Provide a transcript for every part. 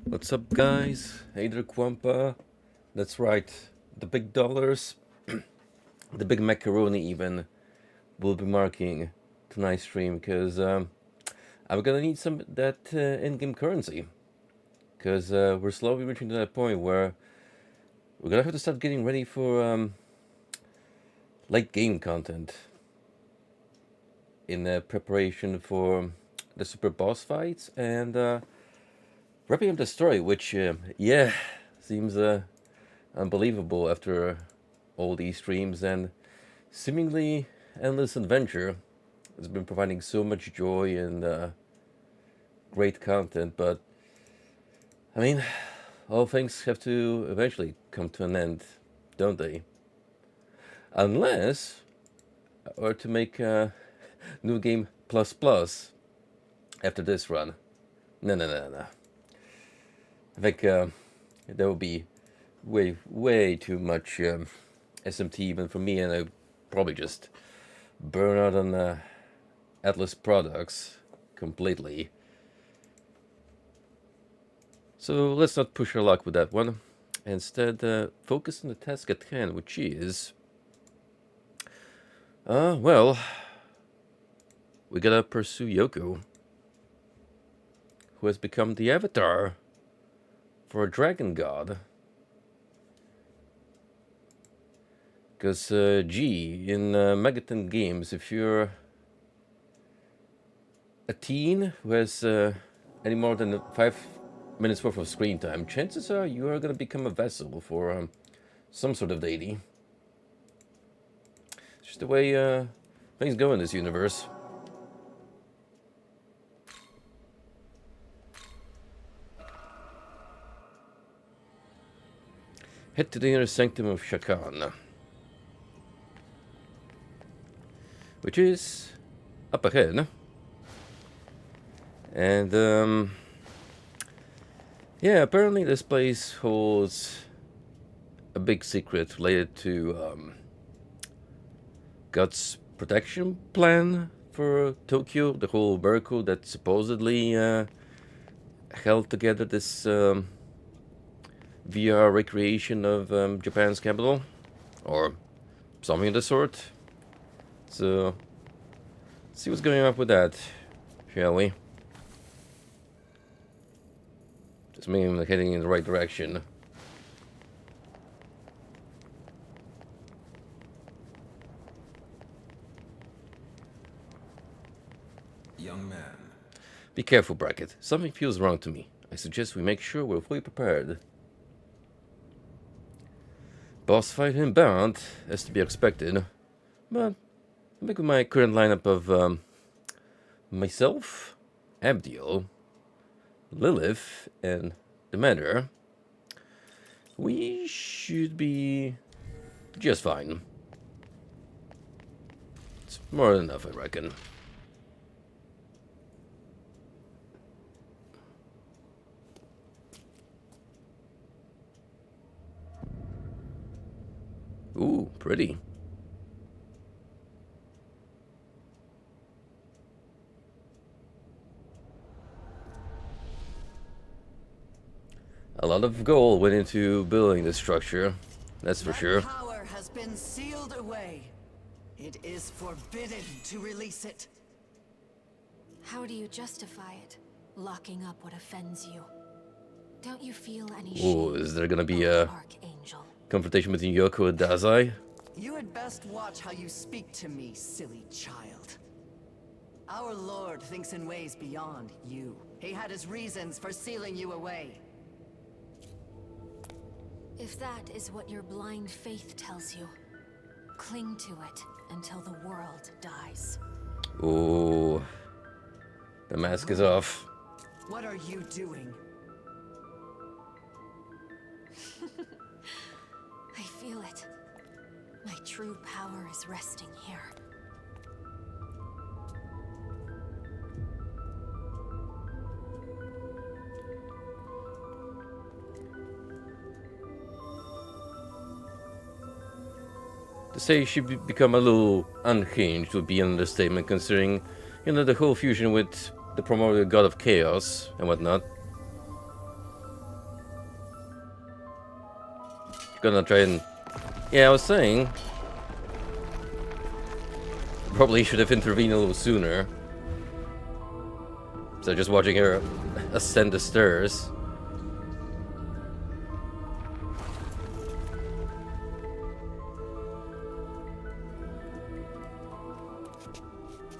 What's up, guys? Hey there, Kwampa. That's right, the big dollars, the big macaroni even, will be marking tonight's stream because I'm gonna need some that in-game currency because we're slowly reaching to that point where we're gonna have to start getting ready for late game content in preparation for the super boss fights and wrapping up the story, which yeah, seems unbelievable after all these streams and seemingly endless adventure has been providing so much joy and great content. But I mean, all things have to eventually come to an end, don't they? Unless, or to make a new game plus plus after this run. No, no, no, no. I think that would be way too much SMT even for me, and I probably just burn out on Atlas products completely. So let's not push our luck with that one. Instead, focus on the task at hand, which is... well, we gotta pursue Yoko, who has become the avatar for a dragon god. Because, gee, in Megaton games, if you're a teen who has any more than 5 minutes worth of screen time, chances are you are going to become a vessel for some sort of deity. It's just the way things go in this universe. Head to the inner sanctum of Shakan, which is up ahead. And yeah, apparently this place holds a big secret related to God's protection plan for Tokyo, the whole miracle that supposedly held together this VR recreation of Japan's capital, or something of the sort. So, let's see what's going on with that, shall we? Just mean I'm heading in the right direction. Young man. Be careful, Brackett. Something feels wrong to me. I suggest we make sure we're fully prepared. Boss fight inbound, as to be expected. But I think with my current lineup of myself, Abdiel, Lilith, and the Matter, we should be just fine. It's more than enough, I reckon. Ooh, pretty. A lot of gold went into building this structure, that's for sure. Power has been sealed away. It is forbidden to release it. How do you justify it? Locking up what offends you. Don't you feel any Ooh, shame? is there gonna be a Archangel. confrontation between Yoko and Dazai? You had best watch how you speak to me, silly child. Our Lord thinks in ways beyond you. He had his reasons for sealing you away. If that is what your blind faith tells you, cling to it until the world dies. Ooh. The mask is off. What are you doing? I feel it. My true power is resting here. To say she become a little unhinged would be an understatement, considering, you know, the whole fusion with the primordial god of chaos and whatnot. Gonna try and... Yeah, I was saying... Probably should have intervened a little sooner. So just watching her ascend the stairs.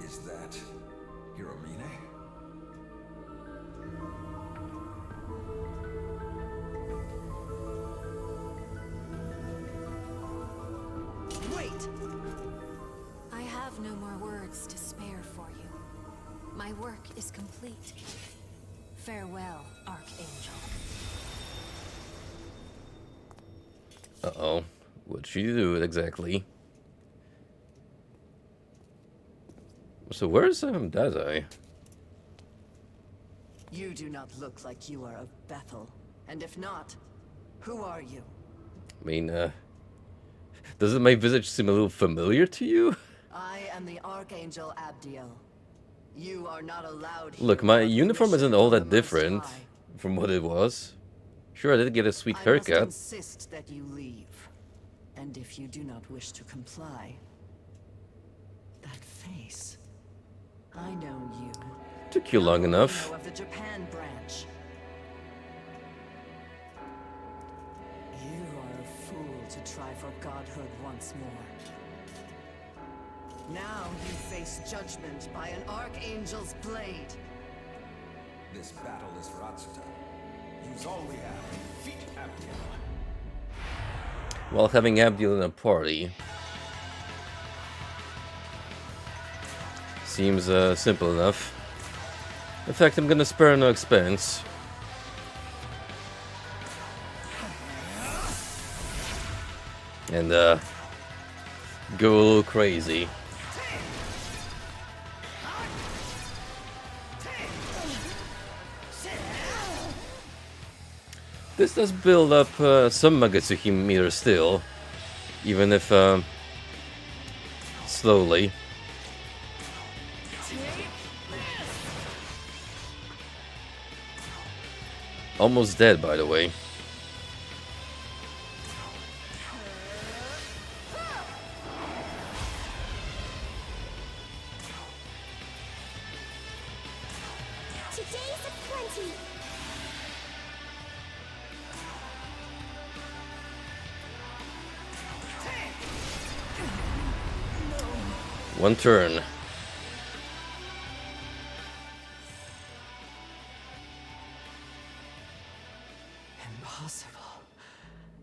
Is that Hiromine? Wait! I have no more words to spare for you. My work is complete. Farewell, Archangel. Uh-oh. What'd she do exactly? So where's Dazai? You do not look like you are of Bethel. And if not, who are you? I mean, doesn't my visage seem a little familiar to you? I am the Archangel Abdiel. You are not allowed here Look, my without uniform permission isn't all from the that Most different High. from what it was. Sure, I did get a sweet I must haircut. insist that you leave. And if you do not wish to comply, that face, I know you. Took you long enough. Nahobino of the Japan branch. You are a fool to try for godhood once more. Now you face judgment by an archangel's blade. This battle is for Atsuta. Use all we have. Defeat Abdiel. While having Abdiel in a party. Seems simple enough. In fact, I'm gonna spare no expense. And go a little crazy. This does build up some Magatsuki meter still, even if slowly. Almost dead, by the way. Today's a plenty. One turn. Impossible.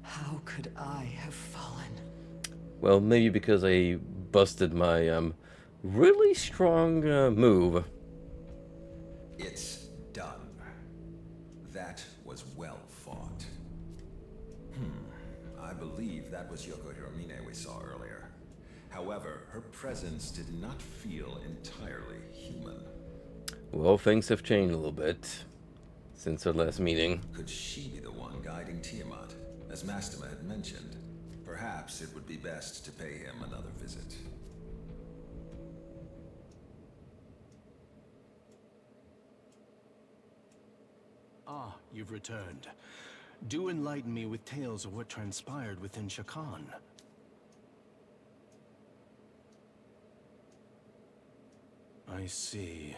How could I have fallen? Well, maybe because I busted my really strong move. It's done. That was well fought. I believe that was Yoko Hiromine we saw earlier. However, her presence did not feel entirely human. Well, things have changed a little bit since our last meeting. Could she be the one guiding Tiamat, as Mastema had mentioned? Perhaps it would be best to pay him another visit. Ah, you've returned. Do enlighten me with tales of what transpired within Shakan. I see.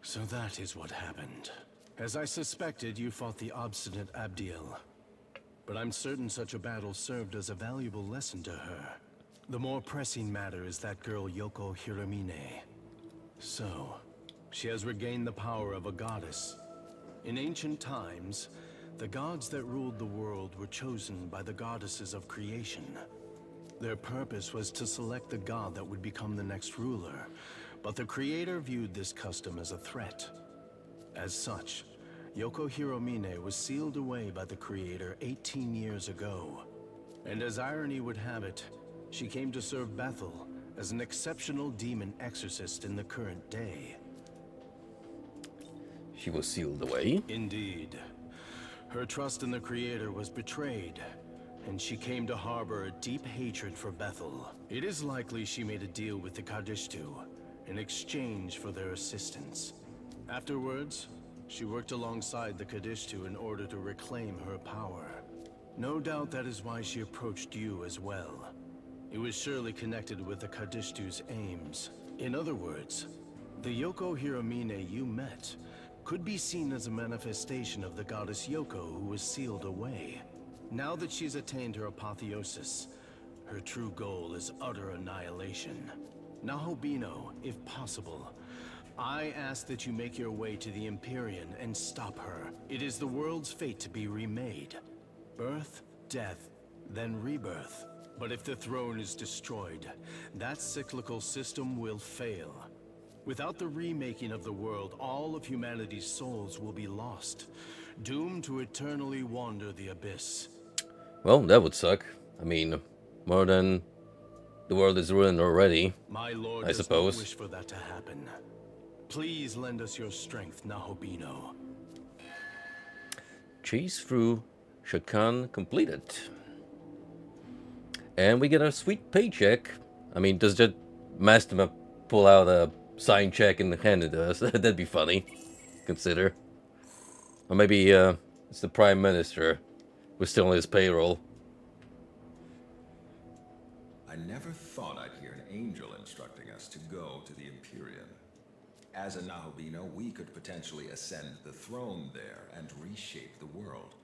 So that is what happened. As I suspected, you fought the obstinate Abdiel. But I'm certain such a battle served as a valuable lesson to her. The more pressing matter is that girl Yoko Hiromine. So, she has regained the power of a goddess. In ancient times, the gods that ruled the world were chosen by the goddesses of creation. Their purpose was to select the god that would become the next ruler, but the creator viewed this custom as a threat. As such, Yoko Hiromine was sealed away by the creator 18 years ago. And as irony would have it, she came to serve Bethel as an exceptional demon exorcist in the current day. She was sealed away. Indeed. Her trust in the Creator was betrayed, and she came to harbor a deep hatred for Bethel. It is likely she made a deal with the Kadishtu in exchange for their assistance. Afterwards, she worked alongside the Kadishtu in order to reclaim her power. No doubt that is why she approached you as well. It was surely connected with the Kadishtu's aims. In other words, the Yoko Hiromine you met could be seen as a manifestation of the goddess Yoko who was sealed away. Now that she's attained her apotheosis, her true goal is utter annihilation. Nahobino, if possible, I ask that you make your way to the Empyrean and stop her. It is the world's fate to be remade. Birth, death, then rebirth. But if the throne is destroyed, that cyclical system will fail. Without the remaking of the world, all of humanity's souls will be lost, doomed to eternally wander the abyss. Well, that would suck. I mean, more than the world is ruined already, My lord I does suppose. not wish for that to happen. Please lend us your strength, Nahobino. Chase through Shakan completed. And we get a sweet paycheck. I mean, does that Master pull out a signed check and hand it to us? That'd be funny. Consider. Or maybe it's the Prime Minister. We're still on his payroll. I never thought I'd hear an angel instructing us to go to the Empyrean. As a Nahobino, we could potentially ascend the throne there and reshape the world.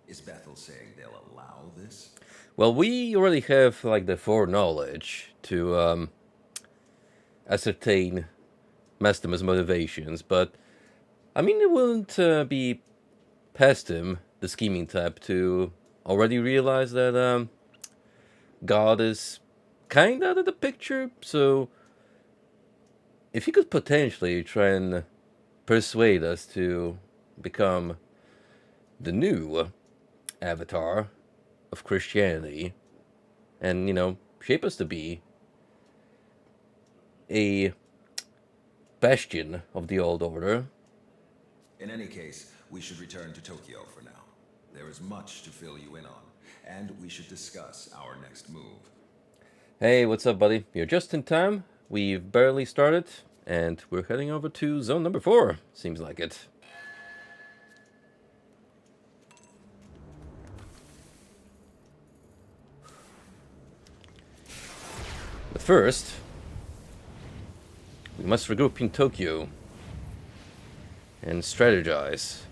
Is Bethel saying they'll allow this? Well, we already have like the foreknowledge to ascertain Mastima's motivations, but I mean, it wouldn't be past him, the scheming type, to already realize that God is kind of out of the picture. So, if he could potentially try and persuade us to become the new avatar of Christianity, and, you know, shape us to be a bastion of the old order. In any case, we should return to Tokyo for now. There is much to fill you in on, and we should discuss our next move. Hey, what's up, buddy? You're just in time. We've barely started, and we're heading over to zone number 4. Seems like it. But first, we must regroup in Tokyo and strategize.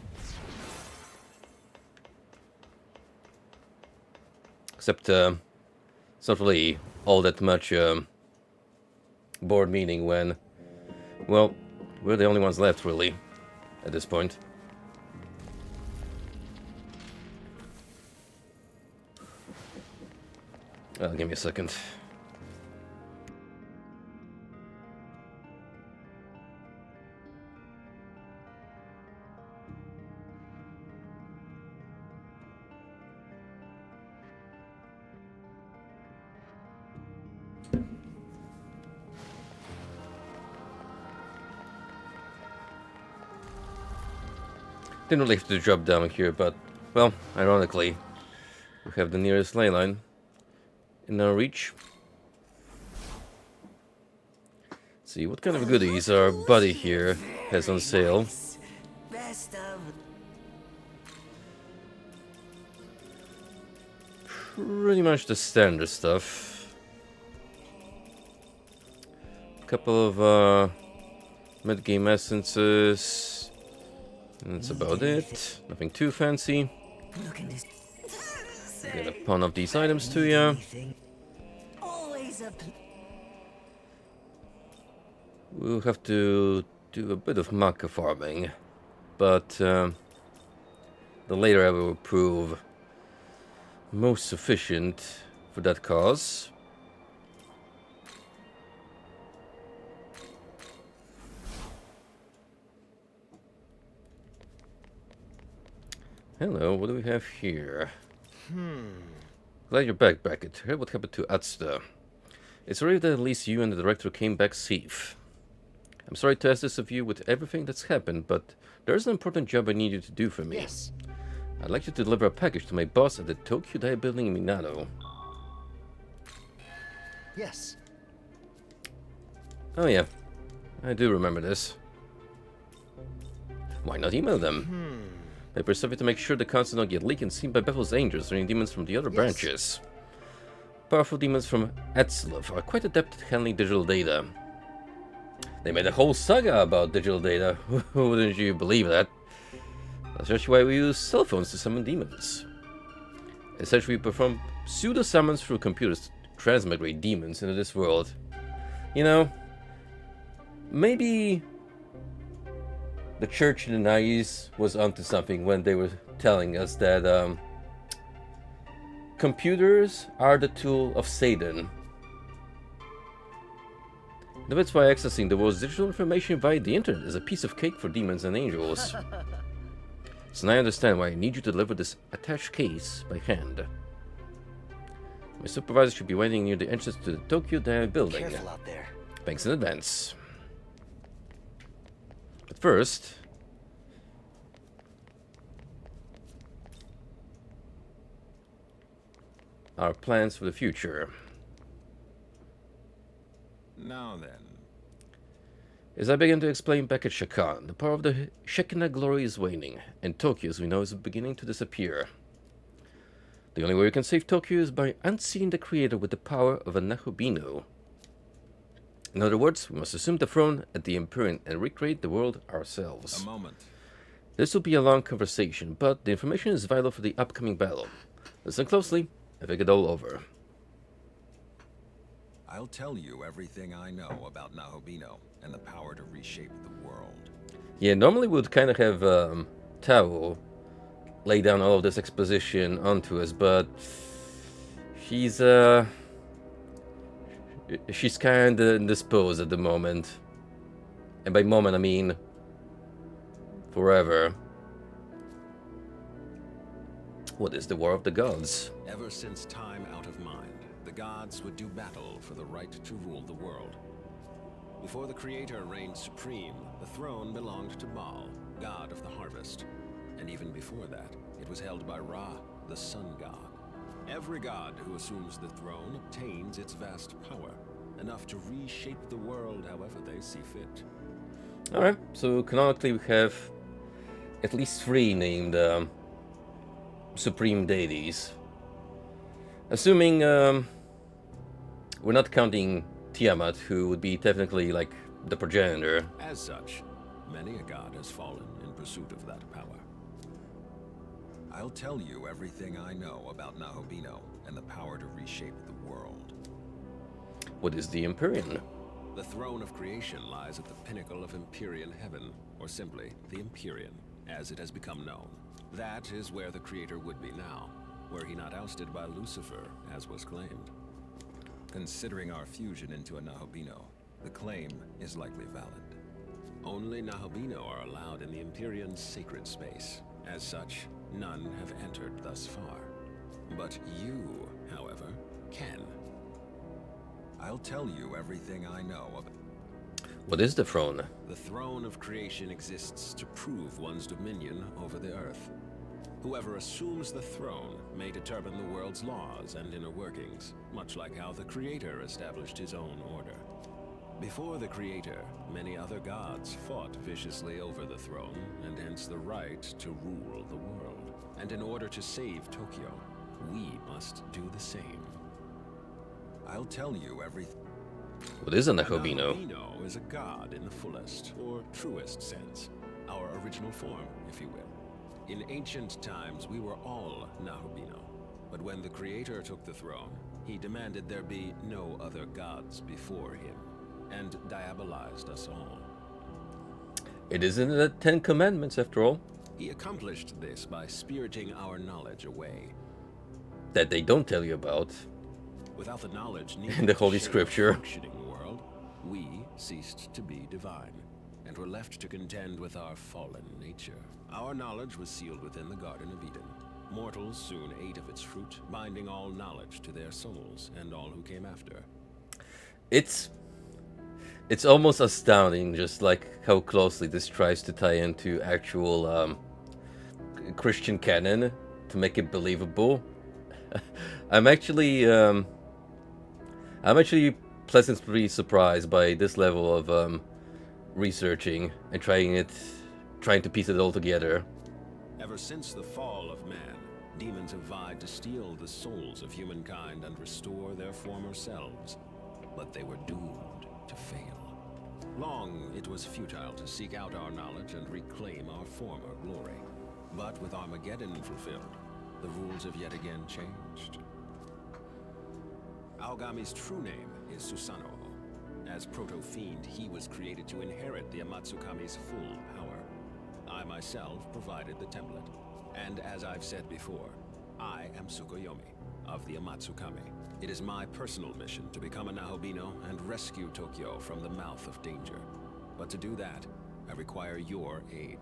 Except, it's not really all that much board meeting when, well, we're the only ones left, really, at this point. Give me a second. Didn't really have to drop down here, but, well, ironically, we have the nearest ley line in our reach. Let's see, what kind of goodies our buddy here has on sale? Best of. Pretty much the standard stuff. A couple of mid-game essences. And that's about it. Nothing too fancy. Look at this. Get a ton of these items to you. Always a. We'll have to do a bit of maca farming, but the later I will prove most sufficient for that cause. Hello, what do we have here? Glad you're back, Brackett. Heard what happened to Atsuda. It's worried that at least you and the director came back safe. I'm sorry to ask this of you with everything that's happened, but there's an important job I need you to do for me. Yes. I'd like you to deliver a package to my boss at the Tokyo Dai building in Minato. Yes. Oh yeah, I do remember this. Why not email them? I persevere to make sure the concepts don't get leaked and seen by Bethel's angels or any demons from the other branches. Powerful demons from Etzlov are quite adept at handling digital data. They made a whole saga about digital data. Wouldn't you believe that? That's actually why we use cell phones to summon demons. Essentially, we perform pseudo-summons through computers to transmigrate demons into this world. You know, maybe the church in the 90s was onto something when they were telling us that computers are the tool of Satan. That's why accessing the world's digital information via the internet is a piece of cake for demons and angels. So now I understand why I need you to deliver this attached case by hand. My supervisor should be waiting near the entrance to the Tokyo Dairy building. Careful out there. Thanks in advance. But first, our plans for the future. Now then. As I begin to explain back at Shakan, the power of the Shekinah glory is waning, and Tokyo, as we know, is beginning to disappear. The only way we can save Tokyo is by unseating the creator with the power of a Nahobino. In other words, we must assume the throne at the Empyrean and recreate the world ourselves. A moment. This will be a long conversation, but the information is vital for the upcoming battle. Listen closely and think it all over. I'll tell you everything I know about Nahobino and the power to reshape the world. Yeah, normally we would kind of have Tao lay down all of this exposition onto us, but she's kind of indisposed at the moment. And by moment, I mean forever. What is the War of the Gods? Ever since time out of mind, the gods would do battle for the right to rule the world. Before the Creator reigned supreme, the throne belonged to Baal, god of the harvest. And even before that, it was held by Ra, the sun god. Every god who assumes the throne obtains its vast power, enough to reshape the world however they see fit. Alright, so canonically we have at least 3 named supreme deities. Assuming we're not counting Tiamat, who would be technically like the progenitor. As such, many a god has fallen in pursuit of that power. I'll tell you everything I know about Nahobino and the power to reshape the world. What is the Empyrean? The throne of creation lies at the pinnacle of Empyrean heaven, or simply the Empyrean, as it has become known. That is where the Creator would be now, were he not ousted by Lucifer, as was claimed. Considering our fusion into a Nahobino, the claim is likely valid. Only Nahobino are allowed in the Empyrean's sacred space. As such, none have entered thus far. But you, however, can. I'll tell you everything I know of it. What is the throne? The throne of creation exists to prove one's dominion over the earth. Whoever assumes the throne may determine the world's laws and inner workings, much like how the Creator established his own order. Before the Creator, many other gods fought viciously over the throne, and hence the right to rule the world. And in order to save Tokyo, we must do the same. I'll tell you everything. What is a Nahobino? Nahobino is a god in the fullest, or truest sense. Our original form, if you will. In ancient times, we were all Nahobino. But when the Creator took the throne, he demanded there be no other gods before him, and diabolized us all. It isn't the 10 Commandments, after all. He accomplished this by spiriting our knowledge away. That they don't tell you about. Without the knowledge In needed the to Holy shape Scripture. a functioning world, we ceased to be divine, and were left to contend with our fallen nature. Our knowledge was sealed within the Garden of Eden. Mortals soon ate of its fruit, binding all knowledge to their souls, and all who came after. It's almost astounding, just like how closely this tries to tie into actual Christian canon to make it believable. I'm actually pleasantly surprised by this level of researching and trying to piece it all together. Ever since the fall of man, demons have vied to steal the souls of humankind and restore their former selves. But they were doomed to fail. Long it was futile to seek out our knowledge and reclaim our former glory. But with Armageddon fulfilled, the rules have yet again changed. Aogami's true name is Susanoo. As Proto-Fiend, he was created to inherit the Amatsukami's full power. I myself provided the template. And as I've said before, I am Tsukuyomi of the Amatsukami. It is my personal mission to become a Nahobino and rescue Tokyo from the mouth of danger. But to do that, I require your aid.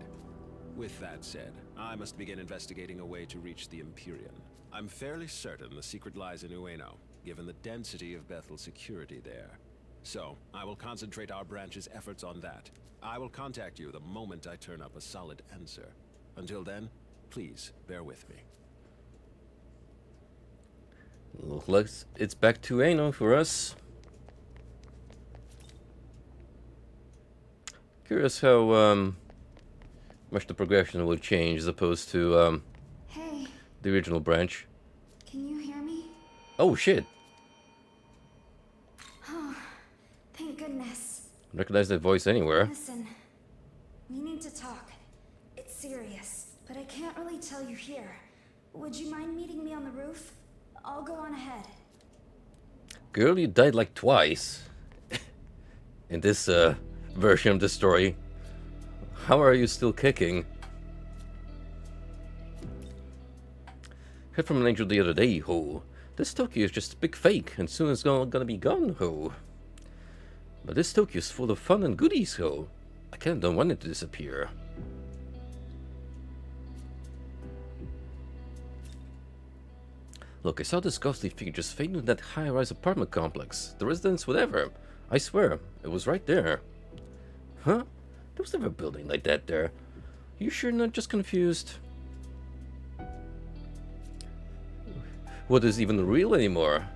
With that said, I must begin investigating a way to reach the Empyrean. I'm fairly certain the secret lies in Ueno, given the density of Bethel's security there. So, I will concentrate our branch's efforts on that. I will contact you the moment I turn up a solid answer. Until then, please bear with me. Looks like it's back to Ueno for us. Curious how much the progression will change as opposed to Hey, the original branch. can you hear me? Oh shit! Oh, thank goodness. Recognize that voice anywhere. Listen, we need to talk. It's serious, but I can't really tell you here. Would you mind meeting me on the roof? I'll go on ahead. Girl, you died like twice in this version of the story. How are you still kicking? Heard from an angel the other day, ho. This Tokyo is just a big fake, and soon it's gonna be gone, ho. But this Tokyo is full of fun and goodies, ho. I kinda don't want it to disappear. Look, I saw this ghostly figure just fading in that high-rise apartment complex. The residence, whatever. I swear, it was right there. Huh? There was never a building like that there. You sure not just confused? What is even real anymore?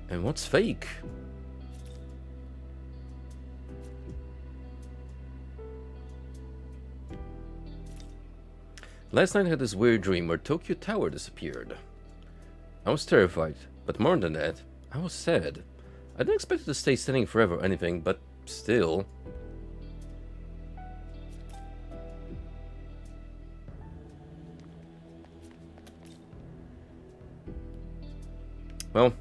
And what's fake? Last night I had this weird dream where Tokyo Tower disappeared. I was terrified, but more than that, I was sad. I didn't expect it to stay standing forever or anything, but still. Well,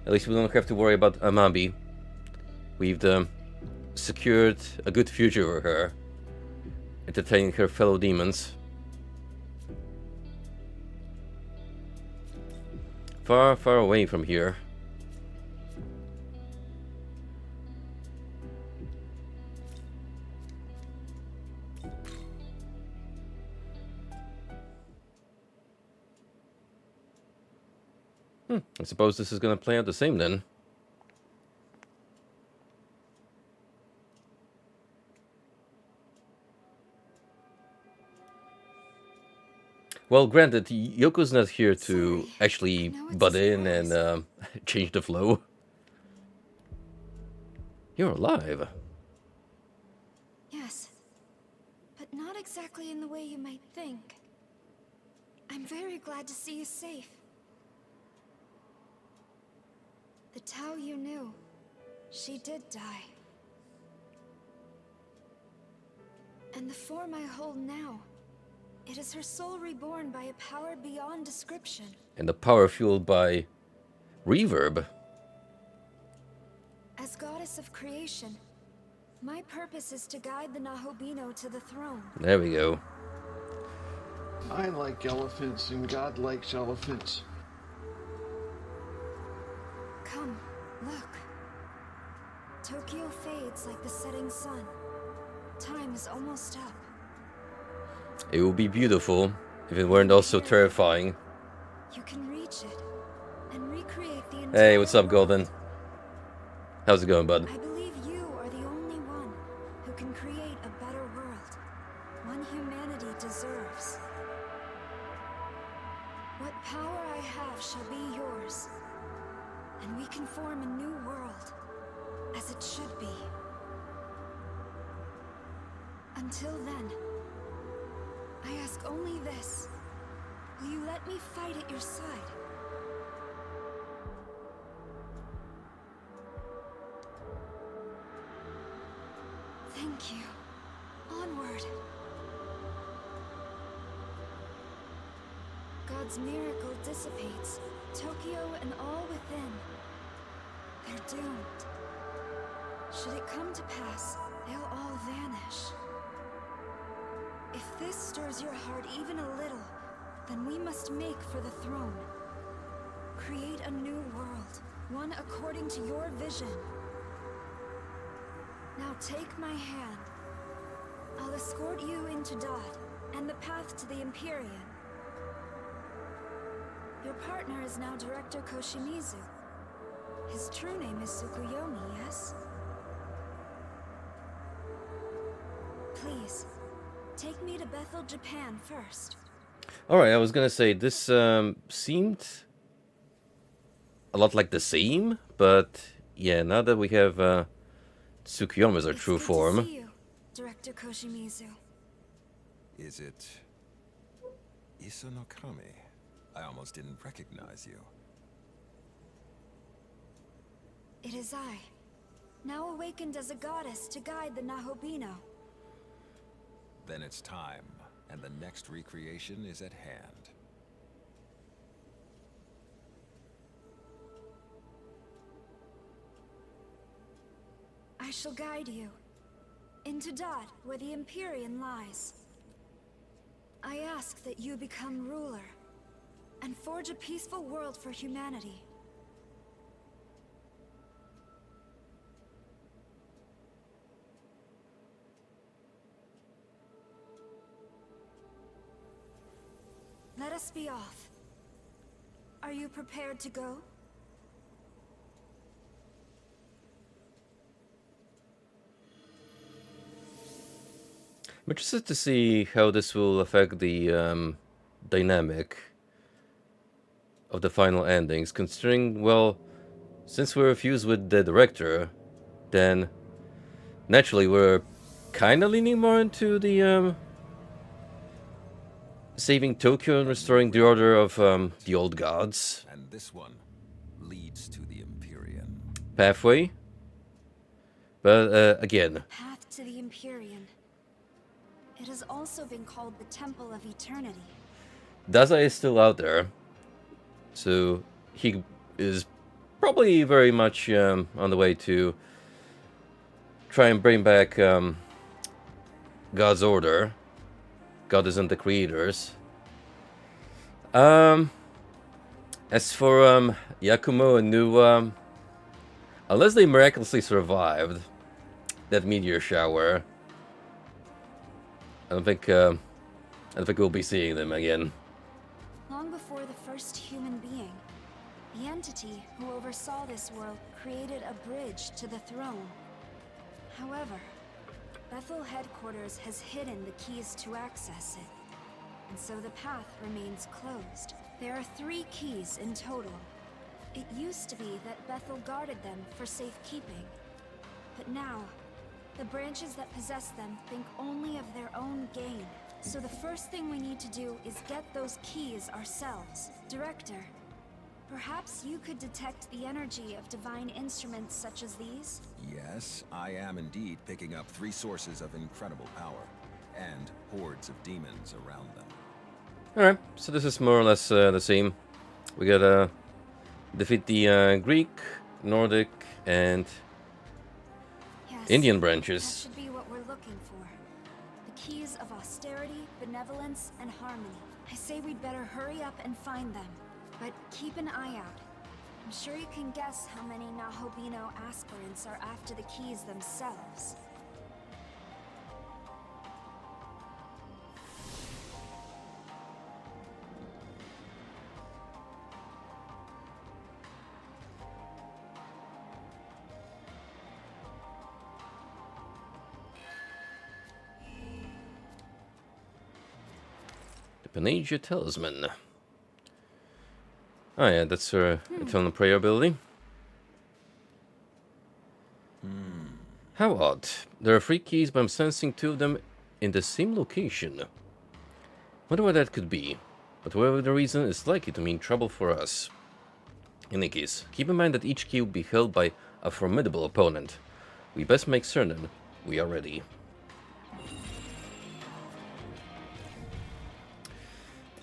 at least we don't have to worry about Amabi. We've secured a good future for her, entertaining her fellow demons. Far, far away from here. I suppose this is going to play out the same then. Well, granted, Yoko's not here to actually butt in and change the flow. You're alive. Yes, but not exactly in the way you might think. I'm very glad to see you safe. The Tao you knew, she did die. And the form I hold now, it is her soul reborn by a power beyond description. And the power fueled by reverb. As goddess of creation, my purpose is to guide the Nahobino to the throne. There we go. I like elephants, and God likes elephants. Come, look. Tokyo fades like the setting sun. Time is almost up. It would be beautiful if it weren't also terrifying. You can reach it and recreate the entire Hey, what's up, world. Golden? How's it going, bud? I believe you are the only one who can create a better world. One humanity deserves. What power I have shall be yours. And we can form a new world, as it should be. Until then, I ask only this. Will you let me fight at your side? Thank you. Onward. God's miracle dissipates. Tokyo and all within. They're doomed. Should it come to pass, they'll all vanish. If this stirs your heart even a little, then we must make for the throne. Create a new world, one according to your vision. Now take my hand. I'll escort you into Dot, and the path to the Empyrean. Your partner is now Director Koshimizu. His true name is Tsukuyomi, yes? Please, take me to Bethel, Japan first. Alright, I was gonna say, this seemed a lot like the same, but yeah, now that we have Tsukuyomi as our It's true good to form. see you, Director Koshimizu. Is it Isanokami? I almost didn't recognize you. It is I, now awakened as a goddess to guide the Nahobino. Then it's time, and the next recreation is at hand. I shall guide you into Dot, where the Empyrean lies. I ask that you become ruler and forge a peaceful world for humanity. Let us be off. Are you prepared to go? I'm interested to see how this will affect the dynamic of the final endings, considering, well, since we're fused with the director, then naturally we're kind of leaning more into the saving Tokyo and restoring the order of the old gods And this one leads to the Empyrean. pathway. But again, Path to the Empyrean. It has also been called the Temple of Eternity. Daza is still out there, so he is probably very much on the way to try and bring back God's order. God isn't the creators. As for Yakumo and Nu, unless they miraculously survived that meteor shower, I don't think we'll be seeing them again. Long before the first human being, the entity who oversaw this world created a bridge to the throne. However, Bethel headquarters has hidden the keys to access it, and so the path remains closed. There are 3 keys in total. It used to be that Bethel guarded them for safekeeping, but now, the branches that possess them think only of their own gain. So the first thing we need to do is get those keys ourselves. Director, perhaps you could detect the energy of divine instruments such as these? Yes, I am indeed picking up 3 sources of incredible power, and hordes of demons around them. Alright, so this is more or less the same. We gotta defeat the Greek, Nordic, and Yes, Indian that branches. should be what we're looking for. The keys of austerity, benevolence, and harmony. I say we'd better hurry up and find them. But keep an eye out. I'm sure you can guess how many Nahobino aspirants are after the keys themselves. The Panagia Talisman. Oh yeah, that's her Eternal Prayer ability. How odd. There are 3 keys, but I'm sensing 2 of them in the same location. Wonder what that could be. But whatever the reason, it's likely to mean trouble for us. In any case, keep in mind that each key will be held by a formidable opponent. We best make certain we are ready.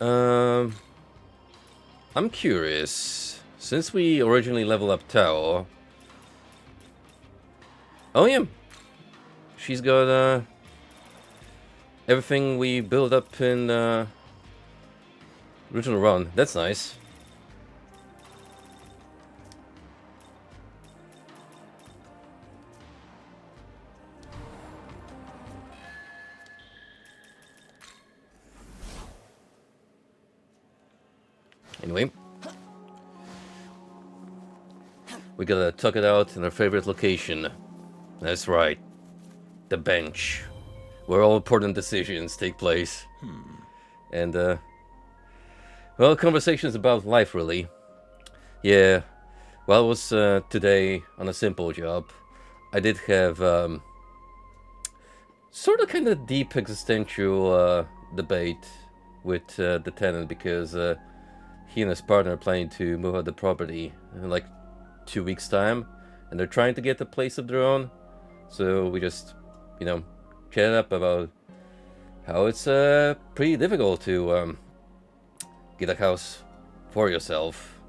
I'm curious. Since we originally level up Tao... Oh yeah! She's got everything we built up in original run. That's nice. Anyway, we gotta tuck it out in our favorite location. That's right, the bench, where all important decisions take place. And, well, conversations about life, really. Yeah, while I was today on a simple job, I did have sort of kind of deep existential debate with the tenant, because he and his partner are planning to move out the property in like 2 weeks' time, and they're trying to get a place of their own. So we just, you know, chatted up about how it's pretty difficult to get a house for yourself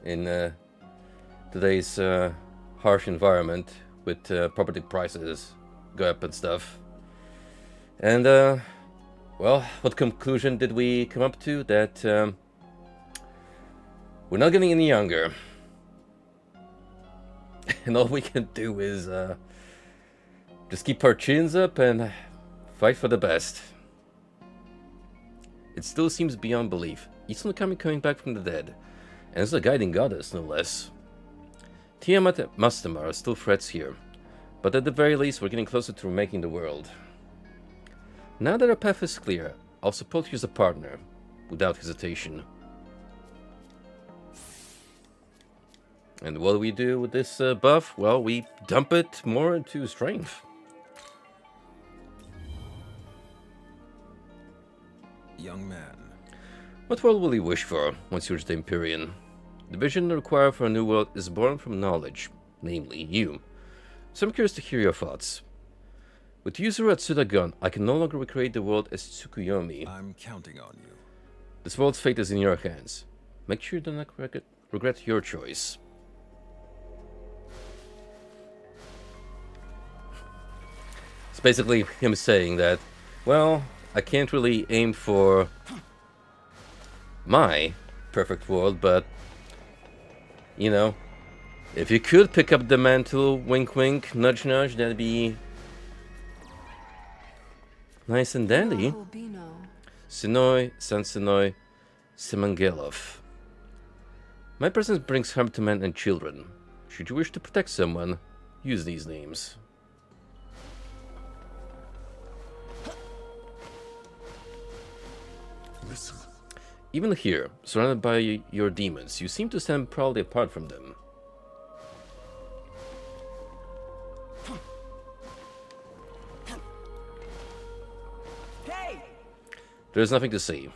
in today's harsh environment with property prices go up and stuff. And well, what conclusion did we come up to? That we're not getting any younger, and all we can do is just keep our chins up and fight for the best. It still seems beyond belief. Isuna Kami coming back from the dead, and as a guiding goddess, no less. Tiamat and Mastema are still threats here, but at the very least, we're getting closer to remaking the world. Now that our path is clear, I'll support you as a partner, without hesitation. And what do we do with this buff? Well, we dump it more into strength. Young man. What world will you wish for once you reach the Empyrean? The vision required for a new world is born from knowledge, namely you. So I'm curious to hear your thoughts. With Yuzuru Atsuda gone, I can no longer recreate the world as Tsukuyomi. I'm counting on you. This world's fate is in your hands. Make sure you do not regret your choice. It's basically him saying that, well, I can't really aim for my perfect world, but, you know, if you could pick up the mantle, wink wink, nudge nudge, that'd be nice and dandy. Nahobino. Sinoi, Sansinoi, Simangelov. My presence brings harm to men and children. Should you wish to protect someone, use these names. Listen. Even here, surrounded by your demons, you seem to stand proudly apart from them. Hey! There's nothing to say.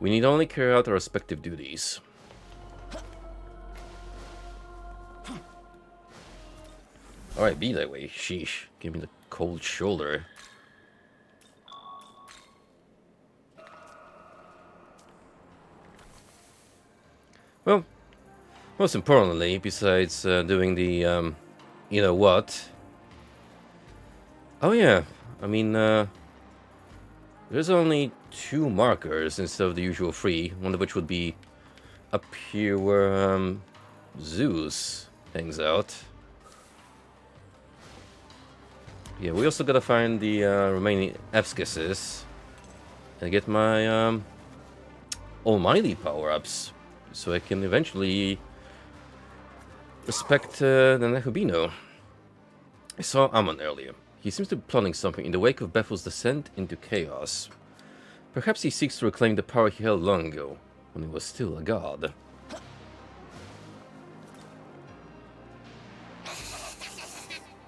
We need only carry out our respective duties. Alright, be that way. Sheesh. Give me the cold shoulder. Well, most importantly, besides doing the, you know what? Oh yeah, I mean, there's only 2 markers instead of the usual 3, one of which would be up here where, Zeus hangs out. Yeah, we also gotta find the, remaining Epscasis and get my, almighty power-ups, so I can eventually respect the Nahobino. I saw Amon earlier. He seems to be plotting something in the wake of Bethel's descent into chaos. Perhaps he seeks to reclaim the power he held long ago, when he was still a god.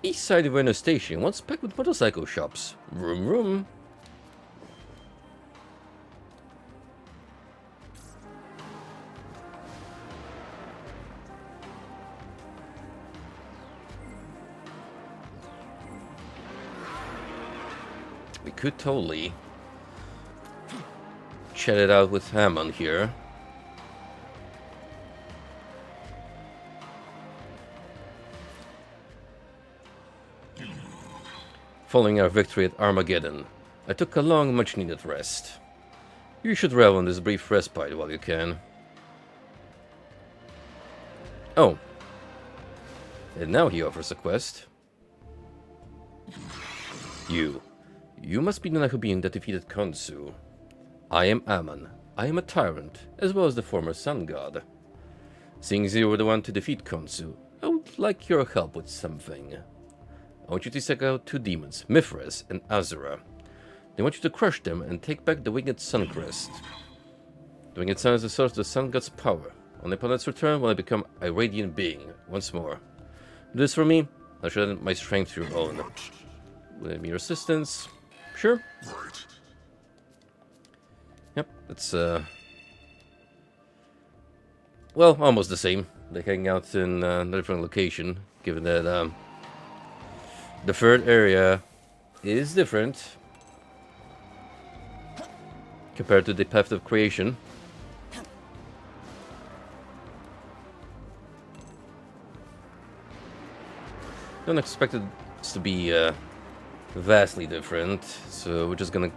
East side of Ueno Station, what's packed with motorcycle shops? Vroom vroom. We could totally chat it out with Hammond here. Following our victory at Armageddon, I took a long, much-needed rest. You should revel in this brief respite while you can. Oh. And now he offers a quest. You must be the Nahobino that defeated Khonsu. I am Ammon. I am a tyrant, as well as the former sun god. Seeing as you were the one to defeat Khonsu, I would like your help with something. I want you to seek out two demons, Mithras and Azura. They want you to crush them and take back the Winged Sun Crest. The Winged Sun is the source of the sun god's power. Only upon its return will I become a radiant being once more. Do this for me, I shall add my strength to your own. With your assistance, sure. Yep, it's well, almost the same. They hang out in a different location, given that the third area is different compared to the Path of Creation. Don't expect it to be vastly different, so we're just gonna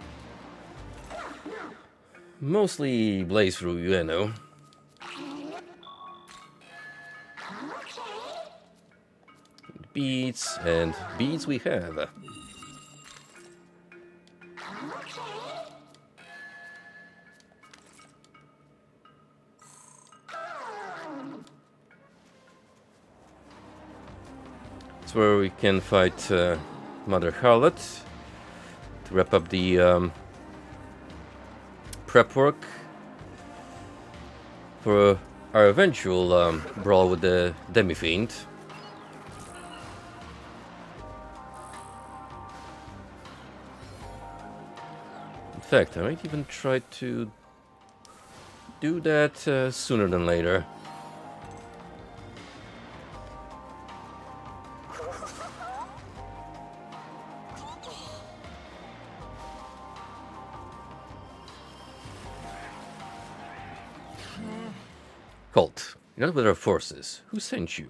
mostly blaze through Ueno. Beads, and beads we have. It's where we can fight Mother Harlot to wrap up the prep work for our eventual brawl with the Demi-Fiend. In fact, I might even try to do that sooner than later. Colt, you're not with our forces. Who sent you?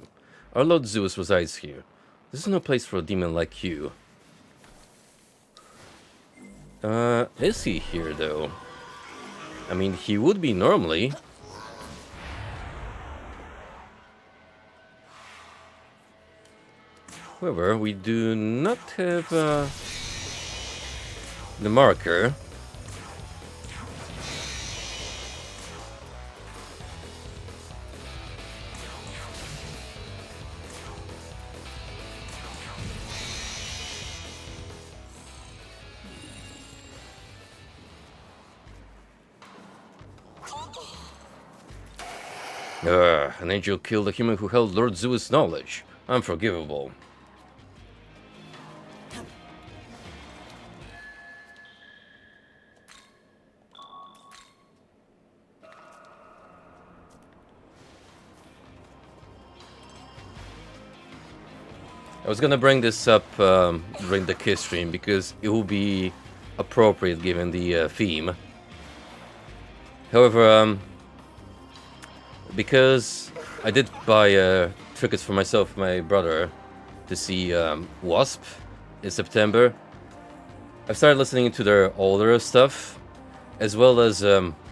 Our Lord Zeus resides here. This is no place for a demon like you. Is he here, though? I mean, he would be normally. However, we do not have the marker. An angel killed a human who held Lord Zeus' knowledge. Unforgivable. I was gonna bring this up during the Kiss stream because it will be appropriate given the theme. However, because I did buy tickets for myself and my brother to see Wasp in September, I started listening to their older stuff, as well as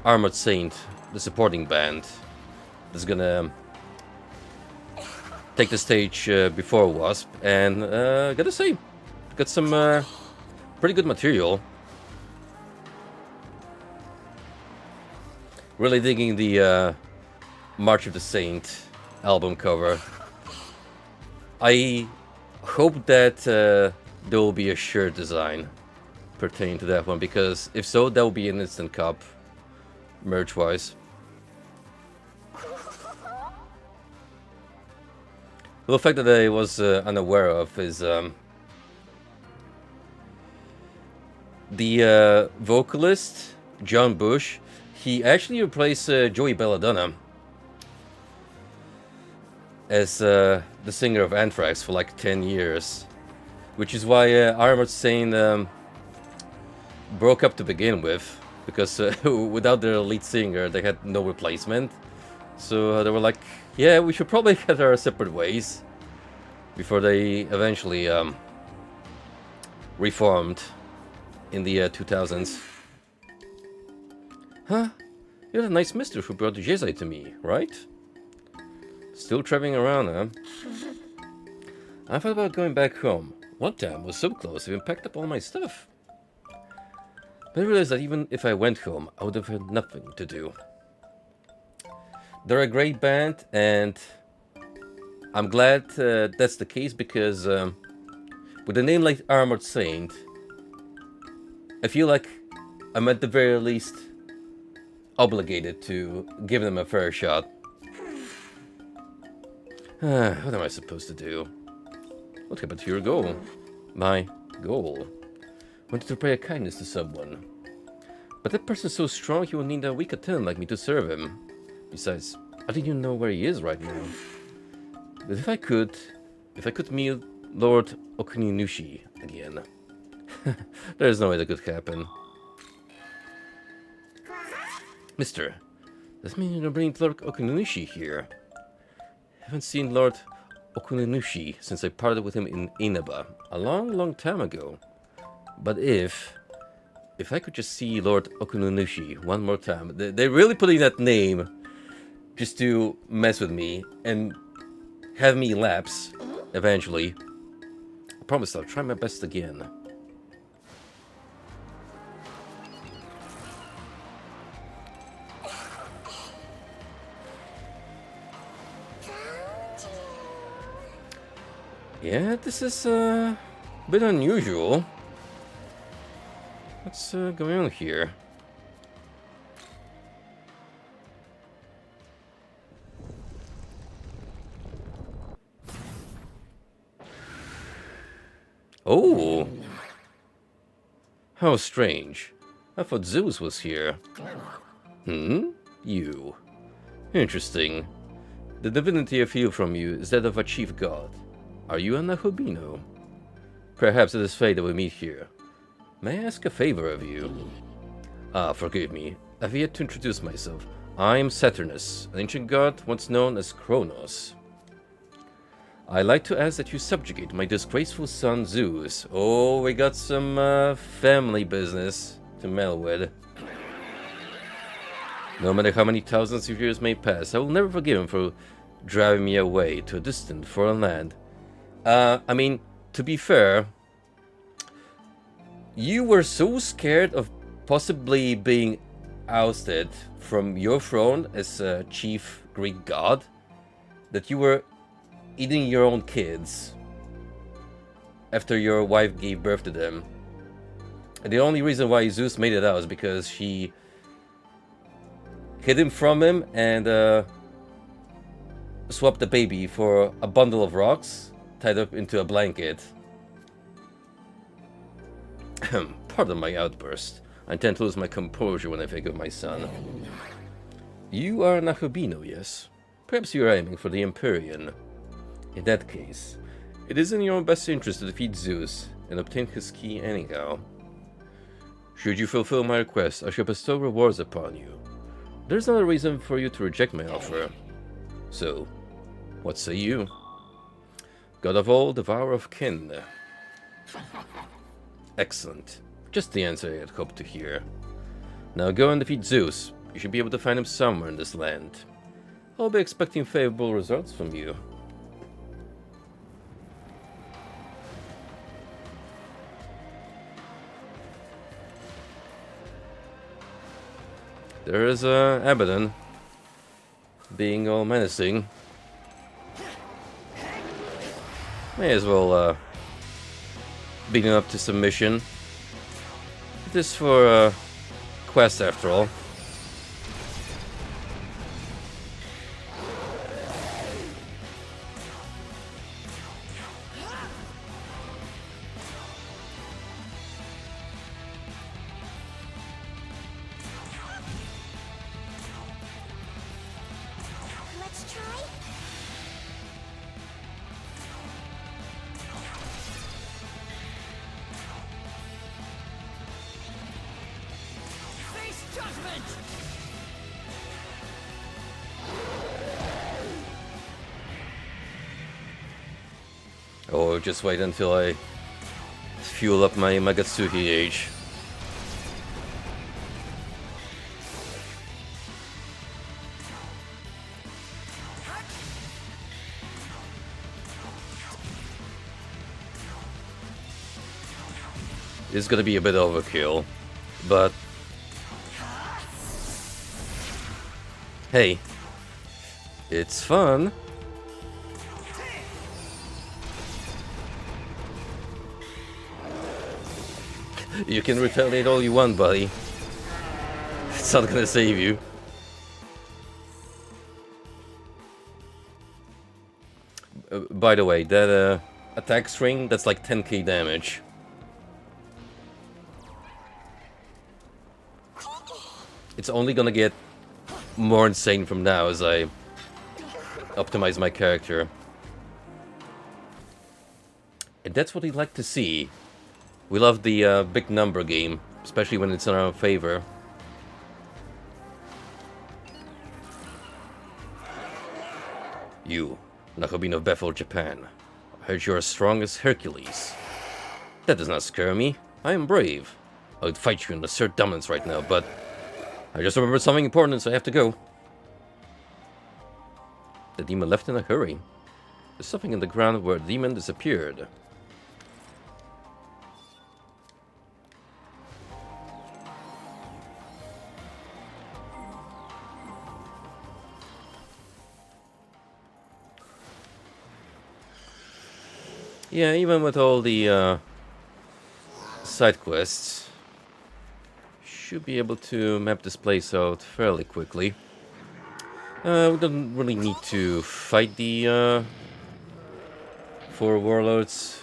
Armored Saint, the supporting band, that's gonna take the stage before Wasp, and gotta say, got some pretty good material. Really digging the March of the Saint album cover. I hope that there will be a shirt design pertaining to that one, because if so, that will be an instant cop, merch-wise. The fact that I was unaware of is the vocalist, John Bush. He actually replaced Joey Belladonna as the singer of Anthrax for like 10 years. Which is why Armored Saint broke up to begin with, because without their lead singer, they had no replacement. So they were like, yeah, we should probably get our separate ways, before they eventually reformed in the 2000s. Huh? You're the nice mister who brought Jezai to me, right? Still traveling around, huh? I thought about going back home. One time I was so close, I even packed up all my stuff. But I realized that even if I went home, I would have had nothing to do. They're a great band, and I'm glad that's the case, because with a name like Armored Saint, I feel like I'm at the very least obligated to give them a fair shot. What am I supposed to do? What happened to your goal? My goal? Wanted to pay a kindness to someone. But that person's so strong he will need a weak attendant like me to serve him. Besides, I don't even know where he is right now. But if I could meet Lord Okuninushi again. There's no way that could happen. Mister, does mean you're bringing Lord Okuninushi here? Haven't seen Lord Okuninushi since I parted with him in Inaba a long time ago. But if I could just see Lord Okuninushi one more time, they're really putting that name just to mess with me and have me lapse eventually. I promise I'll try my best again. Yeah, this is a bit unusual. What's going on here? Oh! How strange. I thought Zeus was here. You. Interesting. The divinity I feel from you is that of a chief god. Are you a Nahobino? Perhaps it is fate that we meet here. May I ask a favor of you? Forgive me. I've yet to introduce myself. I am Saturnus, an ancient god once known as Kronos. I'd like to ask that you subjugate my disgraceful son Zeus. Oh, we got some family business to meddle with. No matter how many thousands of years may pass, I will never forgive him for driving me away to a distant foreign land. I mean, to be fair, you were so scared of possibly being ousted from your throne as a chief Greek god that you were eating your own kids after your wife gave birth to them. And the only reason why Zeus made it out is because she hid him from him and swapped the baby for a bundle of rocks tied up into a blanket. Pardon my outburst. I tend to lose my composure when I think of my son. You are Nahobino, yes? Perhaps you are aiming for the Empyrean. In that case, it is in your own best interest to defeat Zeus and obtain his key anyhow. Should you fulfill my request, I shall bestow rewards upon you. There's not a reason for you to reject my offer. So, what say you? God of all, devourer of kin. Excellent. Just the answer I had hoped to hear. Now go and defeat Zeus. You should be able to find him somewhere in this land. I'll be expecting favorable results from you. There is Abaddon being all menacing. May as well beat him up to submission. It is for a quest after all. Let's try. Or just wait until I fuel up my Magatsuki age. This is gonna be a bit overkill, but hey, it's fun. You can retaliate all you want, buddy. It's not gonna save you. By the way, that attack string, that's like 10k damage. It's only gonna get more insane from now as I optimize my character. And that's what we'd like to see. We love the big number game, especially when it's in our favor. You, Nahobino of Bethel, Japan. I heard you're as strong as Hercules. That does not scare me. I am brave. I would fight you and assert dominance right now, but I just remembered something important, so I have to go. The demon left in a hurry. There's something in the ground where the demon disappeared. Yeah, even with all the side quests, should be able to map this place out fairly quickly. We don't really need to fight the 4 warlords,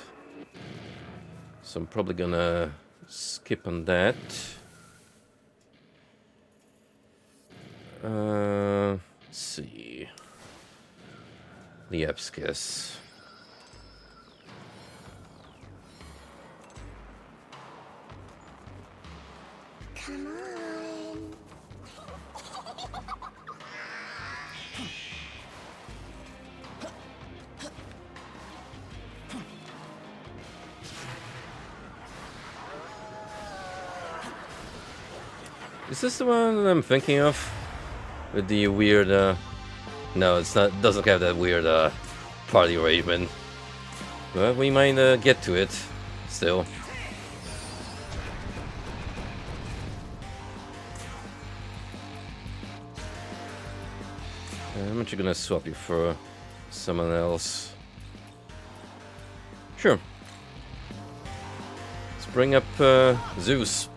so I'm probably gonna skip on that. Let's see. Liepskis. Come on. Is this the one that I'm thinking of? With the weird, no, it's not, doesn't have that weird, party arrangement. But we might, get to it, still. I'm actually gonna swap you for someone else. Sure. Let's bring up, Zeus.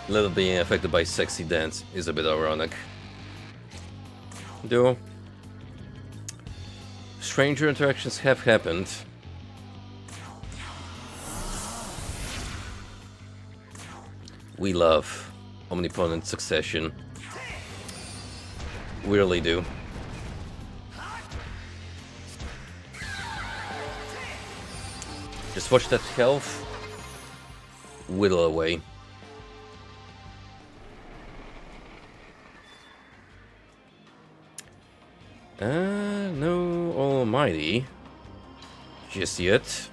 Little being affected by sexy dance is a bit ironic. Though, stranger interactions have happened. We love omnipotent succession. We really do. Just watch that health whittle away. No Almighty. Just yet.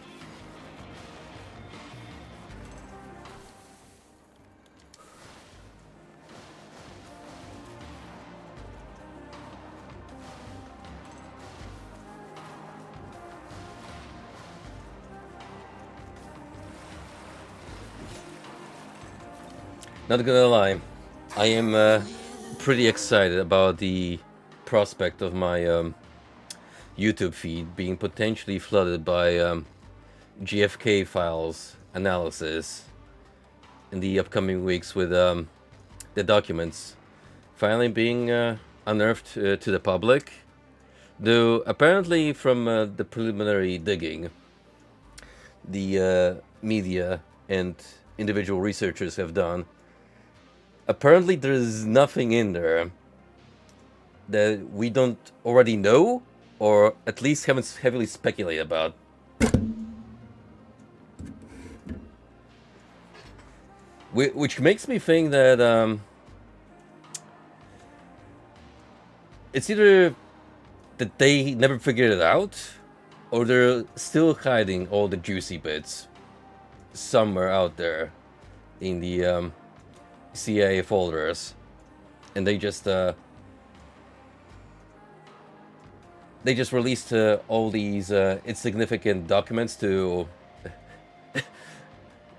Not gonna lie, I am pretty excited about the prospect of my YouTube feed being potentially flooded by GFK files analysis in the upcoming weeks, with the documents finally being unearthed to the public. Though apparently from the preliminary digging, the media and individual researchers have done, apparently there's nothing in there that we don't already know, or at least haven't heavily speculated about. Which makes me think that it's either that they never figured it out, or they're still hiding all the juicy bits somewhere out there in the CIA folders, and they just released all these insignificant documents to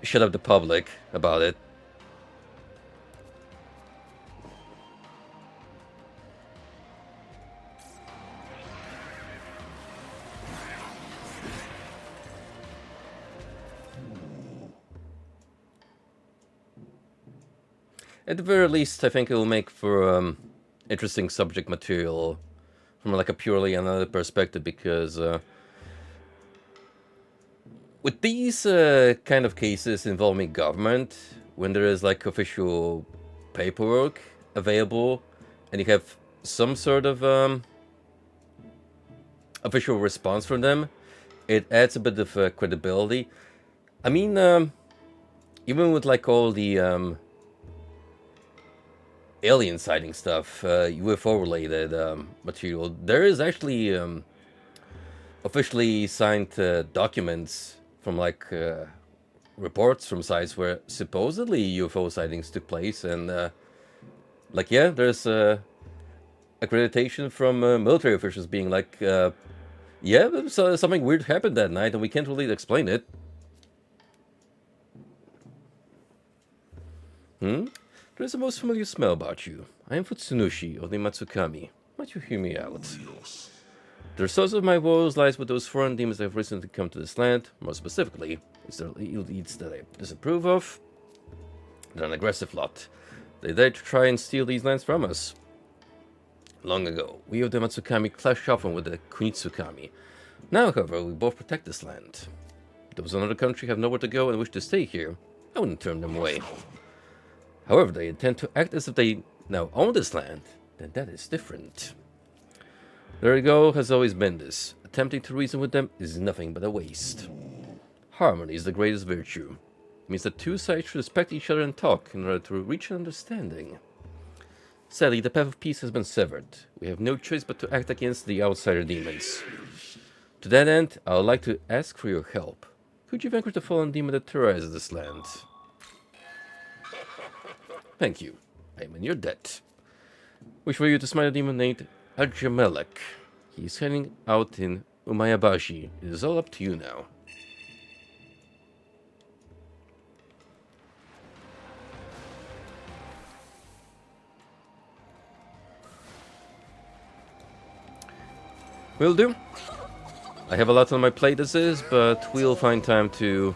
shut up the public about it. At the very least, I think it will make for interesting subject material from like a purely another perspective, because with these kind of cases involving government, when there is like official paperwork available and you have some sort of official response from them, it adds a bit of credibility. I mean, even with like all the alien sighting stuff, UFO related material, there is actually officially signed documents from like reports from sites where supposedly UFO sightings took place, and like yeah, there's accreditation from military officials being like, yeah, something weird happened that night and we can't really explain it. There's a most familiar smell about you. I am Futsunushi of the Matsukami. Might you hear me out? The source of my woes lies with those foreign demons that have recently come to this land. More specifically, it's their elites that I disapprove of. They're an aggressive lot. They dared to try and steal these lands from us. Long ago, we of the Matsukami clashed often with the Kunitsukami. Now, however, we both protect this land. Those in another country have nowhere to go and wish to stay here. I wouldn't turn them away. However, they intend to act as if they now own this land, then that is different. There you go, has always been this. Attempting to reason with them is nothing but a waste. Harmony is the greatest virtue. It means that two sides should respect each other and talk in order to reach an understanding. Sadly, the path of peace has been severed. We have no choice but to act against the outsider demons. To that end, I would like to ask for your help. Could you vanquish the fallen demon that terrorizes this land? Thank you. I am in your debt. Wish for you to smite a demon named Ajamelek. He is heading out in Umayabashi. It is all up to you now. Will do. I have a lot on my plate as is, but we'll find time to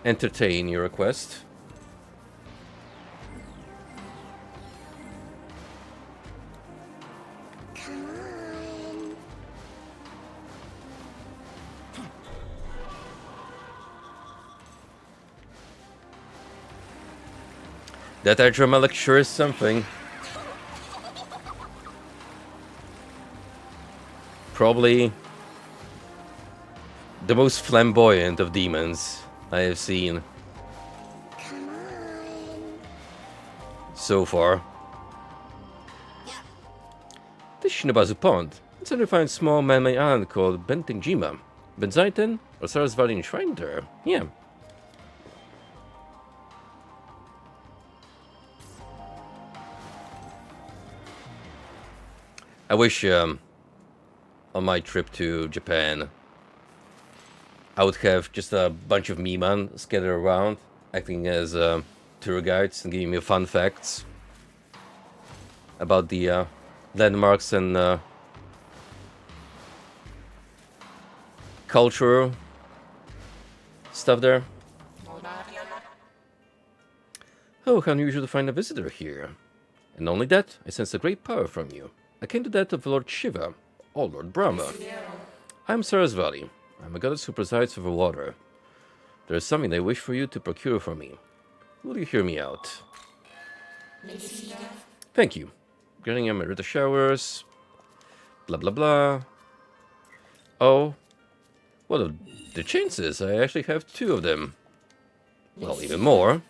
entertain your request. That Adramelech sure is something. Probably the most flamboyant of demons I have seen so far. This Shinobazu Pond. It's a refined small man-made island called Bentenjima. Benzaiten or Sarasvati enshrined there. Yeah. I wish on my trip to Japan I would have just a bunch of Miman scattered around acting as tour guides and giving me fun facts about the landmarks and cultural stuff there. Oh, how unusual to find a visitor here. And not only that, I sense a great power from you. I came to that of Lord Shiva, or Lord Brahma. I am Sarasvati. I am a goddess who presides over water. There is something I wish for you to procure for me. Will you hear me out? Thank you. Granting him Rita showers. Blah blah blah. Oh. What are the chances? I actually have 2 of them. Well, even more.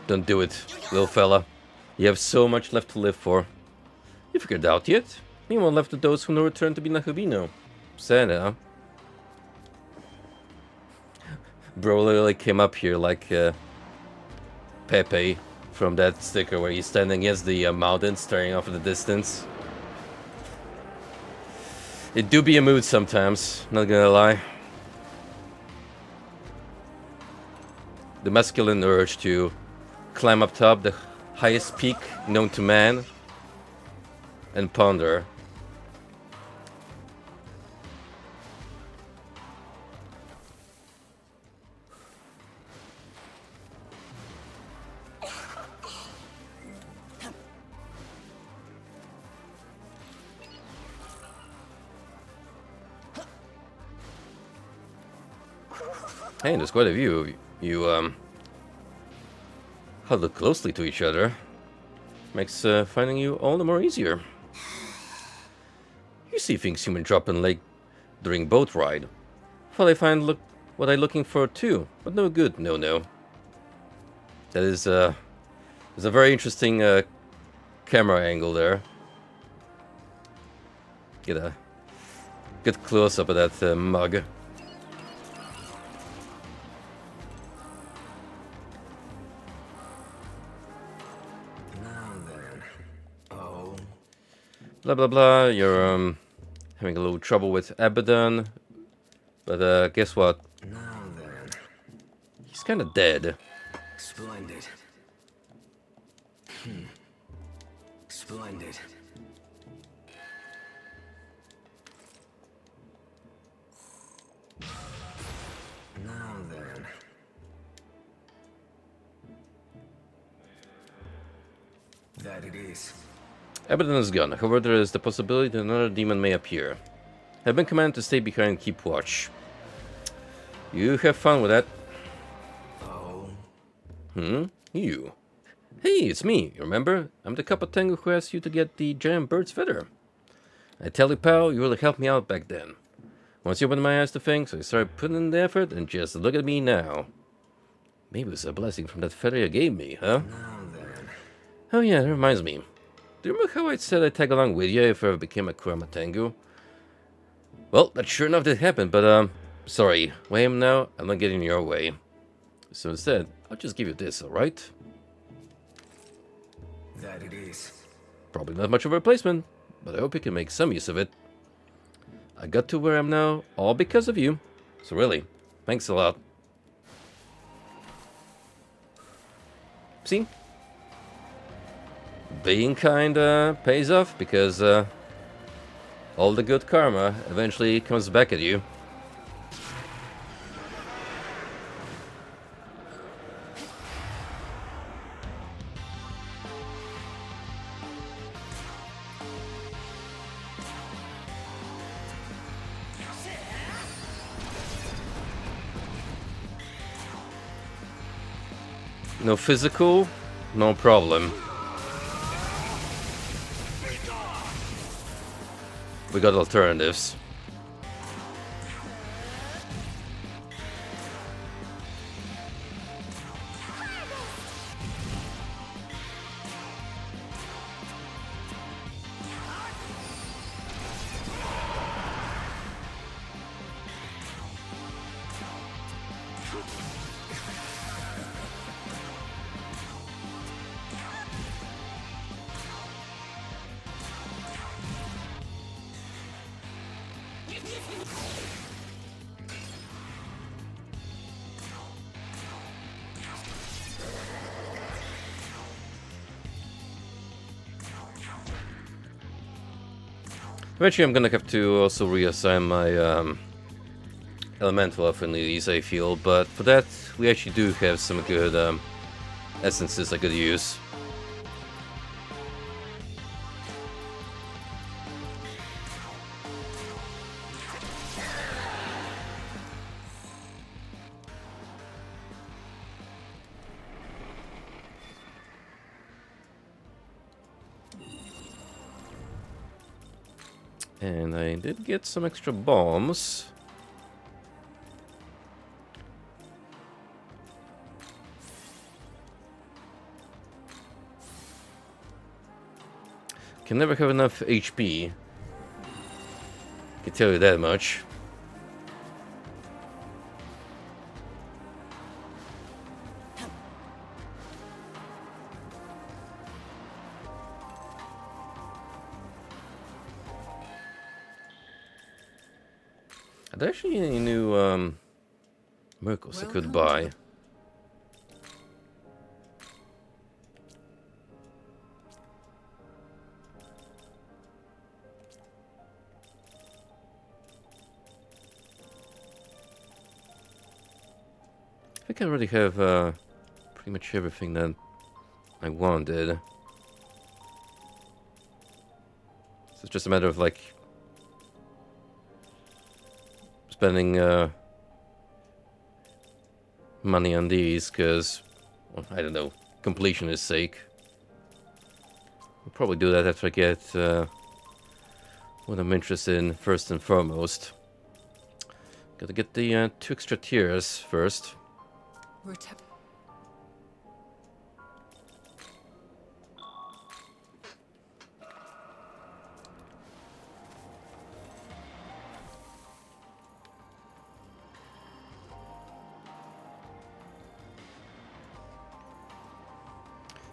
Don't do it, little fella. You have so much left to live for. You figured out yet? Meanwhile, left to those who no return to be Nahobino. Sad, huh? Bro literally came up here like Pepe from that sticker where he's standing against the mountain staring off in the distance. It do be a mood sometimes, not gonna lie. The masculine urge to climb up top the highest peak known to man and ponder. Hey, there's quite a few. You huddle closely to each other. Makes finding you all the more easier. You see things human drop in lake during boat ride. Thought I find what I looking for too, but no good. No. That is there's a very interesting camera angle there. Get a good close up of that mug. Blah blah blah, you're having a little trouble with Abaddon, but guess what? Now then. He's kinda dead. Splendid. Splendid. Now then. That it is. Abaddon is gone, however there is the possibility that another demon may appear. I have been commanded to stay behind and keep watch. You have fun with that. Oh. You. Hey, it's me, you remember? I'm the Kapatengu who asked you to get the giant bird's feather. I tell you, pal, you really helped me out back then. Once you opened my eyes to things, I started putting in the effort, and just look at me now. Maybe it's a blessing from that feather you gave me, huh? Now then. Oh yeah, that reminds me. Do you remember how I said I'd tag along with you if I ever became a Kuramatengu? Well, that sure enough did happen, but sorry. Where I am now, I'm not getting in your way. So instead, I'll just give you this, alright? That it is. Probably not much of a replacement, but I hope you can make some use of it. I got to where I'm now, all because of you. So really, thanks a lot. See? Being kinda pays off, because all the good karma eventually comes back at you. No physical, no problem. We got alternatives. Eventually I'm gonna have to also reassign my elemental affinities, I feel, but for that we actually do have some good essences I could use. And I did get some extra bombs. Can never have enough HP. Can tell you that much. Are there actually any new miracles I could buy? I think I already have pretty much everything that I wanted. So it's just a matter of like spending money on these because, well, I don't know, completionist sake. I'll probably do that after I get what I'm interested in first and foremost. Gotta get the 2 extra tiers first.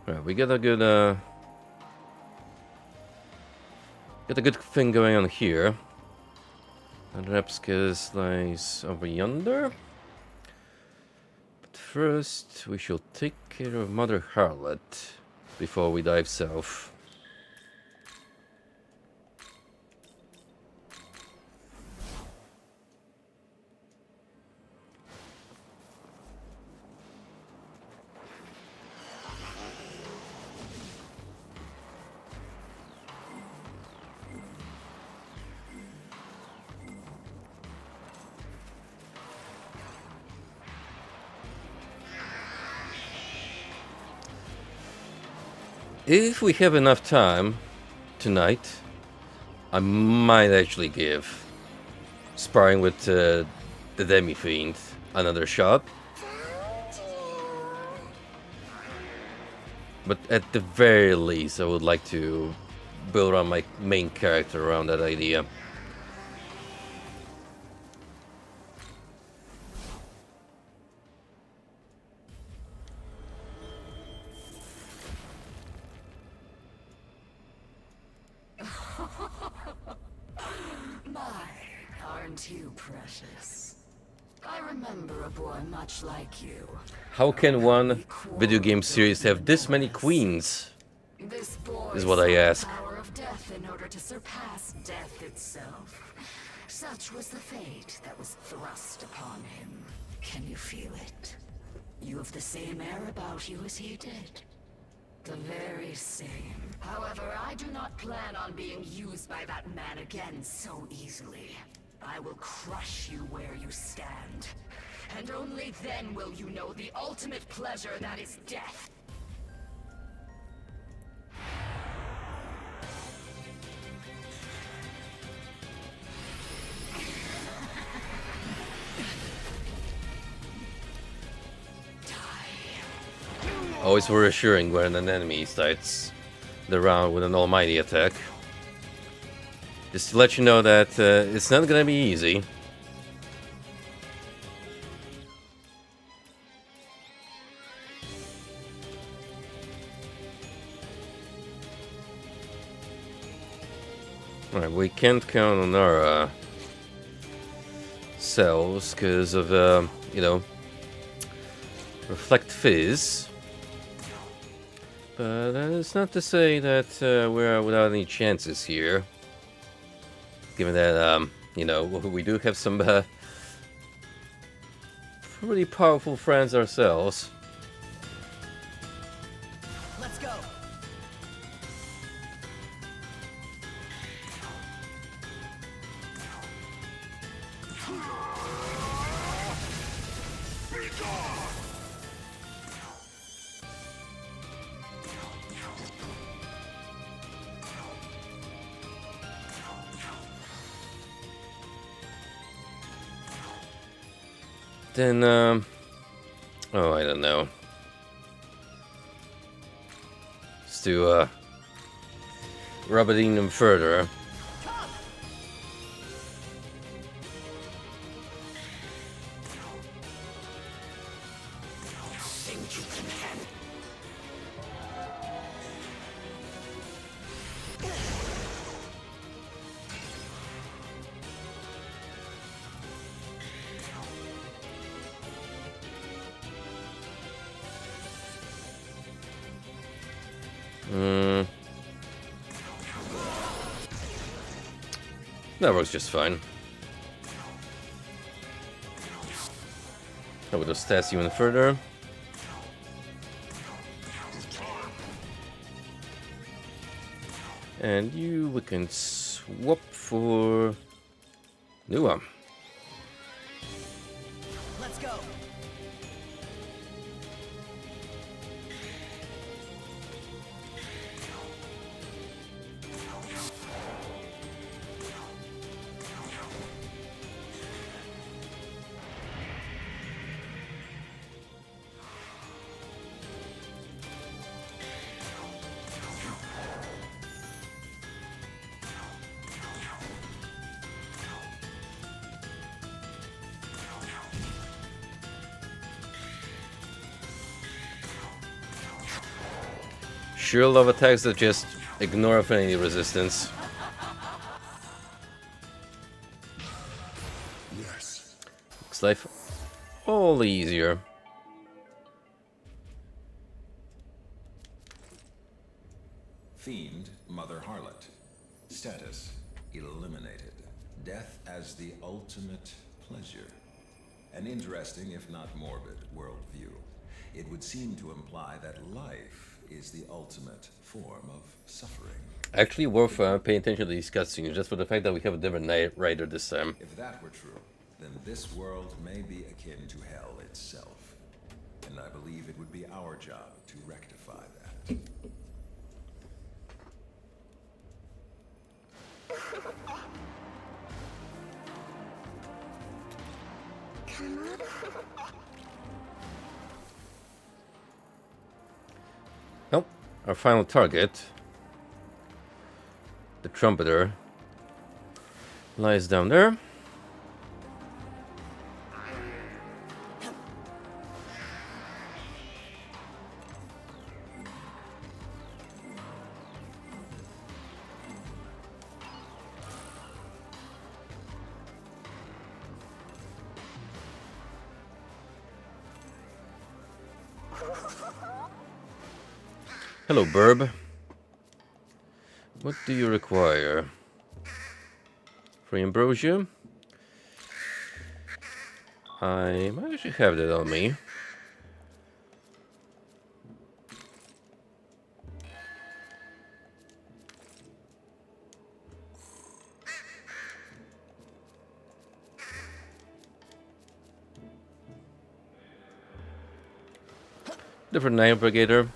Alright, we got a good thing going on here. And Repskis lies over yonder. But first, we shall take care of Mother Harlot before we dive south. If we have enough time tonight, I might actually give sparring with the Demi-Fiend another shot. But at the very least, I would like to build around my main character around that idea. Aren't you precious? I remember a boy much like you. How can one video game series have this many queens? This boy Is what I ask. sought the power of death in order to surpass death itself. Such was the fate that was thrust upon him. Can you feel it? You have the same air about you as he did. The very same. However, I do not plan on being used by that man again so easily. I will crush you where you stand. And only then will you know the ultimate pleasure that is death. Always reassuring when an enemy starts the round with an almighty attack. Just to let you know that it's not gonna be easy. Alright, we can't count on our selves because of, you know, Reflect Fizz. But it's not to say that we're without any chances here. given that, you know, we do have some pretty powerful friends ourselves. Let's go. Then, oh, I don't know. Just to, rub it in them further. That works just fine. I would just test you even further. And you, we can swap for Nua. Let's go. Sure love attacks that just ignore affinity resistance. Yes. Makes life all easier. Fiend, Mother Harlot. Status, eliminated. Death as the ultimate pleasure. An interesting, if not morbid, worldview. It would seem to imply that life is the ultimate form of suffering. Actually worth paying attention to these cutscenes, just for the fact that we have a different writer this time. If that were true, then this world may be akin to hell itself. And I believe it would be our job to rectify that. Well, our final target, the trumpeter, lies down there. Hello, Burb. What do you require? Free ambrosia? I might actually have that on me. Different navigator.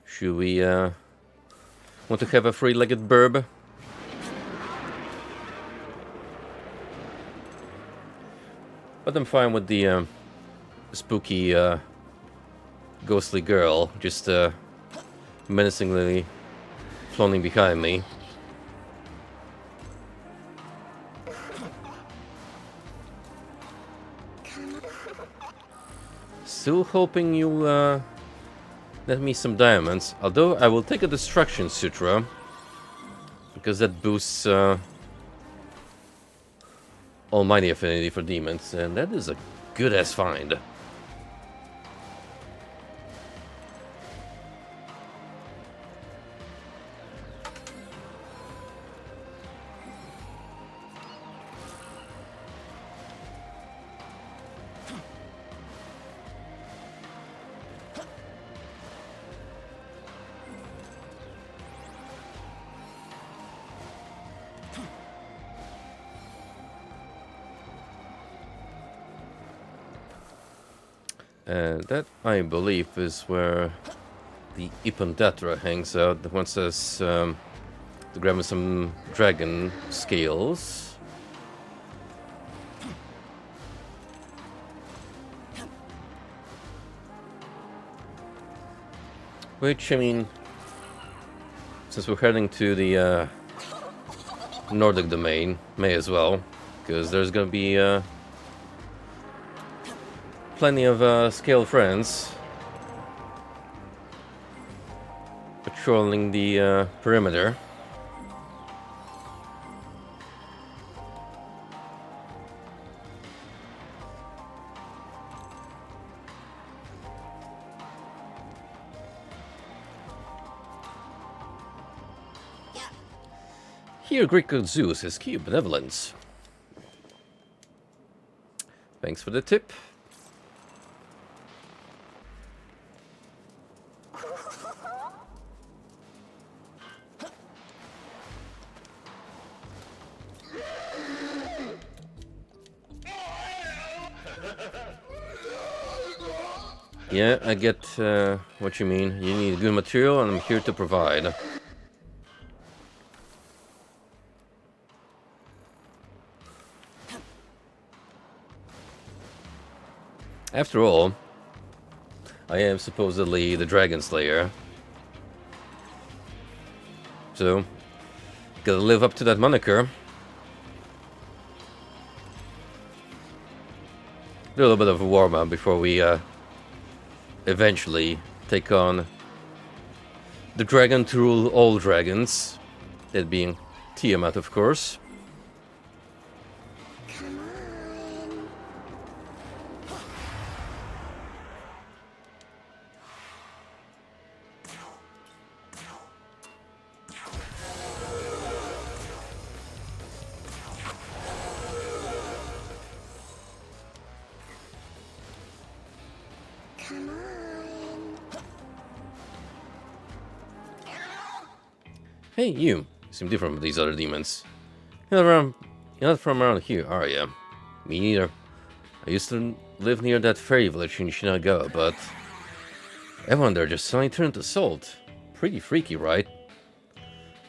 Should we want to have a three-legged burb? But I'm fine with the spooky ghostly girl just menacingly flaunting behind me. Still hoping you let me some diamonds, although I will take a Destruction Sutra, because that boosts Almighty Affinity for demons, and that is a good-ass find. And that, I believe, is where the Ipondatra hangs out. That wants us to grab him some dragon scales. Which, I mean, since we're heading to the Nordic domain, may as well. Because there's gonna be plenty of scale friends patrolling the perimeter. Here, Greek god Zeus has key benevolence. Thanks for the tip. Yeah, I get what you mean. You need good material, and I'm here to provide. After all, I am supposedly the Dragon Slayer. So, gotta live up to that moniker. Do a little bit of a warm-up before we eventually take on the dragon to rule all dragons. That being Tiamat, of course. Hey, you seem different from these other demons. You're not from around here, are you? Me neither. I used to live near that fairy village in Shinaga, but everyone there just suddenly turned to salt. Pretty freaky, right?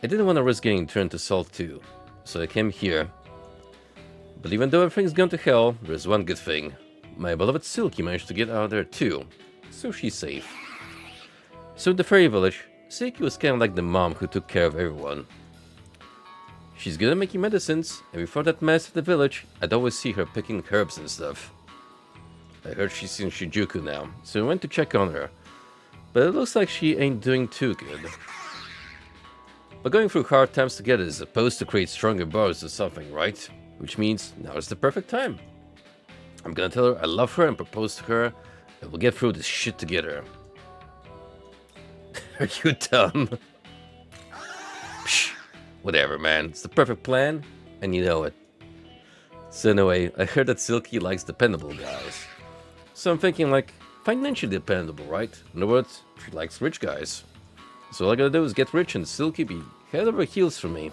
I didn't want to risk getting turned to salt too, so I came here. But even though everything's gone to hell, there's one good thing. My beloved Silky managed to get out of there too, so she's safe. So in the fairy village, Silky was kind of like the mom who took care of everyone. She's good at making medicines, and before that mess at the village, I'd always see her picking herbs and stuff. I heard she's in Shinjuku now, so I went to check on her. But it looks like she ain't doing too good. But going through hard times together is supposed to create stronger bonds or something, right? Which means now is the perfect time. I'm gonna tell her I love her and propose to her, and we'll get through this shit together. Are you dumb? Psh, whatever, man. It's the perfect plan, and you know it. So anyway, I heard that Silky likes dependable guys. So I'm thinking like, financially dependable, right? In other words, she likes rich guys. So all I gotta do is get rich and Silky be head over heels for me.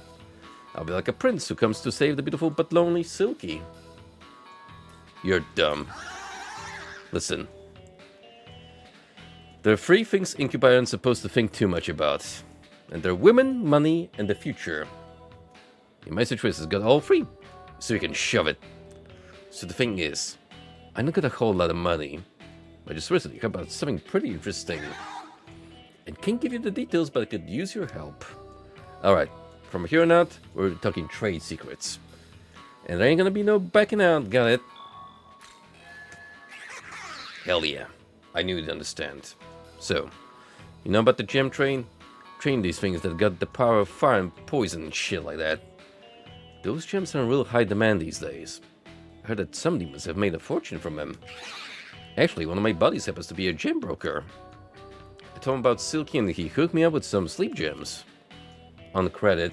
I'll be like a prince who comes to save the beautiful but lonely Silky. You're dumb. Listen. There are three things Incubi aren't supposed to think too much about. And they're women, money, and the future. In my situation, it's got all three. So you can shove it. So the thing is, I don't got a whole lot of money. I just recently heard about something pretty interesting. And can't give you the details, but I could use your help. Alright, from here on out, we're talking trade secrets. And there ain't gonna be no backing out, got it? Hell yeah. I knew you'd understand. So, you know about the gem train? Train these things that got the power of fire and poison and shit like that. Those gems are in real high demand these days. I heard that some demons have made a fortune from them. Actually, one of my buddies happens to be a gem broker. I told him about Silky and he hooked me up with some sleep gems. On credit.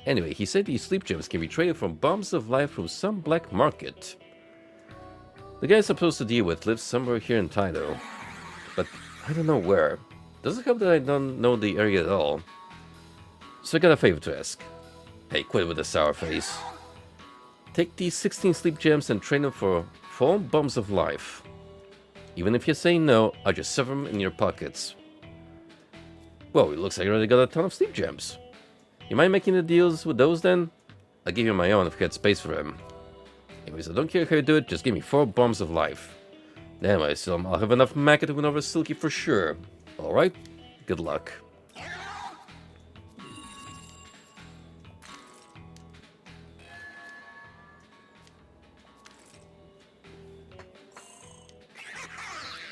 Anyway, he said these sleep gems can be traded from bombs of life from some black market. The guy I'm supposed to deal with lives somewhere here in Taido, but I don't know where. Doesn't help that I don't know the area at all. So I got a favor to ask. Hey, quit with the sour face. Take these 16 sleep gems and trade them for 4 bombs of life. Even if you say no, I'll just stuff them in your pockets. Whoa, it looks like I already got a ton of sleep gems. You mind making the deals with those then? I'll give you my own if you had space for them. Anyways, I don't care how you do it, just give me 4 bombs of life. Then I assume I'll have enough mecha to win over Silky for sure. Alright, good luck.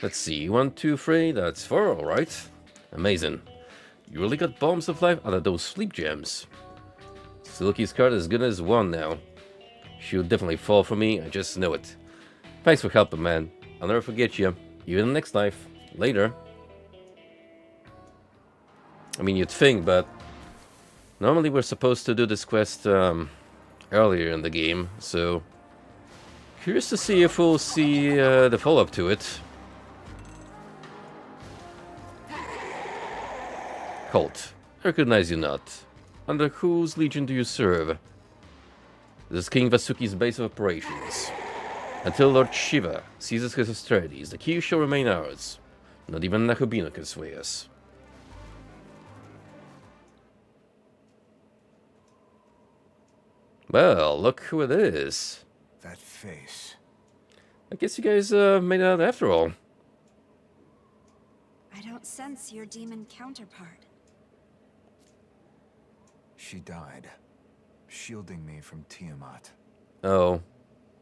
Let's see, 1, 2, 3, that's 4, alright. Amazing. You really got bombs of life out of those sleep gems. Silky's card is as good as 1 now. She'll definitely fall for me, I just know it. Thanks for helping, man. I'll never forget you. You in the next life. Later. I mean, you'd think, but... normally we're supposed to do this quest earlier in the game, so... curious to see if we'll see the follow-up to it. Colt, I recognize you not. Under whose legion do you serve? This is King Vasuki's base of operations. Until Lord Shiva ceases his austerities, the key shall remain ours. Not even Nahobino can sway us. Well, look who it is. That face. I guess you guys made it out after all. I don't sense your demon counterpart. She died, shielding me from Tiamat. Oh,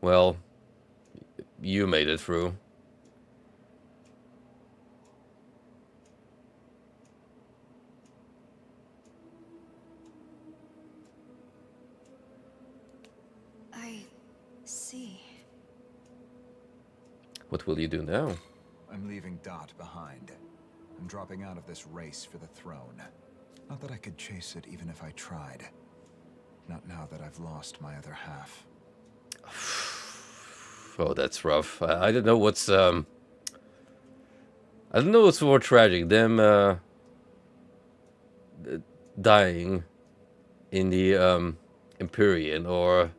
well, you made it through. I see. What will you do now? I'm leaving Dot behind. I'm dropping out of this race for the throne. Not that I could chase it even if I tried. Not now that I've lost my other half. Oh, that's rough. I don't know what's I don't know what's more tragic, them dying in the Empyrean, or,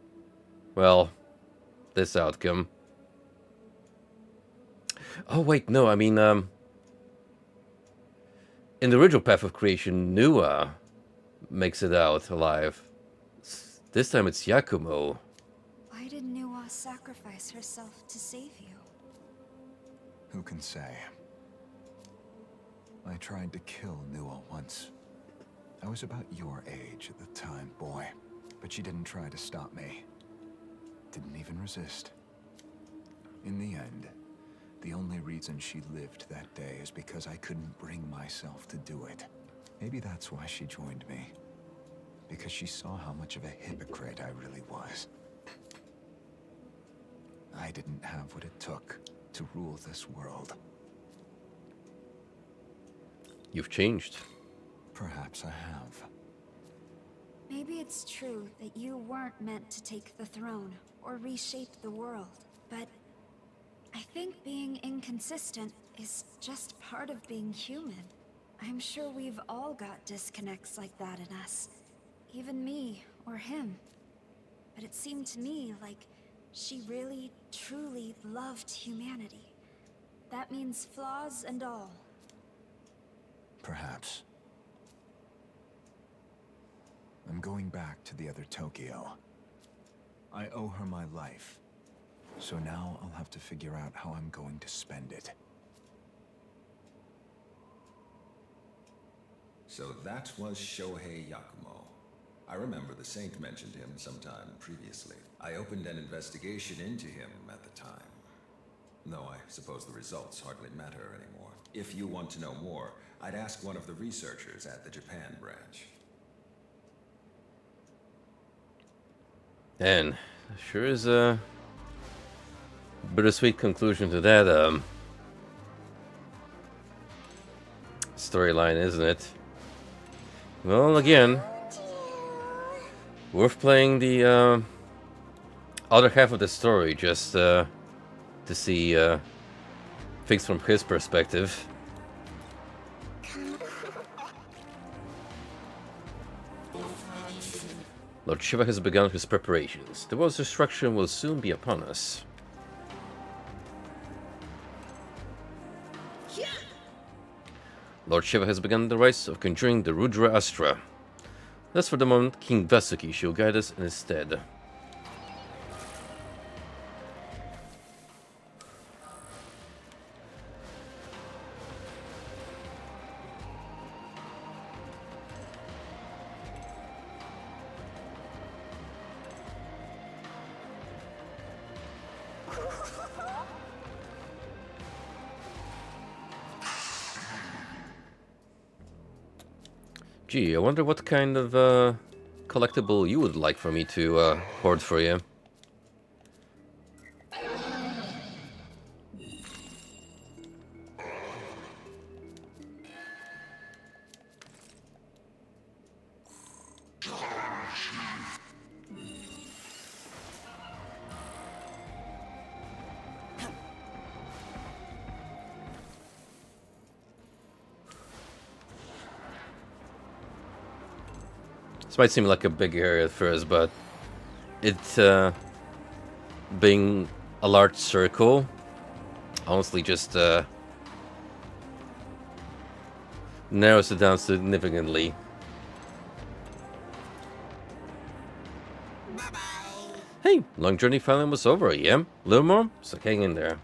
well, this outcome. Oh wait, no, I mean in the original Path of Creation, Nua makes it out alive. This time it's Yakumo. Why did Nuwa sacrifice herself to save you? Who can say? I tried to kill Nua once. I was about your age at the time, boy. But she didn't try to stop me. Didn't even resist. In the end, the only reason she lived that day is because I couldn't bring myself to do it. Maybe that's why she joined me. Because she saw how much of a hypocrite I really was. I didn't have what it took to rule this world. You've changed. Perhaps I have. Maybe it's true that you weren't meant to take the throne or reshape the world, but I think being inconsistent is just part of being human. I'm sure we've all got disconnects like that in us. Even me, or him. But it seemed to me like she really, truly loved humanity. That means flaws and all. Perhaps. I'm going back to the other Tokyo. I owe her my life. So now I'll have to figure out how I'm going to spend it. So that was Shohei Yakumo. I remember the Saint mentioned him sometime previously. I opened an investigation into him at the time. Though I suppose the results hardly matter anymore. If you want to know more, I'd ask one of the researchers at the Japan branch. And sure is a bittersweet conclusion to that storyline, isn't it? Well, again, worth playing the other half of the story just to see things from his perspective. Lord Shiva has begun his preparations. The world's destruction will soon be upon us. Lord Shiva has begun the rites of conjuring the Rudra Astra. Thus, for the moment, King Vasuki shall guide us in his stead. Gee, I wonder what kind of collectible you would like for me to hoard for you. This might seem like a big area at first, but it being a large circle, honestly just narrows it down significantly. Hey, long journey finally was over, yeah? A little more? So hang in there.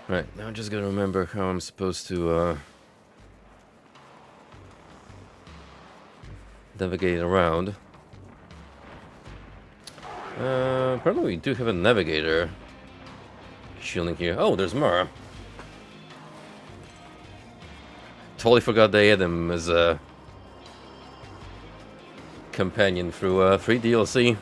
Right, now I'm just gonna remember how I'm supposed to navigate around. Apparently we do have a navigator shielding here. Oh, there's Mara. Totally forgot they had him as a companion through free DLC.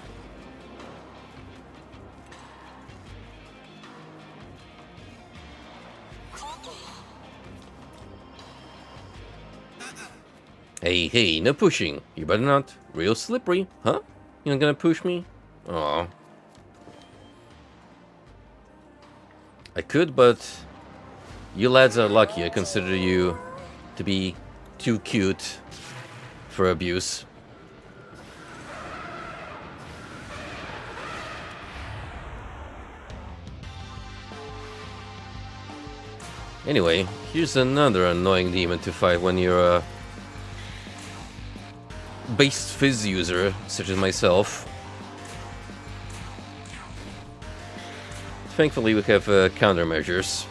Hey, hey, no pushing. You better not. Real slippery, huh? You not gonna push me? Aw. I could, but you lads are lucky. I consider you to be too cute for abuse. Anyway, here's another annoying demon to fight when you're a based fizz user, such as myself. Thankfully, we have countermeasures.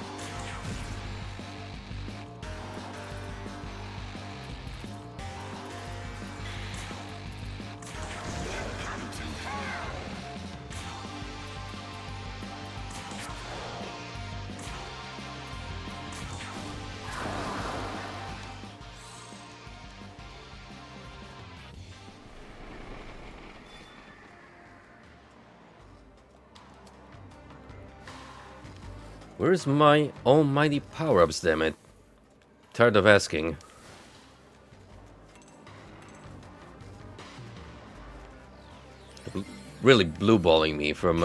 Where's my almighty power-ups, damn it? Tired of asking. Really blue-balling me from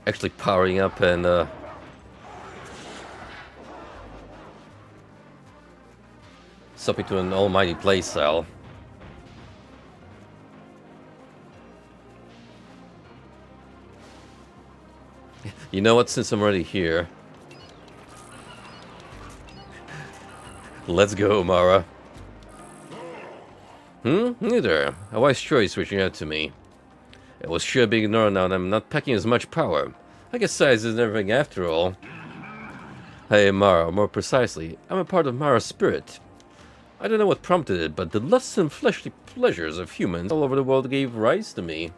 actually powering up and stopping to an almighty playstyle. You know what, since I'm already here, let's go, Mara. Neither. A wise choice reaching out to me. It was sure being ignored now and I'm not packing as much power. I guess size isn't everything after all. Hey, Mara, more precisely, I'm a part of Mara's spirit. I don't know what prompted it, but the lusts and fleshly pleasures of humans all over the world gave rise to me.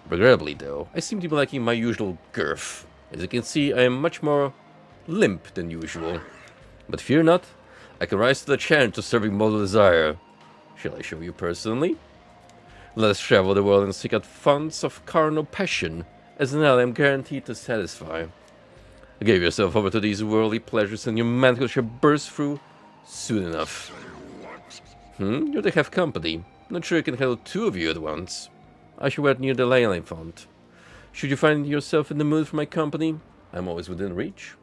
Regrettably, though, I seem to be lacking my usual girth. As you can see, I am much more limp than usual. But fear not, I can rise to the challenge of serving mortal desire. Shall I show you personally? Let us travel the world and seek out founts of carnal passion, as an ally I am guaranteed to satisfy. Give yourself over to these worldly pleasures and your mantle shall burst through soon enough. You they have company. Not sure I can handle two of you at once. I shall wait near the Leyline font. Should you find yourself in the mood for my company, I'm always within reach.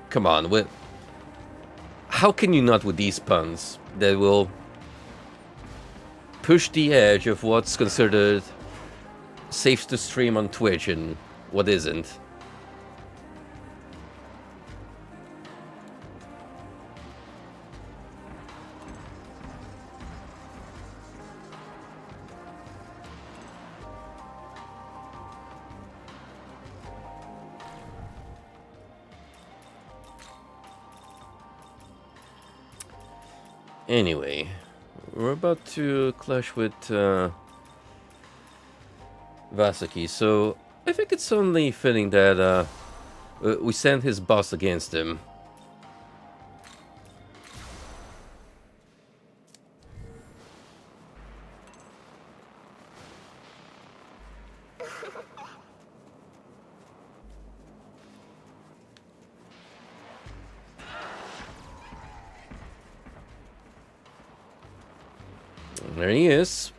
Come on, how can you not with these puns that will push the edge of what's considered safe to stream on Twitch and what isn't? Anyway, we're about to clash with Vasaki, so I think it's only fitting that we send his boss against him. There he is.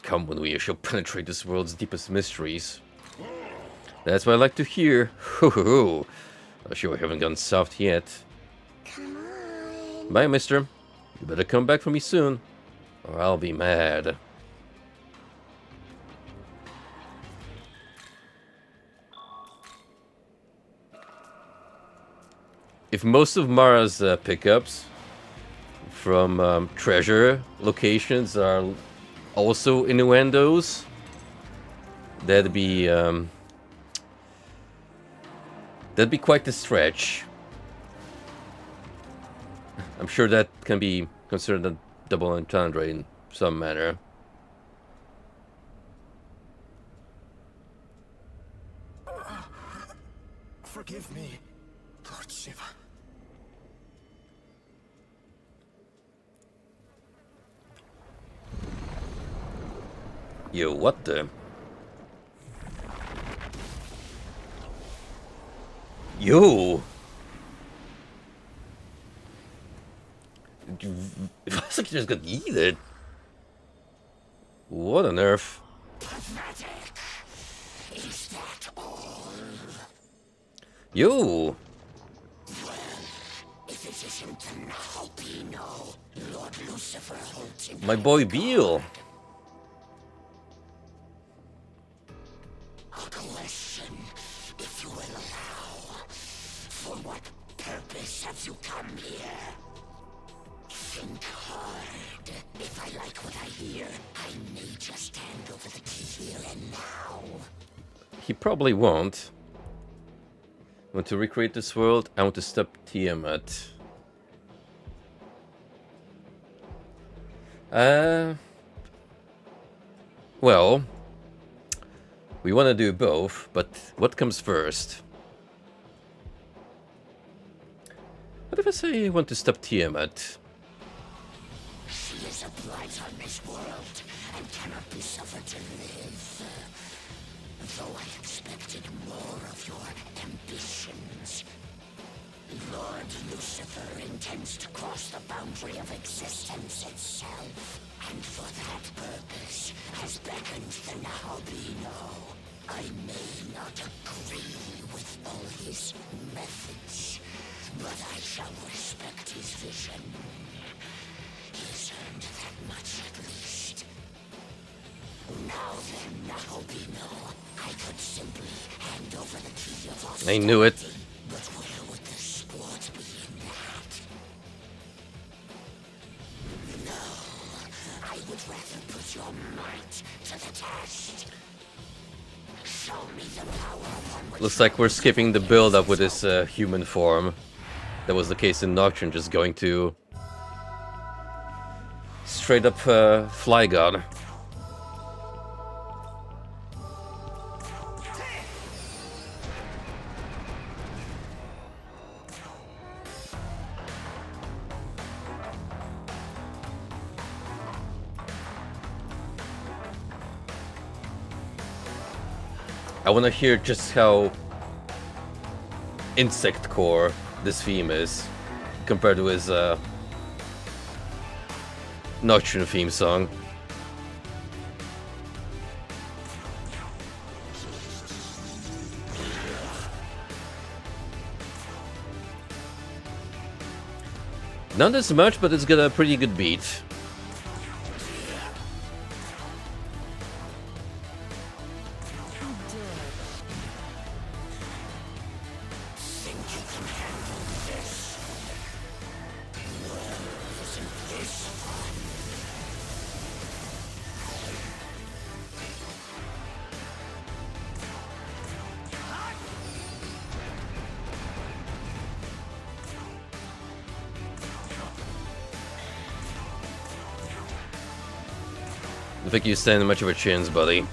Come when we shall penetrate this world's deepest mysteries. That's what I like to hear. Ho ho ho. I'm sure we haven't gone soft yet. Come on. Bye, mister. You better come back for me soon, or I'll be mad. If most of Mara's pickups from treasure locations are also innuendos, that'd be quite the stretch. I'm sure that can be considered a double entendre in some manner. Forgive me, Lord Shiva. Yo, what the? Yo! It looks like you just got yeeted. What on earth? Pathetic. Is that all? Yo! Well, if it isn't the Nahobino, Lord Lucifer holds him. My boy Beal. A question, if you will allow. For what purpose have you come here? Think hard. If I like what I hear, I may just hand over the key here and now. He probably won't. Want to recreate this world? I want to stop Tiamat. Well, we want to do both, but what comes first? What if I say I want to stop Tiamat? She is a blight on this world and cannot be suffered to live. Though I expected more of your ambitions. Lord Lucifer intends to cross the boundary of existence itself, and for that purpose has beckoned the Nahobino. I may not agree with all his methods, but I shall respect his vision. He's earned that much at least. Now then, Nahobino, I could simply hand over the key of authority. I knew it. But where would the sport be in that? No, I would rather put your might to the test. Show me the power upon which Looks like we're skipping the build-up with this human form. That was the case in Nocturne, just going to straight up Fly God. I want to hear just how insect core this theme is compared to his Nocturne theme song. Not as much, but it's got a pretty good beat. I think you stand much of a chance, buddy.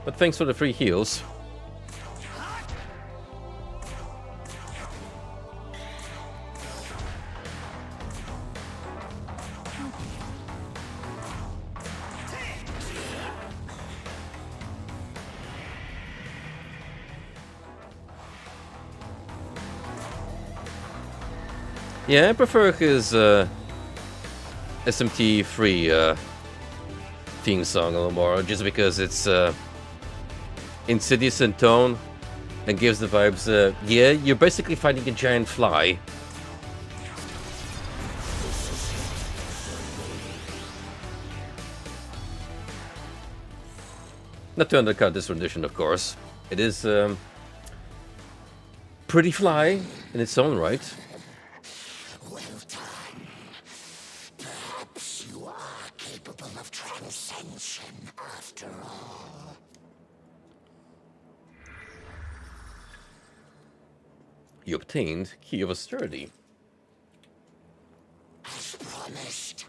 But thanks for the free heals. Yeah, I prefer his SMT3 theme song a little more, just because it's insidious in tone and gives the vibes, yeah, you're basically fighting a giant fly. Not to undercut this rendition, of course. It is pretty fly in its own right. Well done. Perhaps you are capable of transcension after all. You obtained Key of Austerity. As promised,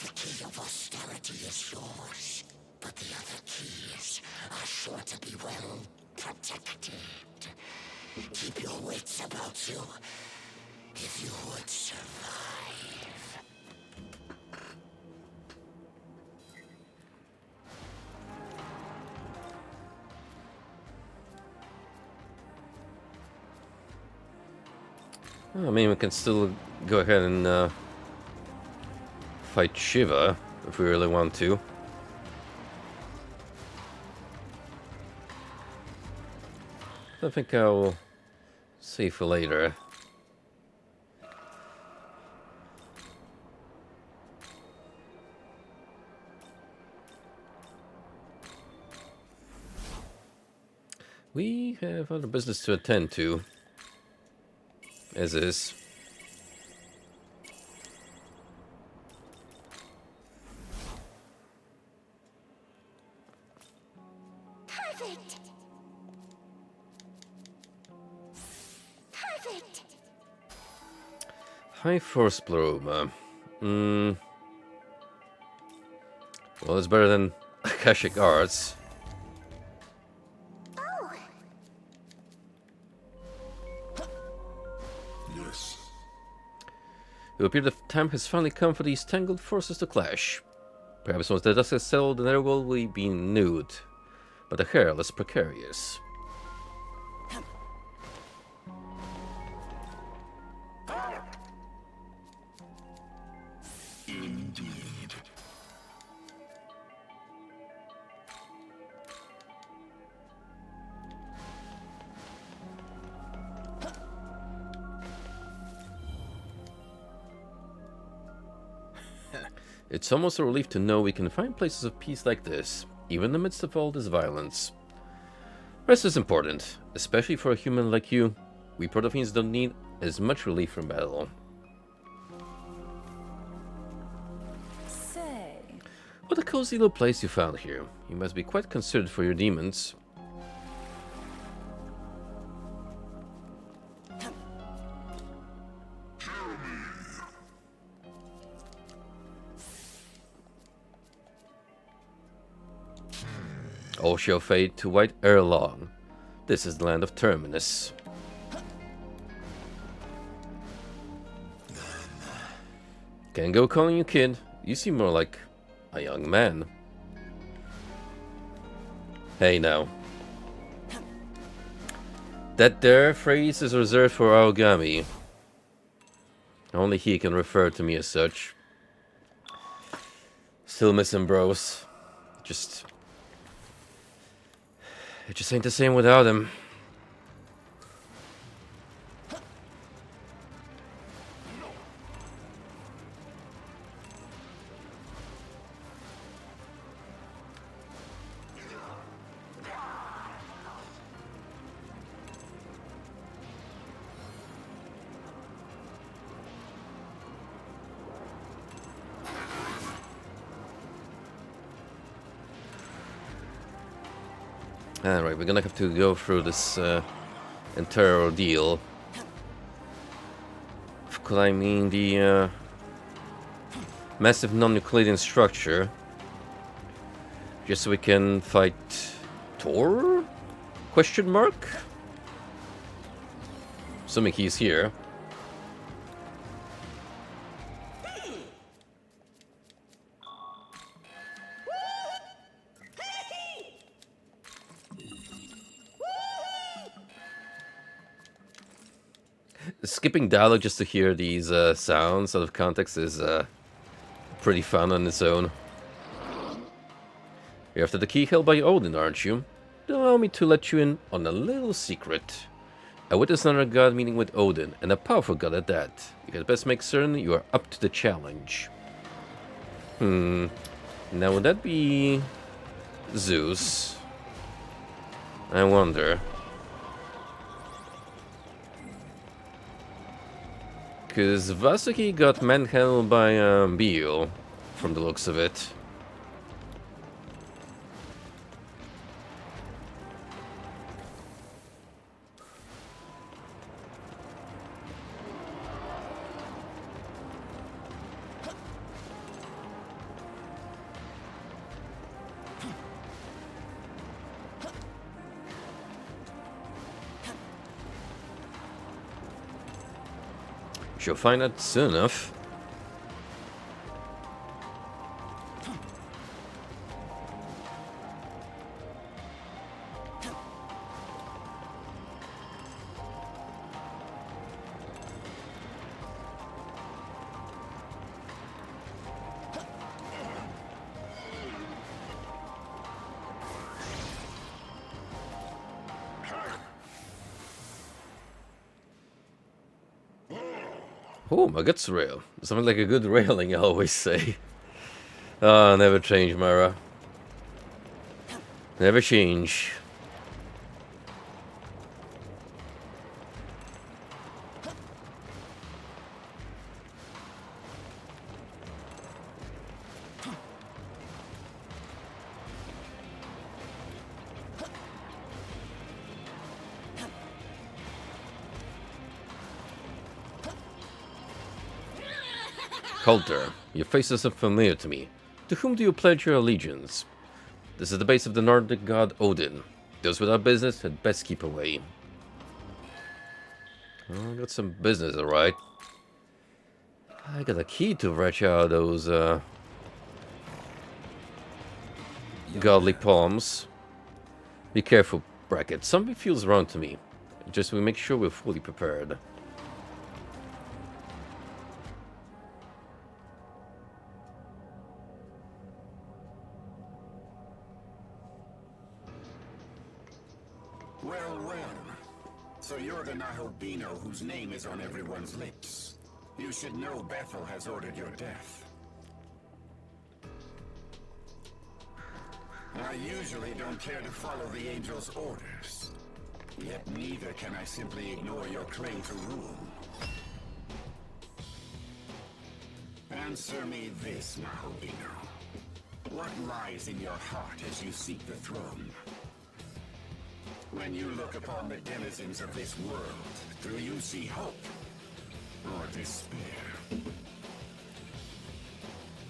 the key of austerity is yours, but the other keys are sure to be well protected. Keep your wits about you if you would survive. Well, I mean, we can still go ahead and fight Shiva if we really want to. I think I'll save for later. We have other business to attend to, as is. Perfect! Perfect! High Force Bloom. Well, it's better than Akashic Arts. Oh! Yes. It would appear the time has finally come for these tangled forces to clash. Perhaps once the dust has settled, the netherworld will be nude, but the hair less precarious. Indeed. It's almost a relief to know we can find places of peace like this, even in the midst of all this violence. Rest is important, especially for a human like you. We Protofiends don't need as much relief from battle. Say, What a cozy little place you found here. You must be quite considerate for your demons. All shall fade to white ere long. This is the land of Terminus. Can't go calling you kid. You seem more like a young man. Hey now. That there phrase is reserved for Aogami. Only he can refer to me as such. Still miss him, bros. It just ain't the same without him. Alright, we're gonna have to go through this entire ordeal of climbing the massive non-Euclidean structure just so we can fight Thor? Question mark? Assuming he's here. Skipping dialogue just to hear these sounds out of context is pretty fun on its own. You're after the key held by Odin, aren't you? Allow me to let you in on a little secret. I witnessed another god meeting with Odin, and a powerful god at that. You had best make certain you are up to the challenge. Now would that be Zeus? I wonder. Because Vasuki got manhandled by Beal, from the looks of it. She'll find out soon enough. Oh, my guts rail. Something like a good railing, I always say. Ah, never change, Mara. Never change. Coulter, your face isn't familiar to me. To whom do you pledge your allegiance? This is the base of the Nordic god Odin. Those without business had best keep away. Oh, I got some business, alright. I got a key to wrench out those godly palms. Be careful, Brackett. Something feels wrong to me. Just we make sure we're fully prepared. So you're the Nahobino whose name is on everyone's lips. You should know Bethel has ordered your death. I usually don't care to follow the Angel's orders. Yet neither can I simply ignore your claim to rule. Answer me this, Nahobino. What lies in your heart as you seek the throne? When you look upon the denizens of this world, do you see hope or despair?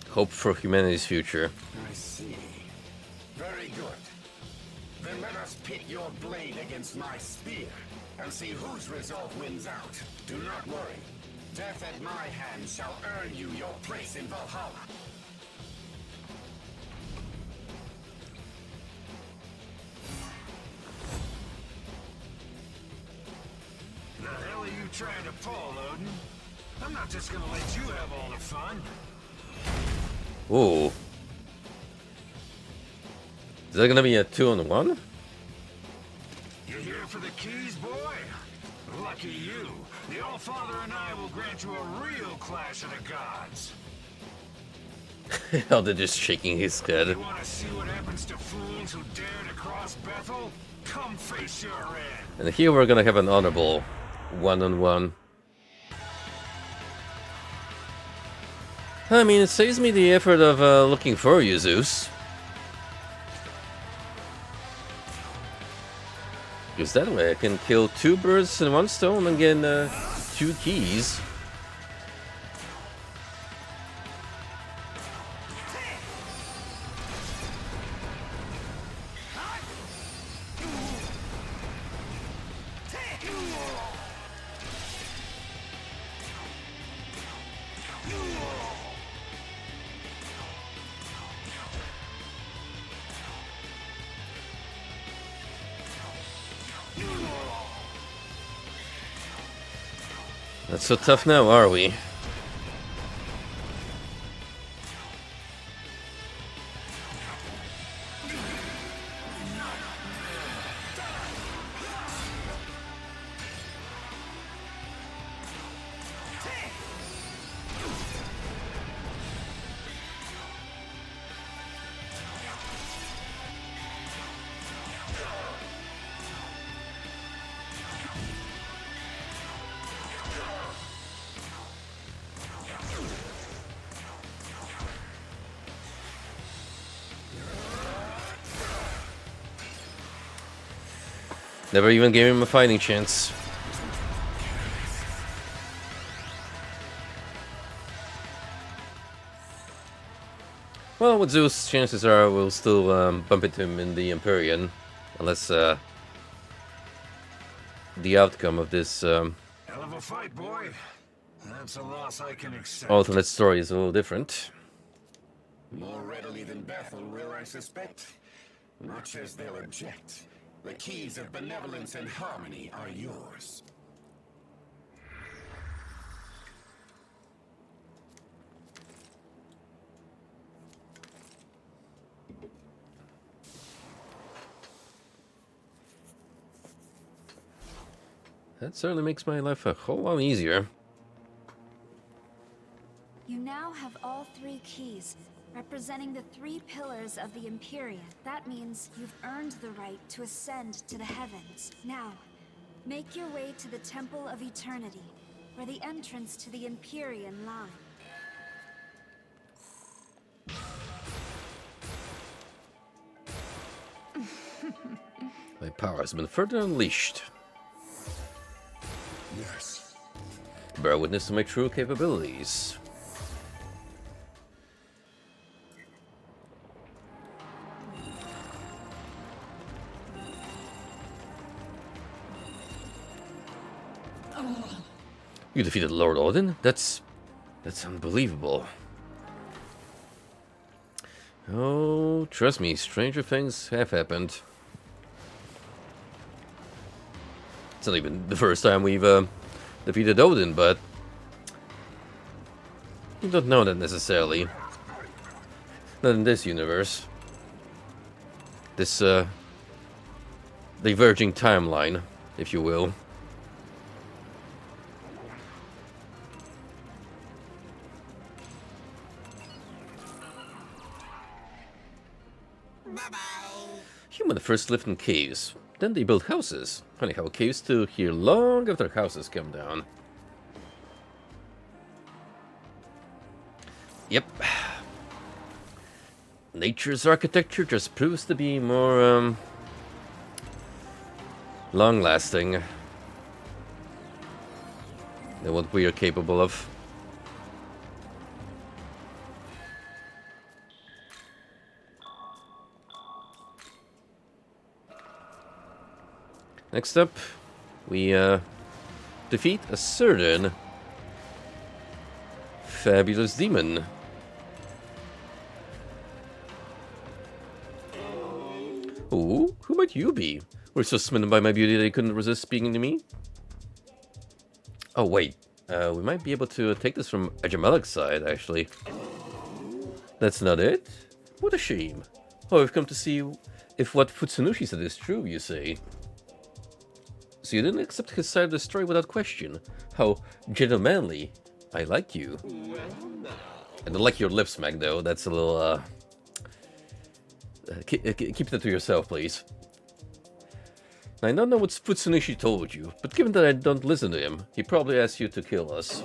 Hope for humanity's future. I see. Very good. Then let us pit your blade against my spear and see whose resolve wins out. Do not worry. Death at my hand shall earn you your place in Valhalla. The hell are you trying to pull, Odin? I'm not just gonna let you have all the fun. Ooh. Is that gonna be a 2-on-1? You here for the keys, boy? Lucky you. The Allfather and I will grant you a real clash of the gods. Oh, they're just shaking his head. You want to see what happens to fools who dare to cross Bethel? Come face your end. And here we're gonna have an honorable 1-on-1. I mean, it saves me the effort of looking for you, Zeus. Because that way I can kill 2 birds in 1 stone and get 2 keys. Not so tough now, are we? Never even gave him a fighting chance. Well, with Zeus, chances are we'll still bump into him in the Empyrean, unless the outcome of this Hell of a fight, boy. That's a loss I can accept. alternate story is a little different. More readily than Bethel will, I suspect. Much as they'll object. The keys of benevolence and harmony are yours. That certainly makes my life a whole lot easier. You now have all 3 keys, representing the 3 pillars of the Empyrean. That means you've earned the right to ascend to the heavens. Now, make your way to the Temple of Eternity, where the entrance to the Empyrean lies. My power has been further unleashed. Yes. Bear witness to my true capabilities. You defeated Lord Odin? That's unbelievable. Oh, trust me, stranger things have happened. It's not even the first time we've defeated Odin, but you don't know that necessarily. Not in this universe. This diverging timeline, if you will. Human first lived in caves, then they built houses. Funny how caves still here long after houses come down. Yep. Nature's architecture just proves to be more long-lasting than what we are capable of. Next up, we defeat a certain fabulous demon. Ooh, who might you be? Were so smitten by my beauty that you couldn't resist speaking to me? Oh wait, we might be able to take this from Ajamelik's side, actually. That's not it? What a shame. Oh, I've come to see if what Futsunushi said is true, you say. So you didn't accept his side of the story without question. How gentlemanly. I like you. I don't like your lip smack, though. That's a little, keep that to yourself, please. I don't know what Futsunushi told you, but given that I don't listen to him, he probably asked you to kill us.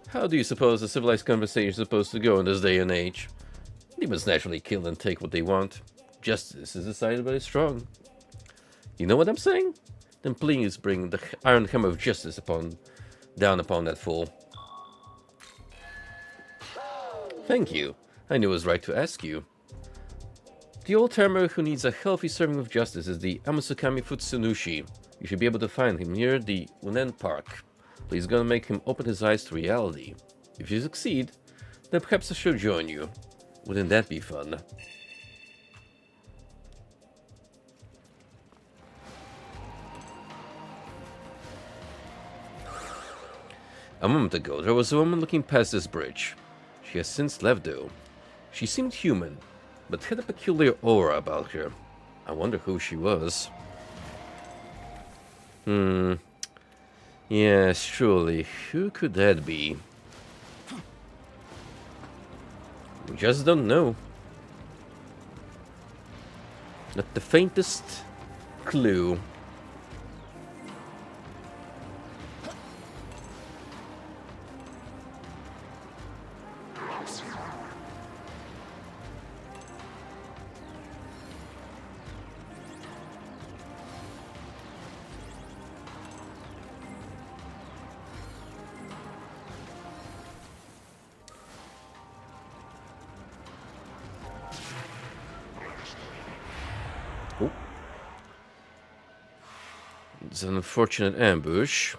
How do you suppose a civilized conversation is supposed to go in this day and age? Demons naturally kill and take what they want. Justice is decided by the strong. You know what I'm saying? Then please bring the iron hammer of justice down upon that fool. Thank you. I knew it was right to ask you. The old timer who needs a healthy serving of justice is the Amasukami Futsunushi. You should be able to find him near the Unen Park. Please go and make him open his eyes to reality. If you succeed, then perhaps I should join you. Wouldn't that be fun? A moment ago, there was a woman looking past this bridge. She has since left, though. She seemed human, but had a peculiar aura about her. I wonder who she was. Yes, surely. Who could that be? We just don't know. Not the faintest clue. It's an unfortunate ambush.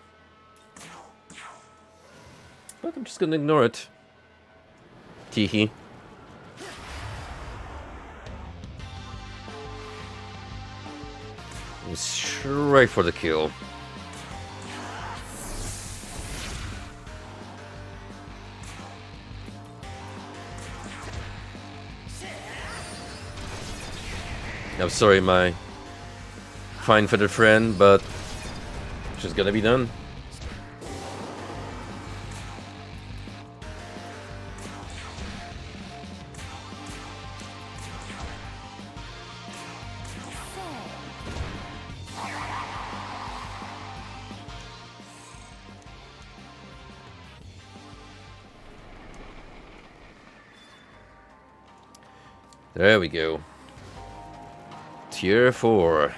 But I'm just gonna ignore it. Teehee. Straight for the kill. I'm sorry, my fine feathered friend, but it's just gonna be done. There we go. Tier 4.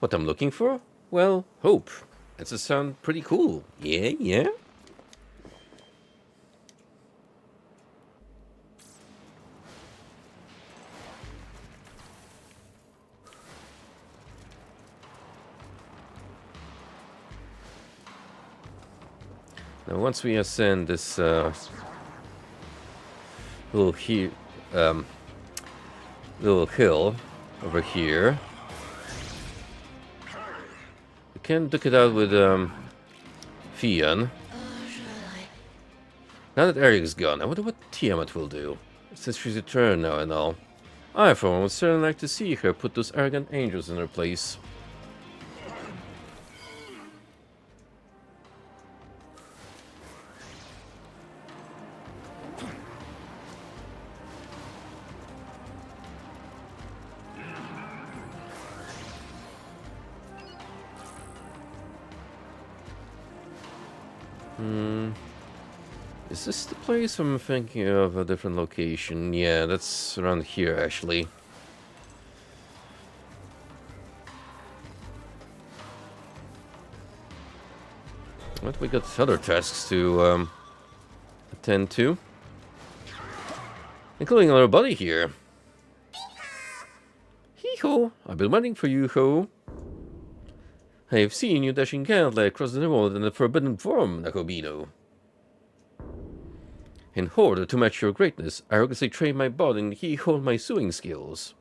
What I'm looking for? Well, hope. That's a sound pretty cool. Yeah, yeah. Now, once we ascend this little hill over here, we can duke it out with Fian. Now that Eric's gone, I wonder what Tiamat will do, since she's returned now and all. I, for one, would certainly like to see her put those arrogant angels in their place. Is this the place? I'm thinking of a different location. Yeah, that's around here, actually. But we got other tasks to attend to, including our buddy here. Hee Ho, I've been waiting for you, Ho. I have seen you dashing gallantly across the world in the forbidden form, Nahobino. In order to match your greatness, I rigorously trained my body and he honed my sewing skills.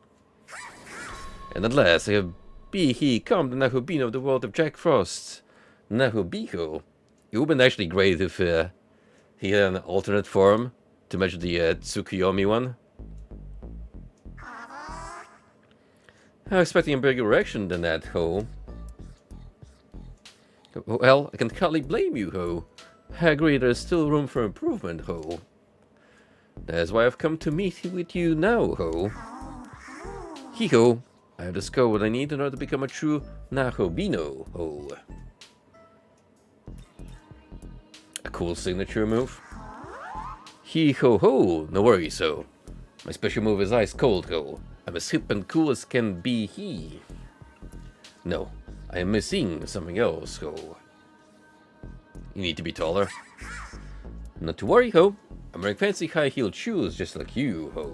And at last, I have become the Nahobino of the world of Jack Frost's Nahobino. It would have been actually great if he had an alternate form to match the Tsukuyomi one. I was expecting a bigger reaction than that, Ho. Well, I can hardly blame you, Ho. I agree there's still room for improvement, Ho. That's why I've come to meet with you now, Ho. Hee-ho, I have discovered what I need in order to become a true Nahobino, Ho. A cool signature move. Hee-ho-ho, no worries, Ho. My special move is ice cold, Ho. I'm as hip and cool as can be he. No, I am missing something else, Ho. You need to be taller. Not to worry, Ho. I'm wearing fancy high-heeled shoes just like you, Ho.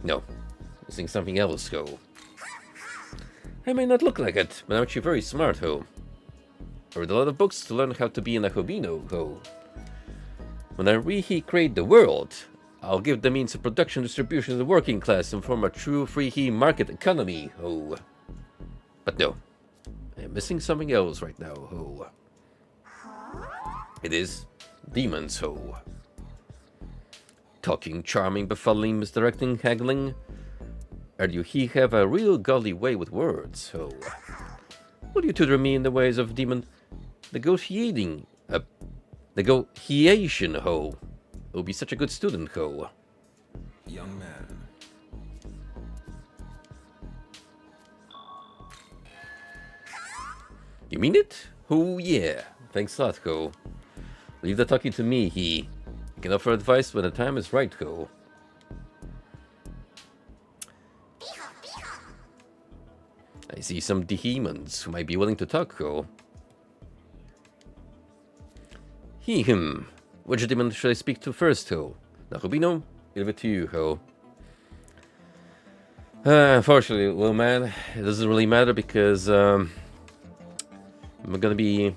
No, missing something else, Ho. I may not look like it, but I'm actually very smart, Ho. I read a lot of books to learn how to be a Nahobino, Ho. When I recreate the world, I'll give the means of production distribution to the working class and form a true free market economy, Ho. But no, I'm missing something else right now, Ho. It is demons, Ho. Talking, charming, befuddling, misdirecting, haggling. Or do he have a real godly way with words, Ho? Will you tutor me in the ways of demon negotiation, Ho? You'll be such a good student, Ho. Young man. You mean it? Oh yeah. Thanks a lot, Ho. Leave the talking to me, he. You can offer advice when the time is right, Ho. I see some demons who might be willing to talk, Ho. Him. Which demon should I speak to first, Ho? Nahobino? Leave it to you, Ho. Unfortunately, little man, it doesn't really matter because I'm gonna be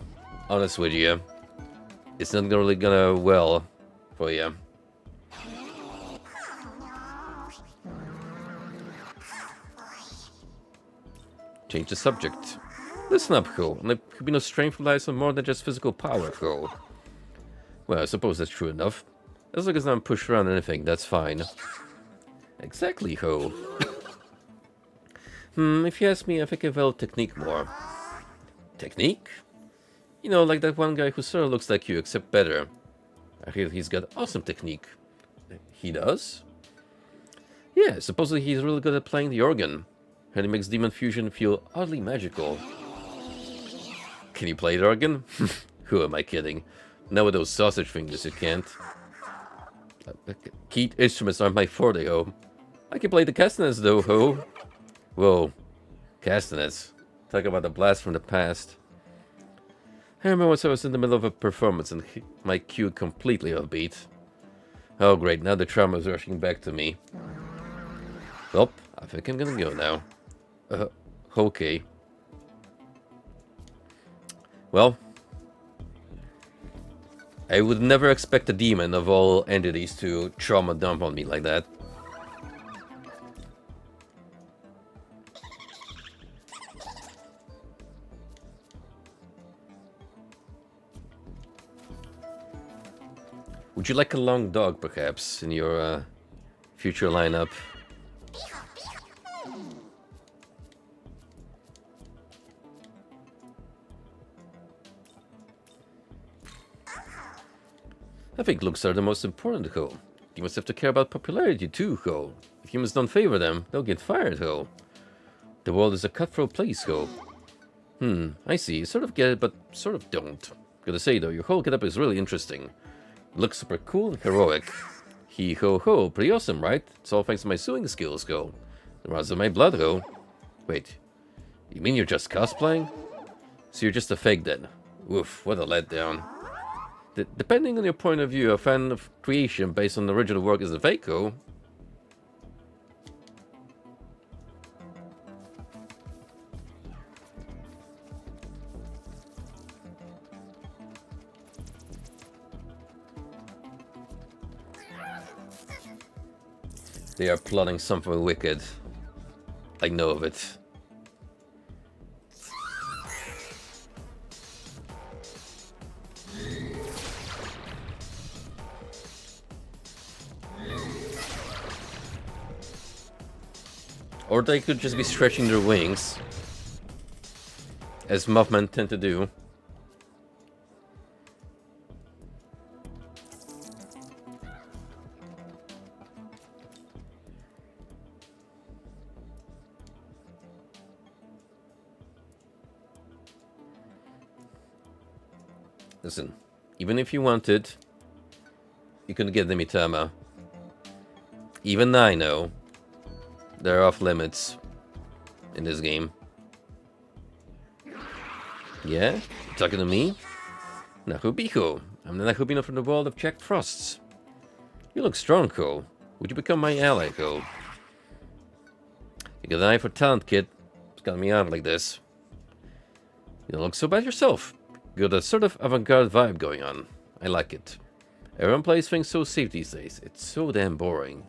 honest with you. It's not really gonna well for you. Change the subject. Listen up, Ho. Nahobino's strength relies on more than just physical power, Ho. Well, I suppose that's true enough. As long as I'm pushed around anything, that's fine. Exactly, Ho. If you ask me, I think I value technique more. Technique? You know, like that one guy who sort of looks like you, except better. I hear he's got awesome technique. He does? Yeah, supposedly he's really good at playing the organ. And he makes demon fusion feel oddly magical. Can you play the organ? Who am I kidding? Not with those sausage fingers, you can't. Key instruments aren't my forte, Ho. I can play the castanets, though, Ho. Whoa. Castanets. Talk about a blast from the past. I remember once I was in the middle of a performance and my cue completely offbeat. Oh great, now the trauma is rushing back to me. Well, I think I'm gonna go now. Okay. Well, I would never expect a demon of all entities to trauma dump on me like that. Would you like a long dog, perhaps, in your future lineup? I think looks are the most important, Ho. You must have to care about popularity too, Ho. If humans don't favor them, they'll get fired, Ho. The world is a cutthroat place, Ho. I see. Sort of get it, but sort of don't. Gotta say though, your whole getup is really interesting. It looks super cool and heroic. Hee-ho-ho, pretty awesome, right? It's all thanks to my sewing skills, Ho. The runs of my blood, Ho. Wait, you mean you're just cosplaying? So you're just a fake then? Oof, what a letdown. Depending on your point of view, a fan of creation based on the original work is a fake, Ho. They are plotting something wicked. I know of it. Or they could just be stretching their wings, as Mothman tend to do. Listen, even if you wanted, you couldn't get the Mitama. Even I know they're off limits in this game. Yeah? You talking to me? Nahobino. I'm the Nahobino from the world of Jack Frosts. You look strong, Ko. Would you become my ally, Ko? You got an eye for talent, kid. It's got me out like this. You don't look so bad yourself. You got a sort of avant-garde vibe going on. I like it. Everyone plays things so safe these days. It's so damn boring.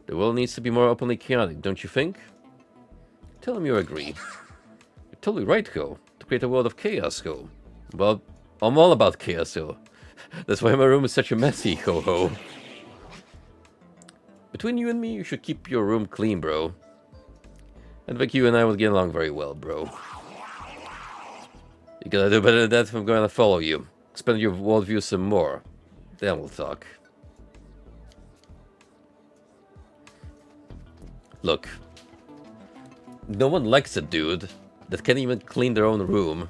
The world needs to be more openly chaotic, don't you think? Tell him you agree. You're totally right, Ko. To create a world of chaos, Ko. Well, I'm all about chaos, Ko. That's why my room is such a messy, ho-ho. Between you and me, you should keep your room clean, bro. I think you and I will get along very well, bro. You gotta do better than that if I'm gonna follow you. Expand your worldview some more. Then we'll talk. Look. No one likes a dude that can't even clean their own room.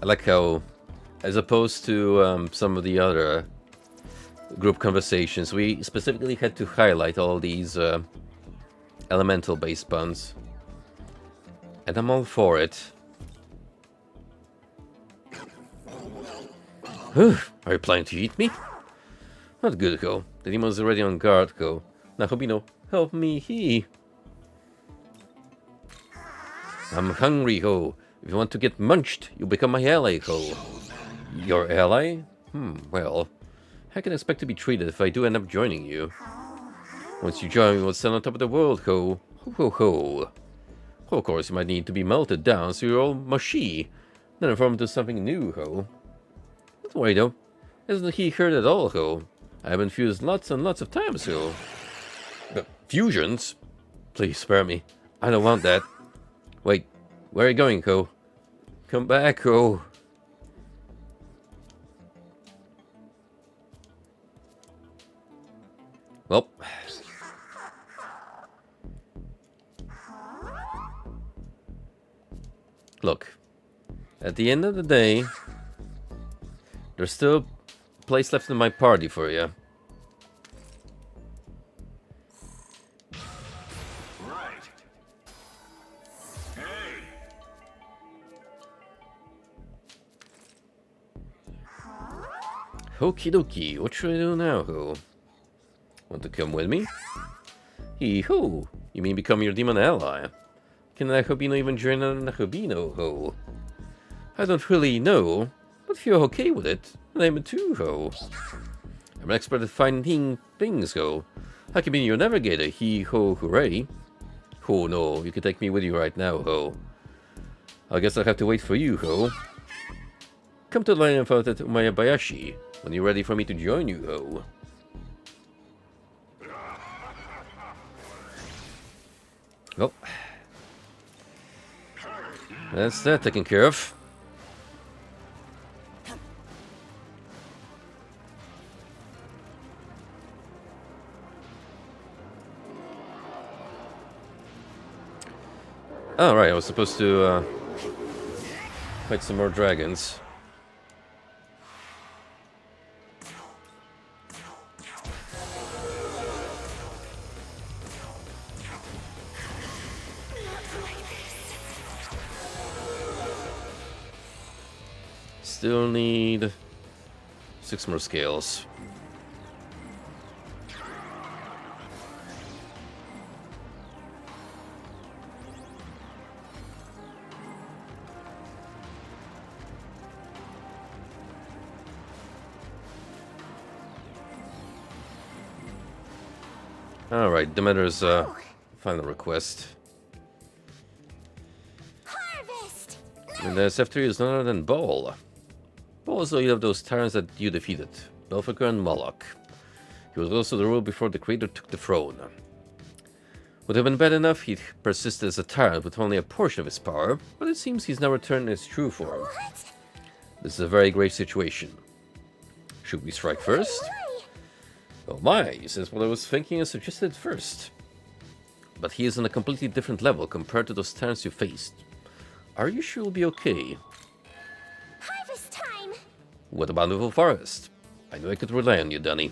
I like how, as opposed to some of the other group conversations, we specifically had to highlight all these elemental-based puns. And I'm all for it. Are you planning to eat me? Not good, Ko. The demon's already on guard, Ko. Nahobino, help me, I'm hungry, Ko. If you want to get munched, you become my ally, Ko. Your ally? Well, how can I expect to be treated if I do end up joining you? Once you join me, we'll stand on top of the world, Ko. Ho ho ho. Of course, you might need to be melted down so you're all mushy. Then form into something new, Ho. Don't worry, though. Hasn't he heard at all, Ho? I have been fused lots and lots of times, Ho. But fusions? Please spare me. I don't want that. Wait. Where are you going, Ko? Come back, Ko. Well. Look. At the end of the day, there's still a place left in my party for you. Okie dokie, what should I do now, Ho? Want to come with me? Hee-ho! You mean become your demon ally? Can Nahobino even join Nahobino, Ho? I don't really know, but if you're okay with it, then I'm too, Ho. I'm an expert at finding things, Ho. I can be your navigator, hee-ho, hooray. Ho, no, you can take me with you right now, Ho. I guess I'll have to wait for you, Ho. Come to the line of out at Umayabayashi when you're ready for me to join you, Ho. Well, that's that taken care of. Oh, right, I was supposed to fight some more dragons. Still need 6 more scales. Alright, Demeter's final request. Harvest! And as after you is none other than Baal. Baal is the leader of those tyrants that you defeated, Belphegor and Moloch. He was also the ruler before the Creator took the throne. Would have been bad enough he'd persisted as a tyrant with only a portion of his power, but it seems he's now returned in his true form. What? This is a very grave situation. Should we strike first? Oh my, he says what I was thinking and suggested first. But he is on a completely different level compared to those tyrants you faced. Are you sure you'll be okay? Harvest time! What about Bountiful Forest? I knew I could rely on you, Dunny.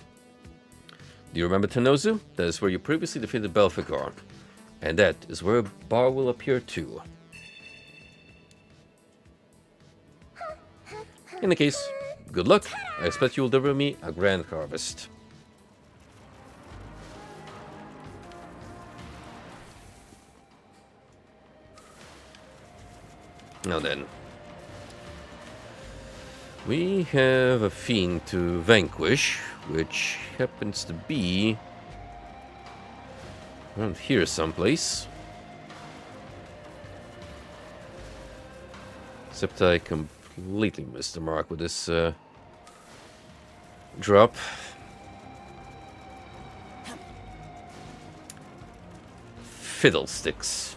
Do you remember Tenozu? That is where you previously defeated Belphegor. And that is where Bar will appear too. In the case, good luck. I expect you will deliver me a grand harvest. Now then, we have a fiend to vanquish, which happens to be around here someplace. Except I completely missed the mark with this drop. Fiddlesticks.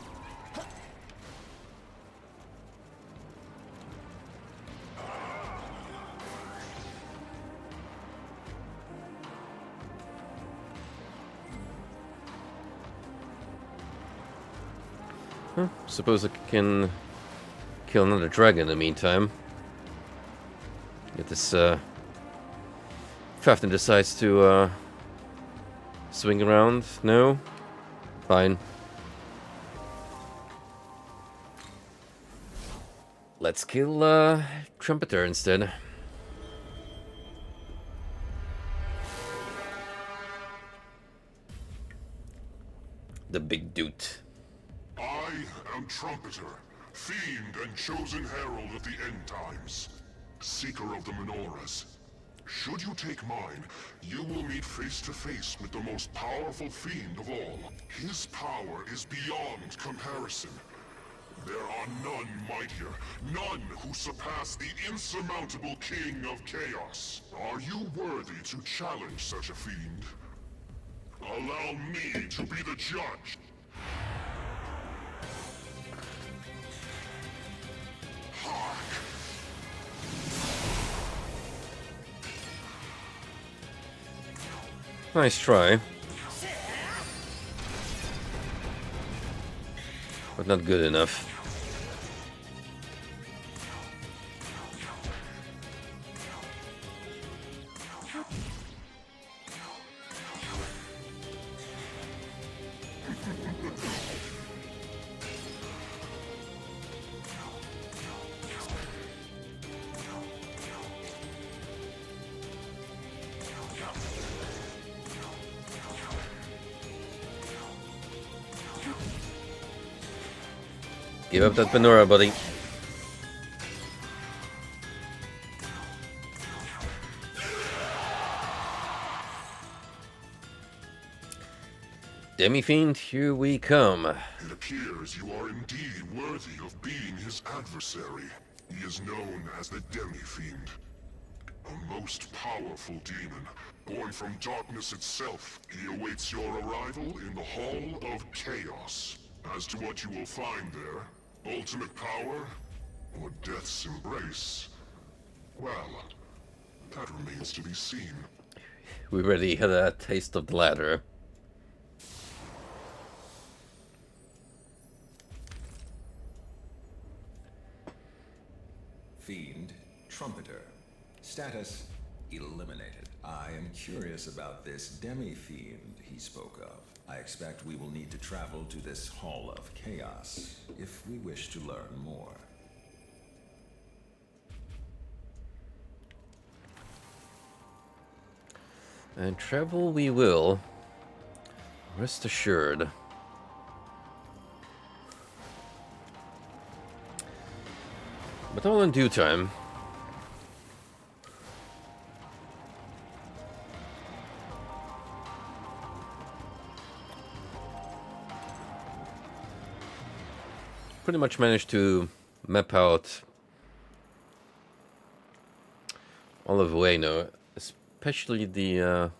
Suppose I can kill another dragon in the meantime. If this Fafnir decides to swing around. No? Fine. Let's kill Trumpeter instead. The big dude. I am Trumpeter, fiend and chosen herald of the end times, seeker of the menorahs. Should you take mine, you will meet face to face with the most powerful fiend of all. His power is beyond comparison. There are none mightier, none who surpass the insurmountable King of Chaos. Are you worthy to challenge such a fiend? Allow me to be the judge. Nice try. But not good enough. Give up that menorah, buddy. Demi-Fiend, here we come. It appears you are indeed worthy of being his adversary. He is known as the Demi-Fiend. A most powerful demon, born from darkness itself. He awaits your arrival in the Hall of Chaos. As to what you will find there, ultimate power, or death's embrace, well, that remains to be seen. We already had a taste of the latter. Fiend, Trumpeter. Status, eliminated. I am curious about this demi-fiend he spoke of. I expect we will need to travel to this Hall of Chaos if we wish to learn more. And travel we will. Rest assured. But all in due time. Pretty much managed to map out all of Ueno, especially the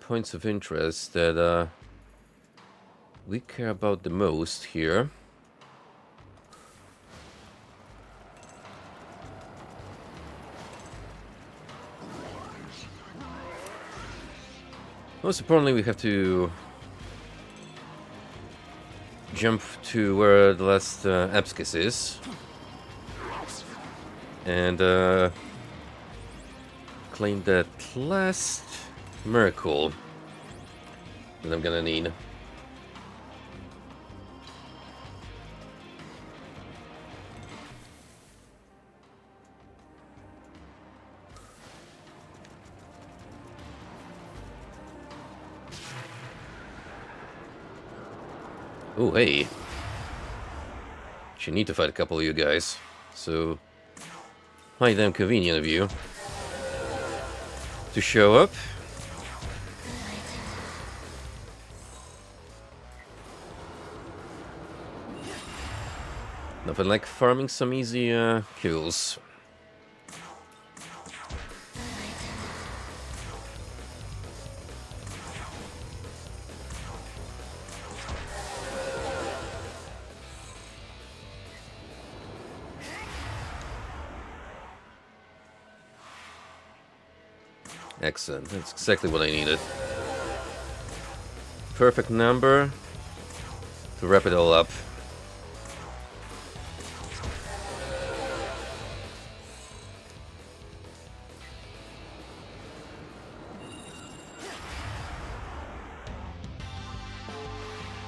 points of interest that we care about the most here. Most importantly, we have to jump to where the last Abscus is and claim that last miracle that I'm gonna need. Oh, hey. Should need to fight a couple of you guys. So, mighty damn convenient of you to show up. Nothing like farming some easy kills. Excellent. That's exactly what I needed. Perfect number to wrap it all up.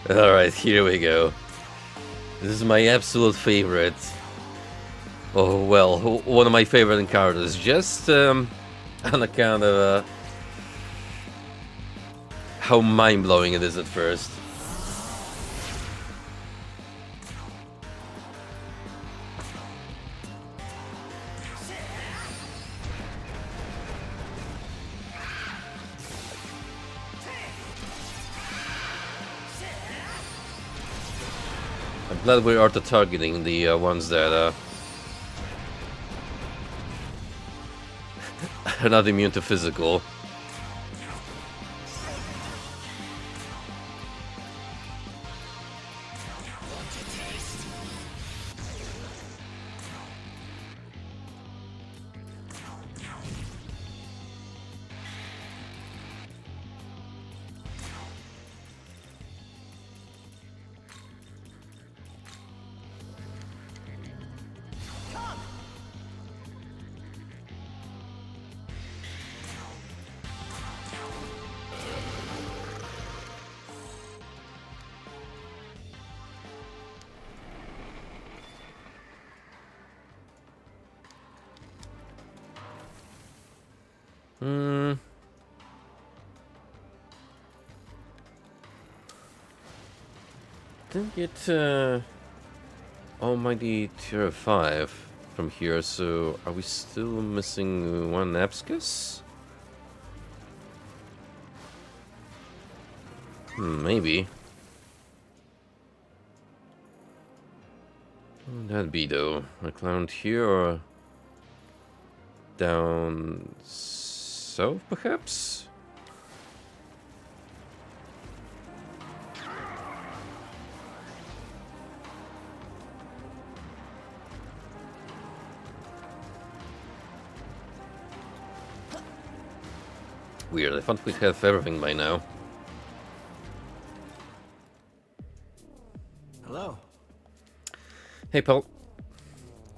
Alright, here we go. This is my absolute favorite. Oh, well, one of my favorite encounters. Just on account of how mind-blowing it is at first. I'm glad we are targeting the ones that are not immune to physical. Didn't get Almighty Tier 5 from here, so are we still missing one Abscus? Maybe. What would that be though? A clown here or down south perhaps? Weird, I thought we'd have everything by now. Hello. Hey, pal.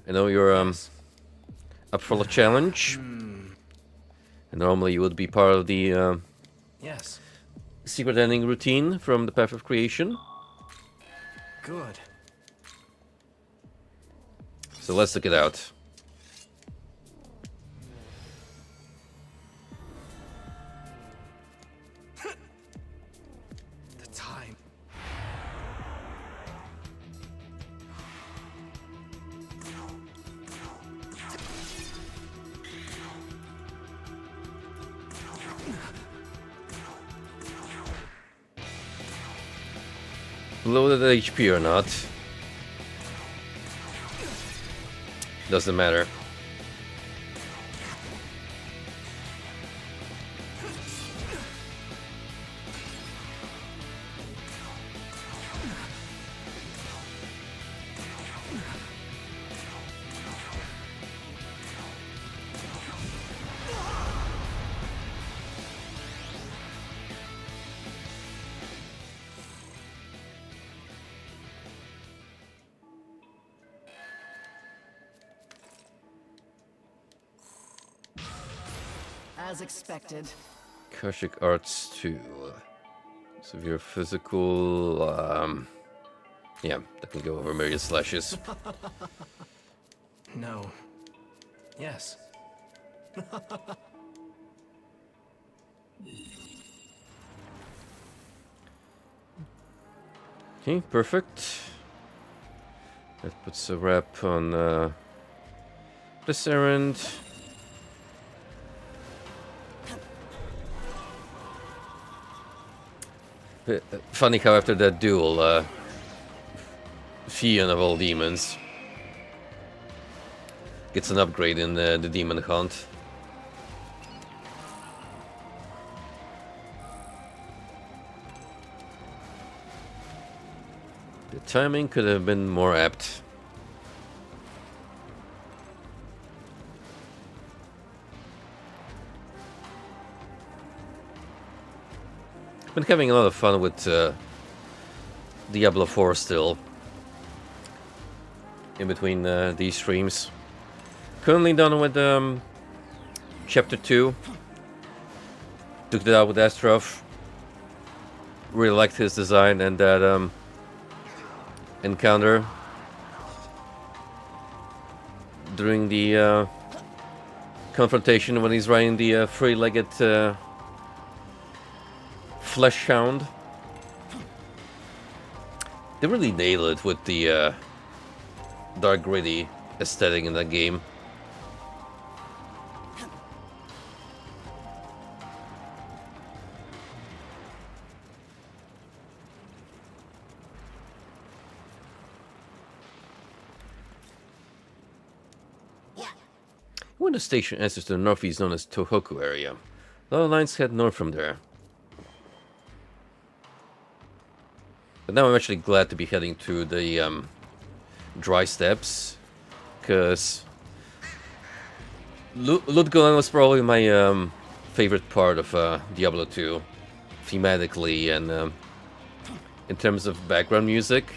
I know you're up for the challenge. And normally you would be part of the Yes. secret ending routine from the Path of Creation. Good. So let's look it out. Loaded HP or not. Doesn't matter. As expected. Kashik Arts 2. Severe physical, yeah, that can go over myriad slashes. No. Yes. Okay, perfect. That puts a wrap on this errand. Funny how after that duel, Fion of all demons gets an upgrade in the demon hunt. The timing could have been more apt. Been having a lot of fun with Diablo 4 still. In between these streams. Currently done with Chapter 2. Took it out with Astrov. Really liked his design and that encounter during the confrontation when he's riding the three-legged Flesh Hound. They really nailed it with the dark gritty aesthetic in that game. When the station enters the northeast known as Tohoku area, a lot of lines head north from there. But now I'm actually glad to be heading to the dry steppes, because Ludgolan was probably my favorite part of Diablo 2, thematically and in terms of background music.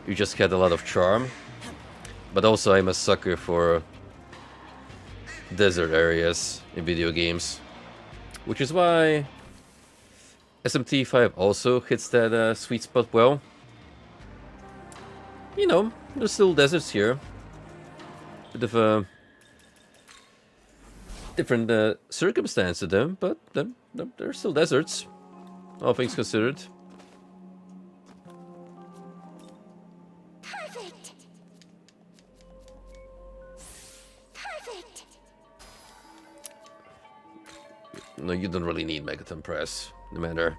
You just had a lot of charm, but also I'm a sucker for desert areas in video games, which is why SMT5 also hits that sweet spot well. You know, there's still deserts here. Bit of a different circumstance to them, but they're still deserts, all things considered. Perfect. Perfect. No, you don't really need Megaton Press. No matter.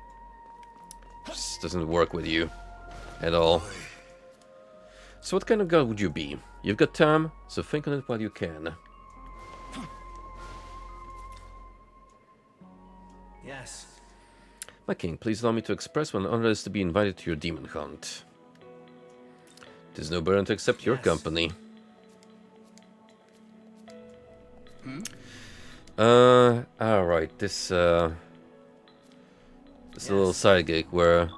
Just doesn't work with you at all. So what kind of god would you be? You've got time, so think on it while you can. Yes. My king, please allow me to express what an honor it is to be invited to your demon hunt. It is no burden to accept your company. Alright, this little side gig where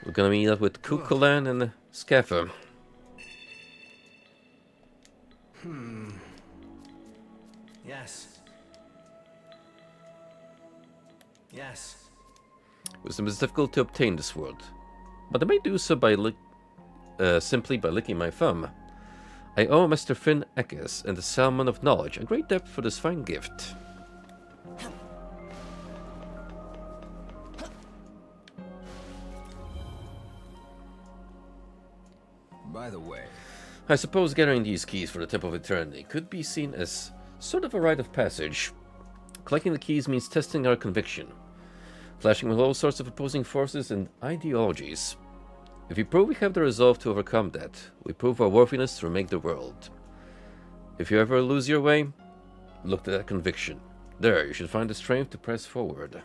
we're gonna meet up with Kukulan and Scaffer. Yes. Yes. Wisdom is difficult to obtain this world, but I may do so by simply by licking my thumb. I owe Mr. Finn Eckes and the Salmon of Knowledge a great debt for this fine gift. By the way, I suppose gathering these keys for the Temple of Eternity could be seen as sort of a rite of passage. Collecting the keys means testing our conviction. clashing with all sorts of opposing forces and ideologies. If we prove we have the resolve to overcome that, we prove our worthiness to remake the world. If you ever lose your way, look to that conviction. There, you should find the strength to press forward.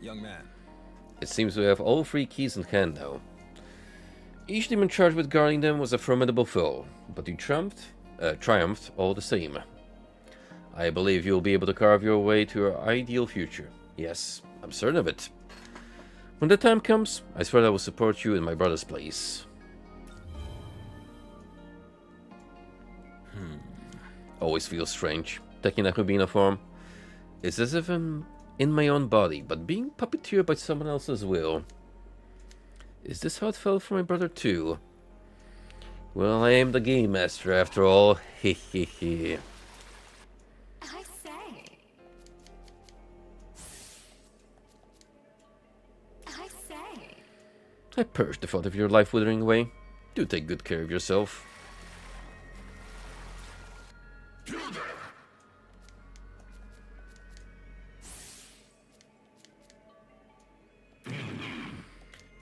Young man. It seems we have all 3 keys in hand now. Each demon charged with guarding them was a formidable foe, but you triumphed all the same. I believe you'll be able to carve your way to your ideal future. Yes, I'm certain of it. When the time comes, I swear I will support you in my brother's place. Always feels strange, taking Nahobino form. It's as if I'm in my own body, but being puppeteered by someone else's will. Is this how it felt for my brother too? Well, I am the game master after all. Hehehe. I say. I say. I purged the thought of your life withering away. Do take good care of yourself.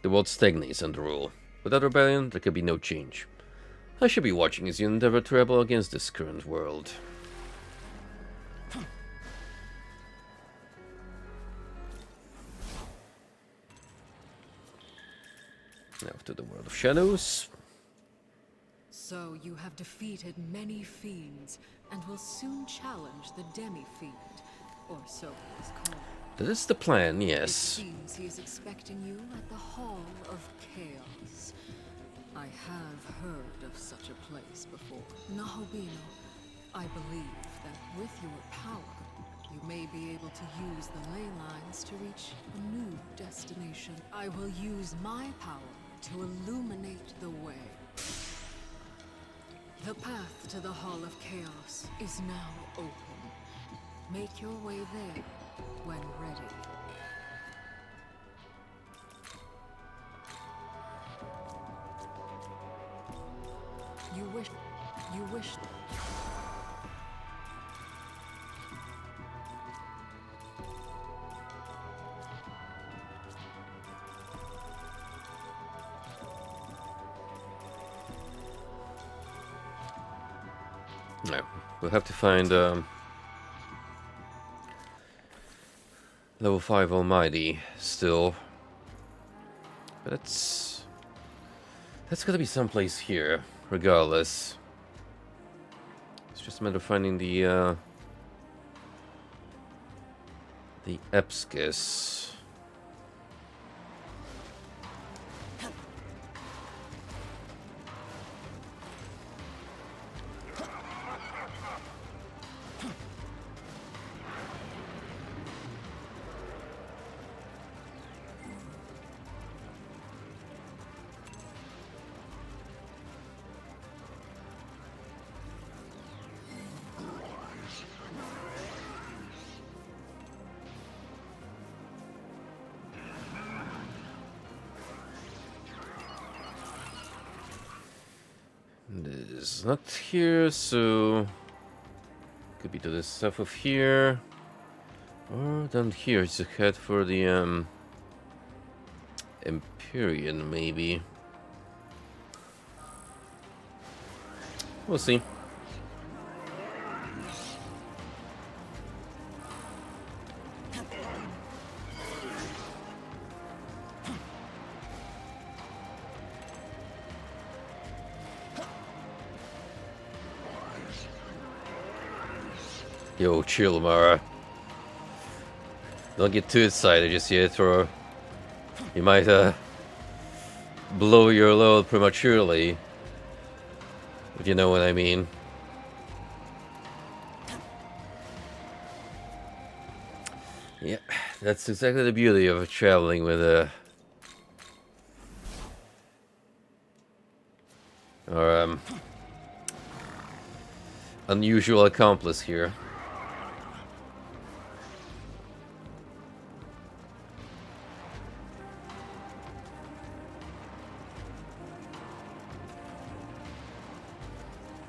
The world stagnates under rule. Without rebellion, there can be no change. I should be watching as you endeavor to rebel against this current world. Now to the world of shadows. So you have defeated many fiends, and will soon challenge the demi-fiend, or so it is called. That is the plan, It yes. seems he is expecting you at the Hall of Chaos. I have heard of such a place before. Nahobino, I believe that with your power, you may be able to use the ley lines to reach a new destination. I will use my power to illuminate the way. The path to the Hall of Chaos is now open. Make your way there when ready. You wish... No, we'll have to find level 5 Almighty still. But that's gotta be someplace here, regardless. It's just a matter of finding the Epskis. It's not here, so could be to the south of here, or down here. Just head for the Empyrean, maybe. We'll see. Yo, chill, Mara. Don't get too excited just yet, or you might blow your load prematurely, if you know what I mean. Yeah, that's exactly the beauty of traveling with our unusual accomplice here.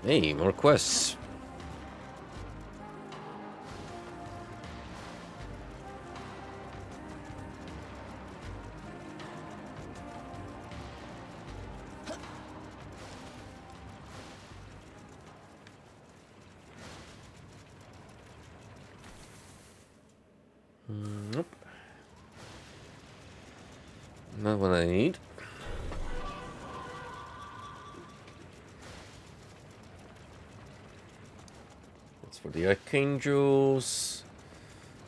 Hey, more quests. Nope. Not what I need. That's for the Archangels.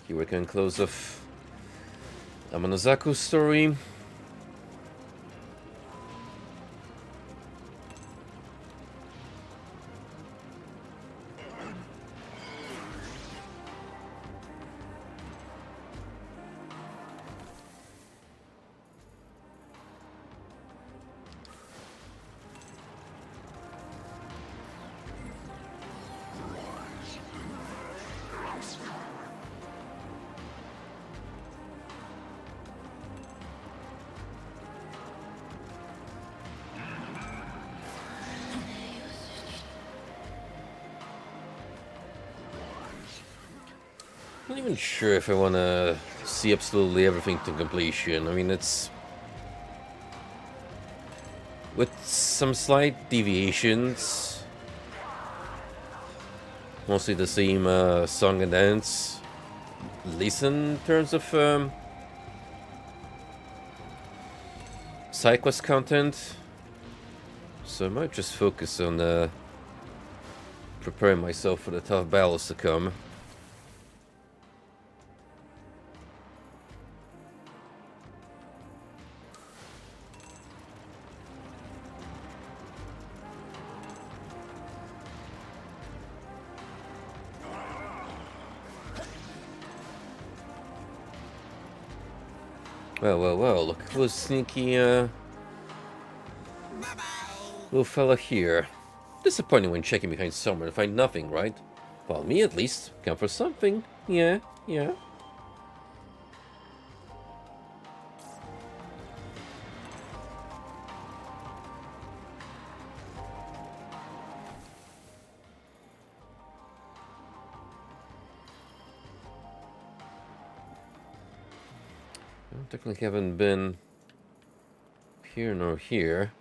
Here we can close off Amanazaku's story. I'm not even sure if I want to see absolutely everything to completion. I mean, it's... with some slight deviations. Mostly the same song and dance. At least in terms of side quest content. So I might just focus on preparing myself for the tough battles to come. Well, look who's sneaky, little fella here. Disappointing when checking behind someone and find nothing, right? Well, me at least. Come for something. Yeah. Well, technically haven't been here nor here.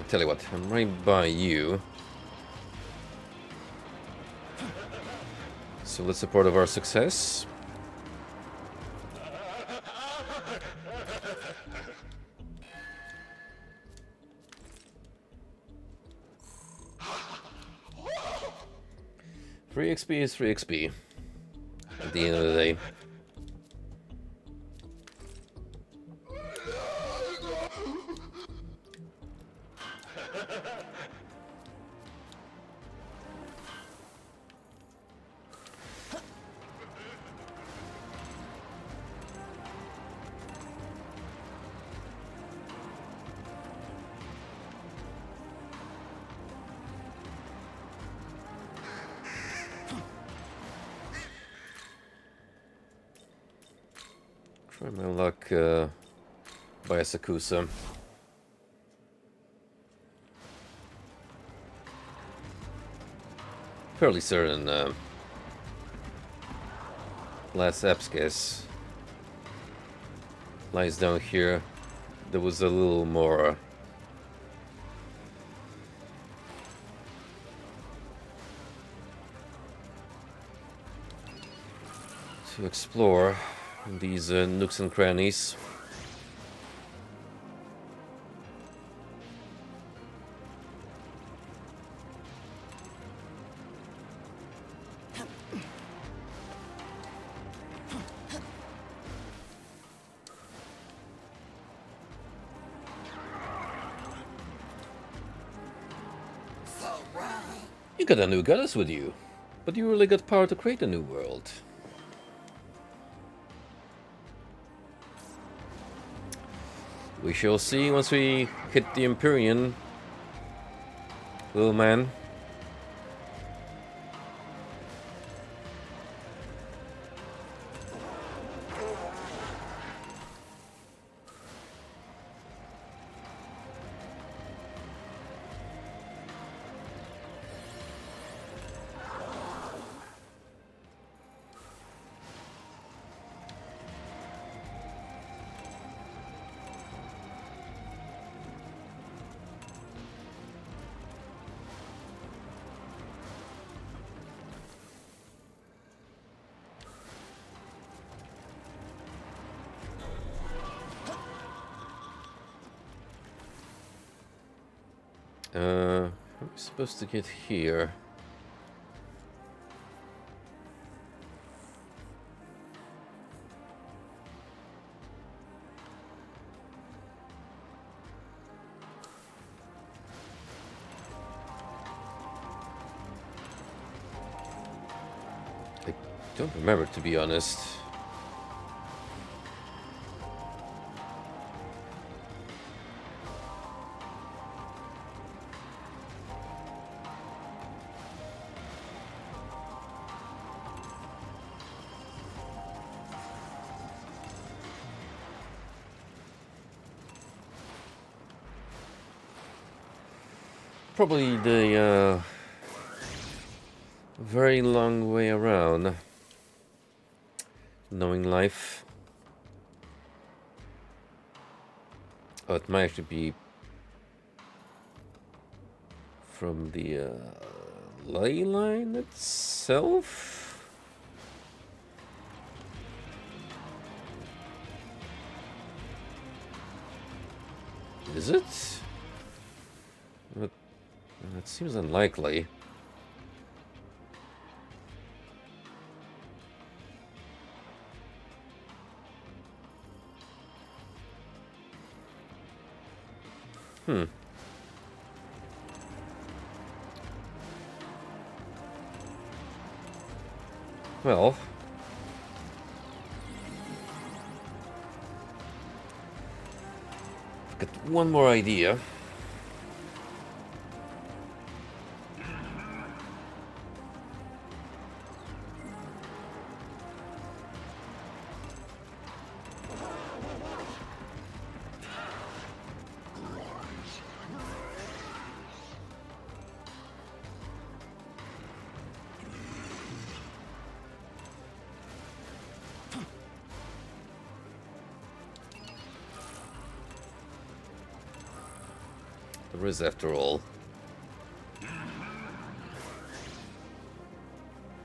Tell you what, I'm right by you. So let's support of our success. Free XP is free XP. At the end of the day. Try my luck by Asakusa. Fairly certain last app's guess lies down here. There was a little more to explore in these nooks and crannies. You got a new goddess with you, but you really got power to create a new world. We shall see once we hit the Empyrean, little man. How am I supposed to get here? I don't remember, to be honest. Probably the very long way around. Knowing life. Oh, it might actually be from the ley line itself. Is it? It seems unlikely. Well, I've got one more idea. There is, after all,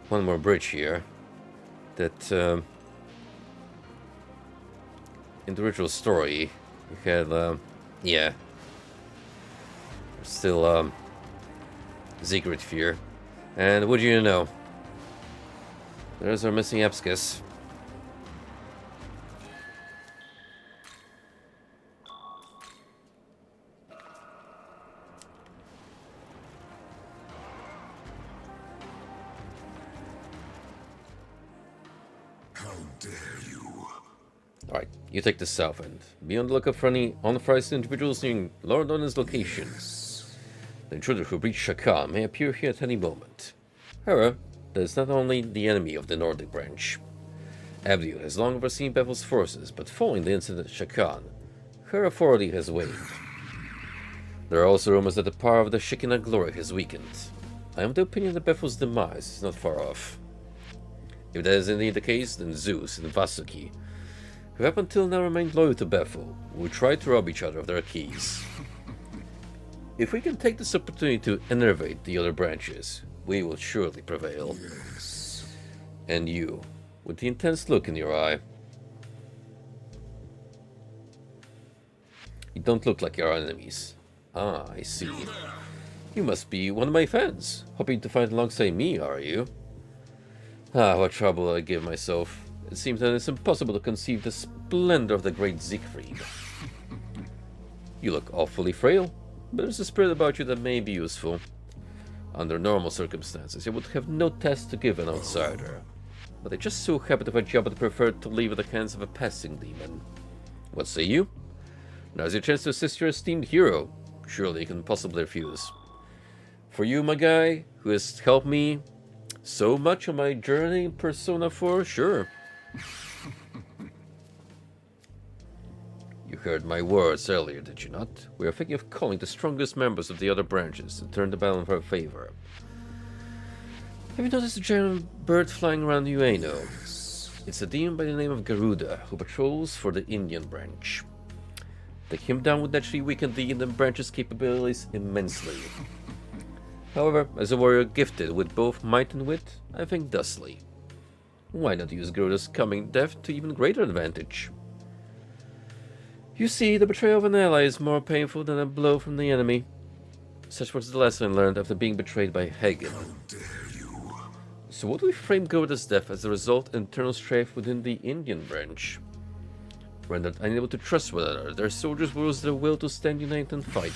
one more bridge here that in the original story we had yeah, still Secret Fear, and would you know, there's our missing abscess. Alright, you take the south end. Be on the lookout for any unauthorized individuals near Lord Donner's location. The intruder who breached Shakan may appear here at any moment. However, that is not only the enemy of the Nordic branch. Abdiel has long overseen Bethel's forces, but following the incident at Shakan, her authority has waned. There are also rumors that the power of the Shekinah glory has weakened. I am of the opinion that Bethel's demise is not far off. If that is indeed the case, then Zeus and Vasuki, who have until now remained loyal to Bethel, will try to rob each other of their keys. If we can take this opportunity to enervate the other branches, we will surely prevail. Yes. And you, with the intense look in your eye. You don't look like your enemies. Ah, I see. You must be one of my fans, hoping to fight alongside me, are you? Ah, what trouble I give myself. It seems that it's impossible to conceive the splendor of the great Siegfried. You look awfully frail, but there's a spirit about you that may be useful. Under normal circumstances, I would have no test to give an outsider. But I just so happened to have a job I'd prefer to leave in the hands of a passing demon. What say you? Now's your chance to assist your esteemed hero. Surely you can possibly refuse. For you, my guy, who has helped me so much on my journey in Persona 4, sure. You heard my words earlier, did you not? We are thinking of calling the strongest members of the other branches to turn the battle in our favor. Have you noticed a giant bird flying around Ueno? It's a demon by the name of Garuda, who patrols for the Indian branch. Taking him down would naturally weaken the Indian branch's capabilities immensely. However, as a warrior gifted with both might and wit, I think thusly. Why not use Garuda's coming death to even greater advantage? You see, the betrayal of an ally is more painful than a blow from the enemy. Such was the lesson I learned after being betrayed by Hagen. So what do we frame Garuda's death as a result of internal strife within the Indian branch? Rendered unable to trust one another, their soldiers lose their will to stand united and fight.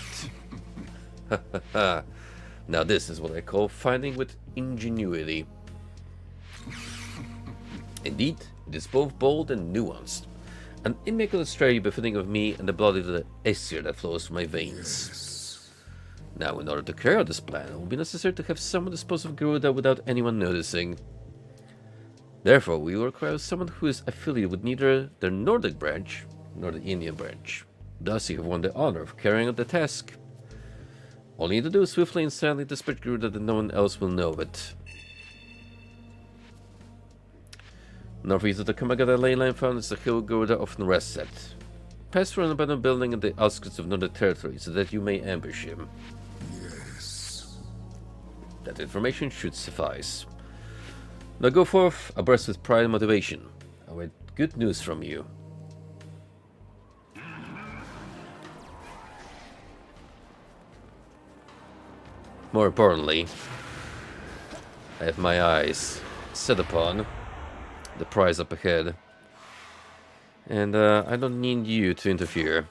Ha ha ha. Now this is what I call fighting with ingenuity. Indeed, it is both bold and nuanced. An immaculate strategy befitting of me and the blood of the Aesir that flows from my veins. Now, in order to carry out this plan, it will be necessary to have someone dispose of Garuda without anyone noticing. Therefore, we will require someone who is affiliated with neither the Nordic branch nor the Indian branch. Thus, you have won the honor of carrying out the task. All you need to do is swiftly and silently dispatch Garuda that no one else will know of it. Northeast of the Kamagata ley line found is the hill Garuda often rests at. Pass through an abandoned building in the outskirts of Northern Territory so that you may ambush him. Yes. That information should suffice. Now go forth, abreast with pride and motivation. I await good news from you. More importantly, I have my eyes set upon the prize up ahead. And I don't need you to interfere.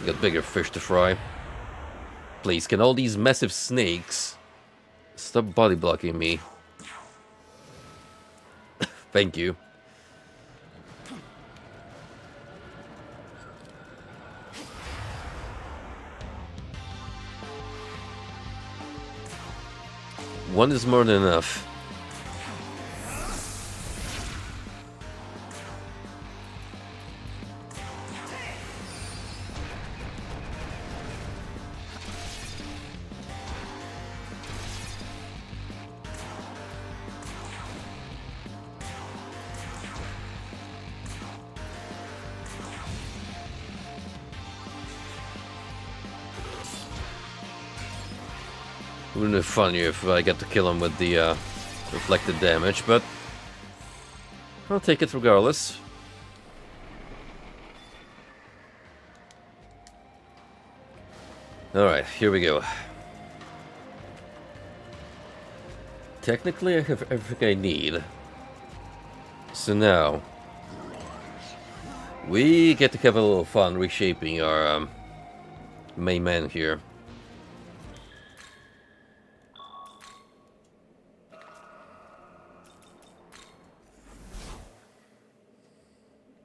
You got bigger fish to fry. Please, can all these massive snakes stop body blocking me? Thank you. One is more than enough. Wouldn't it be funnier if I get to kill him with the reflected damage, but I'll take it regardless. Alright, here we go. Technically, I have everything I need. So now, we get to have a little fun reshaping our main man here.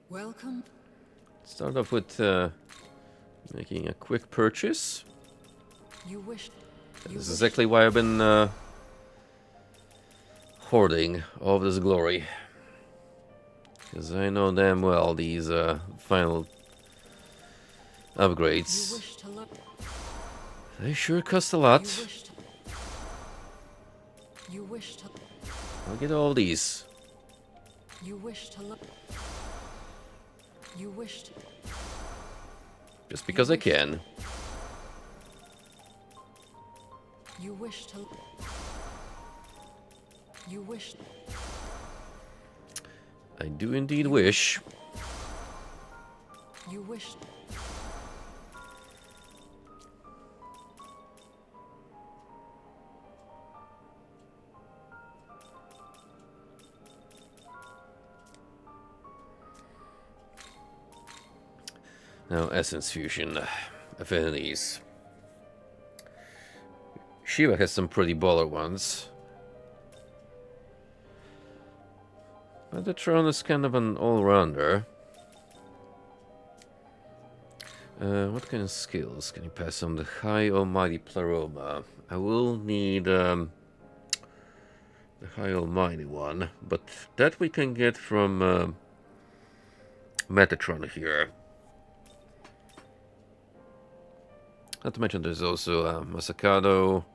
Welcome. Start off with making a quick purchase. You wish. This is exactly why I've been hoarding all of this glory. Because I know damn well these final upgrades. They sure cost a lot. You wish to. I'll get all these. You wish to look. You wish to. Just because I can. You wish to. You wish. I do indeed wish. You wish. Now, Essence Fusion. Affinities. Shiva has some pretty baller ones. Metatron is kind of an all-rounder. What kind of skills can you pass on the High Almighty Pleroma? I will need the High Almighty one, but that we can get from Metatron here. Not to mention there's also Masakado.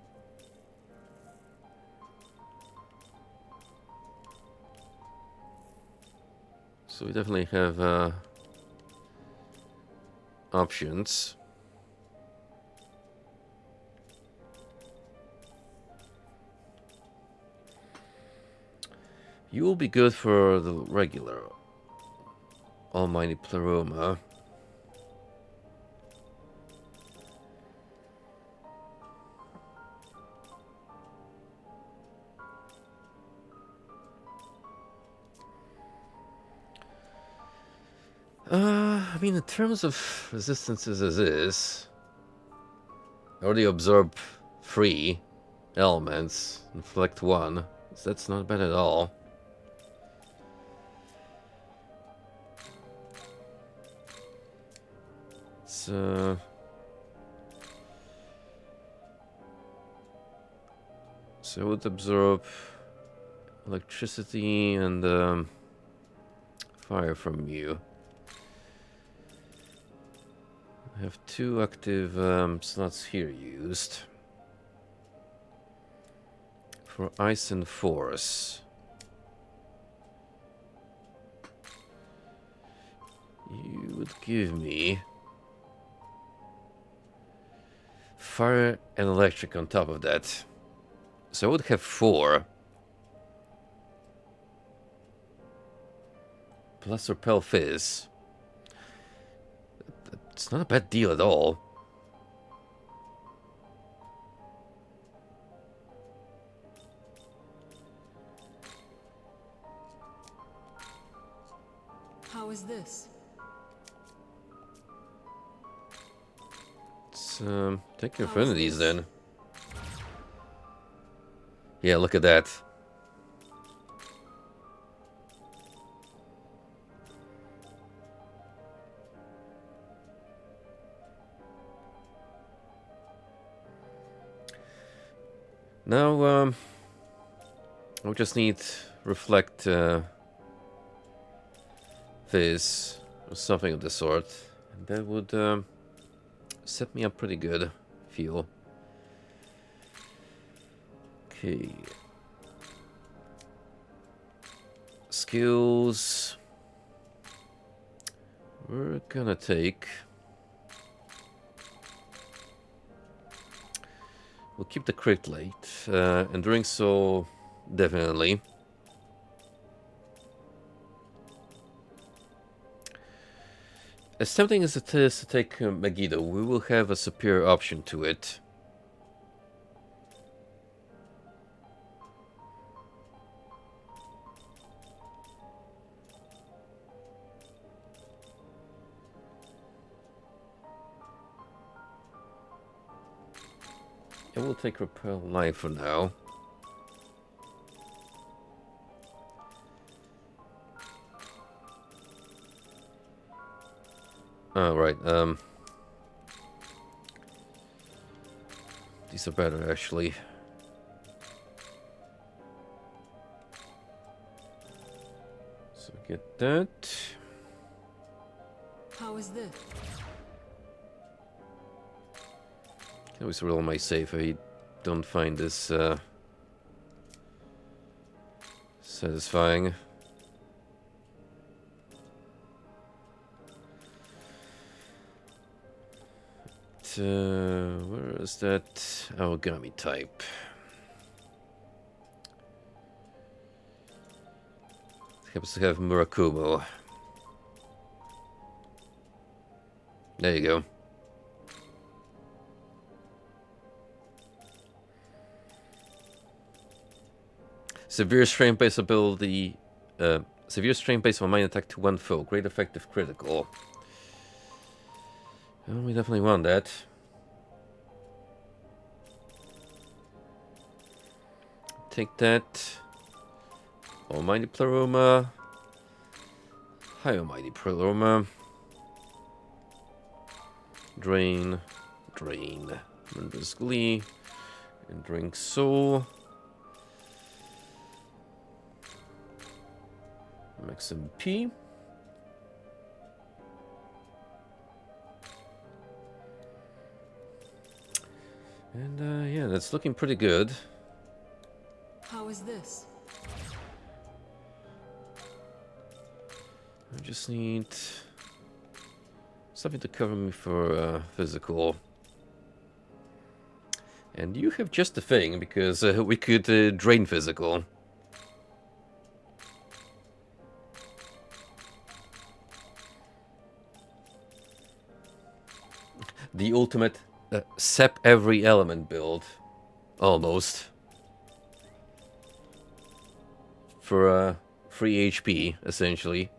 So we definitely have options. You will be good for the regular Almighty Pleroma. I mean, in terms of resistances as is, I already absorb 3 elements, inflict 1, so that's not bad at all. So I would absorb electricity and fire from you. I have 2 active slots here used for ice and force. You would give me fire and electric on top of that. So I would have 4. Plus repel fizz. It's not a bad deal at all. How is this? Let's take infinities then. Yeah, look at that. Now, we just need reflect this or something of the sort, and that would set me up pretty good, I feel. Okay. Skills. We're gonna take. We'll keep the crit late, and doing so, definitely. As tempting as it is to take Megiddo, we will have a superior option to it. I will take Repel Life for now. Oh, right, these are better, actually. So get that. How is this? Can always roll my save if I don't find this satisfying. Where is that Megami type? It happens to have Murakumo. There you go. Severe strain based ability. Severe strain based on mine attack to one foe. Great effective critical. Well, we definitely want that. Take that. Almighty Pleroma. Hi, Almighty Pleroma. Drain. Drain. Murderous Glee. And drink Soul. Max MP. And yeah, that's looking pretty good. How is this? I just need something to cover me for physical. And you have just the thing, because we could drain physical. The ultimate sap every element build. Almost. For free HP, essentially.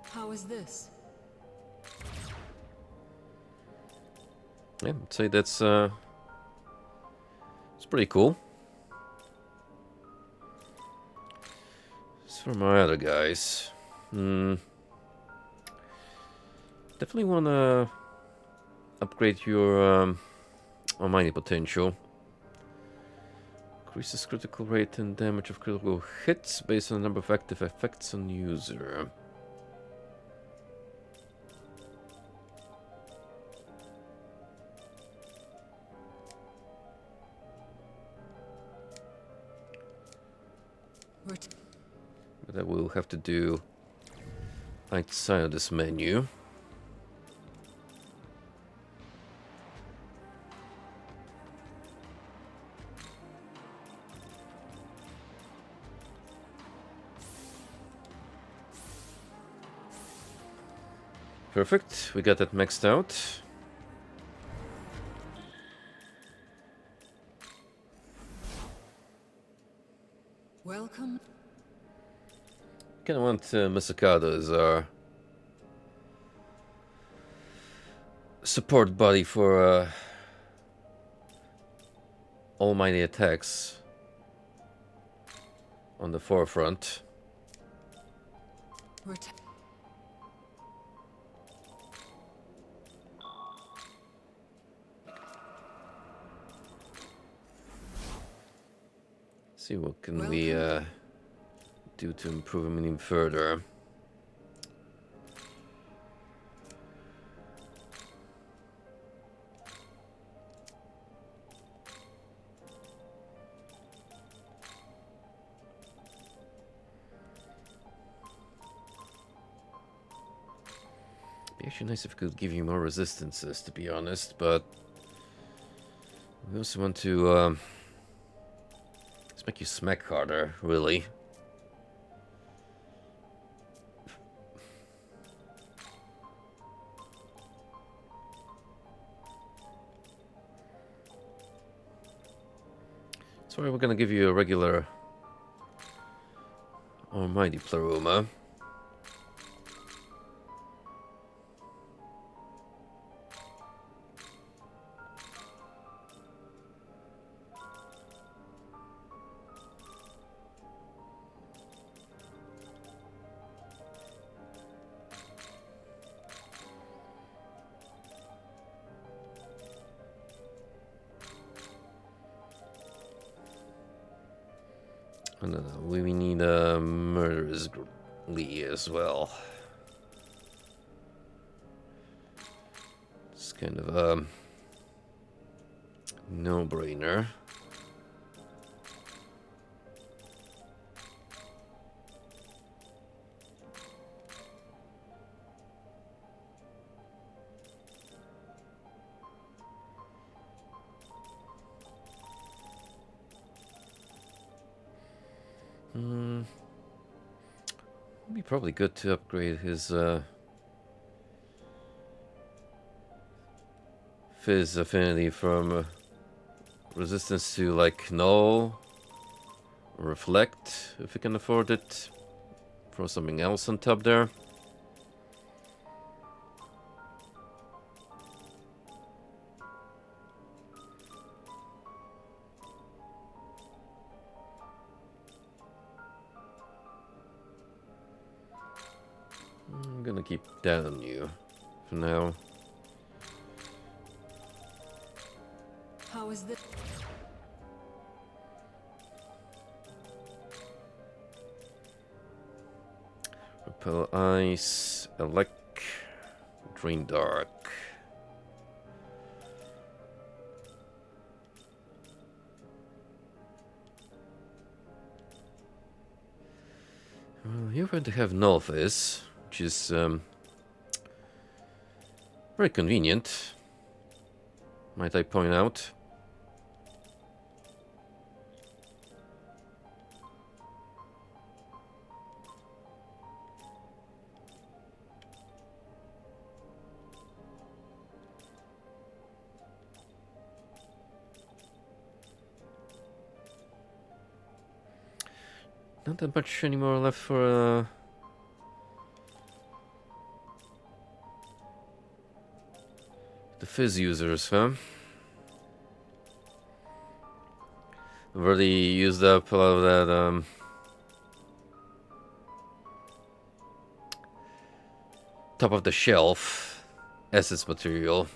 How is this? Yeah, I'd say that's it's pretty cool. As for my other guys, definitely wanna upgrade your Almighty potential. Increases critical rate and damage of critical hits based on the number of active effects on user. But that we'll have to do outside of this menu. Perfect, we got that maxed out. Welcome. Kinda want Masakado as our support buddy for almighty attacks on the forefront. See what can we do to improve him even further. Be actually nice if we could give you more resistances, to be honest, but we also want to let's make you smack harder, really. That's why we're gonna give you a regular Almighty Pleroma. No, we need a Murderous Glee as well. It's kind of a no-brainer. It'd be probably good to upgrade his Fizz affinity from resistance to like null, reflect, if we can afford it. Throw something else on top there. I'm gonna keep that on you for now. How is this? Repel ice, drain dark. Well, you're going to have Novice, which is very convenient, might I point out. Not that much anymore left for the fizz users, huh? I've already used up a lot of that top of the shelf essence material.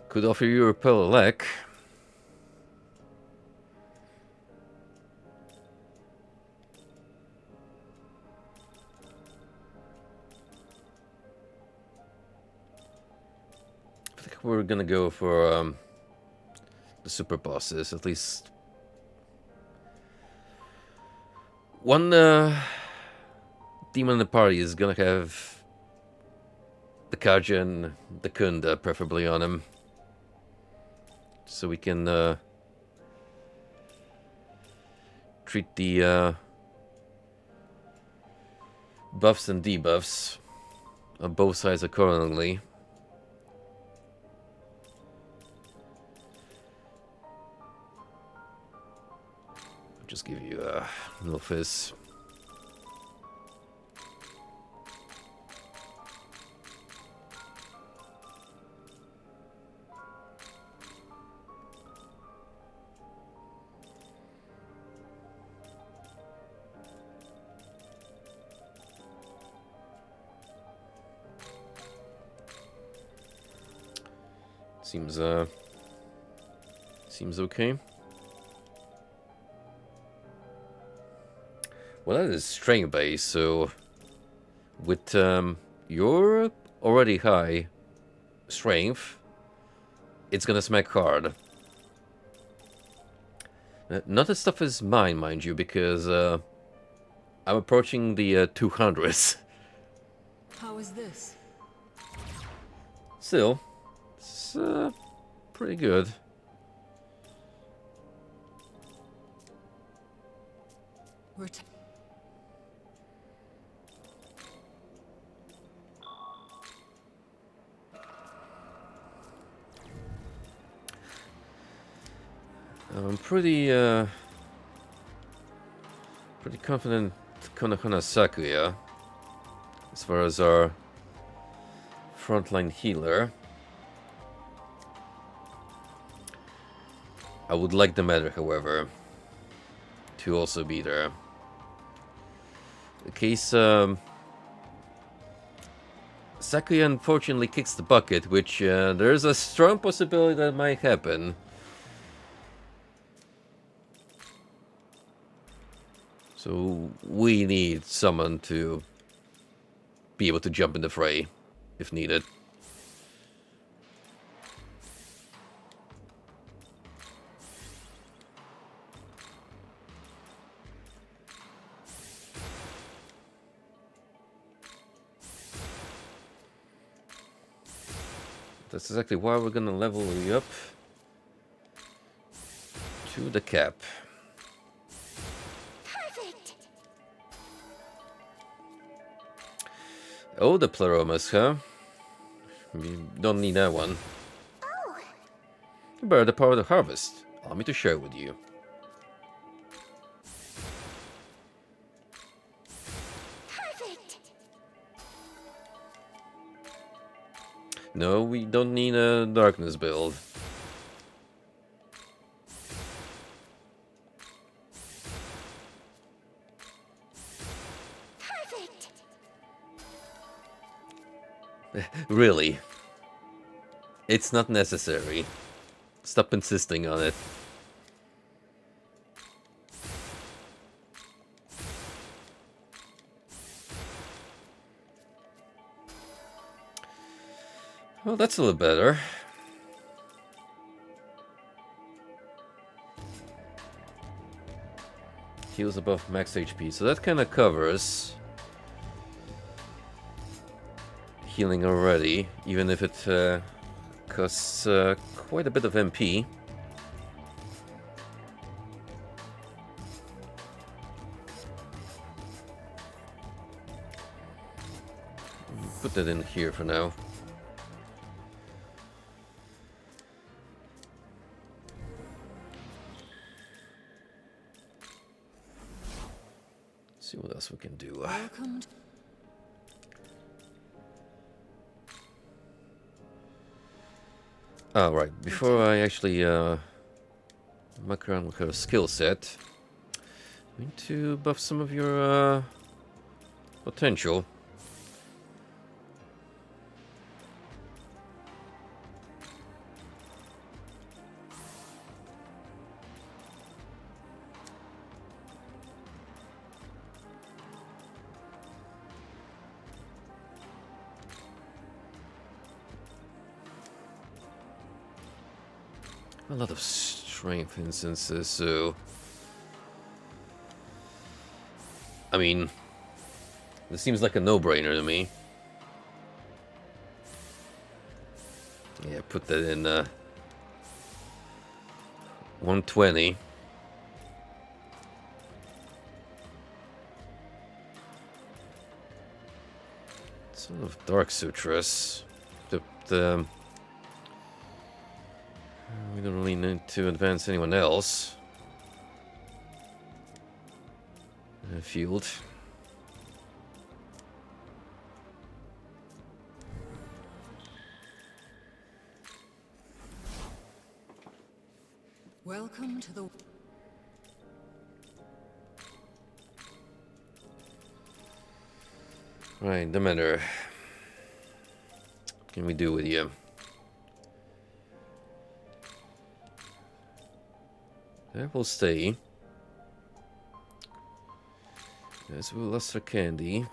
Could offer you a repel elect. I think we're gonna go for the super bosses, at least one demon in the party is gonna have the Kaja and the Kunda preferably on him, so we can treat the buffs and debuffs on both sides accordingly. I'll just give you a little fizz. Seems okay. Well, that is strength base, so with your already high strength, it's gonna smack hard. Not the stuff is mine, mind you, because I'm approaching the 200s. How is this? Still, it's pretty good. I'm pretty confident Konohana Sakuya as far as our frontline healer. I would like the matter, however, to also be there. In case Sakuya unfortunately kicks the bucket, which there's a strong possibility that might happen. So we need someone to be able to jump in the fray if needed. That's exactly why we're gonna level you up. to the cap. Perfect. Oh, the Pleromas, huh? You don't need that one. Oh, But the power of the harvest. Allow me to share with you. perfect. No, we don't need a darkness build. Perfect. Really. It's not necessary. Stop insisting on it. Well, that's a little better. Heals above max HP, so that kind of covers healing already, even if it costs quite a bit of MP. Put that in here for now. See what else we can do. Welcome. Oh, right. Before I actually muck around with her skill set, we need to buff some of your potential. A lot of strength instances, so... I mean, this seems like a no-brainer to me. Yeah, put that in 120. Sort of Dark Sutras. But, we don't really need to advance anyone else. Field. Welcome to the... Right, Demeter. What can we do with you? That will stay. As will Luster Candy.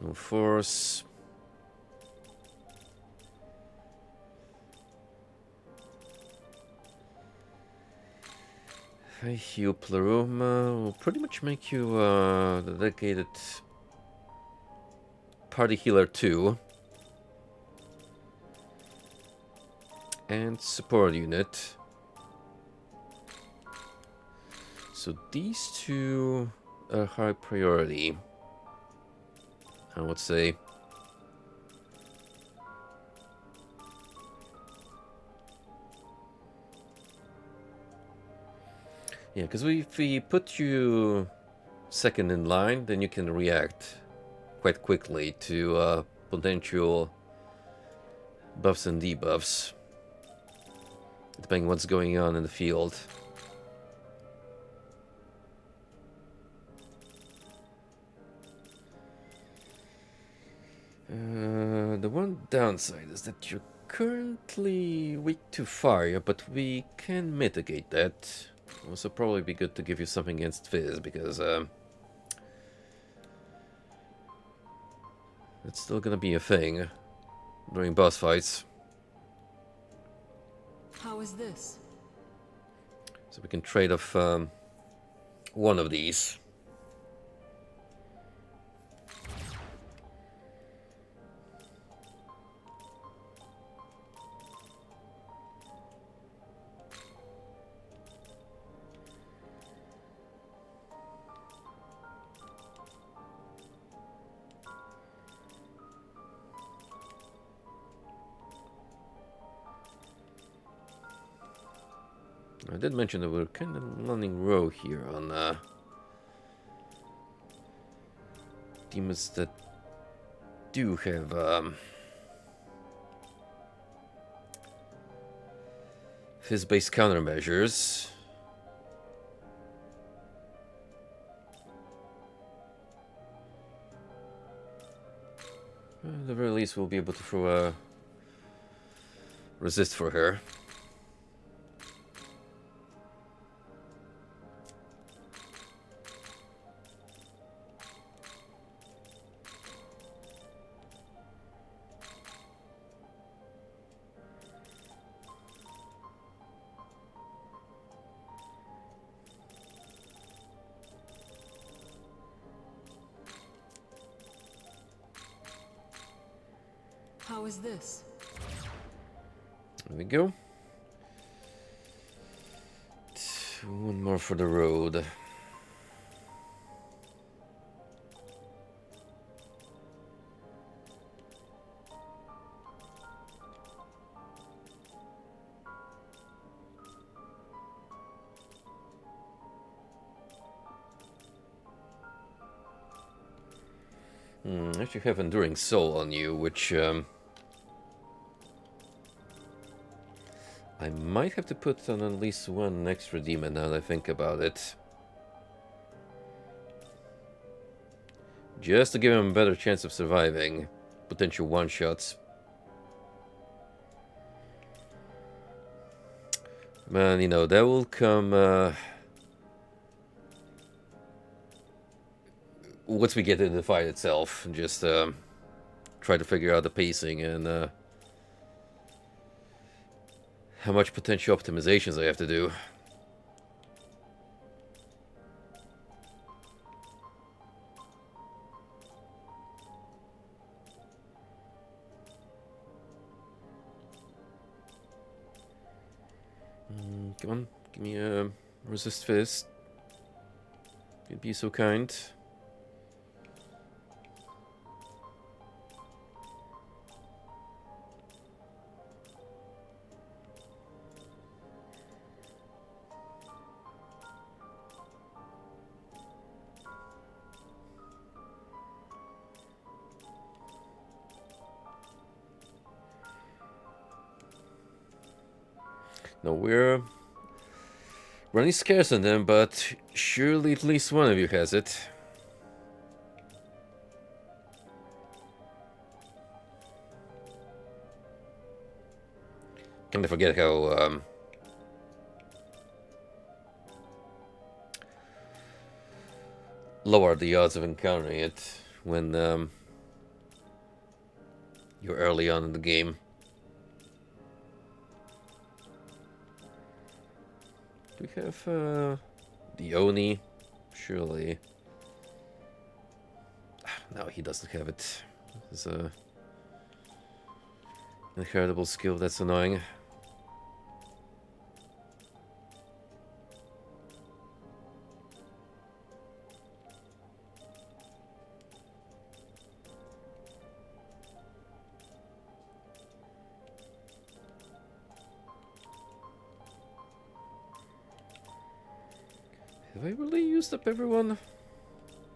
No force. I heal Pleroma will pretty much make you the dedicated party healer too. And support unit. So these two are high priority, I would say. Yeah, because if we put you second in line, then you can react quite quickly to potential buffs and debuffs, depending on what's going on in the field. The one downside is that you're currently weak to fire, but we can mitigate that. Also, probably be good to give you something against Fizz, because it's still gonna be a thing during boss fights. How is this? So we can trade off one of these. I did mention that we're kind of running low here on demons that do have phys-based countermeasures. At the very least, we'll be able to throw a resist for her. How is this? There we go. One more for the road. Actually have Enduring Soul on you, which I might have to put on at least one extra demon now that I think about it. Just to give him a better chance of surviving potential one-shots. Man, you know, that will come once we get into the fight itself. And just try to figure out the pacing and how much potential optimizations I have to do. Come on, give me a resist fist. You'd be so kind. No, we're running scarce on them, but surely at least one of you has it. Kinda forget how low are the odds of encountering it when you're early on in the game. Do we have the Oni? Surely. No, he doesn't have it. It's a inheritable skill, that's annoying. Have I really used up everyone?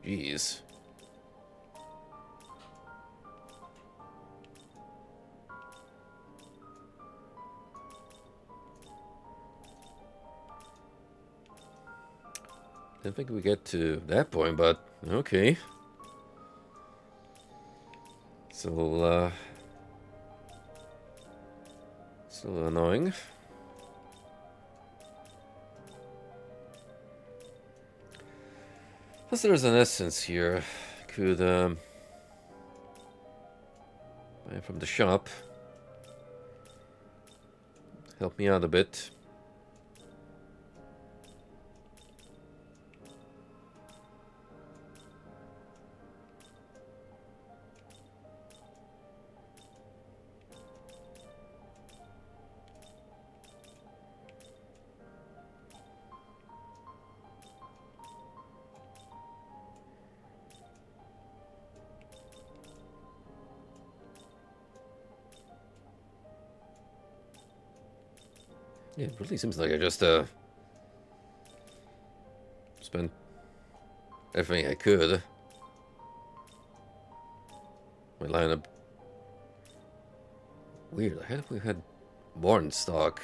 Jeez. Didn't think we get to that point, but okay. Still annoying. Plus there's an essence here. Could buy it from the shop. Help me out a bit. Yeah, it really seems like I just spent everything I could. My lineup. Weird. I had we had more in stock.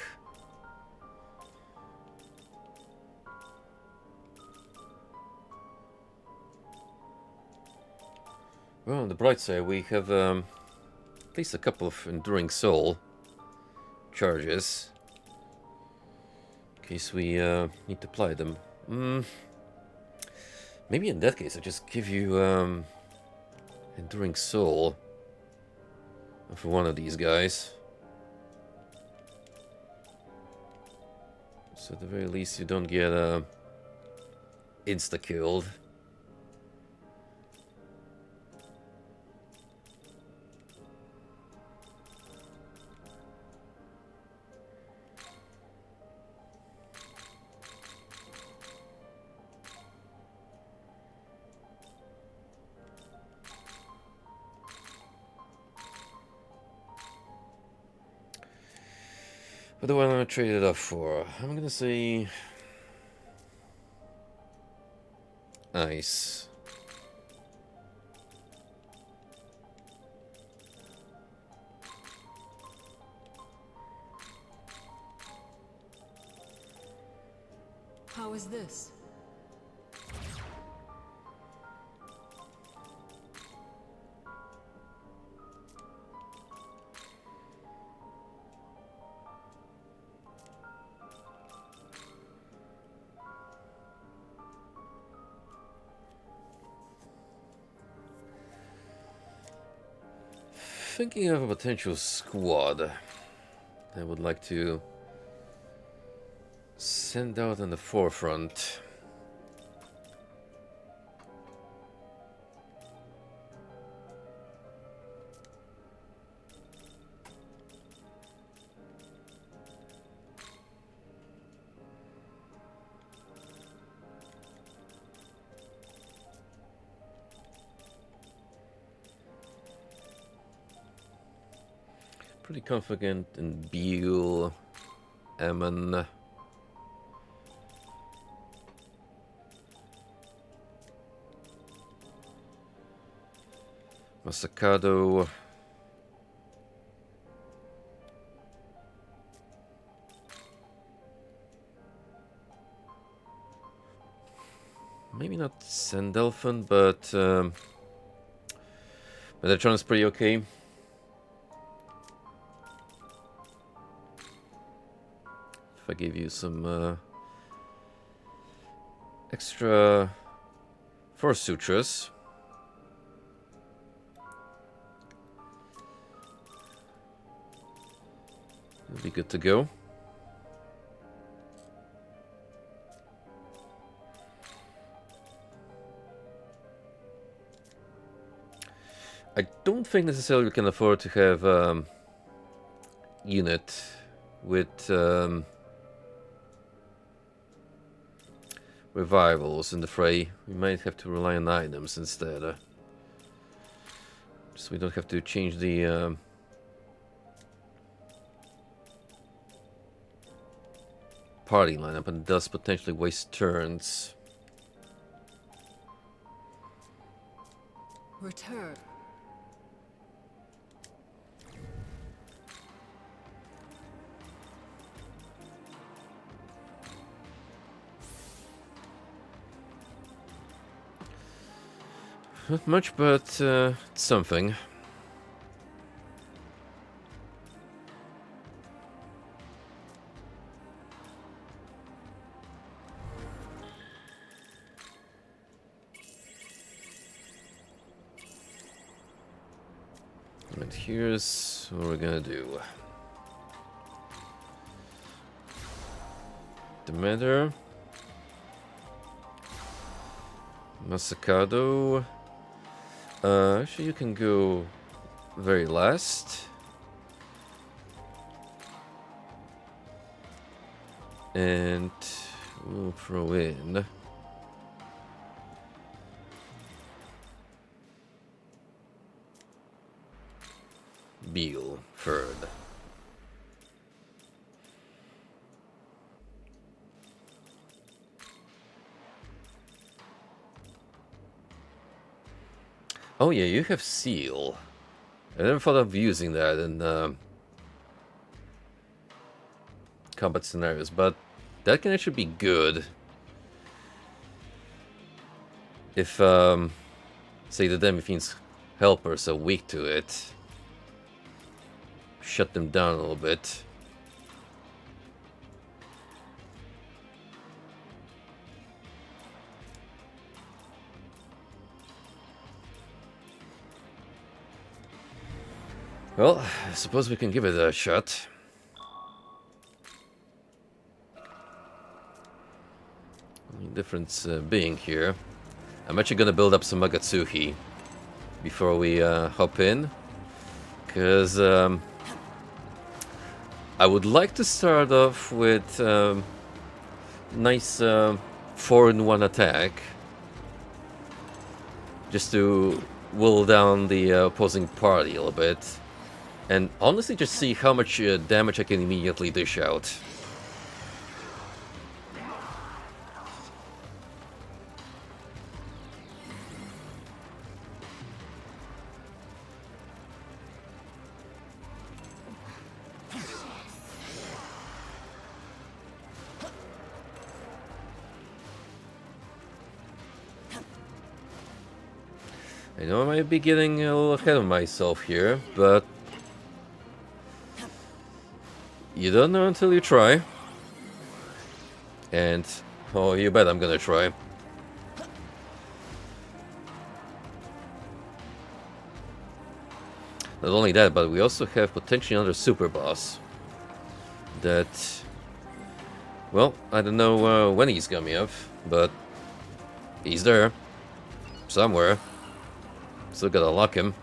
Well, on the bright side, we have at least a couple of Enduring Soul charges. In case we need to apply them. Maybe in that case, I just give you Enduring Soul for one of these guys. So at the very least, you don't get insta-killed. What do I want to trade it up for? I'm gonna say ice. How is this? Thinking of a potential squad I would like to send out in the forefront. Pretty confident in Beale, Ammon. Masakado. Maybe not Sandelphin, but Metatron's pretty okay. If I give you some extra Force Sutras. It'll be good to go. I don't think necessarily we can afford to have unit with revivals in the fray. We might have to rely on items instead. So we don't have to change the party lineup and thus potentially waste turns. Return. Not much, but something. And here's what we're gonna do. Demeter. Masakado. Actually, you can go very last. And we'll throw in Beale third. Oh yeah, you have Seal. I never thought of using that in combat scenarios, but that can actually be good. If, say, the Demi-Fiend's helpers are weak to it. Shut them down a little bit. Well, I suppose we can give it a shot. The difference being here, I'm actually gonna build up some Magatsuhi before we hop in, because I would like to start off with nice 4-in-1 attack, just to whittle down the opposing party a little bit. And honestly, just see how much damage I can immediately dish out. I know I might be getting a little ahead of myself here, but you don't know until you try. And, oh, you bet I'm gonna try. Not only that, but we also have potentially another super boss. That, well, I don't know when he's coming up, but he's there. Somewhere. Still gotta lock him.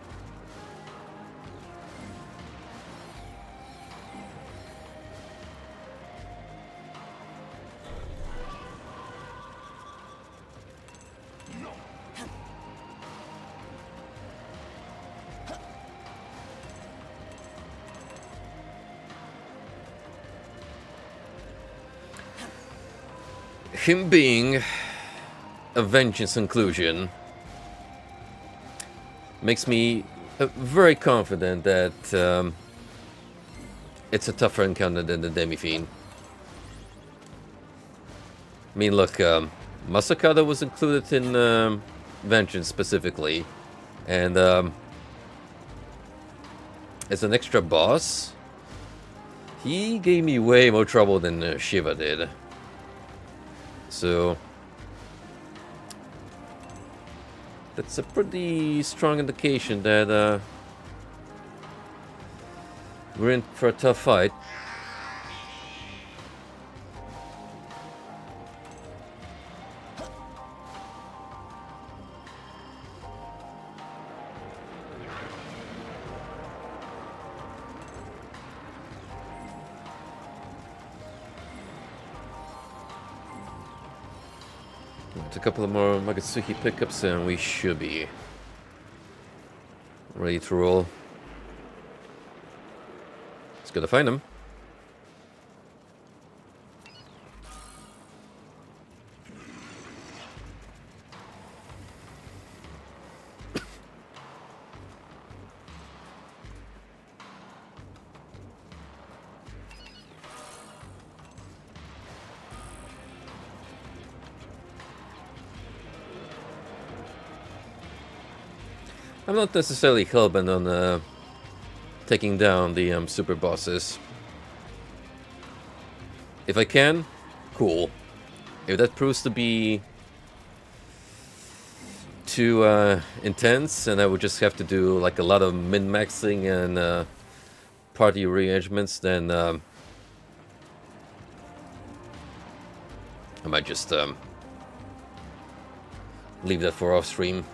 Him being a vengeance inclusion makes me very confident that it's a tougher encounter than the Demi-Fiend. I mean, look, Masakata was included in Vengeance specifically, and as an extra boss, he gave me way more trouble than Shiva did. So that's a pretty strong indication that we're in for a tough fight. A couple of more Magatsuki pickups and we should be ready to roll. It's good to find them. I'm not necessarily hellbent on taking down the super bosses. If I can, cool. If that proves to be too intense, and I would just have to do like a lot of min-maxing and party rearrangements, then I might just leave that for off stream.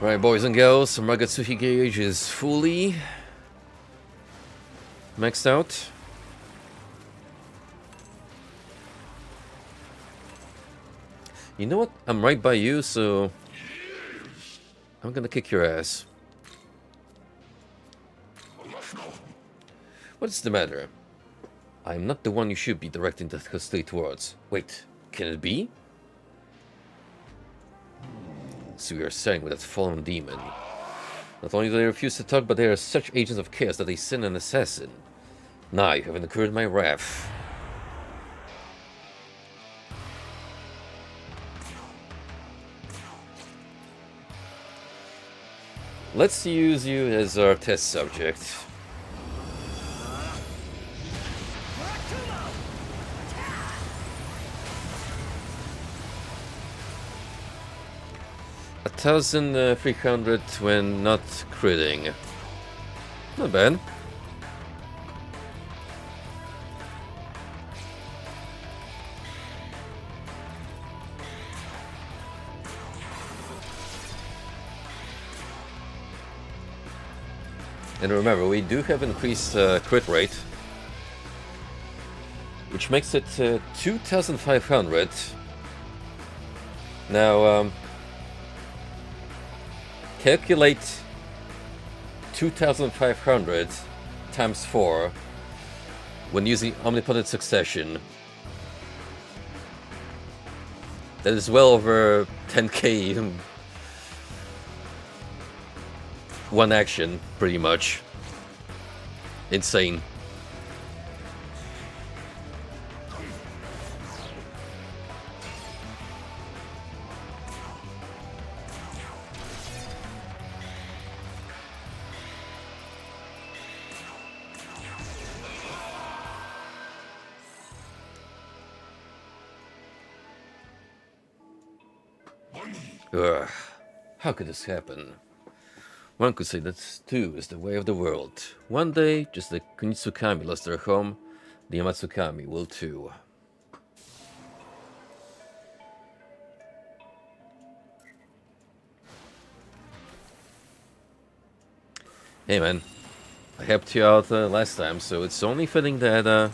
Right, boys and girls, Magatsuhi gauge is fully maxed out. You know what? I'm right by you, so I'm gonna kick your ass. What's the matter? I'm not the one you should be directing the hostility towards. Wait, can it be? So we are siding with that fallen demon. Not only do they refuse to talk, but they are such agents of chaos that they send an assassin. Now you have incurred my wrath. Let's use you as our test subject. A 1,300 when not critting. Not bad. And remember, we do have increased crit rate, which makes it 2,500. Now, calculate 2,500 times 4 when using Omnipotent Succession. That is well over 10k one action, pretty much. Insane. Ugh. How could this happen? One could say that too is the way of the world. One day, just the Kunitsukami lost their home, the Yamatsukami will too. Hey man, I helped you out last time, so it's only fitting that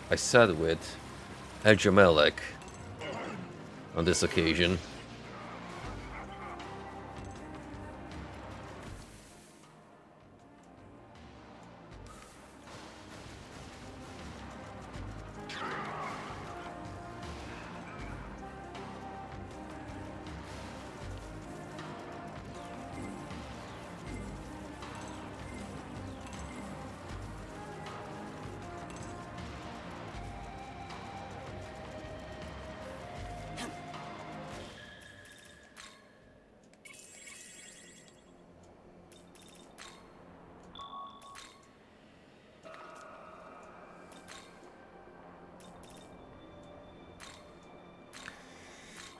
I sat with Ajamelek on this occasion.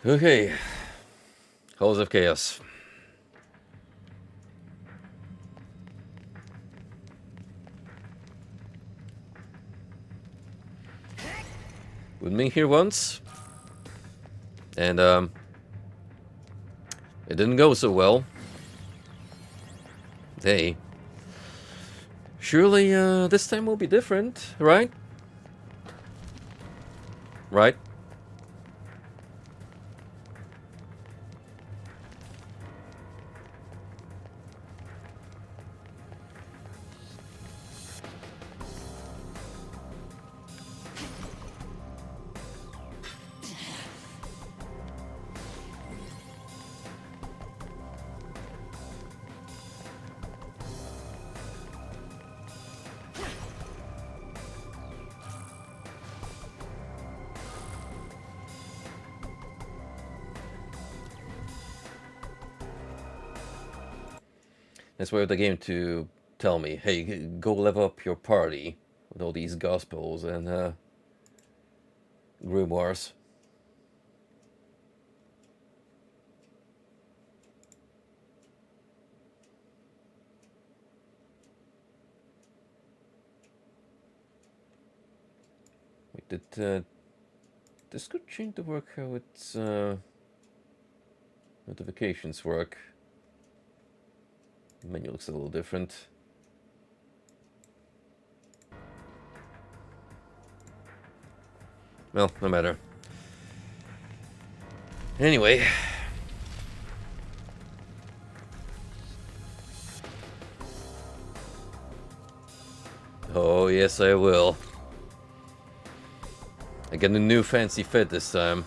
Okay, Halls of Chaos. With me here once, and it didn't go so well. Hey, surely this time will be different, right? Right? That's why the game to tell me, hey, go level up your party with all these gospels and grimoires. Wait, did this could change the work how its notifications work? Menu looks a little different. Well, no matter. Anyway. Oh, yes, I will. I get a new fancy fit this time.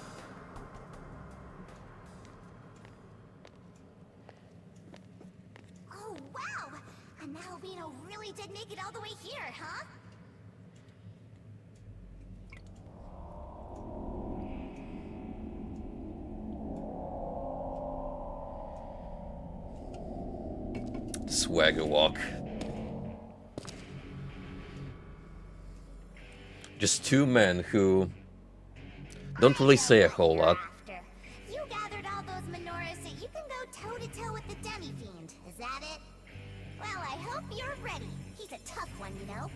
Oh, wow! And Nahobino really did make it all the way here, huh? Swagger walk. Just two men who don't really say a whole lot. You gathered all those menorahs so you can go toe-to-toe with the demi-fiend, is that it? Well, I hope you're ready. He's a tough one, you know?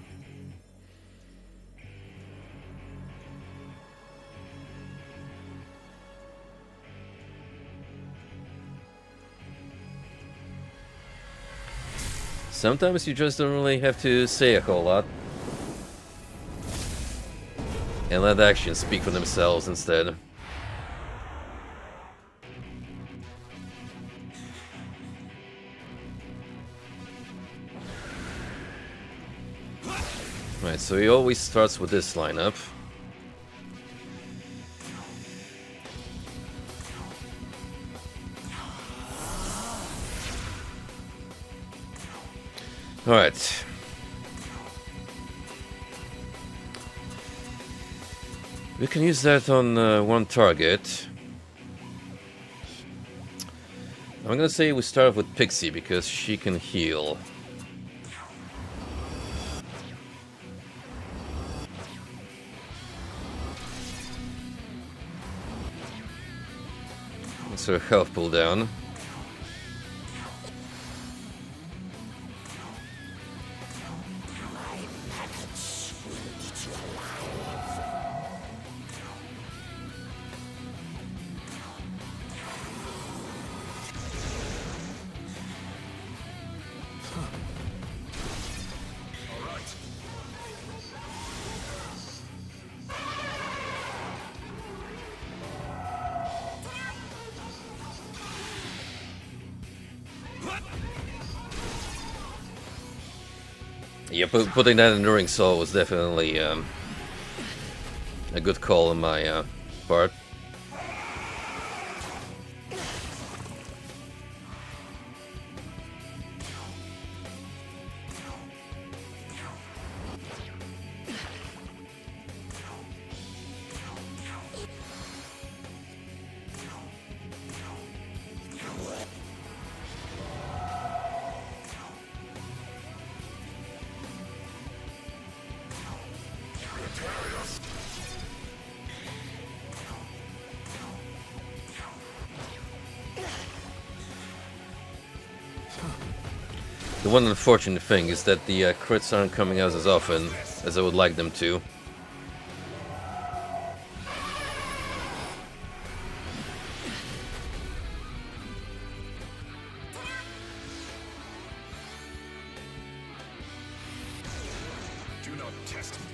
Sometimes you just don't really have to say a whole lot. And let actions speak for themselves instead. Right, so he always starts with this lineup. Alright. We can use that on one target. I'm gonna say we start with Pixie because she can heal. That's her health pull down. Yeah, putting that Enduring Soul was definitely a good call on my part. The one unfortunate thing is that the crits aren't coming out as often as I would like them to. Do not test me.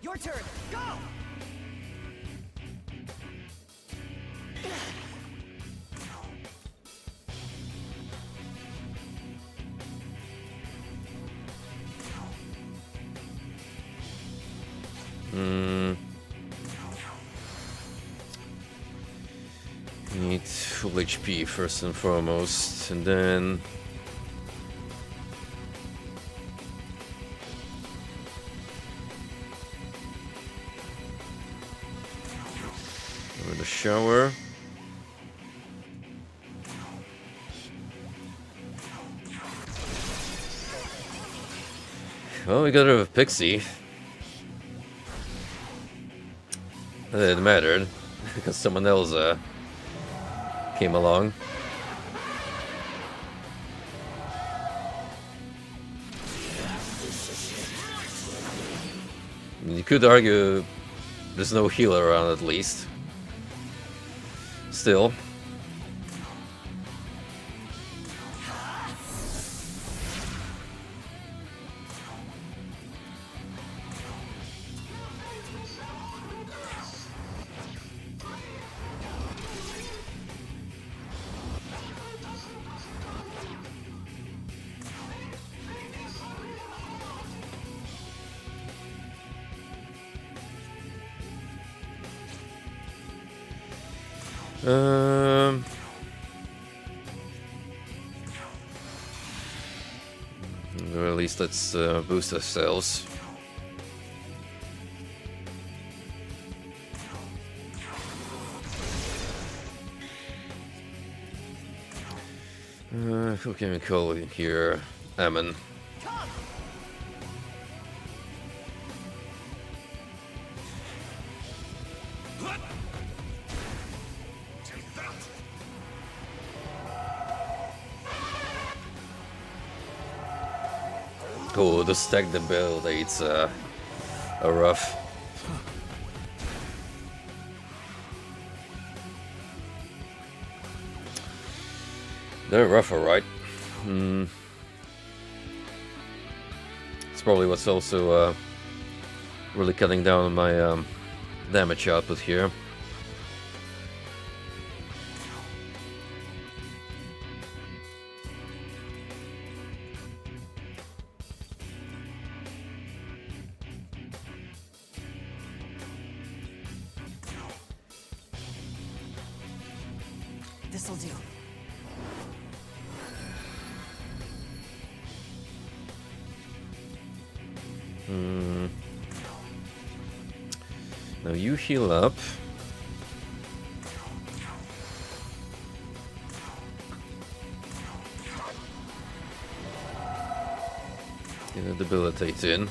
Your turn. Go! Need full HP first and foremost, and then over the shower. Well, we got rid of a Pixie. It mattered because someone else came along. You could argue there's no healer around at least. Still. Or at least let's boost ourselves. Who can we call in here? Ammon. Oh, the stack the abilities are rough. They're rough, alright. It's probably what's also really cutting down on my damage output here. This'll do. Now you heal up. Get a debilitate in.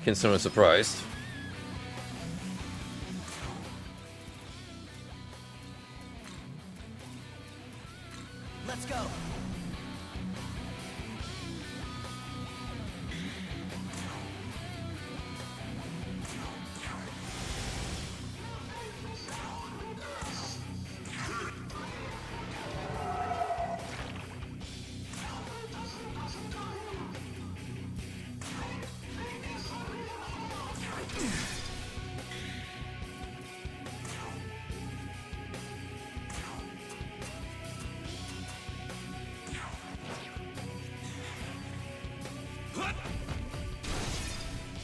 Concerned and surprised. Let's go.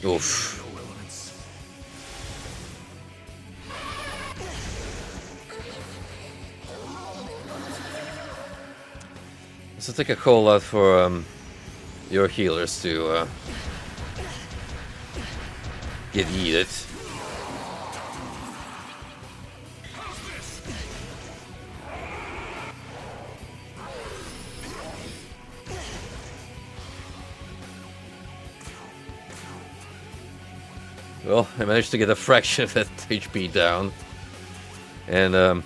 Oof. So take a call out for your healers to get yeeted. Well, I managed to get a fraction of that HP down. And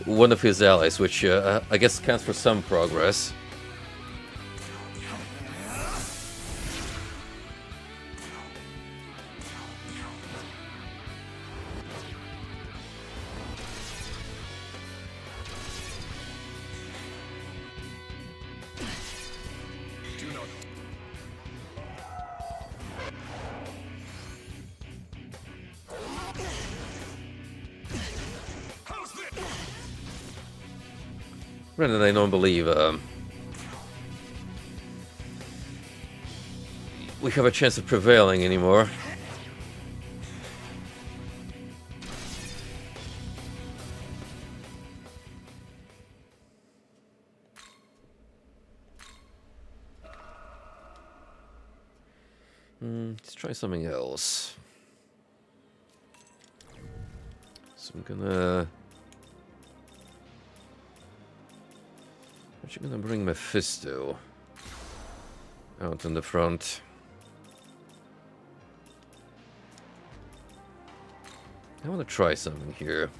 one of his allies, which I guess counts for some progress. Granted, I don't believe we have a chance of prevailing anymore. Let's try something else. So I'm gonna Actually gonna bring Mephisto out in the front. I want to try something here.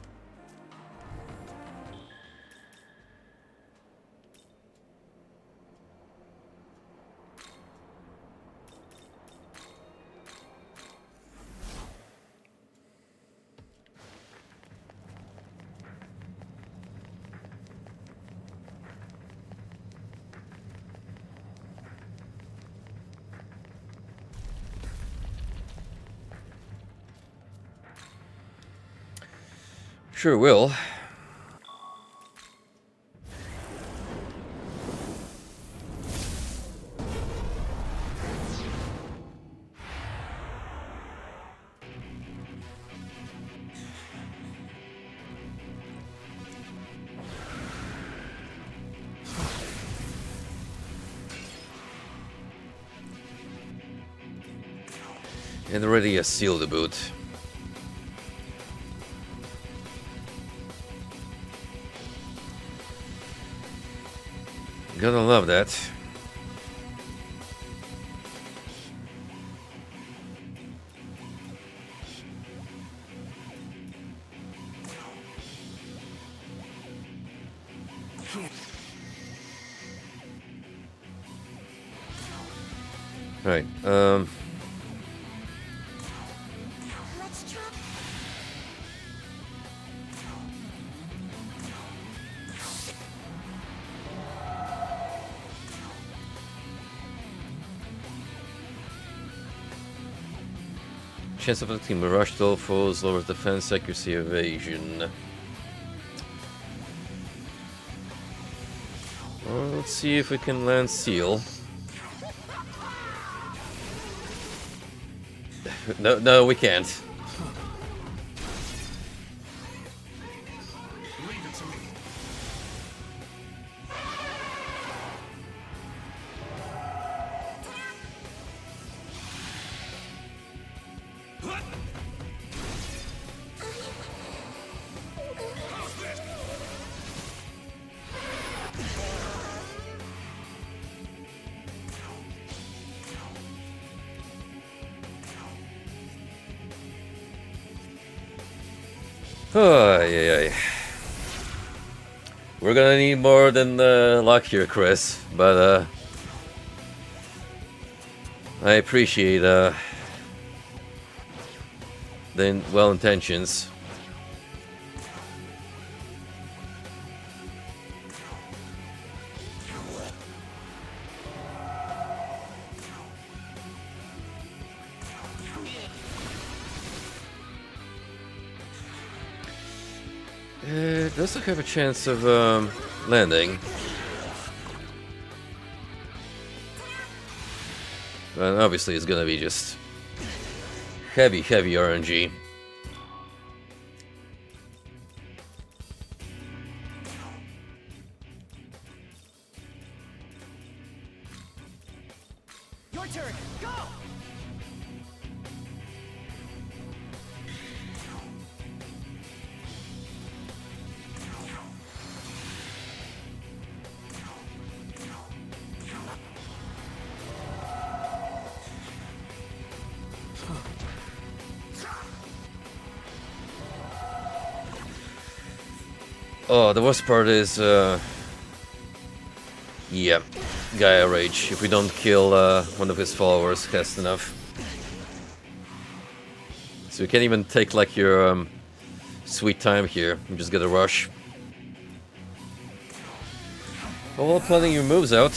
Sure will. And already a seal to boot. Gotta love that. Right, Let's try. chance of inflicting Mirage to all foes lowers defense, accuracy, evasion. Well, let's see if we can land seal. No, we can't. Oh, yeah. We're gonna need more than luck here, Chris. But I appreciate the well intentions. It does have a chance of landing. But obviously it's gonna be just heavy RNG. Your turn. Go. Oh, the worst part is, yeah, Gaia Rage. If we don't kill one of his followers fast enough. So you can't even take like your sweet time here. You just get a rush. While planning your moves out.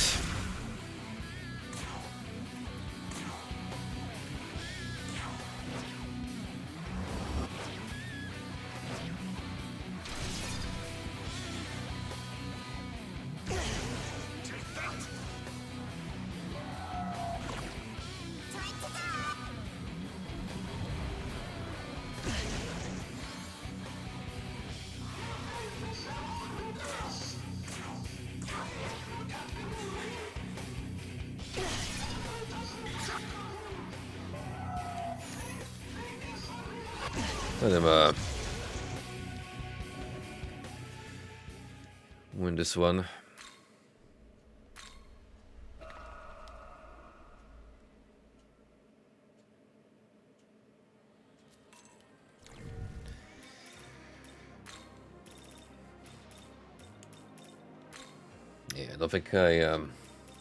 Let him win this one. I don't think I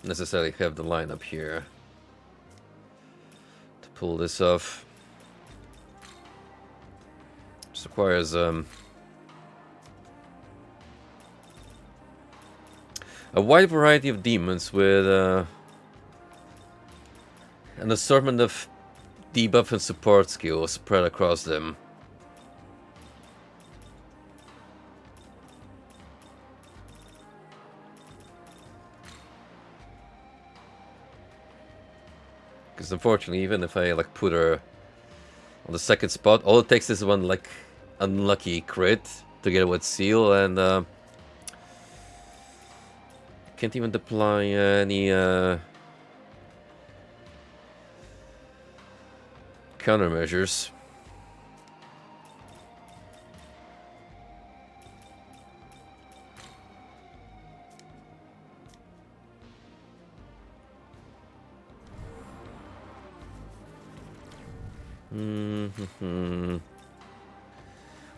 necessarily have the lineup here to pull this off. This requires a wide variety of demons with an assortment of debuff and support skills spread across them. Because unfortunately, even if I like put her on the second spot, all it takes is one like unlucky crit to get it with seal, and can't even deploy any countermeasures.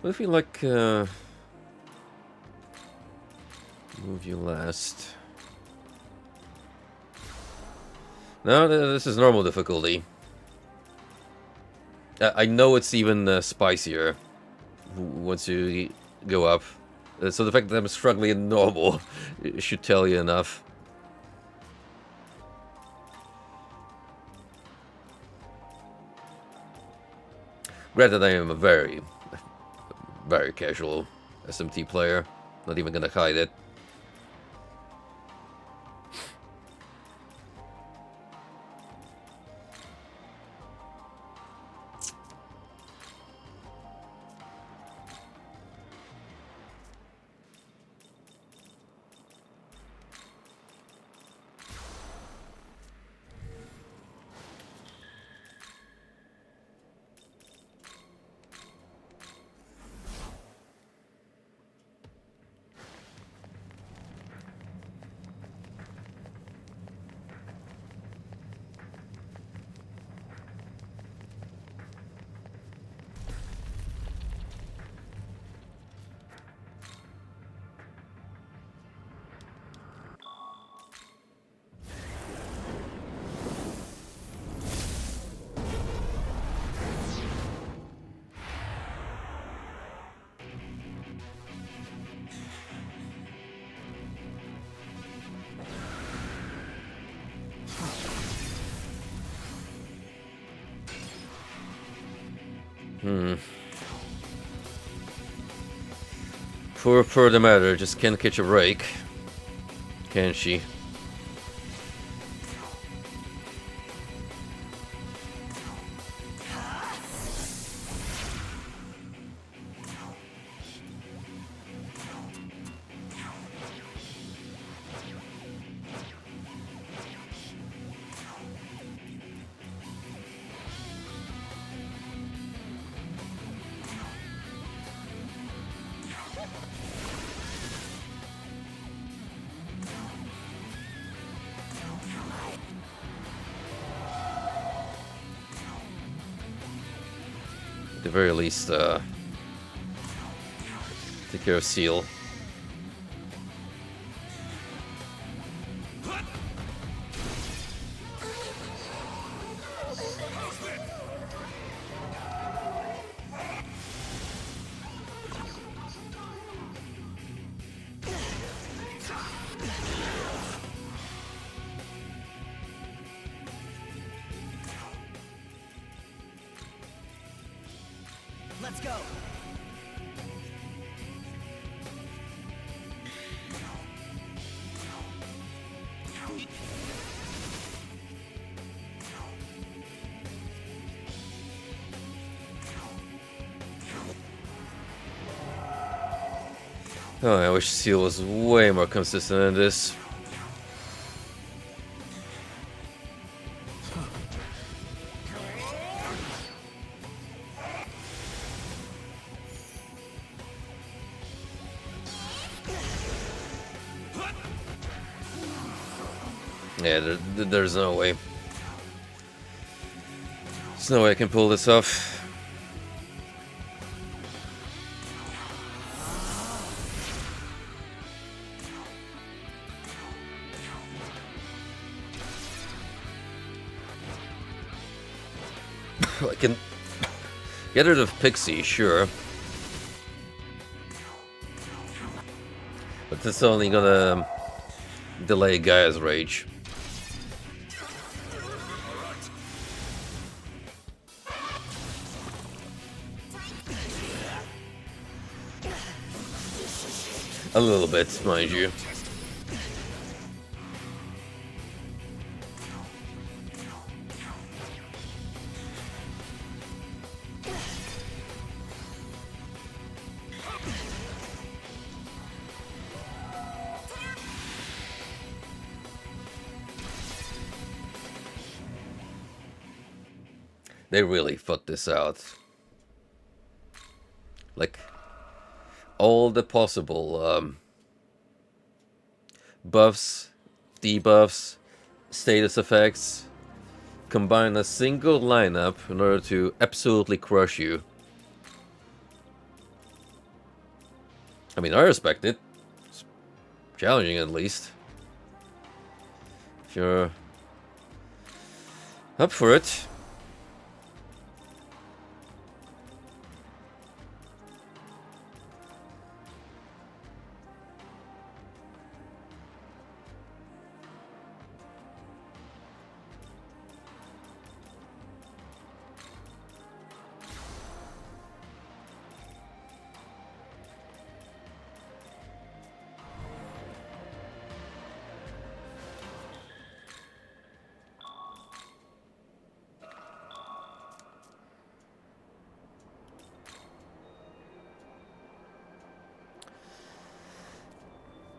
What if we like move you last? No, this is normal difficulty. I know it's even spicier once you go up. So the fact that I'm struggling in normal should tell you enough. Granted, I am a very casual SMT player. Not even gonna hide it. For the matter, just can't catch a break, can she? At the very least, take care of Seal. Let's go. Oh, I wish Seal was way more consistent in this. Yeah, there's no way. There's no way I can pull this off. I can get rid of Pixie, sure. But it's only gonna delay Gaia's rage. A little bit, mind you. They really fought this out. Like, all the possible buffs, debuffs, status effects, combine a single lineup in order to absolutely crush you. I mean, I respect it. It's challenging, at least. If you're up for it.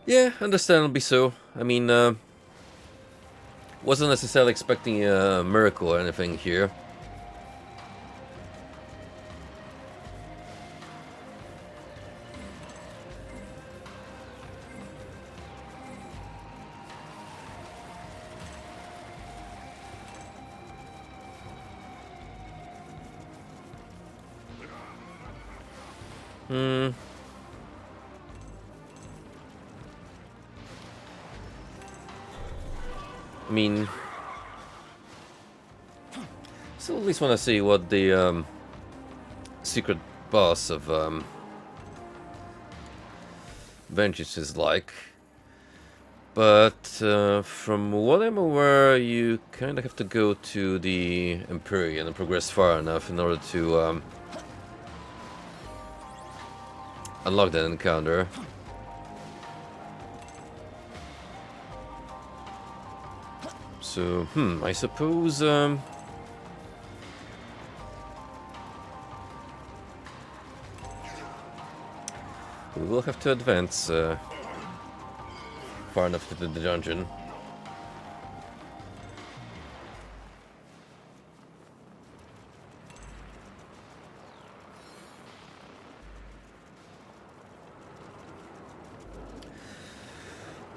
Yeah, understandably so. I mean, wasn't necessarily expecting a miracle or anything here. I mean, still at least want to see what the secret boss of Vengeance is like. But from what I'm aware, you kind of have to go to the Empyrean and progress far enough in order to unlock that encounter. So, I suppose, we will have to advance far enough to the dungeon.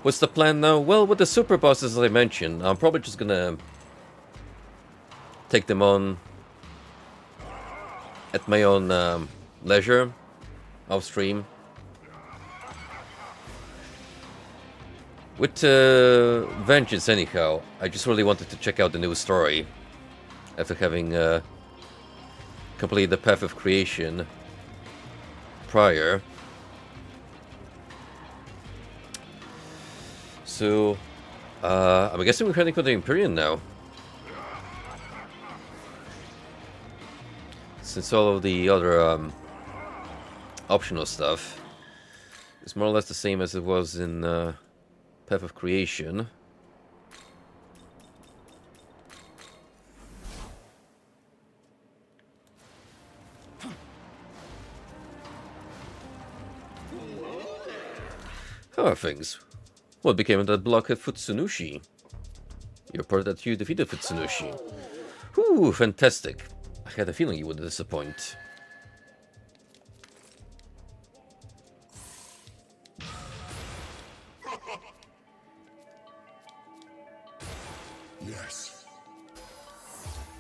What's the plan now? Well, with the super bosses, as I mentioned, I'm probably just gonna take them on at my own leisure, off stream. With Vengeance, anyhow, I just really wanted to check out the new story after having completed the Path of Creation prior. So, I'm guessing we're heading for the Empyrean now. Since all of the other optional stuff is more or less the same as it was in Path of Creation. How are things? What became of that blockhead Futsunushi? You reported that you defeated Futsunushi. Ooh, fantastic. I had a feeling you would disappoint. Yes.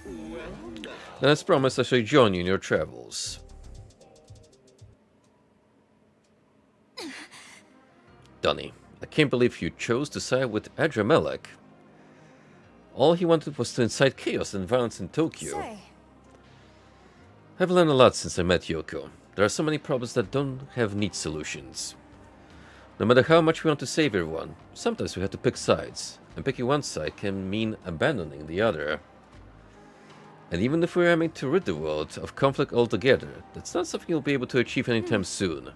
Then as promised, I shall join you in your travels. Dunny, I can't believe you chose to side with Adramelech. All he wanted was to incite chaos and violence in Tokyo. Say, I've learned a lot since I met Yoko. There are so many problems that don't have neat solutions. No matter how much we want to save everyone, sometimes we have to pick sides, and picking one side can mean abandoning the other. And even if we're aiming to rid the world of conflict altogether, that's not something you'll be able to achieve anytime soon.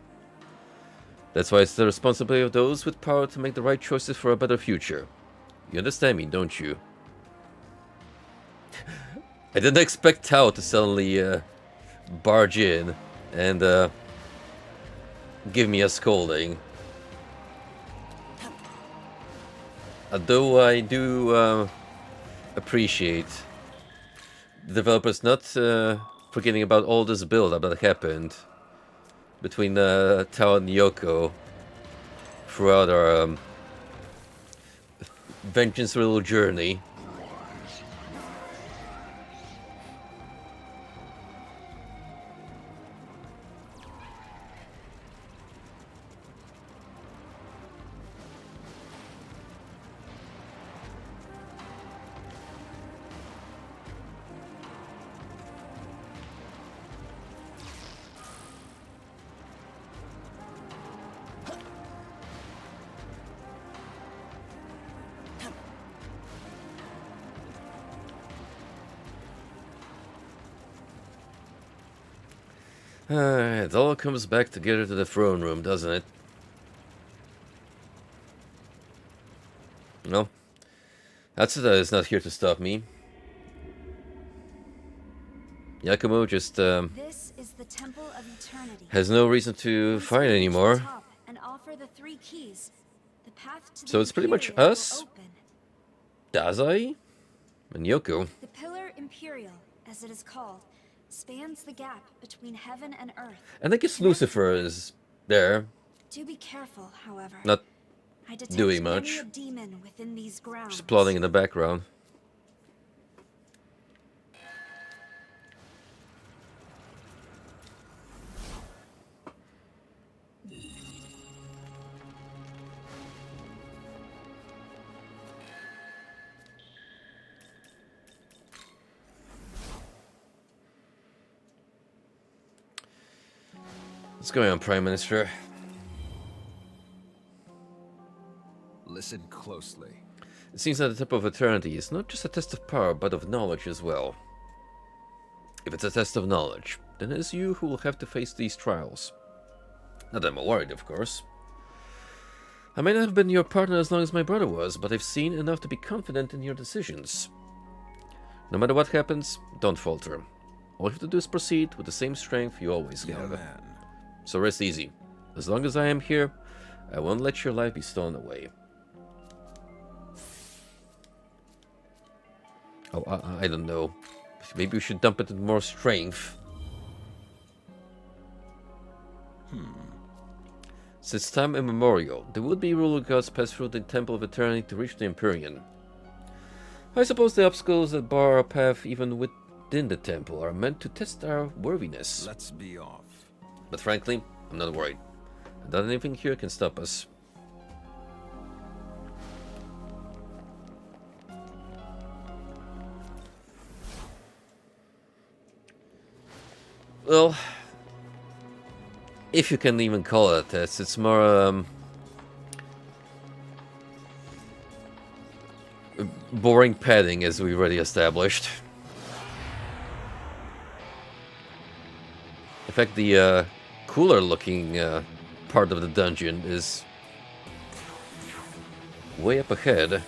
That's why it's the responsibility of those with power to make the right choices for a better future. You understand me, don't you? I didn't expect Tao to suddenly barge in and give me a scolding. Although I do appreciate the developers not forgetting about all this build-up that happened between Tao and Yoko throughout our vengeance-riddled journey. It all comes back together to the throne room, doesn't it? No. Hatsuda is not here to stop me. Yakumo just This is the Temple of Eternity. has no reason to fight anymore. And offer the 3 keys. The path to So the it's pretty much Imperial will us, open. Dazai, and Yoko. The Pillar Imperial, as it is called, spans the gap between heaven and earth. And I guess Lucifer is there. Do be careful, however. Not I detect doing many much. a demon within these grounds. Just plotting in the background. What's going on, Prime Minister? Listen closely. It seems that the Temple of Eternity is not just a test of power, but of knowledge as well. If it's a test of knowledge, then it is you who will have to face these trials. Not that I'm worried, of course. I may not have been your partner as long as my brother was, but I've seen enough to be confident in your decisions. No matter what happens, don't falter. All you have to do is proceed with the same strength you always have. Man. So rest easy. As long as I am here, I won't let your life be stolen away. Oh, I don't know. Maybe we should dump it with more strength. Since time immemorial, the would-be ruler gods pass through the Temple of Eternity to reach the Empyrean. I suppose the obstacles that bar our path even within the temple are meant to test our worthiness. Let's be off. But frankly, I'm not worried. Not anything here can stop us. Well, if you can even call it a test, it's more boring padding, as we already established. In fact, the cooler looking part of the dungeon is way up ahead.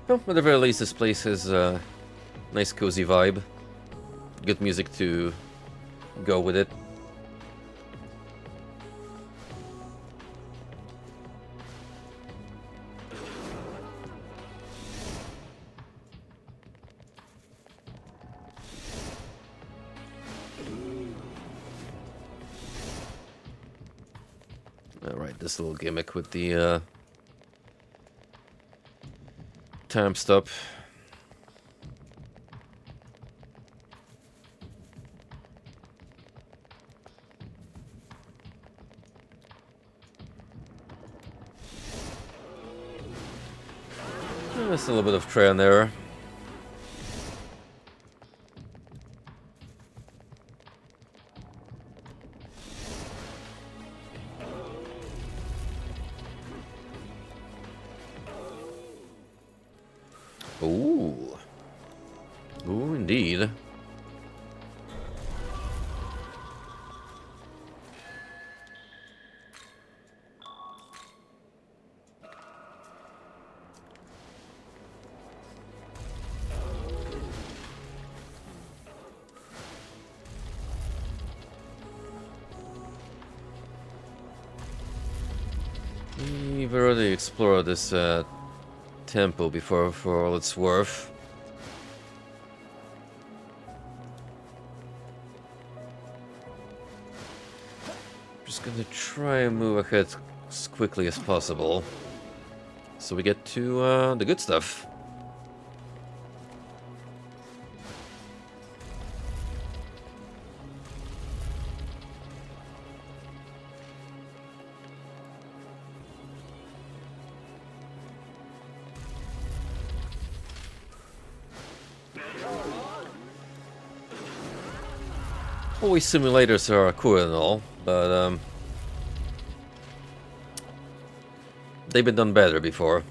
Well, at the very least, this place has a nice cozy vibe. Good music to go with it. Right, this little gimmick with the time stop. Just a little bit of trial and error. Ooh. Ooh, indeed. We've already explored this temple before for all it's worth. Just gonna try and move ahead as quickly as possible so we get to the good stuff. Always simulators are cool and all, but they've been done better before.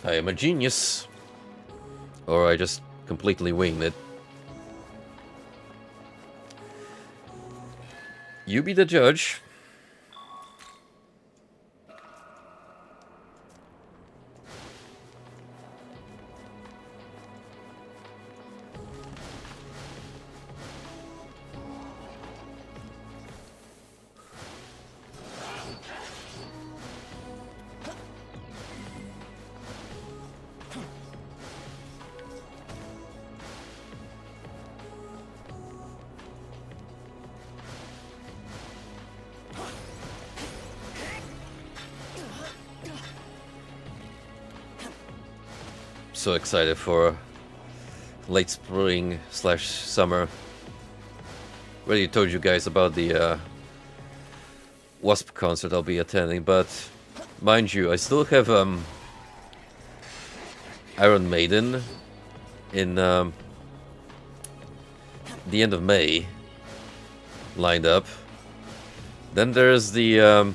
I am a genius. Or I just completely winged it. You be the judge. So excited for late spring / summer. Already told you guys about the Wasp concert I'll be attending, but mind you, I still have Iron Maiden in the end of May lined up. Then there's the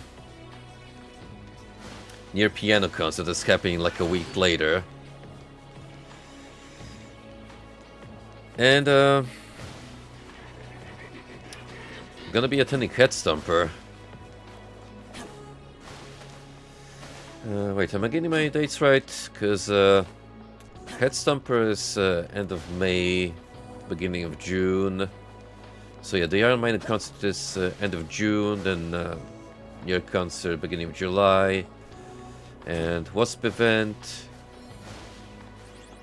Near Piano concert that's happening like a week later. And gonna be attending Headstomper. Wait, am I getting my dates right? Because Headstomper is end of May, beginning of June. So yeah, the Iron Maiden concert is end of June, then Near concert beginning of July, and Wasp event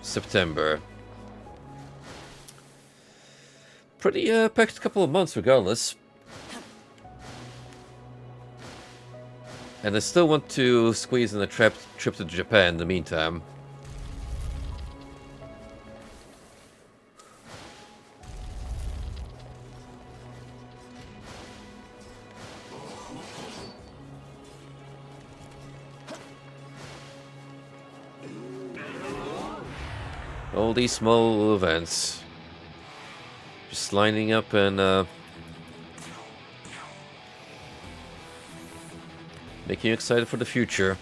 September. Pretty packed couple of months regardless. And I still want to squeeze in a trip to Japan in the meantime. All these small events. Just lining up and making you excited for the future.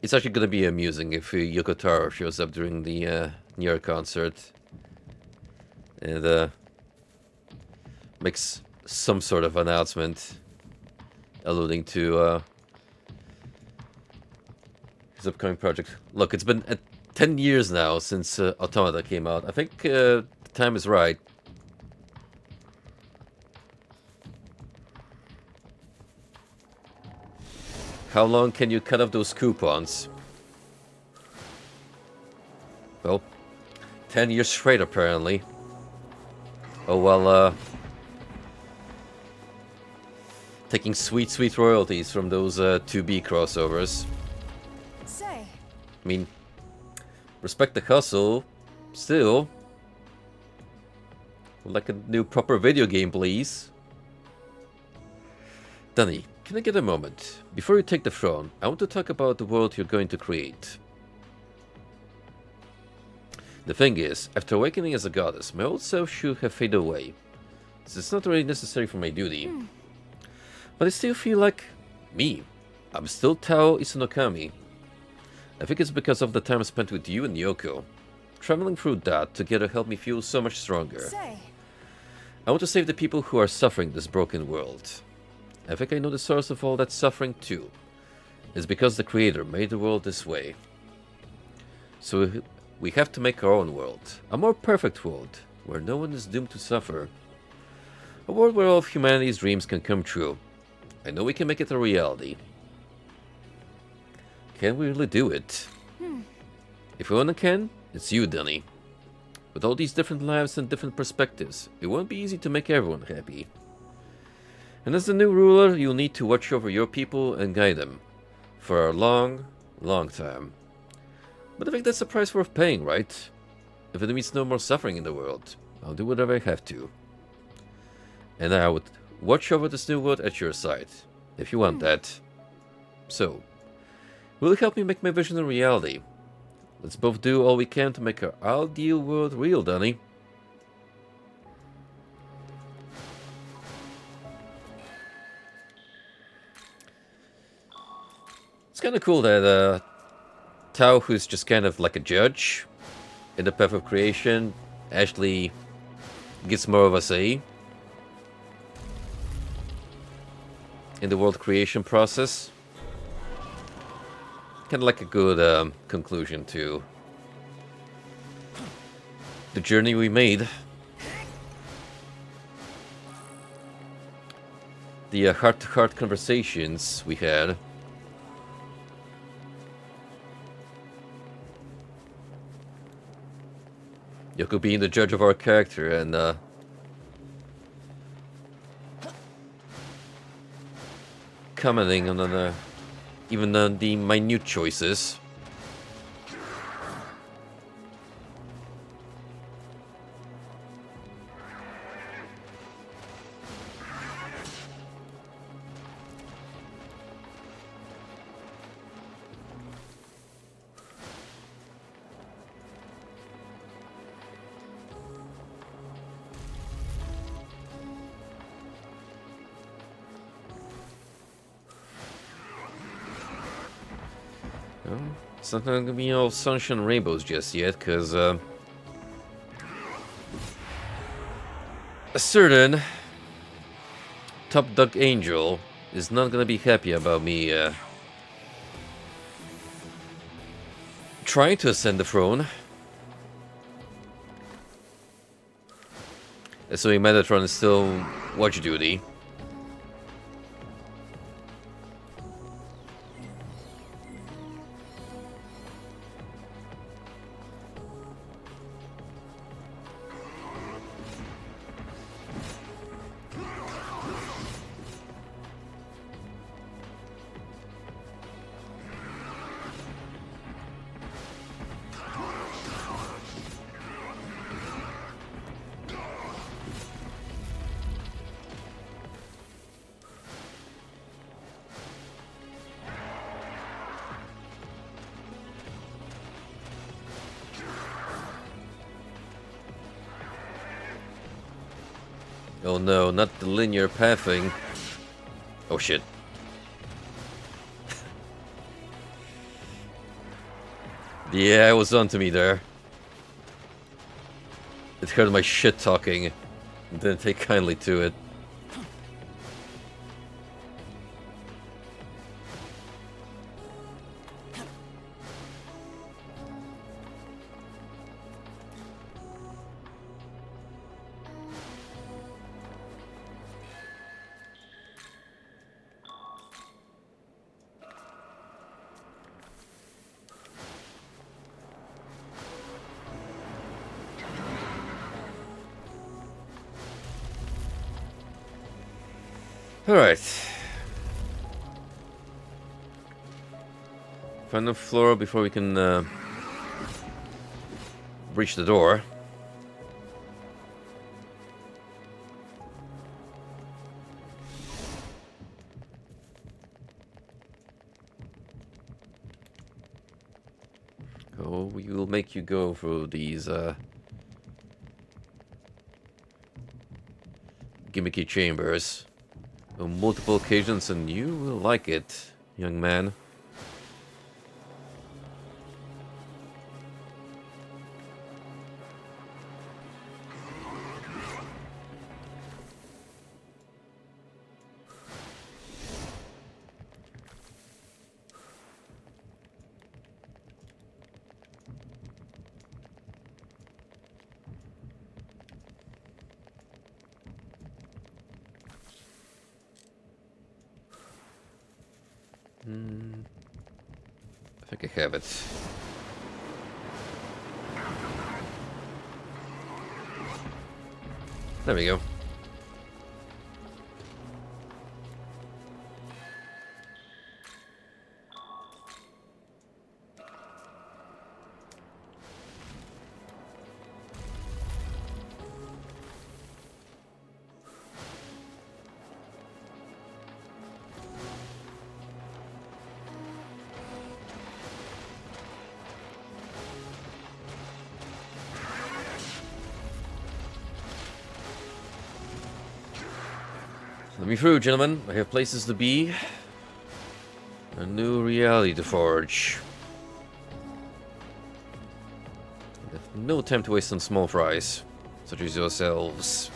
It's actually gonna be amusing if Yoko Taro shows up during the Nier concert and makes some sort of announcement alluding to his upcoming project. Look, it's been 10 years now since Automata came out. I think the time is right. How long can you cut off those coupons? Well, 10 years straight apparently. Oh well, taking sweet, sweet royalties from those 2B crossovers. Say. I mean, respect the hustle, still. Like a new proper video game, please. Danny, can I get a moment? Before you take the throne, I want to talk about the world you're going to create. The thing is, after awakening as a goddess, my old self should have faded away. This is not really necessary for my duty. But I still feel like me. I'm still Tao Isunokami. I think it's because of the time spent with you and Yoko. Traveling through that together helped me feel so much stronger. Say. I want to save the people who are suffering this broken world. I think I know the source of all that suffering too. It's because the Creator made the world this way. So we have to make our own world. A more perfect world, where no one is doomed to suffer. A world where all of humanity's dreams can come true. I know we can make it a reality. Can we really do it? If anyone can, it's you, Dunny. With all these different lives and different perspectives, it won't be easy to make everyone happy. And as the new ruler, you'll need to watch over your people and guide them. For a long, long time. But I think that's a price worth paying, right? If it means no more suffering in the world, I'll do whatever I have to. And I would watch over this new world at your side, if you want that. So, will you help me make my vision a reality? Let's both do all we can to make our ideal world real, Dunny. It's kind of cool that Tao, who's just kind of like a judge in the path of creation, actually gets more of a say in the world creation process. Kind of like a good conclusion to the journey we made. The heart-to-heart conversations we had. Yoko being the judge of our character and commenting on even the minute choices. It's not gonna be all sunshine and rainbows just yet, because a certain top dog angel is not gonna be happy about me trying to ascend the throne. So Metatron is still watch duty. Oh no, not the linear pathing. Oh shit. Yeah, it was done to me there. It heard my shit talking. Didn't take kindly to it. Alright. Find the floor before we can breach the door. Oh, we will make you go through these gimmicky chambers on multiple occasions, and you will like it, young man. I think I have it. There we go. Let me through, gentlemen. I have places to be. A new reality to forge. I have no time to waste on small fries, such as yourselves.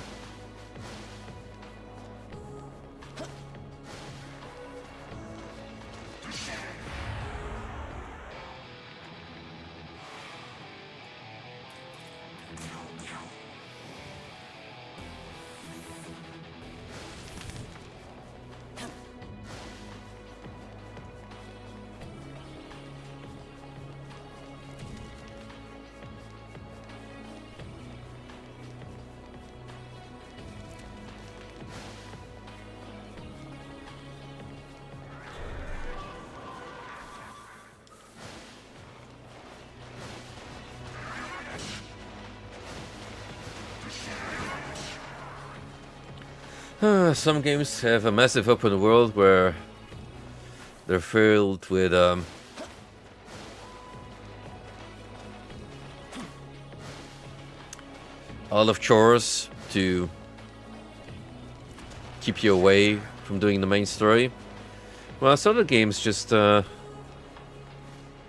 Some games have a massive open world where they're filled with a lot of chores to keep you away from doing the main story. Well, some other games just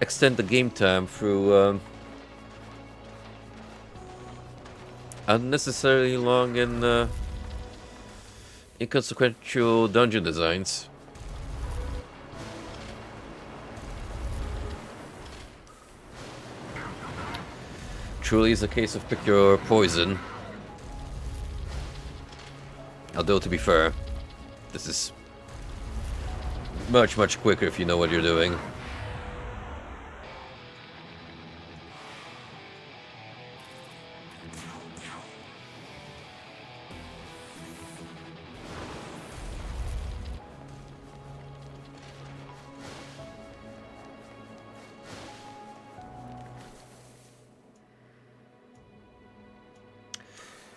extend the game time through unnecessarily long and inconsequential dungeon designs. Truly is a case of pick your poison. Although, to be fair, this is much quicker if you know what you're doing.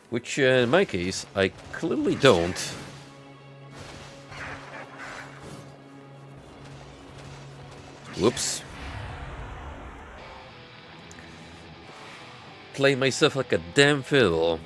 Which, in my case, I clearly don't. Whoops. Play myself like a damn fiddle.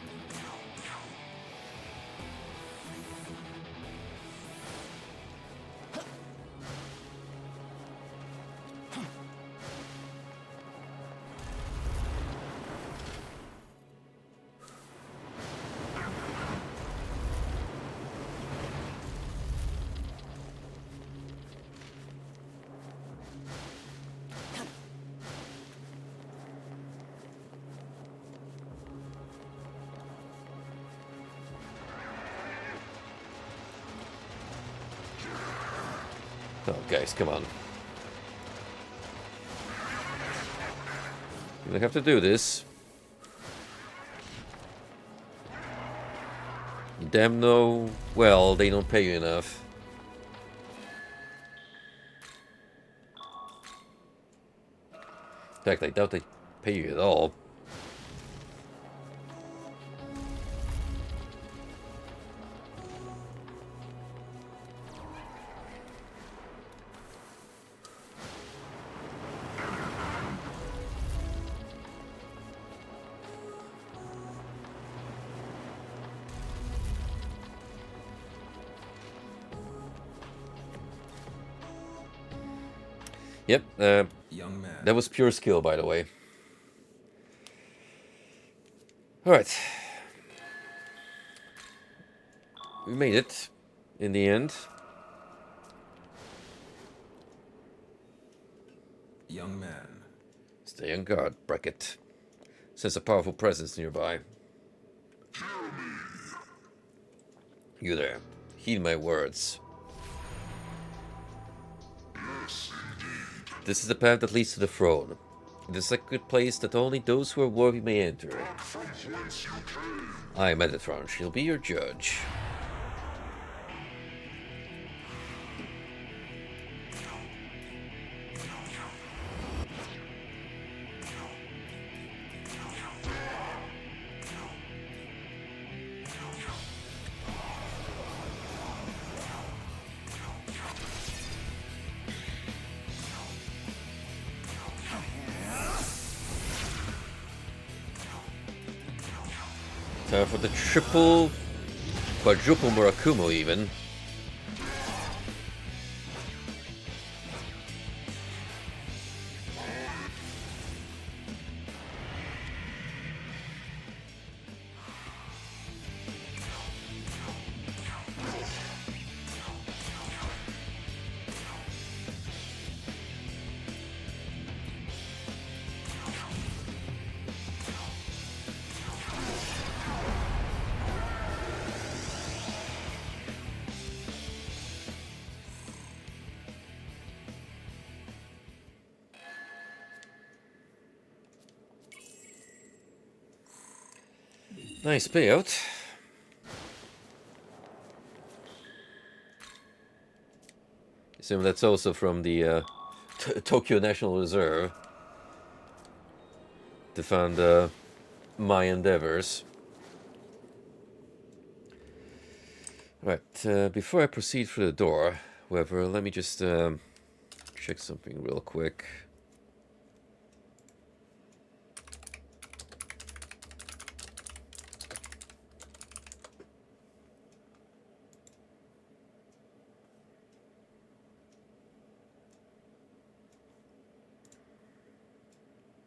Oh, guys, come on. You don't have to do this. You damn know well they don't pay you enough. In fact, I doubt they pay you at all. Yep, Young man. that was pure skill, by the way. Alright. We made it, in the end. Young man. Stay on guard, Brackett. Sense a powerful presence nearby. You there. Heed my words. This is the path that leads to the throne. It is a sacred place that only those who are worthy may enter. I am Metatron. She'll be your judge. Time for the triple, quadruple Murakumo even. Nice payout. Assume that's also from the Tokyo National Reserve to fund my endeavors. Right, before I proceed through the door, however, let me just check something real quick.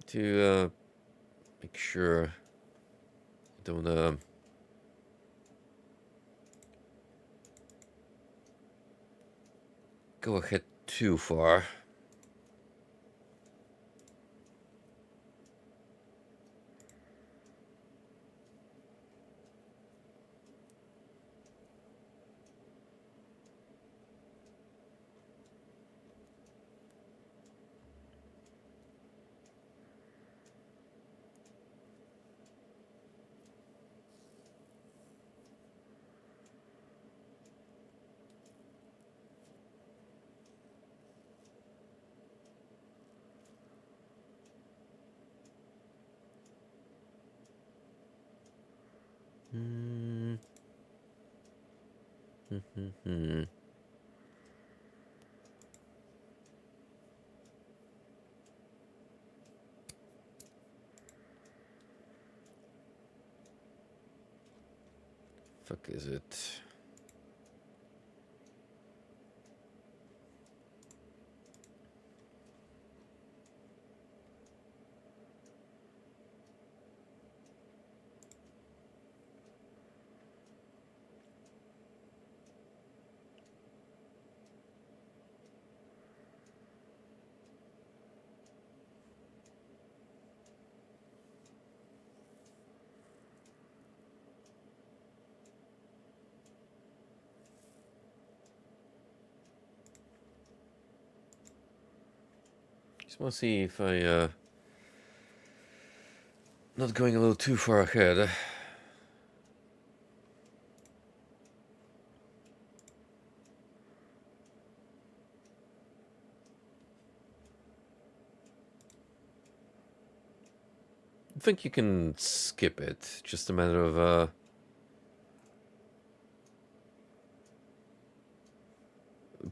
To make sure I don't go ahead too far. Fuck is it? Just want to see if I not going a little too far ahead. I think you can skip it. Just a matter of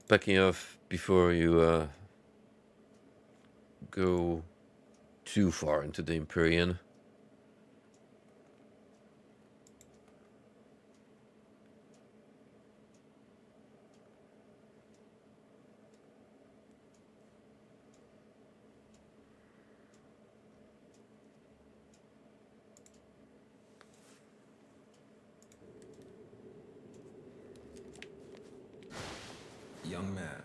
backing off before you go too far into the Empyrean. Young man.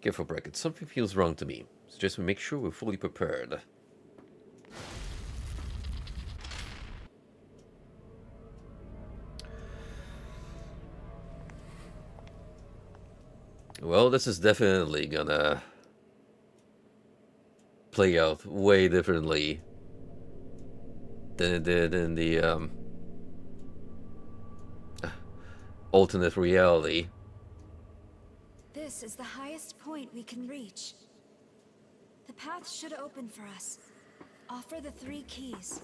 Careful, bracket. Something feels wrong to me. Suggest we make sure we're fully prepared. Well, this is definitely gonna play out way differently than it did in the alternate reality. This is the highest point we can reach. The path should open for us. Offer the 3 keys.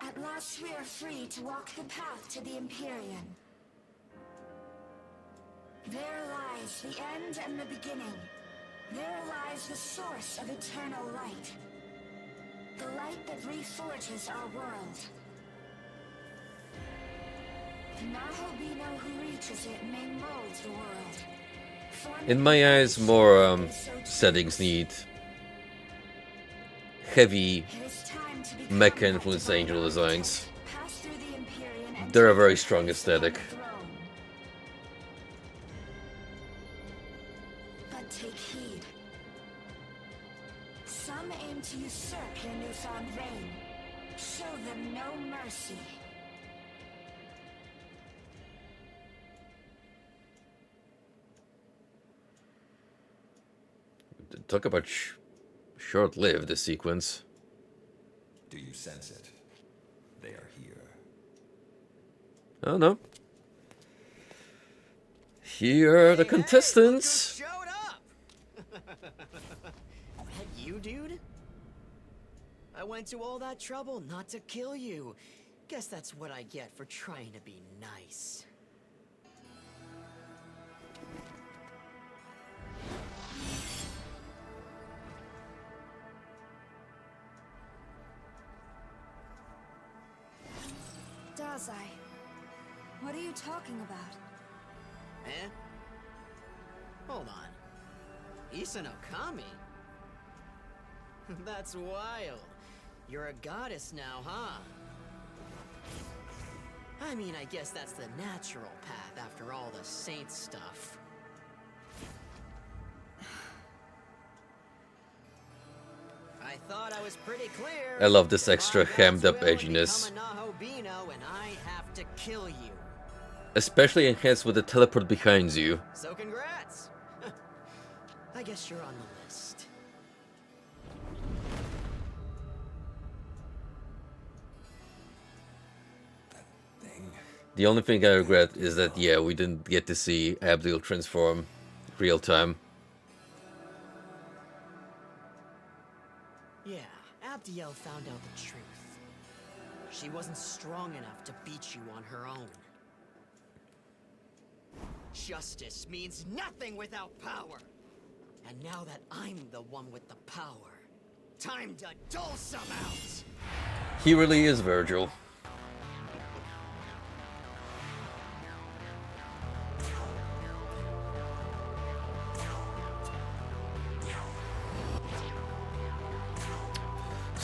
At last we are free to walk the path to the Empyrean. There lies the end and the beginning. There lies the source of eternal light. The light that reforges our world. The Nahobino who reaches it may mold the world. In my eyes, more settings need heavy mecha influenced angel designs. They're a very strong aesthetic. But take heed. Some aim to usurp your newfound reign. Show them no mercy. Talk about short-lived, this sequence. Do you sense it? They are here. Oh no. Here are the contestants. Showed up. That you, dude? I went to all that trouble not to kill you. Guess that's what I get for trying to be nice. Dazai, what are you talking about? Eh? Hold on. Isanokami? That's wild. You're a goddess now, huh? I mean, I guess that's the natural path after all the saint stuff. I thought I was pretty clear. I love this extra hammed up edginess. Nahobino and I have to kill you. Especially enhanced with the teleport behind you. So congrats. I guess you're on the list. The only thing I regret is that, yeah, we didn't get to see Abdiel transform real time. Yeah, Abdiel found out the truth. She wasn't strong enough to beat you on her own. Justice means nothing without power. And now that I'm the one with the power, time to dole some out! He really is Virgil.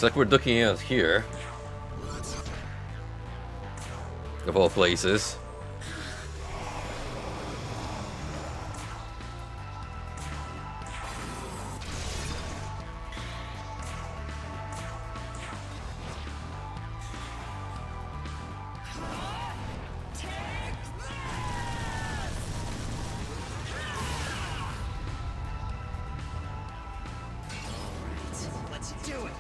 It's like we're looking out here. Of all places. Let's do it!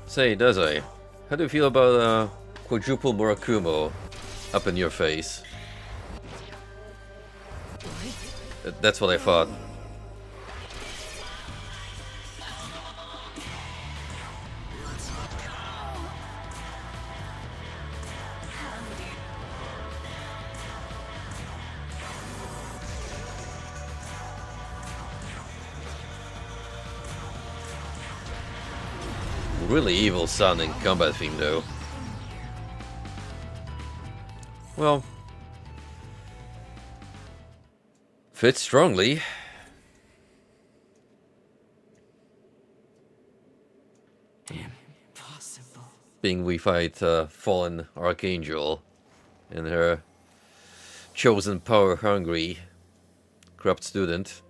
Say, does I? How do you feel about quadruple Murakumo up in your face? That's what I thought. Really evil sounding combat theme though. Well, fits strongly. Impossible. Being we fight fallen Archangel and her chosen power-hungry corrupt student.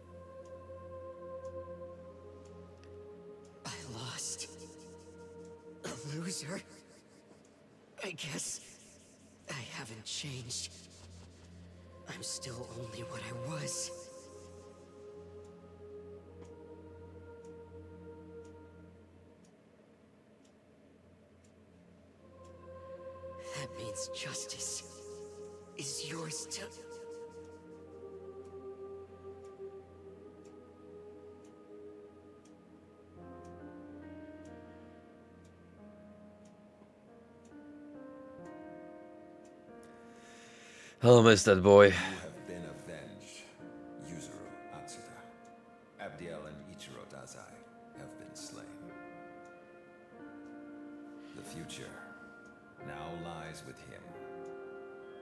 I lost. A loser? I guess I haven't changed. I'm still only what I was. That means justice is yours to... I'll miss that boy. You have been avenged. Yuzuru Atsuta, Abdiel and Ichiro Dazai have been slain. The future now lies with him.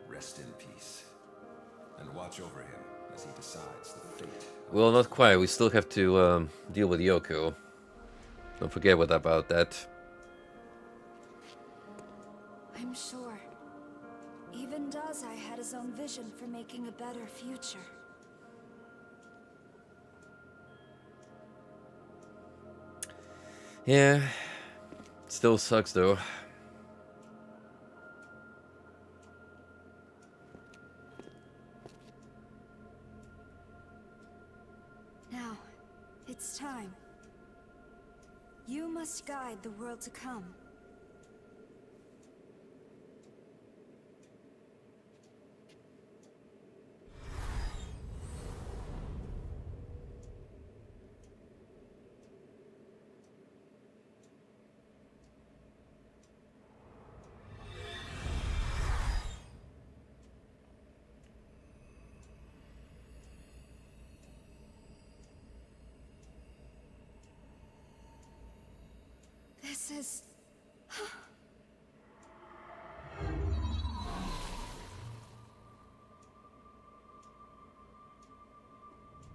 Rest in peace. And watch over him as he decides the fate. Well, not quite. We still have to deal with Yoko. Don't forget about that. I'm sure. Even Dazai had his own vision for making a better future. Yeah. Still sucks though. Now, it's time. You must guide the world to come. This is...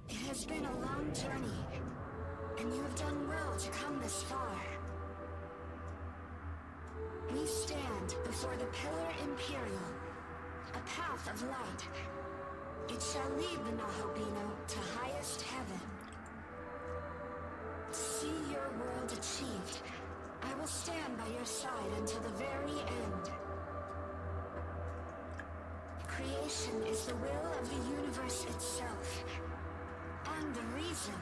It has been a long journey, and you have done well to come this far. We stand before the Pillar Imperial, a path of light. It shall lead the Nahobino to highest heaven. To see your world achieved, I will stand by your side until the very end. Creation is the will of the universe itself. And the reason,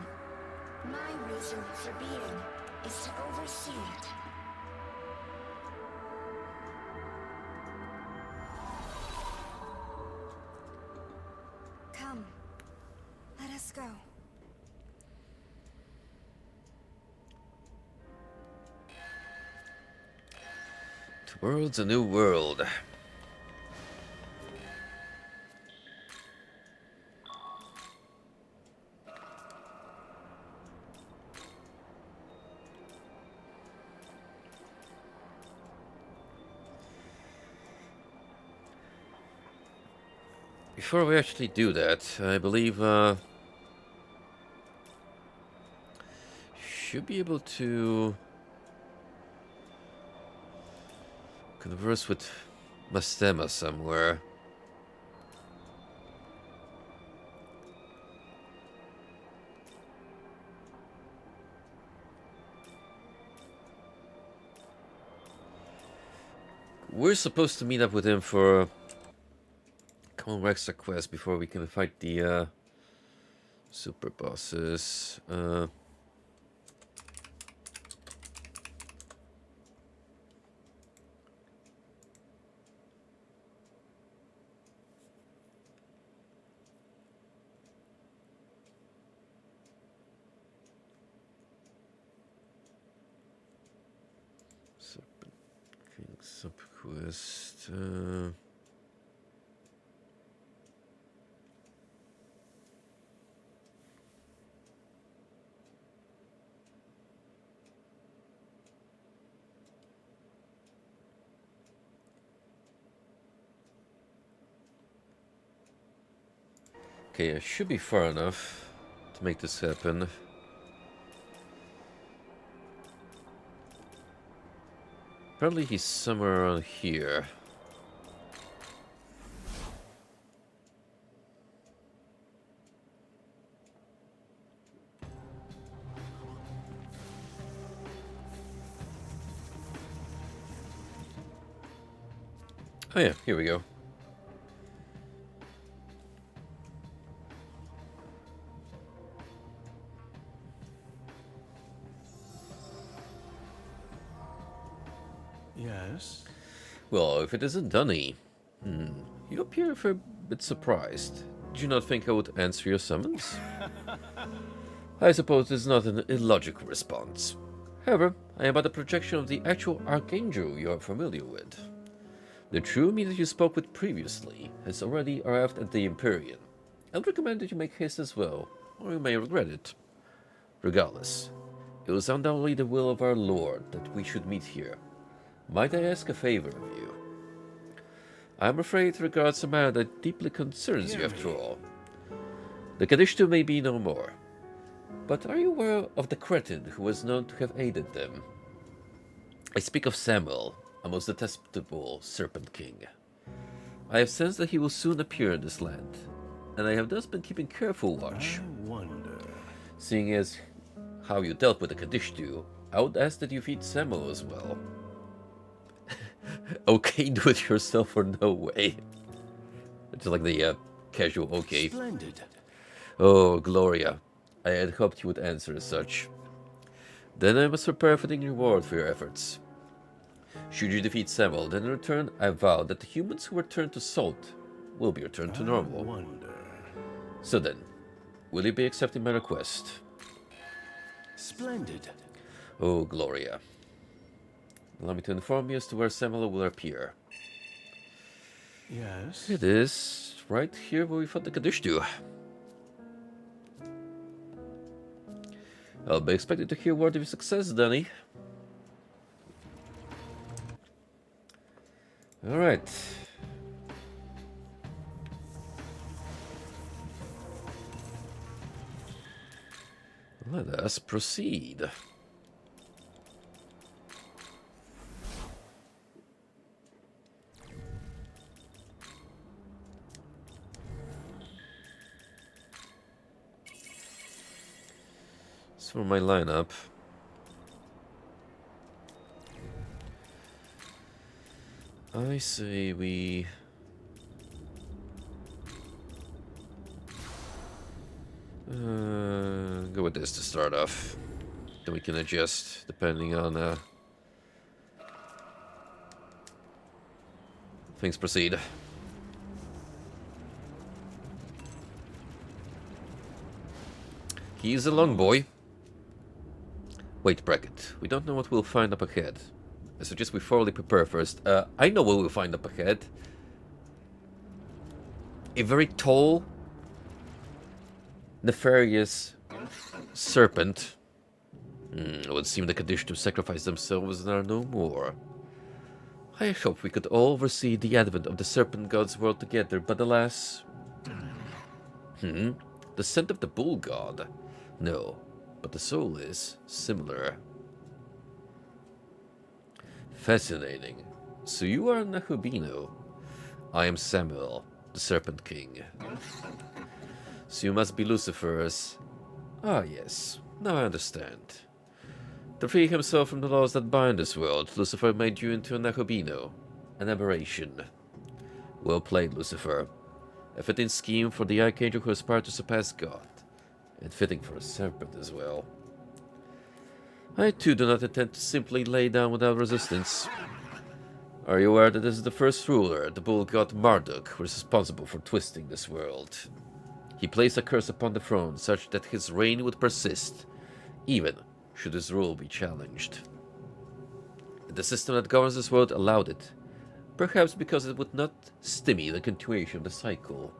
my reason for being, is to oversee it. Come, let us go. The world's a new world. Before we actually do that, I believe should be able to converse with Mastema somewhere. We're supposed to meet up with him for Common Rexa quest before we can fight the super bosses. Serpent King subquest. Okay, I should be far enough to make this happen. Apparently he's somewhere around here. Oh yeah, here we go. Yes? Well, if it isn't Dunny. You appear a bit surprised. Did you not think I would answer your summons? I suppose it's not an illogical response. However, I am but a projection of the actual Archangel you are familiar with. The true me that you spoke with previously has already arrived at the Empyrean. I would recommend that you make haste as well, or you may regret it. Regardless, it was undoubtedly the will of our Lord that we should meet here. Might I ask a favor of you? I am afraid it regards a matter that deeply concerns you after all. The Kadishtu may be no more, but are you aware of the cretin who was known to have aided them? I speak of Samuel, a most detestable Serpent King. I have sensed that he will soon appear in this land, and I have thus been keeping careful watch. I wonder. Seeing as how you dealt with the Kadishtu, I would ask that you feed Samuel as well. Okay, do it yourself or no way. It's like the casual okay. Splendid. Oh, Gloria. I had hoped you would answer as such. Then I must prepare a fitting reward for your efforts. Should you defeat Samuel, then in return I vow that the humans who were turned to salt will be returned to normal. I wonder. So then, will you be accepting my request? Splendid. Oh, Gloria. Allow me to inform you as to where Samuel will appear. Yes? It is right here where we fought the Kadishtu. I'll be expected to hear word of your success, Danny. Alright. Let us proceed. For my lineup. I say we go with this to start off. Then we can adjust depending on things proceed. He's a long boy. Wait, Brackett. We don't know what we'll find up ahead. I suggest we thoroughly prepare first. I know what we'll find up ahead. A very tall, nefarious serpent. It would seem the Kadishtu sacrifice themselves and are no more. I hope we could all foresee the advent of the serpent god's world together, but alas, The scent of the bull god? No, but the soul is similar. Fascinating. So you are Nahobino. I am Samuel, the Serpent King. So you must be Lucifer's... Ah, yes. Now I understand. To free himself from the laws that bind this world, Lucifer made you into a Nahobino, an aberration. Well played, Lucifer. A fitting scheme for the archangel who aspired to surpass God, and fitting for a serpent as well. I too do not intend to simply lay down without resistance. Are you aware that this is the first ruler, the bull god Marduk, who is responsible for twisting this world? He placed a curse upon the throne such that his reign would persist, even should his rule be challenged. The system that governs this world allowed it, perhaps because it would not stymie the continuation of the cycle.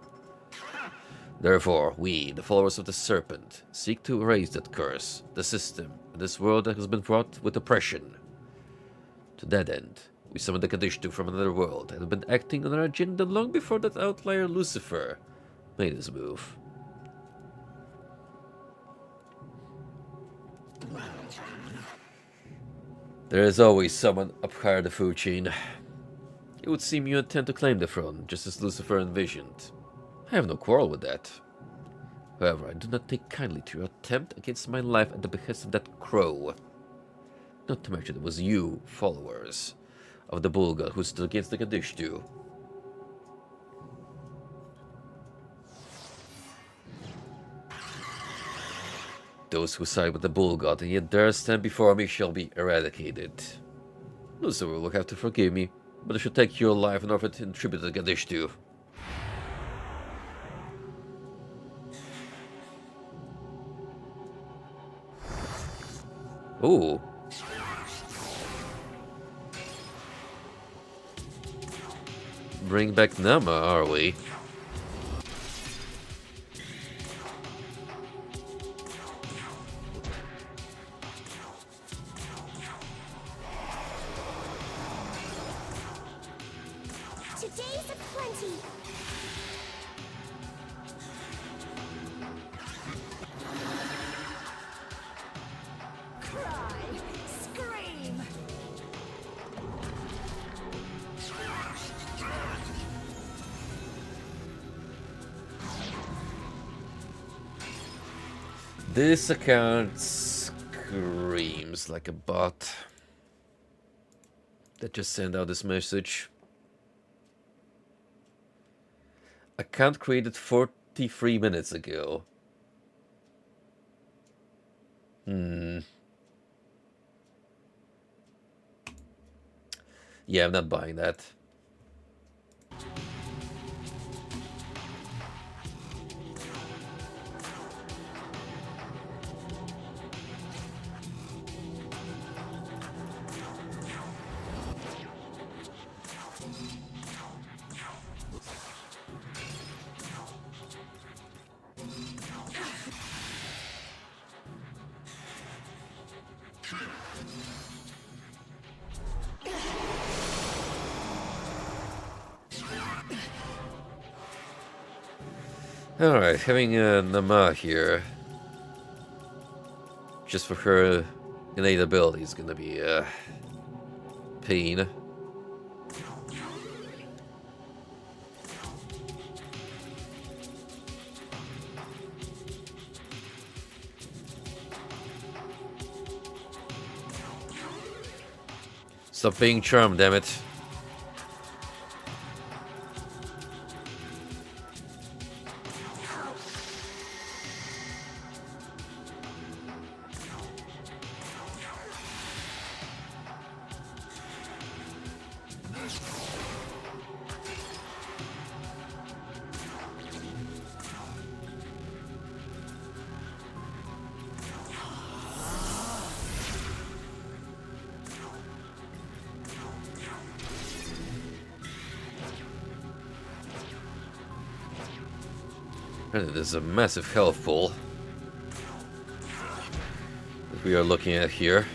Therefore, we, the followers of the serpent, seek to erase that curse, the system, and this world that has been fraught with oppression. To that end, we summoned the Kadishtu from another world and have been acting on our agenda long before that outlier Lucifer made his move. There is always someone up higher the food chain. It would seem you intend to claim the throne, just as Lucifer envisioned. I have no quarrel with that. However, I do not take kindly to your attempt against my life at the behest of that crow. Not to mention it was you, followers of the bull god, who stood against the Kadishtu. Those who side with the bull god and yet dare stand before me shall be eradicated. Lucifer will have to forgive me, but I should take your life in order to tribute to the Kadishtu. Ooh. Bring back Nama, are we? Today's a plenty. Cry, scream. This account screams like a bot that just sent out this message. Account created 43 minutes ago. Yeah, I'm not buying that. Alright, having Nama here, just for her innate ability, is gonna be pain. Stop being charmed, damn it. There's a massive health pool that we are looking at here.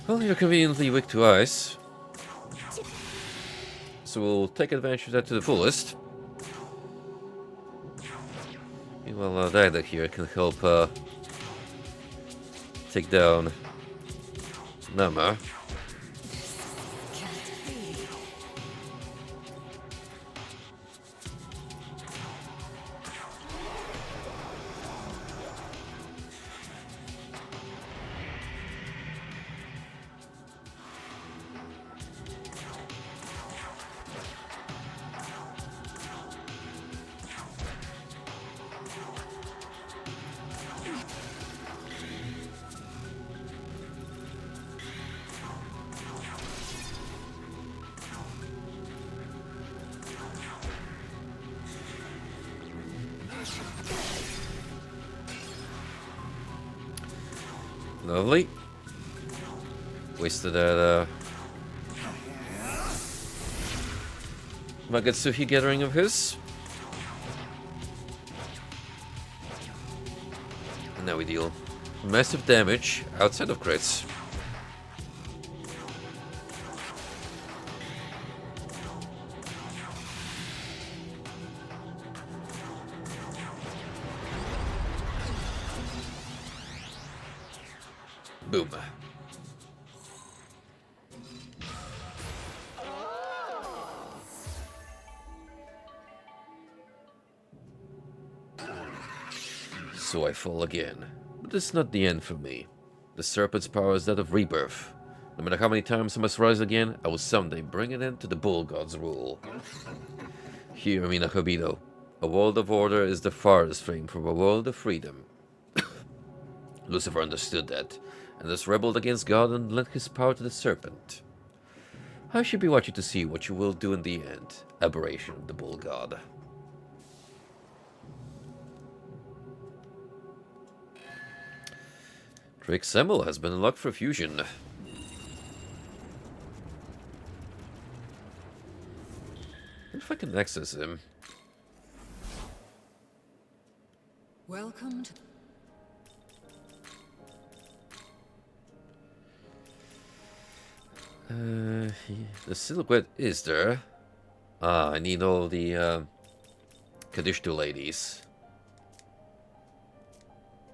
Well, you're conveniently weak to ice. So we'll take advantage of that to the fullest. Meanwhile, Didac here can help take down Nama. Lovely. Wasted that Magatsuhi gathering of his. And now we deal massive damage outside of crits. Boom. So I fall again. But this is not the end for me. The serpent's power is that of rebirth. No matter how many times I must rise again, I will someday bring an end to the bull god's rule. Hear me, Nahobino. A world of order is the farthest frame from a world of freedom. Lucifer understood that, and thus rebelled against God and lent his power to the serpent. I should be watching to see what you will do in the end, aberration of the bull god. Drake Semmel has been unlocked for fusion. If I can access him. Welcome to... The silhouette is there. Ah, I need all the Kadishtu ladies.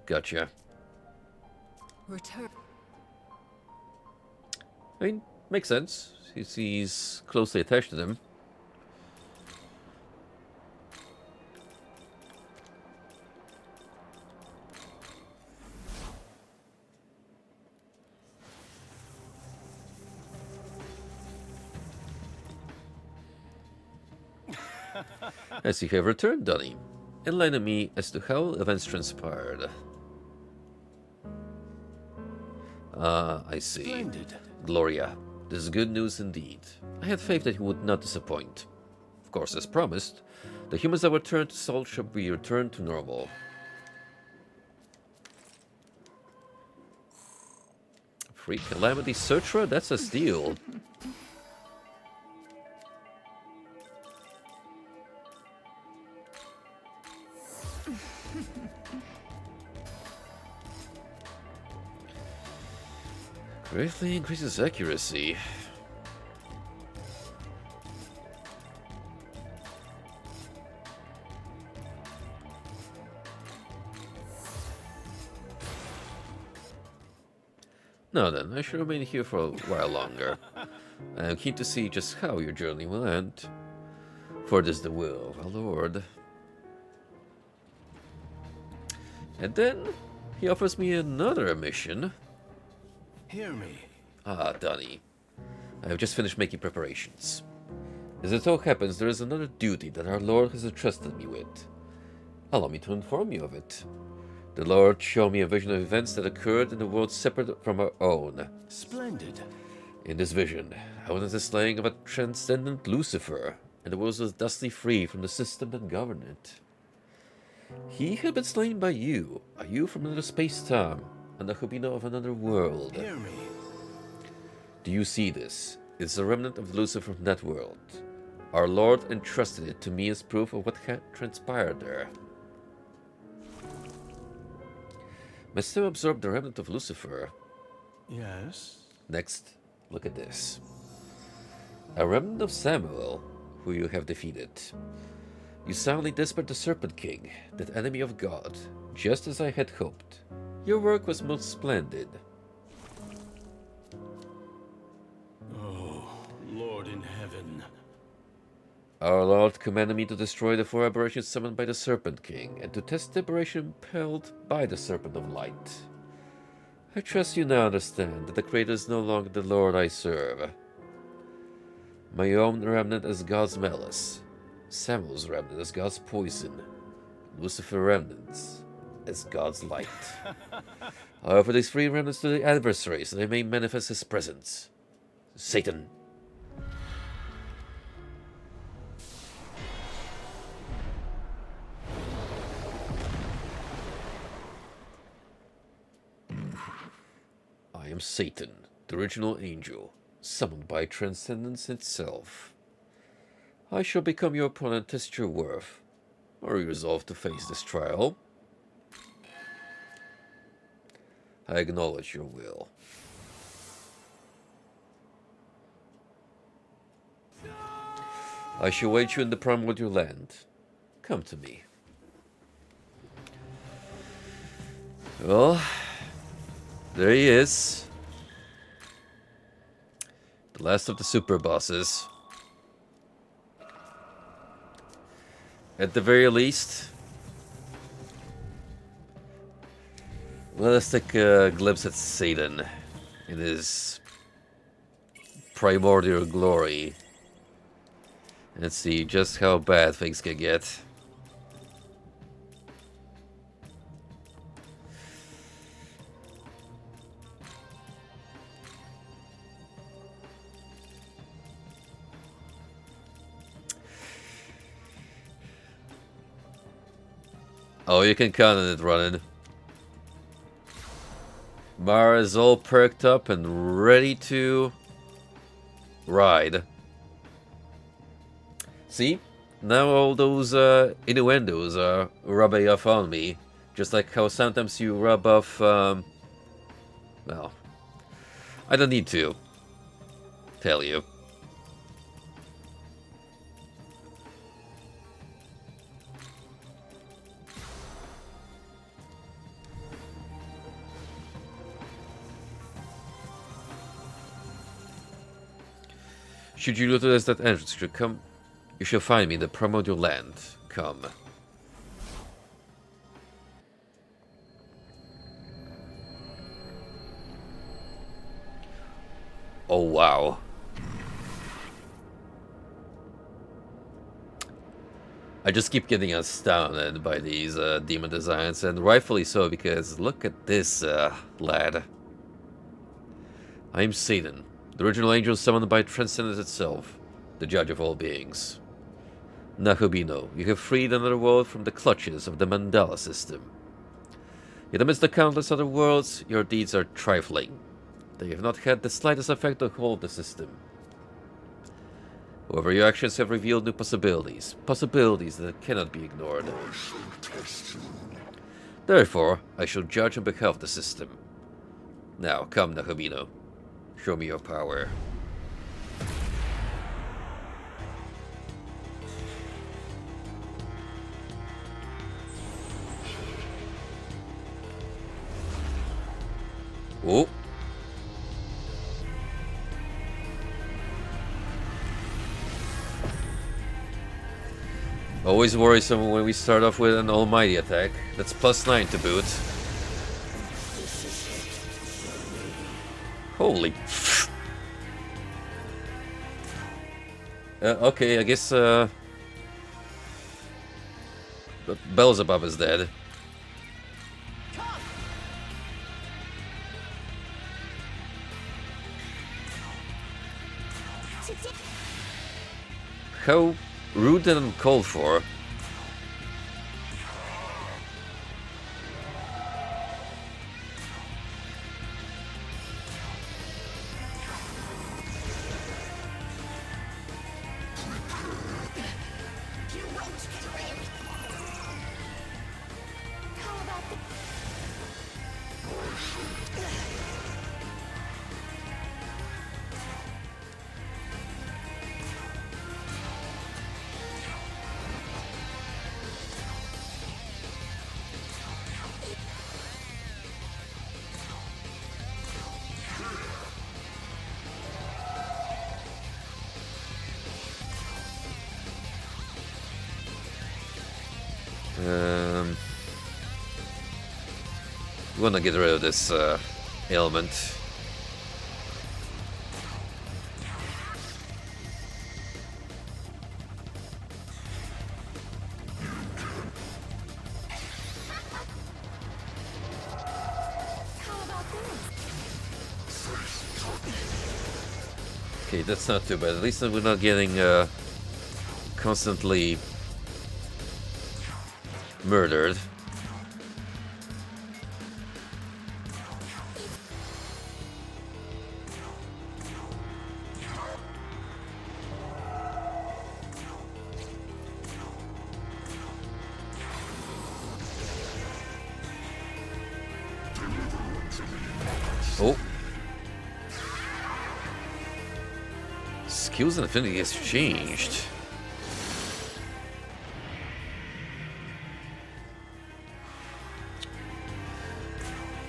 Gotcha. Return. I mean, makes sense. He's closely attached to them. As you have returned, Donnie, enlighten me as to how events transpired. Ah, I see. Splendid. Gloria, this is good news indeed. I had faith that you would not disappoint. Of course, as promised, the humans that were turned to salt shall be returned to normal. Free Calamity Sutra? That's a steal. Greatly increases accuracy. Now then, I shall remain here for a while longer. I am keen to see just how your journey will end. For it is the will of our Lord. And then, he offers me another mission. Hear me. Ah, Donnie. I have just finished making preparations. As it so happens, there is another duty that our Lord has entrusted me with. Allow me to inform you of it. The Lord showed me a vision of events that occurred in a world separate from our own. Splendid. In this vision, I witnessed the slaying of a transcendent Lucifer, and the world was thusly free from the system that governed it. He had been slain by you, a you from another space-time, and the Nahobino of another world. Hear me. Do you see this? It's a remnant of Lucifer from that world. Our Lord entrusted it to me as proof of what had transpired there. Must have absorbed the remnant of Lucifer. Yes. Next, look at this. A remnant of Samuel, who you have defeated. You soundly dispatched the Serpent King, that enemy of God, just as I had hoped. Your work was most splendid. Oh, Lord in heaven. Our Lord commanded me to destroy the 4 aberrations summoned by the Serpent King, and to test the aberration impelled by the Serpent of Light. I trust you now understand that the Creator is no longer the Lord I serve. My own remnant is God's malice, Samuel's remnant is God's poison, Lucifer's remnants is God's light. I offer these 3 remnants to the adversary, so they may manifest his presence. Satan. I am Satan, the original angel, summoned by transcendence itself. I shall become your opponent, test your worth. Are you resolved to face this trial? I acknowledge your will. I shall wait you in the primordial land. Come to me. Well, there he is. The last of the super bosses. At the very least, let us take a glimpse at Satan in his primordial glory and see just how bad things can get. Oh, you can count on it running. Mara is all perked up and ready to ride. See? Now all those innuendos are rubbing off on me. Just like how sometimes you rub off, well, I don't need to tell you. Should you utilize that entrance, you shall find me in the primordial land. Come. Oh, wow. I just keep getting astounded by these demon designs, and rightfully so, because look at this lad. I am Satan, the original angel summoned by Transcendence itself, the judge of all beings. Nahobino, you have freed another world from the clutches of the Mandala system. Yet amidst the countless other worlds, your deeds are trifling. They have not had the slightest effect on the whole of the system. However, your actions have revealed new possibilities, possibilities that cannot be ignored. Therefore, I shall judge on behalf of the system. Now, come, Nahobino. Show me your power. Oh. Always worrisome when we start off with an almighty attack. That's +9 to boot. Holy. Okay, I guess Beelzebub is dead. How rude and uncalled for. We want to get rid of this ailment. Okay, that's not too bad. At least we're not getting constantly murdered. Oh. Skills and affinity has changed.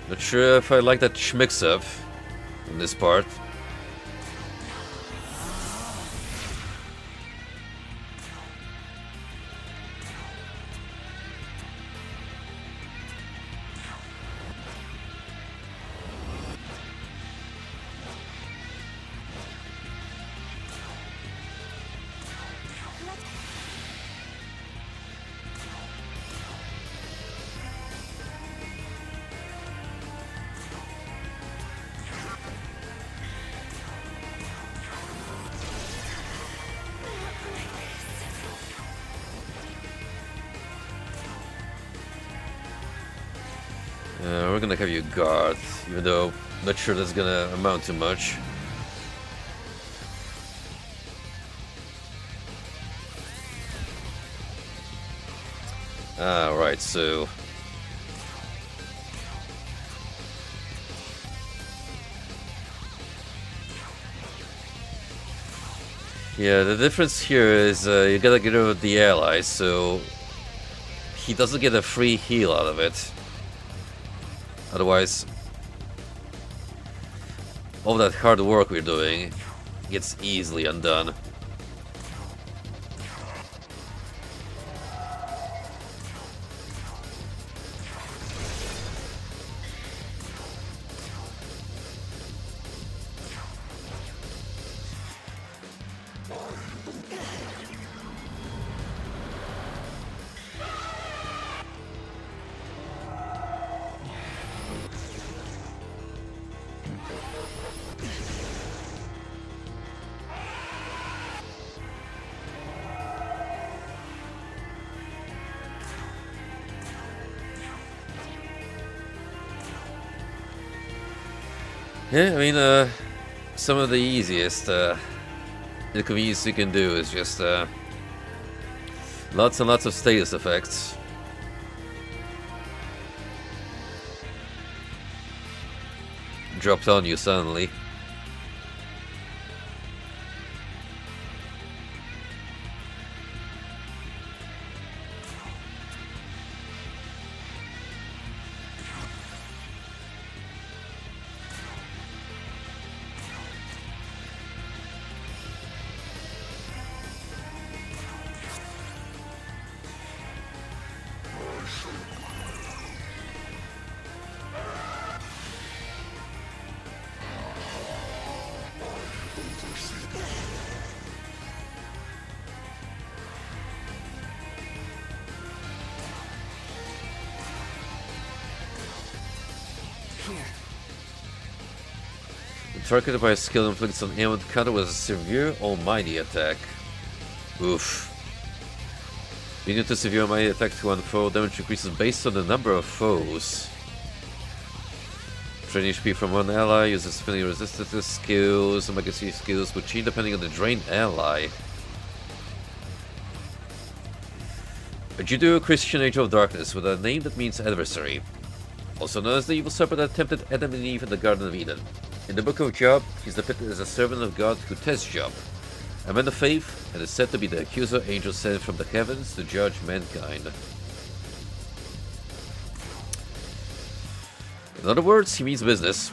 Not sure if I like that mix-up in this part. We're gonna have you guard, even though I'm not sure that's gonna amount to much. Right, so... Yeah, the difference here is you gotta get rid of the allies, so he doesn't get a free heal out of it. Otherwise, all that hard work we're doing gets easily undone. Yeah, I mean, some of the easiest inconvenience you can do is just lots and lots of status effects. Dropped on you suddenly. Targeted by a skill inflicts on aim and counter with a severe almighty attack. Oof. Medium to severe almighty attack to one foe, damage increases based on the number of foes. Drain HP from one ally, uses affinity resistance skills, and legacy skills will change depending on the drained ally. A Judeo-Christian Age of Darkness with a name that means adversary. Also known as the evil serpent that tempted Adam and Eve in the Garden of Eden. In the Book of Job, he's depicted as a servant of God who tests Job, a man of faith, and is said to be the accuser angel sent from the heavens to judge mankind. In other words, he means business.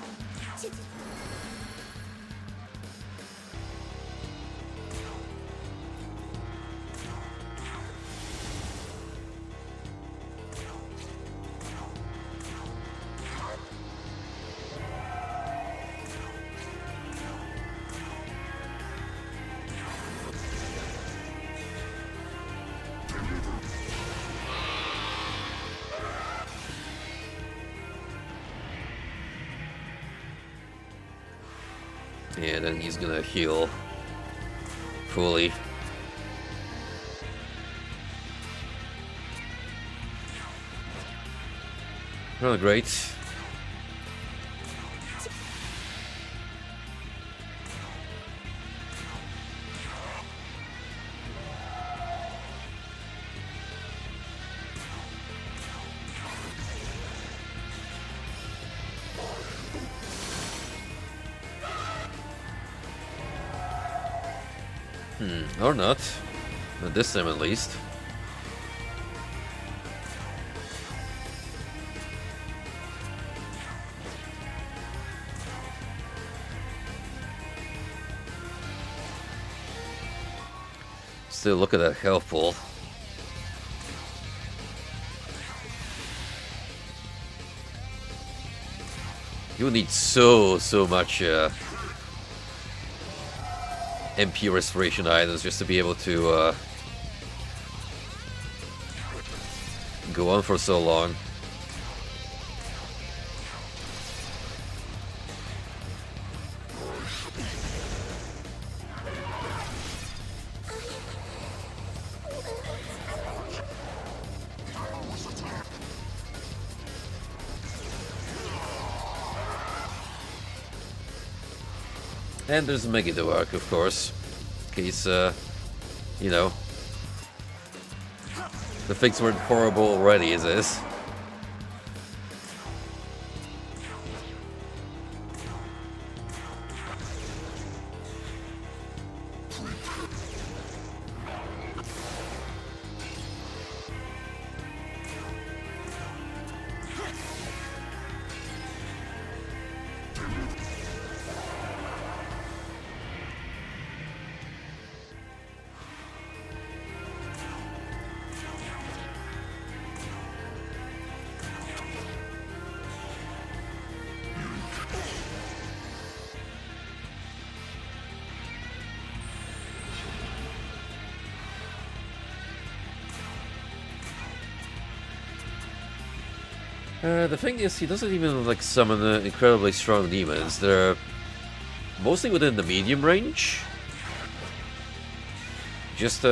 And then he's gonna heal fully. Oh, great. Or not. Not this time at least. Still, look at that health pool. You need so much MP restoration items just to be able to go on for so long. And there's Megiddo arc, of course, in case, you know, the things weren't horrible already as is. The thing is, he doesn't even like summon incredibly strong demons. They're mostly within the medium range. Just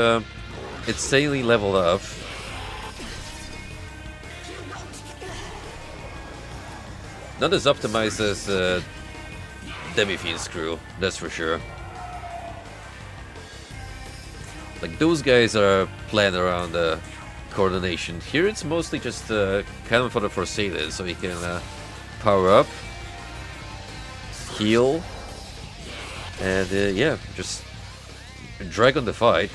insanely leveled up. Not as optimized as Demi-Fiend's crew, that's for sure. Like, those guys are planned around coordination. Here it's mostly just kind of for the Forsaken, so he can power up, heal, and yeah, just drag on the fight.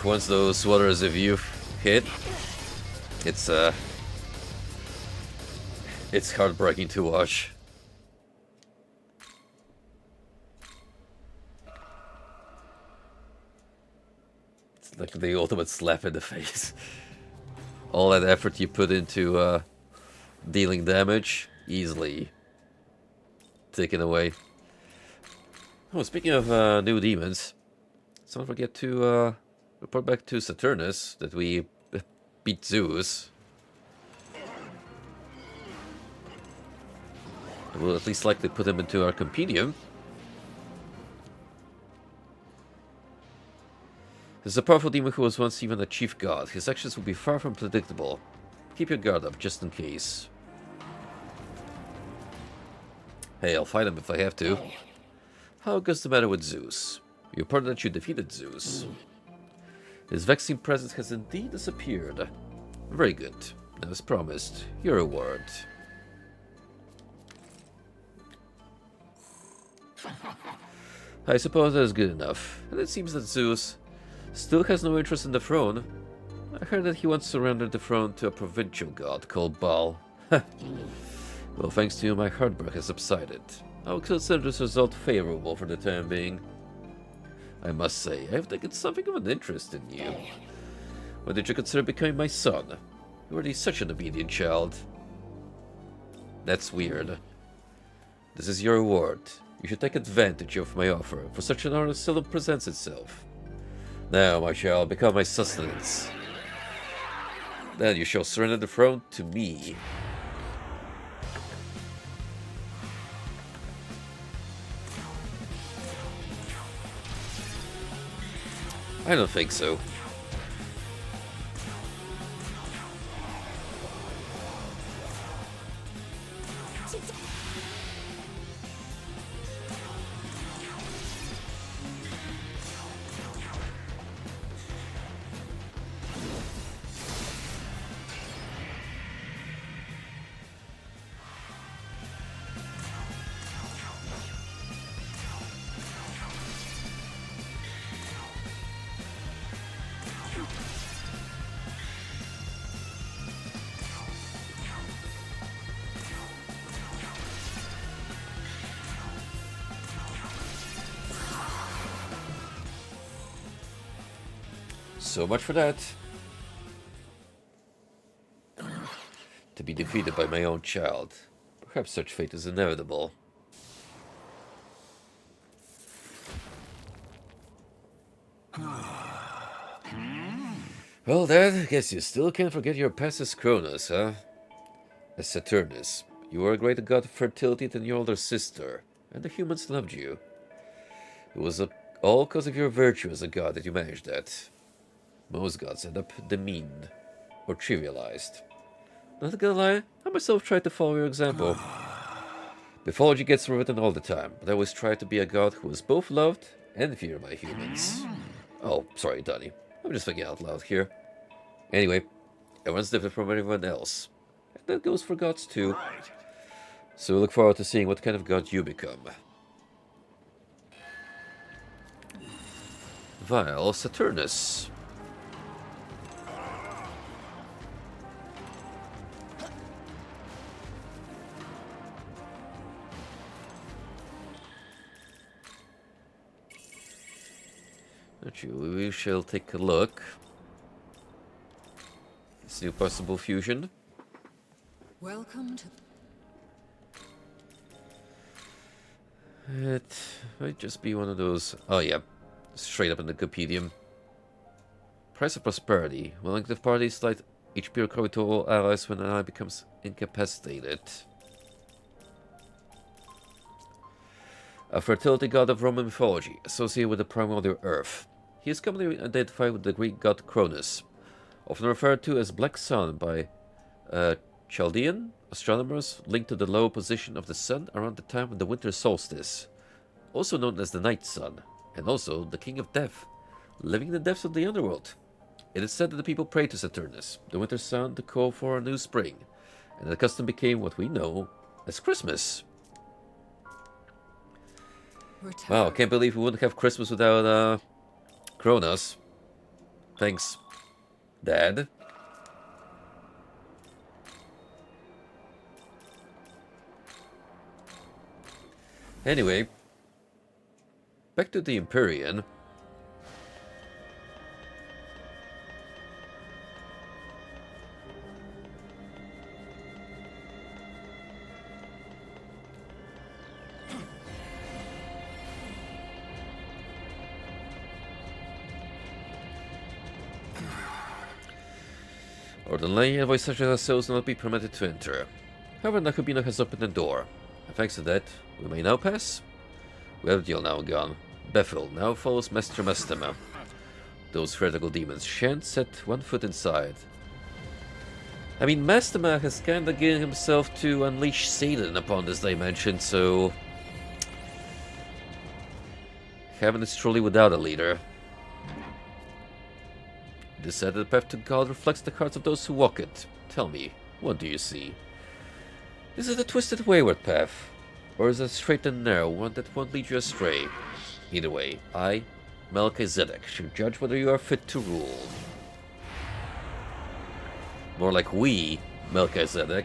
Once those Waters of Youth hit, it's heartbreaking to watch. It's like the ultimate slap in the face. All that effort you put into dealing damage, easily taken away. Oh, speaking of new demons, let's not forget to report back to Saturnus that we beat Zeus. We'll at least likely put him into our compendium. This is a powerful demon who was once even a chief god. His actions will be far from predictable. Keep your guard up, just in case. Hey, I'll fight him if I have to. How goes the matter with Zeus? You reported that you defeated Zeus. His vexing presence has indeed disappeared. Very good. Now, as promised, your reward. I suppose that is good enough. And it seems that Zeus still has no interest in the throne. I heard that he once surrendered the throne to a provincial god called Baal. Well, thanks to you, my heartbreak has subsided. I will consider this result favorable for the time being. I must say, I have taken something of an interest in you. When did you consider becoming my son? You are already such an obedient child. That's weird. This is your reward. You should take advantage of my offer, for such an honor seldom presents itself. Now, my child, become my sustenance. Then you shall surrender the throne to me. I don't think so. So much for that. To be defeated by my own child. Perhaps such fate is inevitable. Well, Dad, I guess you still can't forget your past as Cronus, huh? As Saturnus, you were a greater god of fertility than your older sister, and the humans loved you. It was all because of your virtue as a god that you managed that. Most gods end up demeaned or trivialized. Not gonna lie, I myself tried to follow your example. Mythology gets written all the time, but I always tried to be a god who was both loved and feared by humans. Oh, sorry, Donnie. I'm just thinking out loud here. Anyway, everyone's different from everyone else. And that goes for gods too. So I look forward to seeing what kind of god you become. Vile Saturnus. We shall take a look. This new possible fusion. Welcome to... It might just be one of those... Oh yeah, straight up in the Wikipedia. Price of prosperity. When active parties slight HP recovery to all allies when an ally becomes incapacitated. A fertility god of Roman mythology, associated with the primordial earth. He is commonly identified with the Greek god Cronus, often referred to as Black Sun by Chaldean astronomers linked to the lower position of the sun around the time of the winter solstice, also known as the night sun, and also the king of death, living in the depths of the underworld. It is said that the people prayed to Saturnus, the winter sun, to call for a new spring, and the custom became what we know as Christmas. Wow, can't believe we wouldn't have Christmas without Cronus. Thanks, Dad. Anyway, back to the Empyrean. Ordinarily, envoys such as ourselves will not be permitted to enter. However, Nahobino has opened the door, and thanks to that, we may now pass. We have a deal now gone. Bethel now follows Master Mastema. Those heretical demons shan't set one foot inside. I mean, Mastema has kinda given himself to unleash Satan upon this dimension, so... Heaven is truly without a leader. It is said that the path to God reflects the hearts of those who walk it. Tell me, what do you see? Is it a twisted, wayward path? Or is it a straight and narrow one that won't lead you astray? Either way, I, Melchizedek, should judge whether you are fit to rule. More like we, Melchizedek,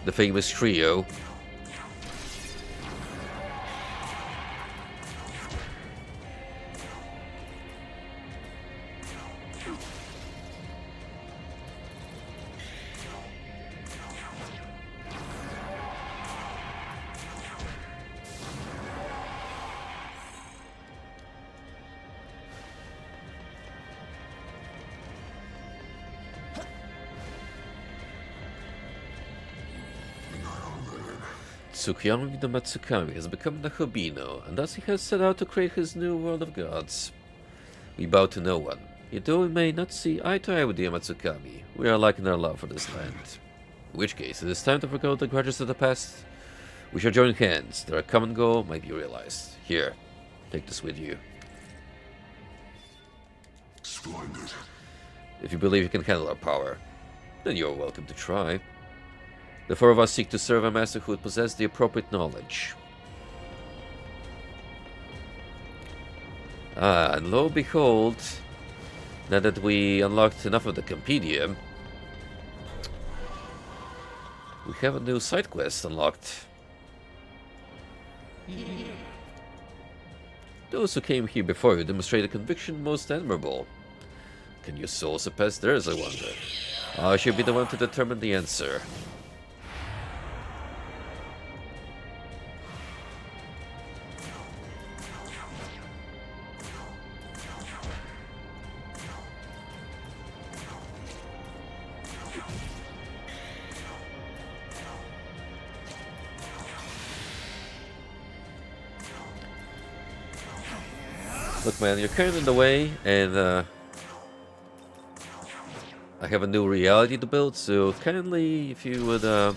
the famous trio. Tsukuyomi the Matsukami has become Nahobino, and thus he has set out to create his new world of gods. We bow to no one, yet though we may not see eye to eye with the Matsukami, we are alike in our love for this land. In which case, it is time to forgo the grudges of the past. We shall join hands, that our common goal might be realized. Here, take this with you. Splendid. If you believe you can handle our power, then you are welcome to try. The four of us seek to serve a master who would possess the appropriate knowledge. And lo and behold, now that we unlocked enough of the compendium, we have a new side quest unlocked. Those who came here before you demonstrate a conviction most admirable. Can your soul surpass theirs, I wonder? I shall be the one to determine the answer. Look, man, you're kind of in the way, and I have a new reality to build, so kindly, if you would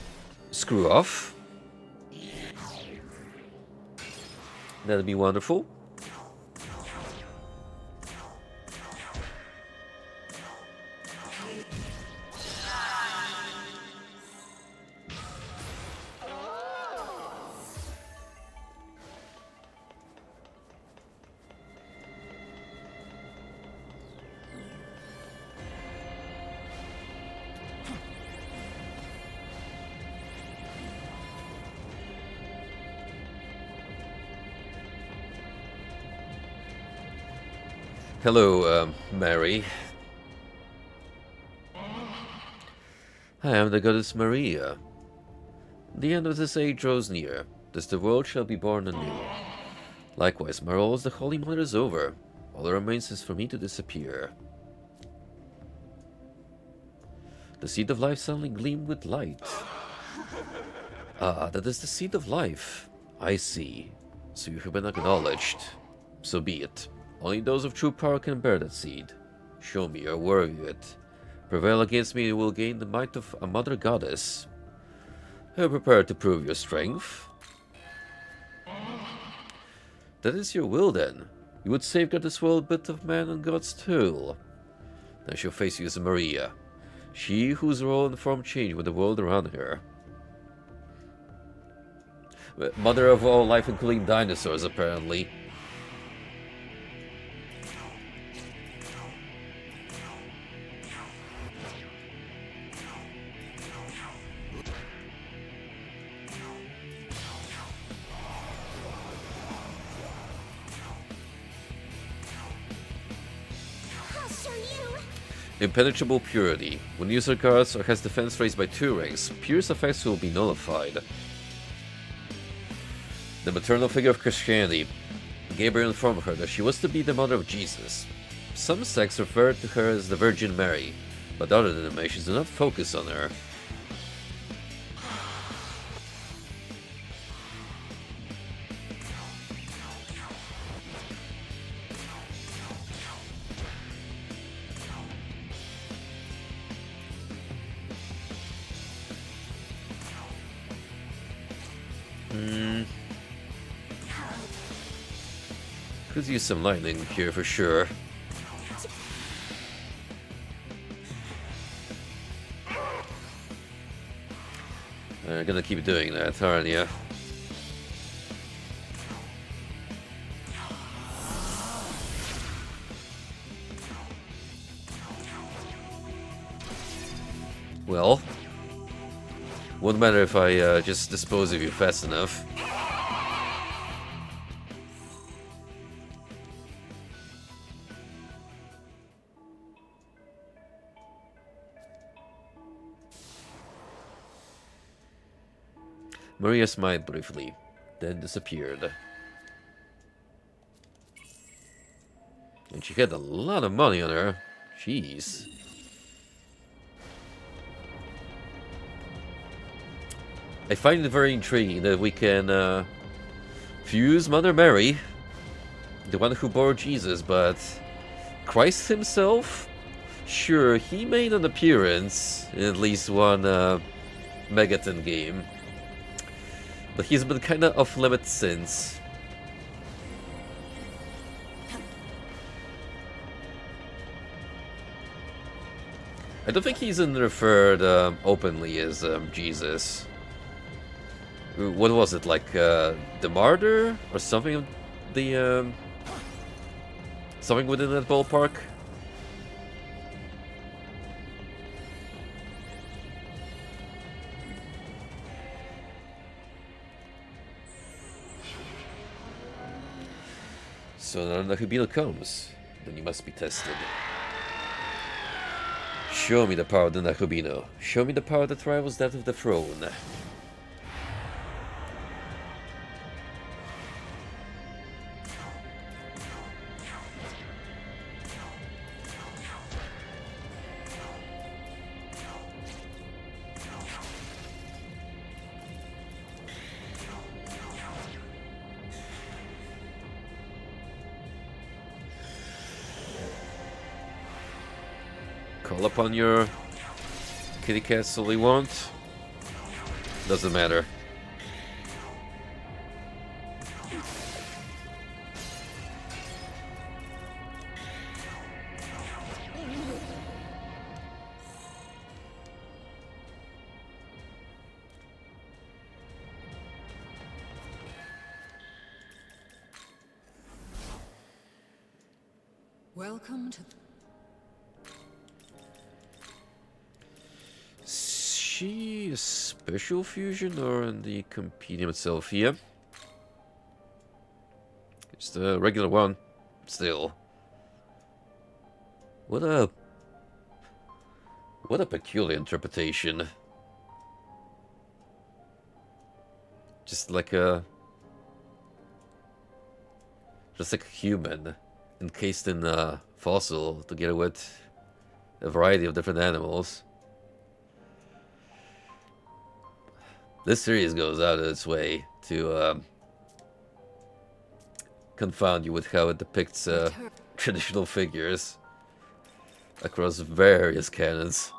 screw off, that'd be wonderful. Hello, Mary. I am the goddess Maria. The end of this age draws near. Thus the world shall be born anew. Likewise, my role as the Holy Mother is over. All that remains is for me to disappear. The seed of life suddenly gleamed with light. Ah, that is the seed of life. I see. So you have been acknowledged. So be it. Only those of true power can bear that seed. Show me you are worthy of it. Prevail against me and you will gain the might of a mother goddess. Are you prepared to prove your strength? That is your will then. You would safeguard this world bit of man and God's toil. Then I shall face you as Maria. She whose role and form change with the world around her. Mother of all life, including dinosaurs, apparently. Impenetrable purity. When user guards or has defense raised by 2 ranks, Pure's effects will be nullified. The maternal figure of Christianity. Gabriel informed her that she was to be the mother of Jesus. Some sects refer to her as the Virgin Mary, but other denominations do not focus on her. Could use some lightning here for sure. Gonna keep doing that, aren't ya? Well, wouldn't matter if I just dispose of you fast enough. Maria smiled briefly, then disappeared. And she had a lot of money on her. Jeez. I find it very intriguing that we can fuse Mother Mary, the one who bore Jesus, but Christ himself? Sure, he made an appearance in at least one Megaton game, but he's been kinda off-limits since. I don't think he's referred openly as Jesus. What was it, like the Martyr or something? The something within that ballpark. So now Nahobino comes, then you must be tested. Show me the power of the Nahobino. Show me the power that rivals that of the throne. Call upon your kitty cats all you want. Doesn't matter. Welcome to... She a special fusion or in the compendium itself here? It's the regular one, still. What a peculiar interpretation. Just like a human encased in a fossil together with a variety of different animals. This series goes out of its way to confound you with how it depicts traditional figures across various canons.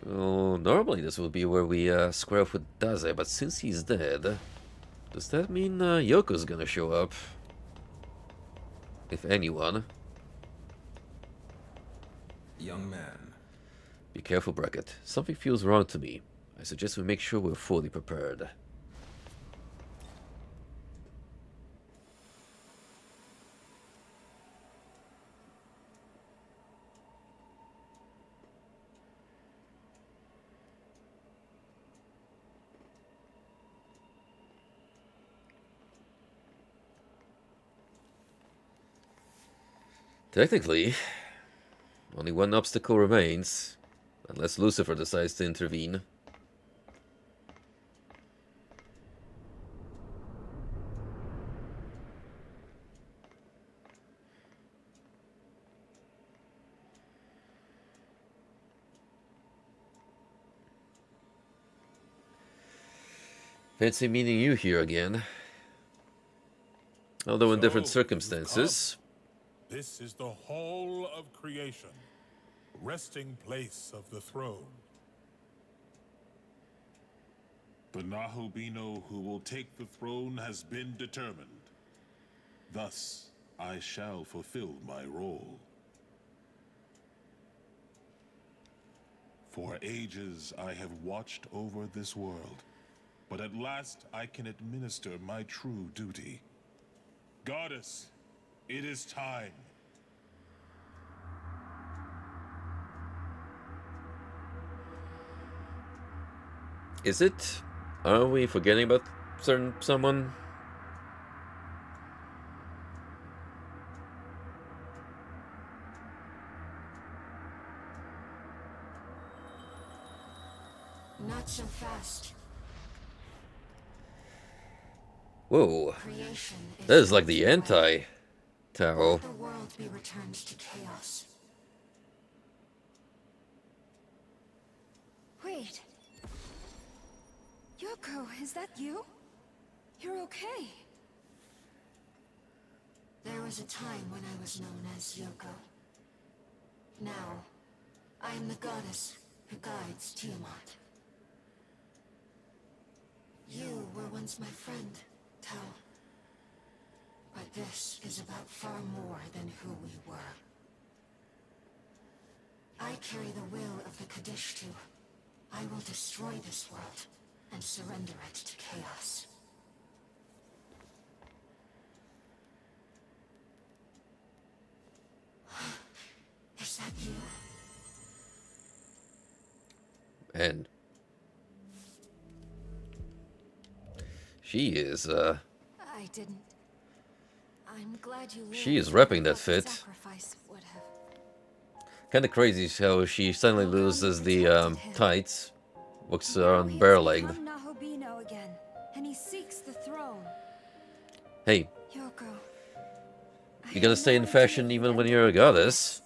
Well, normally this would be where we square off with Daze, but since he's dead, does that mean Yoko's gonna show up? If anyone. Young man. Be careful, Brackett. Something feels wrong to me. I suggest we make sure we're fully prepared. Technically, only one obstacle remains, unless Lucifer decides to intervene. Fancy meeting you here again. Although in different circumstances. This is the hall of creation, resting place of the throne. The Nahobino who will take the throne has been determined. Thus, I shall fulfill my role. For ages I have watched over this world, but at last I can administer my true duty. Goddess, it is time. Is it? Are we forgetting about someone? Not so fast. Whoa. Creation That is like the anti-Tao. the world be returned to chaos. Wait. Yoko, is that you? You're okay. There was a time when I was known as Yoko. Now, I am the goddess who guides Tiamat. You were once my friend, Tao. But this is about far more than who we were. I carry the will of the Kadishtu. I will destroy this world and surrender it to chaos. Is that you? And she is I didn't. I'm glad you she is lived. repping that I thought the fit. sacrifice would have. Kind of crazy how she suddenly loses the tights, walks around He has bare-legged. become Nahobino again, and he seeks the throne. Hey, Yoko, you gotta stay in fashion even when you're a goddess.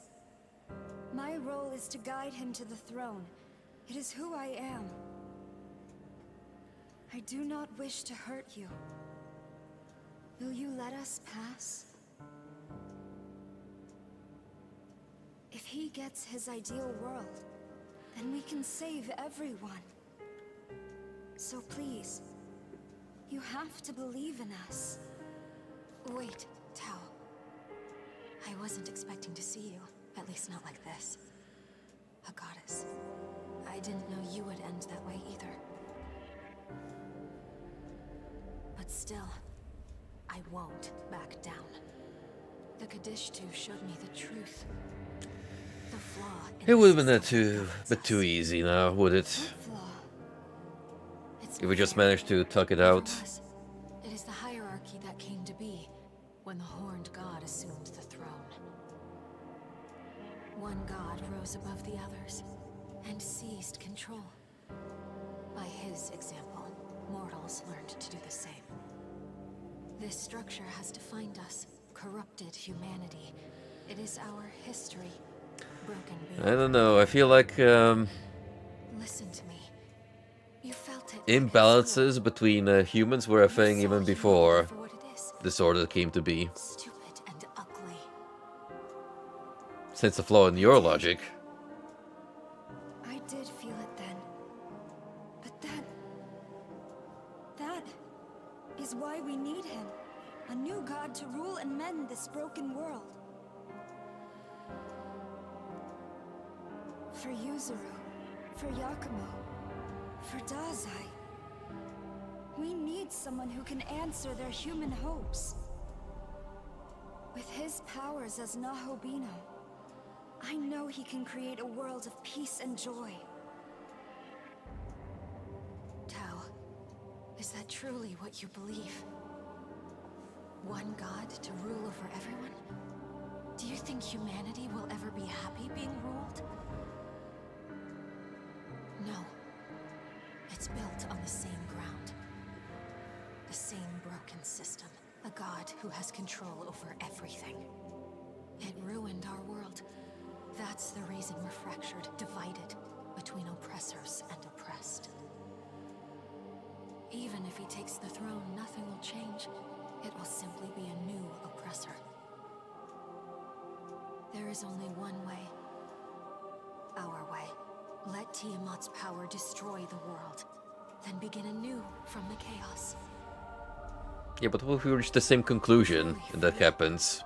my role is to guide him to the throne. It is who I am. I do not wish to hurt you. Will you let us pass? If he gets his ideal world, then we can save everyone. So please, you have to believe in us. Wait, Tao. I wasn't expecting to see you, at least not like this. A goddess. I didn't know you would end that way either. But still, I won't back down. The Kadishtu showed me the truth. The flaw in It would have been that bit too easy now, would it? If we just managed to tuck it out. It is the hierarchy that came to be when the Horned God assumed the throne. One god rose above the others and seized control. By his example, mortals learned to do the same. This structure has defined us, corrupted humanity. It is our history, broken I don't know, I feel like Listen to me. You felt it. imbalances between humans were a thing even before this order came to be. Stupid and ugly. Sense a flaw in your logic. I did feel it then. But that is why we need him. A new god to rule and mend this broken world. For Yuzuru, for Yakumo, for Dazai. We need someone who can answer their human hopes. With his powers as Nahobino, I know he can create a world of peace and joy. Tao, is that truly what you believe? One god to rule over everyone? Do you think humanity will ever be happy being ruled? No. It's built on the same ground. The same broken system. A god who has control over everything. It ruined our world. That's the reason we're fractured, divided between oppressors and oppressed. Even if he takes the throne, nothing will change. It will simply be a new oppressor. There is only one way. Our way. Let Tiamat's power destroy the world, then begin anew from the chaos. Yeah, but what if we reach the same conclusion and that happens?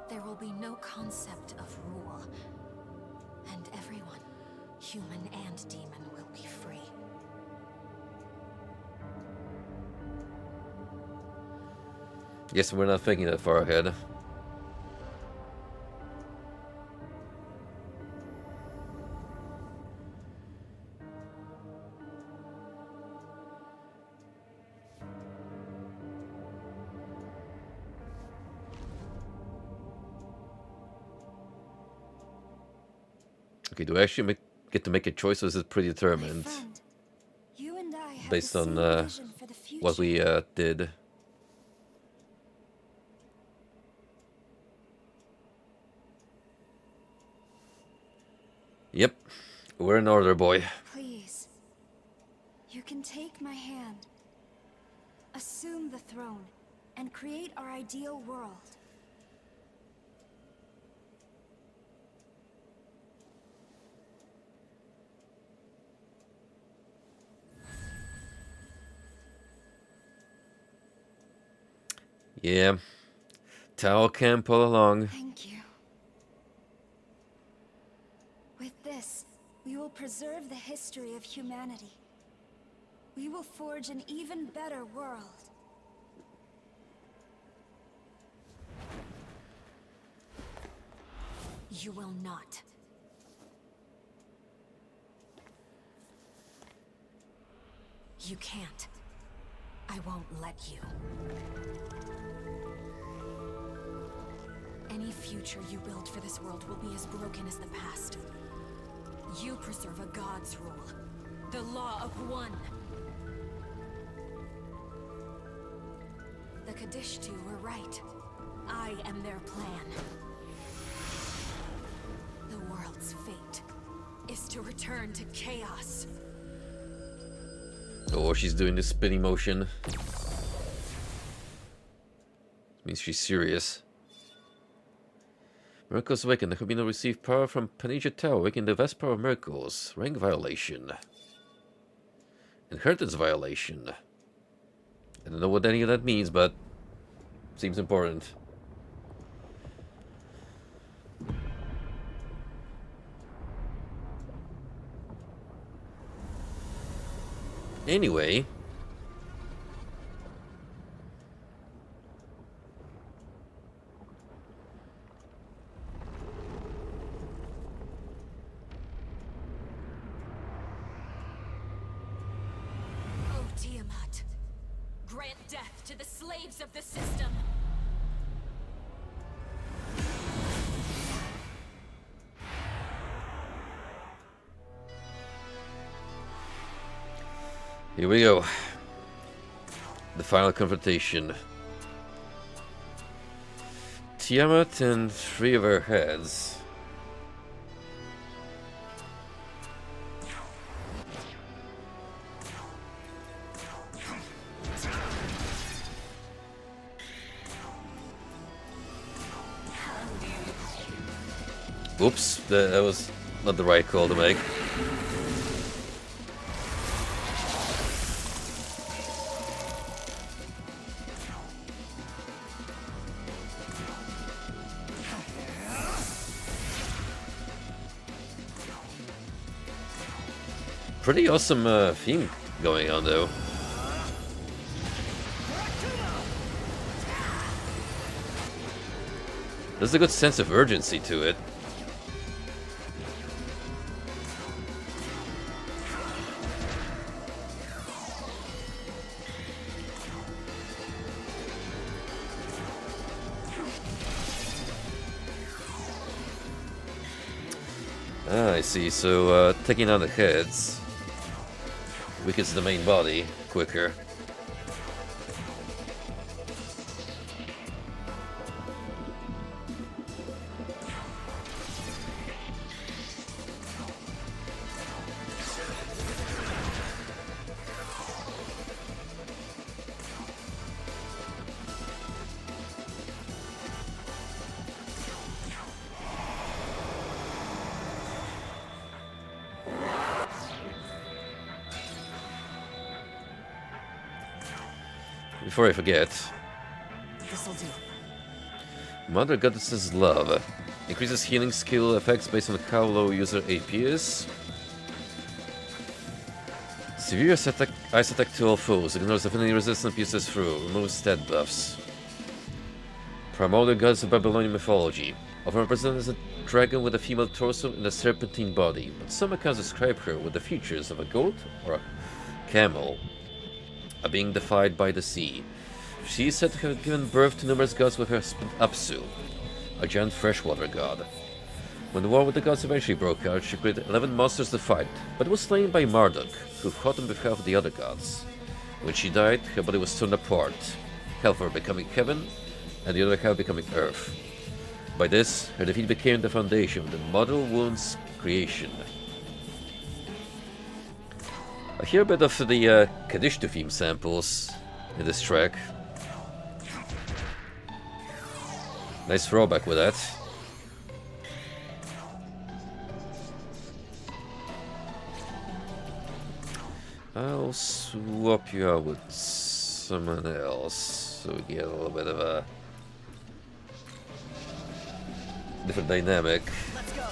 There will be no concept of rule, and everyone, human and demon, will be free. Guess we're not thinking that far ahead. Okay, do I actually get to make a choice, or is it predetermined? You and I have Based the on same vision for the what we future. did. Yep. We're in order, boy. Please. You can take my hand. Assume the throne, and create our ideal world. Yeah. Tao can pull along. Thank you. With this, we will preserve the history of humanity. We will forge an even better world. You will not. You can't. I won't let you. Any future you build for this world will be as broken as the past. You preserve a god's rule. The law of one. The Kadishtu were right. I am their plan. The world's fate is to return to chaos. Oh, she's doing the spinning motion. Means she's serious. Miracles awakened. Nahobino received power from Panija Tao, awakening the vast power of miracles. Rank violation. Inheritance violation. I don't know what any of that means, but seems important. Anyway. Oh, Tiamat. Grant death to the slaves of the system. Here we go. The final confrontation. Tiamat and 3 of her heads. Oops, that was not the right call to make. Pretty awesome theme going on, though. There's a good sense of urgency to it. Ah, I see. So, taking on the heads weakens the main body quicker. Before I forget, This'll do. Mother Goddess's Love increases healing skill effects based on how low user AP is. Severe ice attack to all foes, ignores affinity resistant pierces through, removes stat buffs. Primordial goddess of Babylonian mythology, often represented as a dragon with a female torso and a serpentine body, but some accounts describe her with the features of a goat or a camel. A being defied by the sea. She is said to have given birth to numerous gods with her husband Apsu, a giant freshwater god. When the war with the gods eventually broke out, she created 11 monsters to fight, but was slain by Marduk, who fought on behalf of the other gods. When she died, her body was torn apart, Hellfire becoming heaven, and the other half becoming earth. By this, her defeat became the foundation of the mortal wounds creation. I hear a bit of the Kadishtu theme samples in this track. Nice throwback with that. I'll swap you out with someone else so we get a little bit of a different dynamic. Let's go.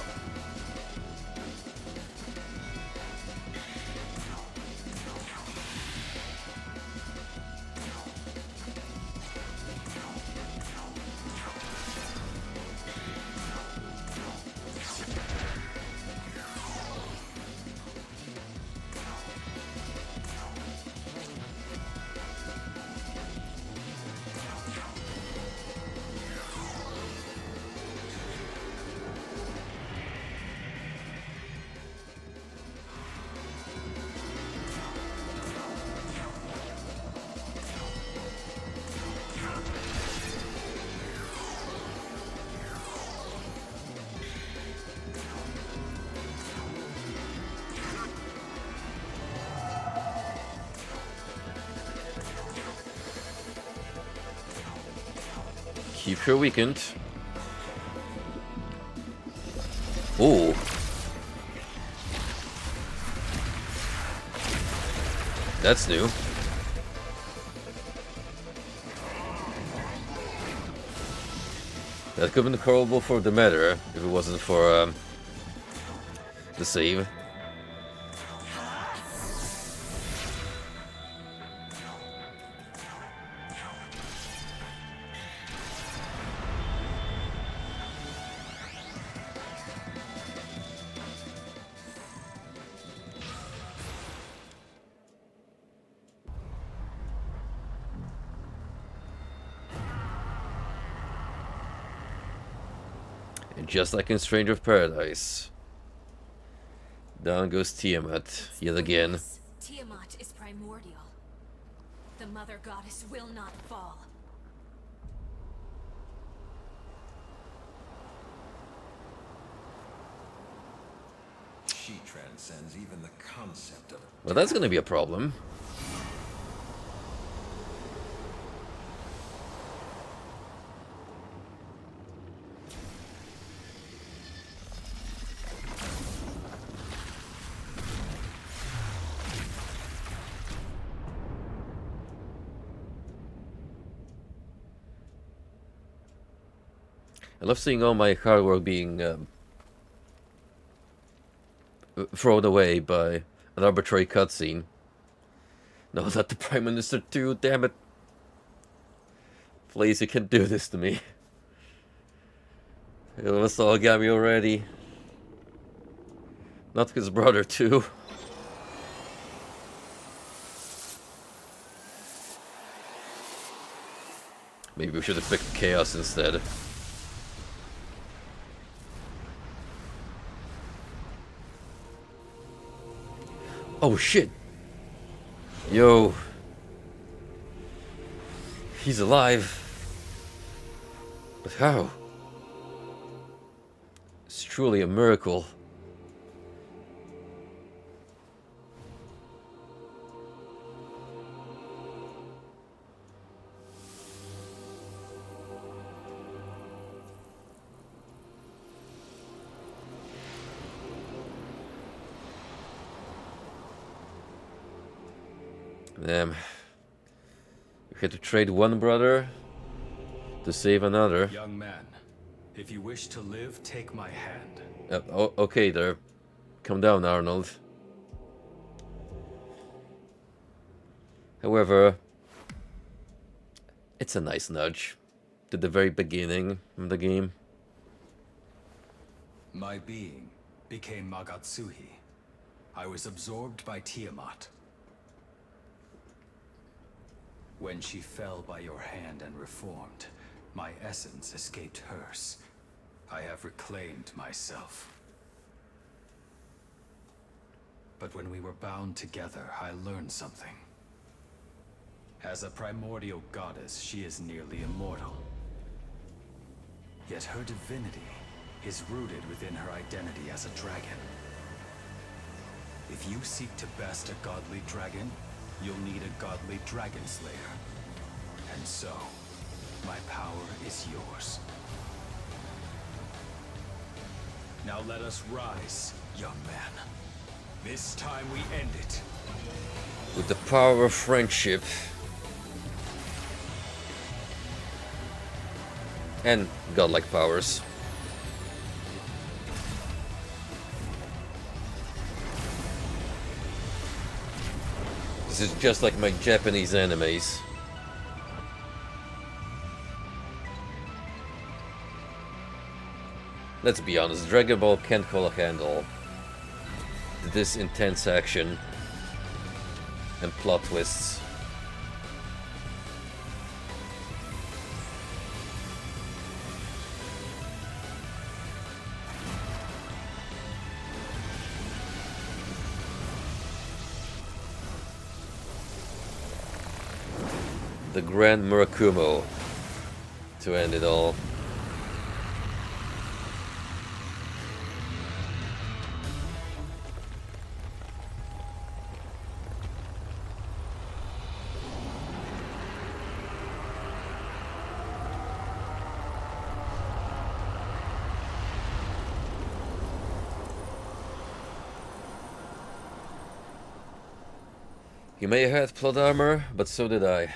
Keep her weakened. Ooh. That's new. That could have been horrible for the matter if it wasn't for the save. And just like in Stranger of Paradise, down goes Tiamat yet again. Tiamat is primordial. The mother goddess will not fall. She transcends even the concept of... Well, that's gonna be a problem. I love seeing all my hard work being thrown away by an arbitrary cutscene. No, not the Prime Minister too, damn it. Please, you can't do this to me. It was all Megami already. Not his brother too. Maybe we should have picked Chaos instead. Oh shit! Yo! He's alive! But how? It's truly a miracle. Damn. We had to trade one brother to save another. Young man, if you wish to live, take my hand. Okay there. Calm down, Arnold. However, it's a nice nudge to the very beginning of the game. My being became Magatsuhi. I was absorbed by Tiamat. When she fell by your hand and reformed, my essence escaped hers. I have reclaimed myself. But when we were bound together, I learned something. As a primordial goddess, she is nearly immortal. Yet her divinity is rooted within her identity as a dragon. If you seek to best a godly dragon, you'll need a godly dragon slayer. And so, my power is yours. Now let us rise, young man. This time we end it. With the power of friendship. And godlike powers. This is just like my Japanese animes. Let's be honest, Dragon Ball can't hold a candle to this intense action and plot twists. The Grand Murakumo to end it all. He may have had plot armor, but so did I.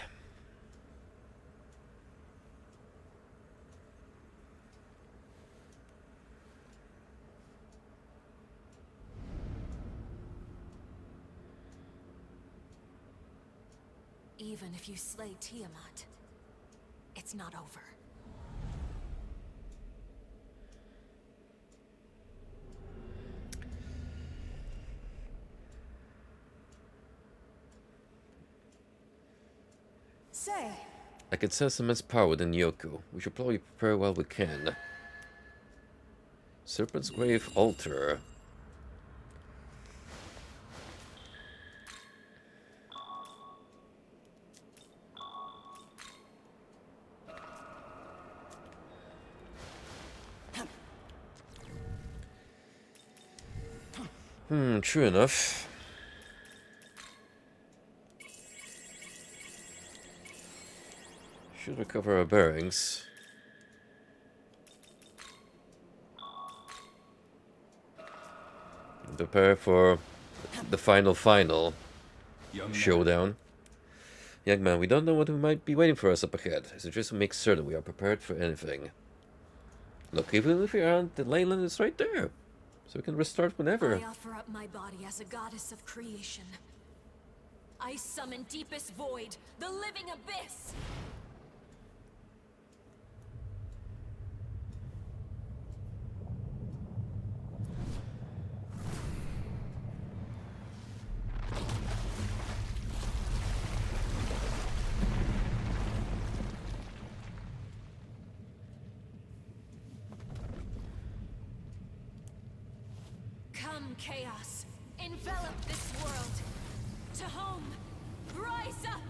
Even if you slay Tiamat, it's not over. Say, I can sense immense power within Yoku. We should probably prepare while we can. Serpent's Grave Altar. True enough. Should recover our bearings. Prepare for the final showdown. Young man, we don't know what might be waiting for us up ahead. I suggest we make certain we are prepared for anything. Look, even if we aren't, the Leyland is right there. So we can restart whenever. I offer up my body as a goddess of creation. I summon deepest void, the living abyss! Come, chaos. Envelop this world. To home. Rise up!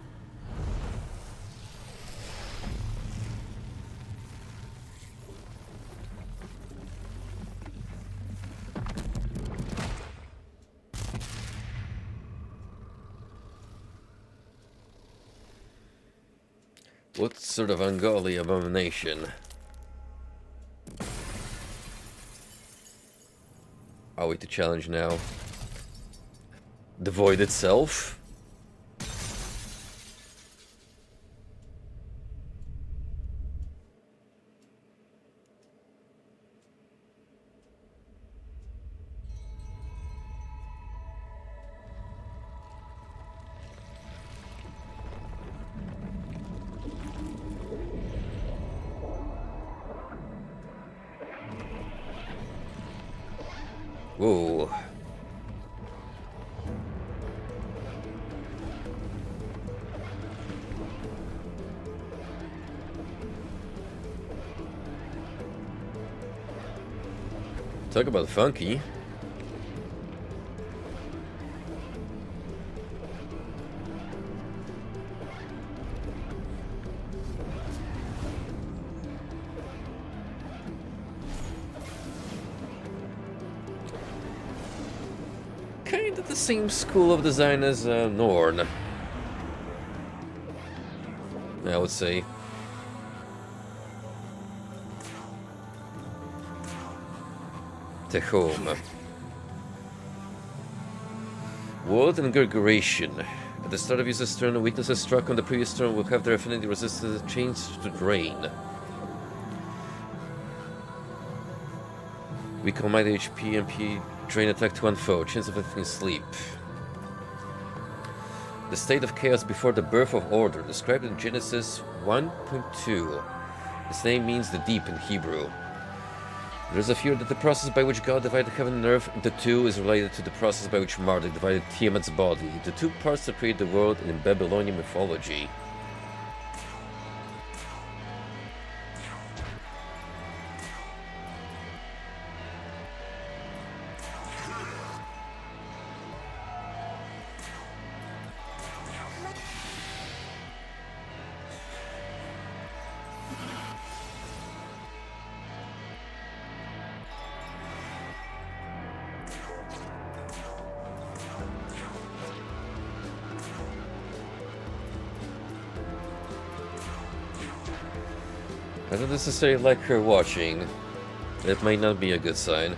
What sort of ungodly abomination? Are we to challenge now? The void itself? Whoa. Talk about funky. kind of the same school of design as Norn, I would say. Tehom. Ward and Gurguration. At the start of user's turn, weaknesses struck on the previous turn will have their affinity resistance changed to Drain. Weaken might HP, MP, drain attack to one foe, chance of inflicting sleep. The state of chaos before the birth of order, described in Genesis 1.2. Its name means the deep in Hebrew. There is a fear that the process by which God divided heaven and earth into two is related to the process by which Marduk divided Tiamat's body, the two parts that create the world in Babylonian mythology. I don't necessarily like her watching. That might not be a good sign.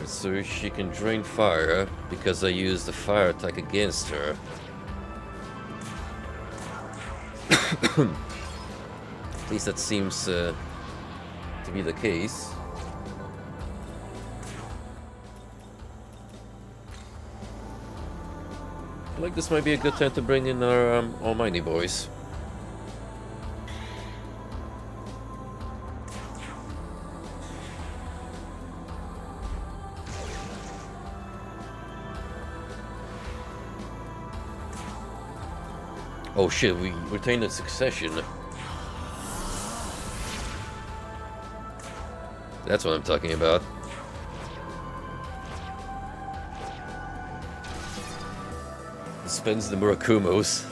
So she can drain fire because I used the fire attack against her. At least that seems to be the case. I feel like this might be a good time to bring in our almighty boys. Oh shit, we retained a succession. That's what I'm talking about. Spends the Murakumos.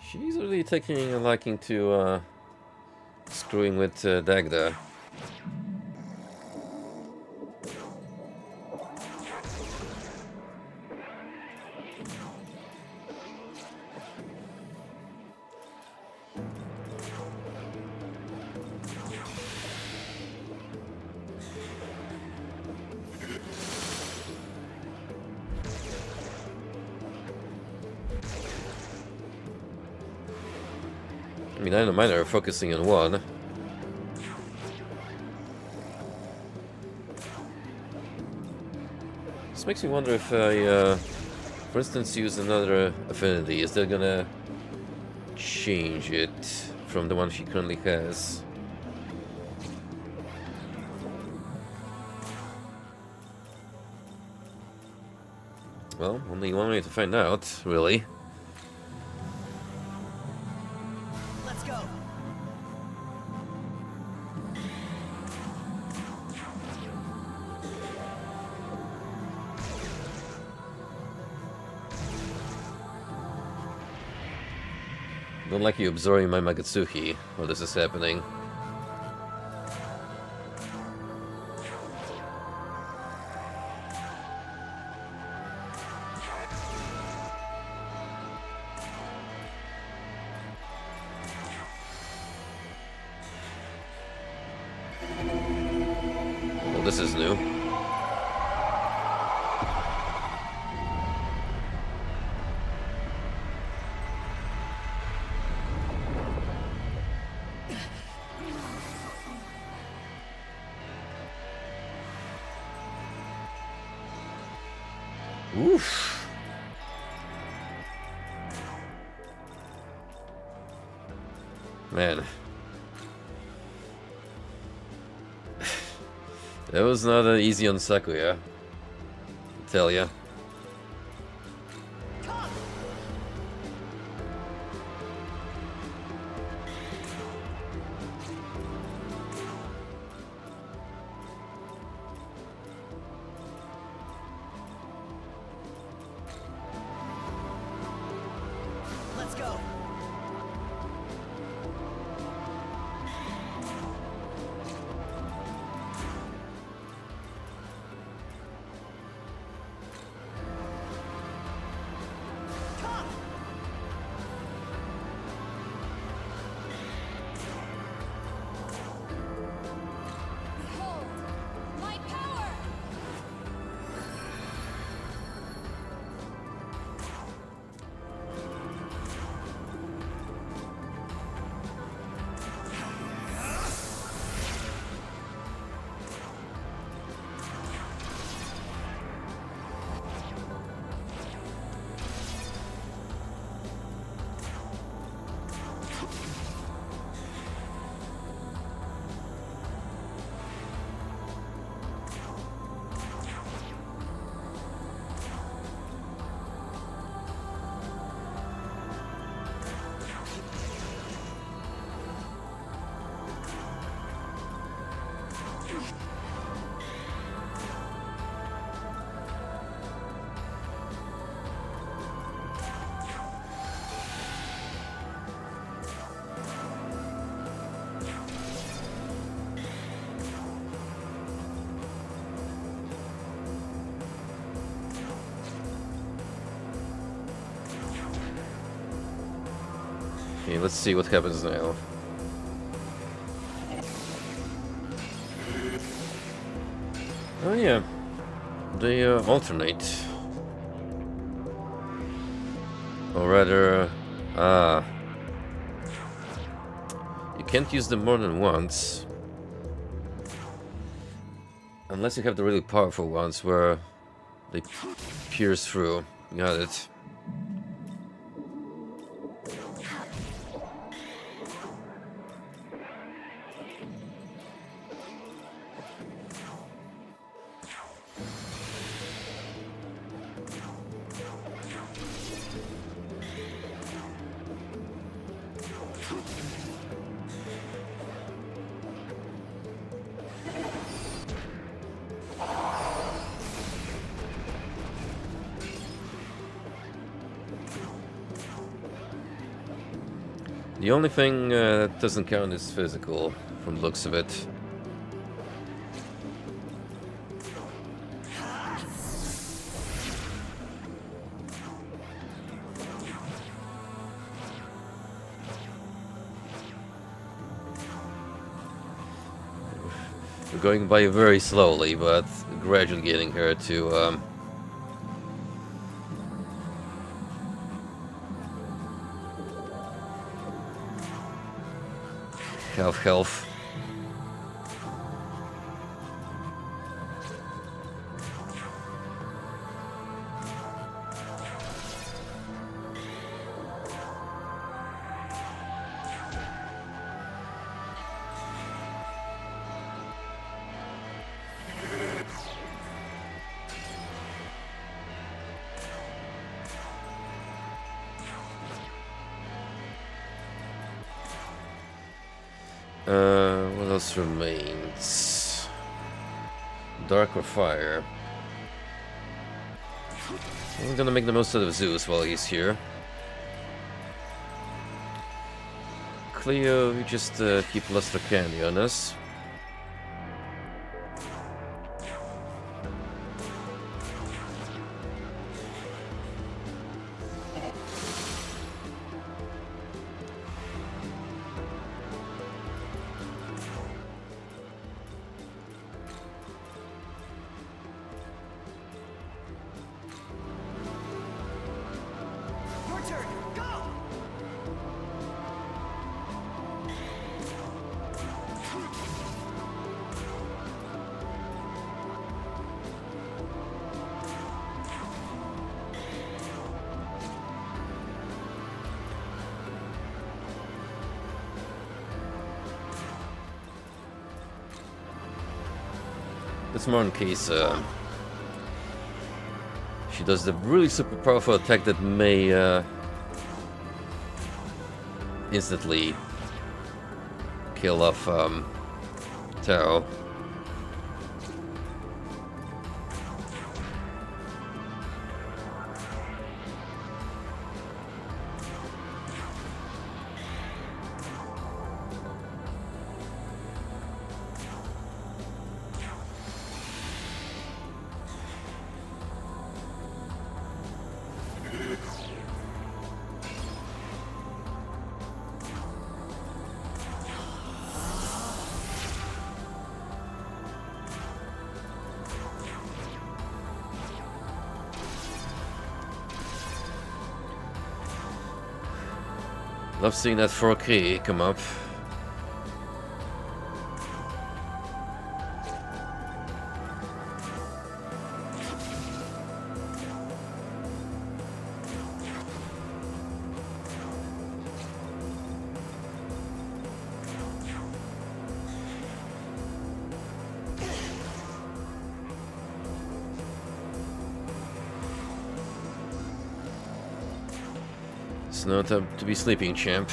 She's really taking a liking to screwing with Dagda. I mean, I don't mind her focusing on one. This makes me wonder if I, for instance, use another affinity. Is that gonna change it from the one she currently has? Well, only one way to find out, really. Let's go. Don't like you absorbing my Magatsuki while this is happening. this is new. Oof. Man. That was not easy on Sakuya. I tell ya. Let's go. Behold, my power! Okay, let's see what happens now. Oh yeah, they alternate. Or rather, you can't use them more than once. Unless you have the really powerful ones where they pierce through. Got it. The only thing that doesn't count is physical, from the looks of it. We're going by very slowly, but gradually getting her to have health. What else remains? Dark or fire? I'm gonna make the most out of Zeus while he's here. Cleo, you just keep Luster Candy on us. It's more in case she does the really super powerful attack that may instantly kill off Tao. Love seeing that 4K come up. It's no time to be sleeping, champ.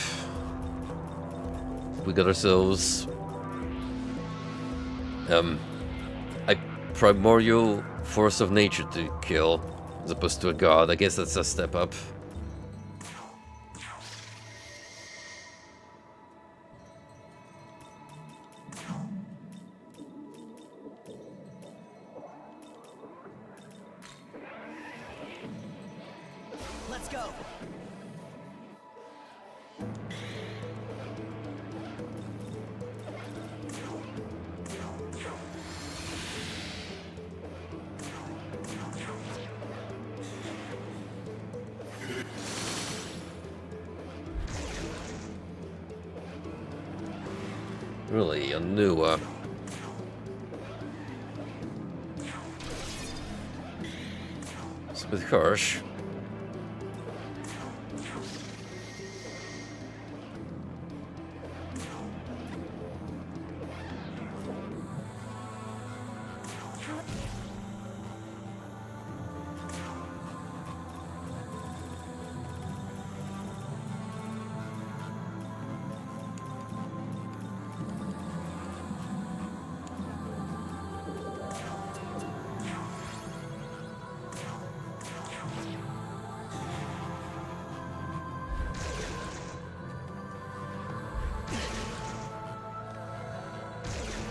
We got ourselves a primordial force of nature to kill, as opposed to a god. I guess that's a step up. Let's go. Really, a new it's a bit harsh.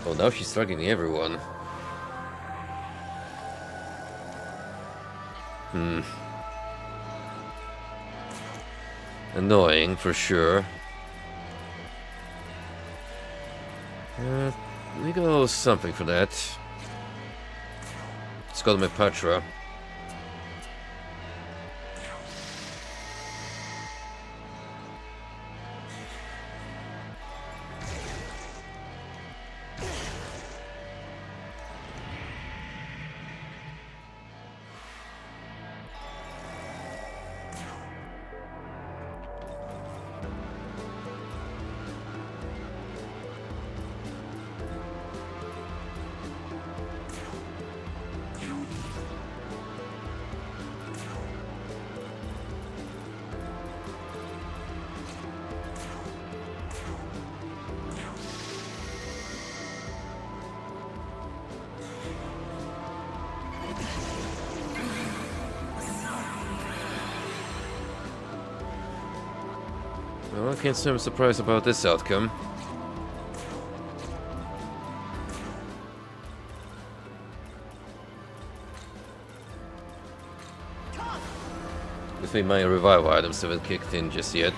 Oh, now she's targeting everyone. Annoying, for sure. We got a little something for that. It's called my Patra. Well, I can't say I'm surprised about this outcome. With me, my revival items haven't kicked in just yet.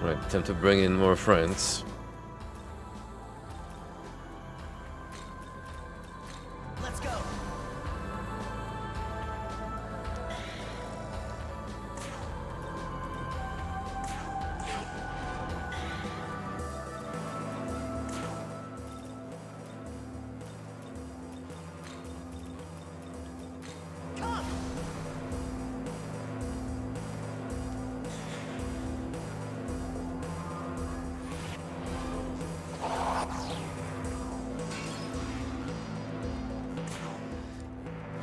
Right, time to bring in more friends. Let's go.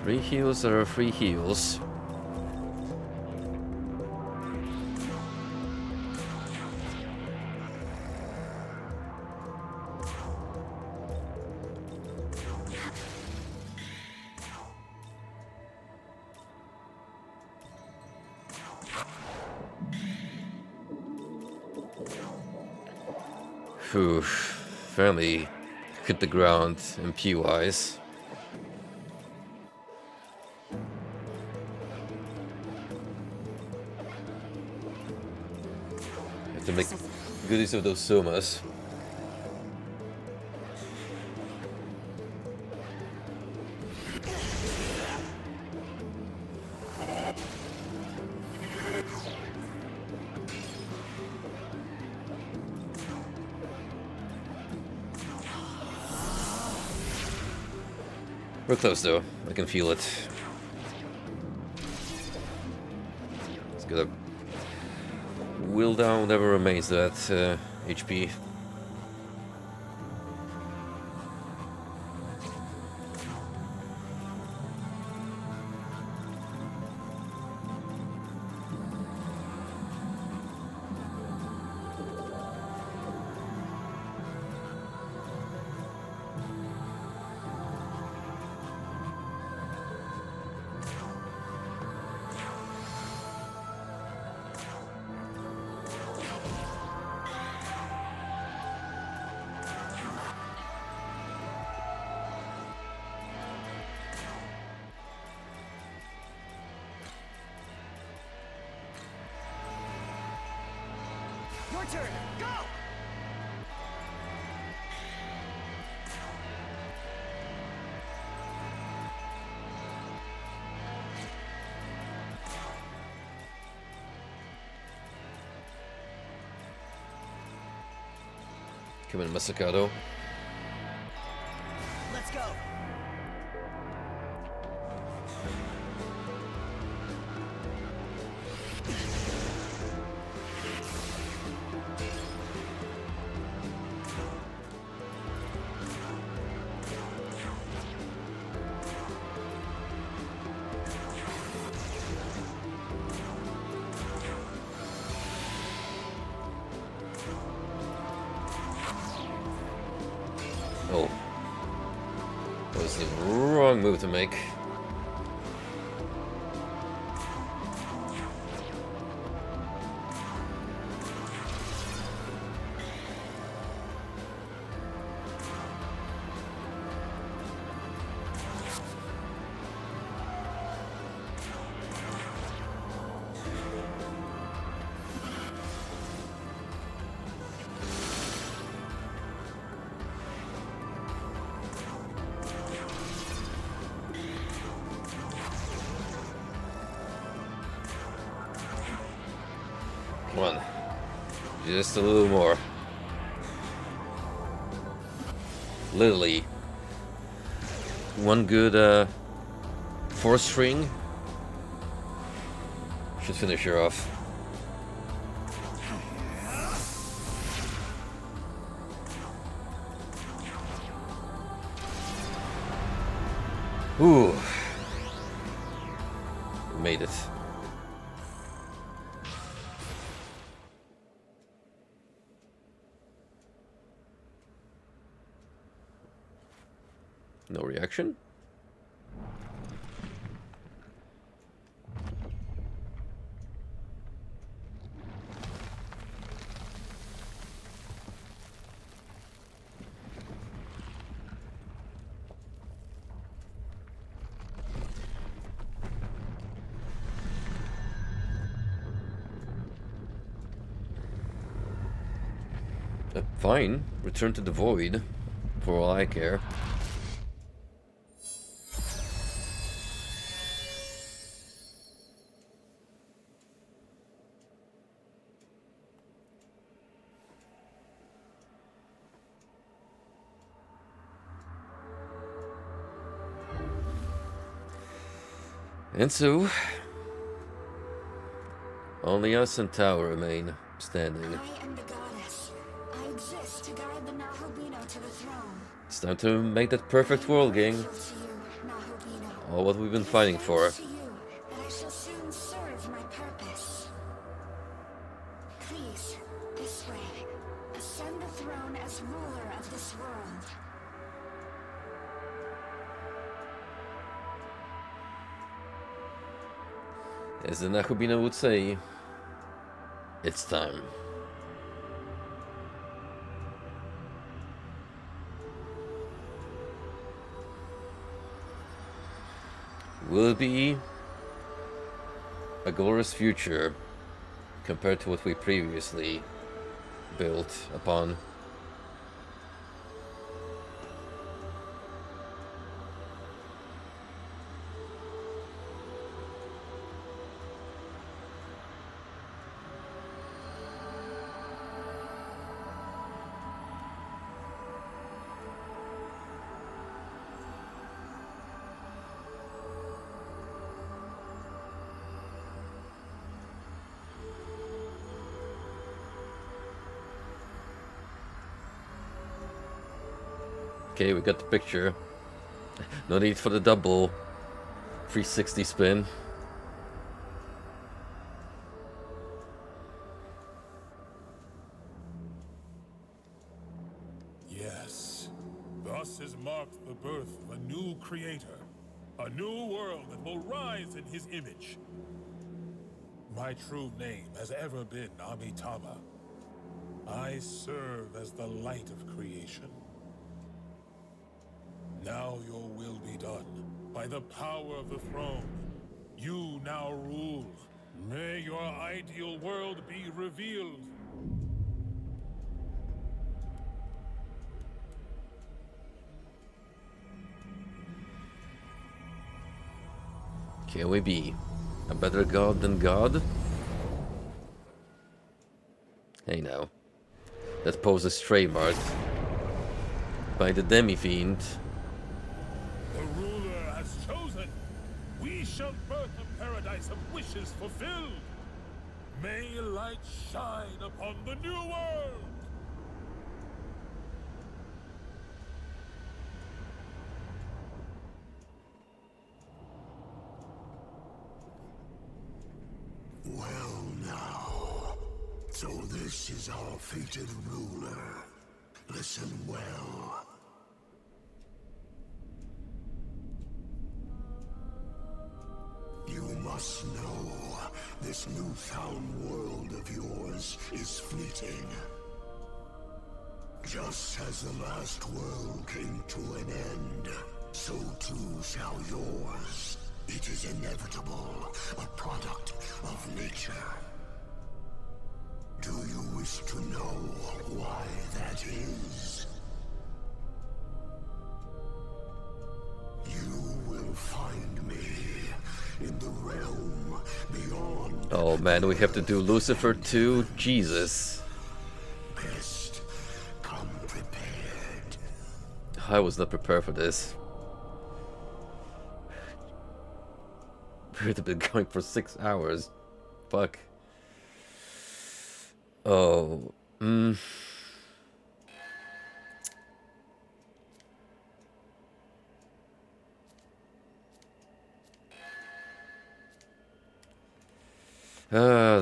Three heals are free heals. Whew, fairly hit the ground MP-wise. Have to make good use of those somas. We're close though, I can feel it. It's gonna will down whatever remains of that HP. Your turn. Go. Come in, Masakado. Let's go. Oh. That was the wrong move to make. Come on. Just a little more. Literally. One good four string should finish her off. Ooh. Made it. No reaction? Fine. Return to the void. For all I care. And so, only us and Tao remain standing. I am the goddess. I exist to guide the Nahobino to the throne. It's time to make that perfect world, gang. To you, Nahobino. All what we've been fighting for. To you, that I shall soon serve my purpose. Please, this way. Ascend the throne as ruler of this world. As the Nahobino would say, it's time. Will it be a glorious future compared to what we previously built upon? Okay, we got the picture. No need for the double 360 spin. Yes. Thus is marked the birth of a new creator. A new world that will rise in his image. My true name has ever been Amitama. I serve as the light of creation. Now your will be done. By the power of the throne, you now rule. May your ideal world be revealed. Can we be a better god than God? Hey now. That pose is trademarked by the Demi-Fiend. The ruler has chosen. We shall birth a paradise of wishes fulfilled. May light shine upon the new world. Well now, so this is our fated ruler. Listen well. You must know, this newfound world of yours is fleeting. Just as the last world came to an end, so too shall yours. It is inevitable, a product of nature. Do you wish to know why that is? You will find me in the realm beyond. Oh man, we have to do Lucifer 2? Jesus. Best come prepared. I was not prepared for this. We've been going for 6 hours. Fuck. Oh.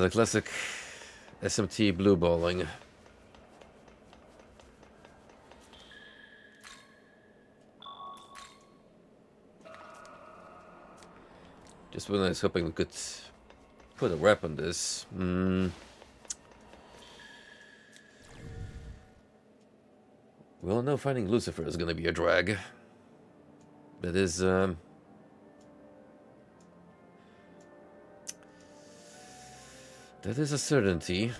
The classic SMT blue balling. Just when I was hoping we could put a wrap on this. Well, no, finding Lucifer is gonna be a drag. That is, that is a certainty.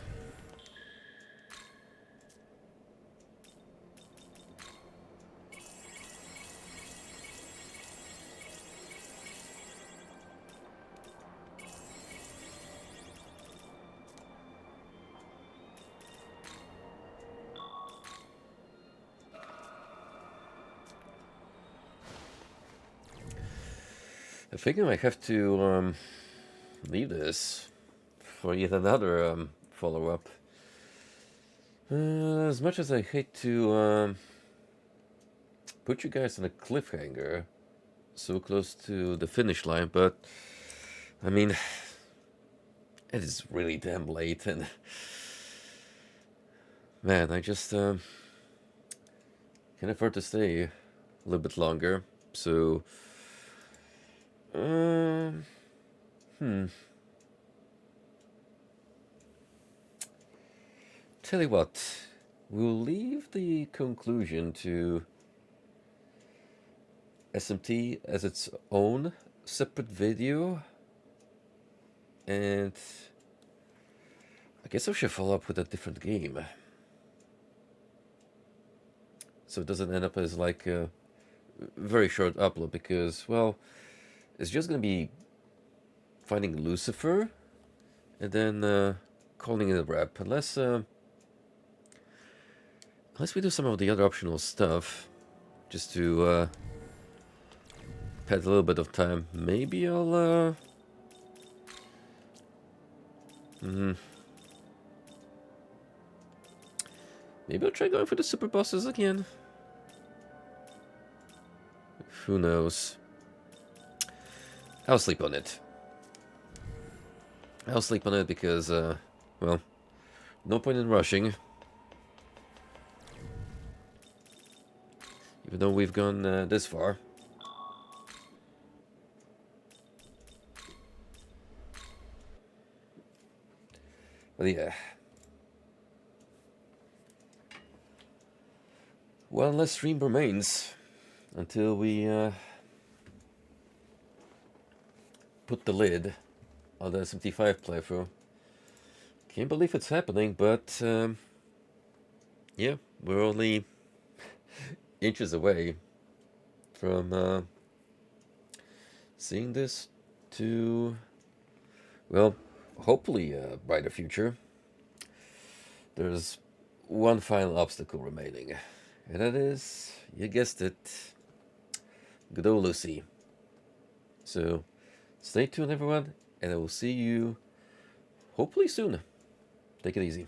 I think I might have to leave this for yet another follow-up. As much as I hate to put you guys on a cliffhanger so close to the finish line, but I mean, it is really damn late, and man, I just can't afford to stay a little bit longer. So, tell you what, we'll leave the conclusion to SMT as its own separate video, and I guess I should follow up with a different game, so it doesn't end up as like a very short upload, because, well, it's just gonna be finding Lucifer and then calling it a wrap, unless we do some of the other optional stuff just to pad a little bit of time. Maybe I'll maybe I'll try going for the super bosses again. Who knows? I'll sleep on it. I'll sleep on it because, well, no point in rushing. Even though we've gone this far. But yeah. One less stream remains until we put the lid on the SMT5 playthrough. Can't believe it's happening, but yeah, we're only inches away from seeing this to, well, hopefully a brighter future. There's one final obstacle remaining, and that is, you guessed it, good old Lucy. So stay tuned, everyone, and I will see you hopefully soon. Take it easy.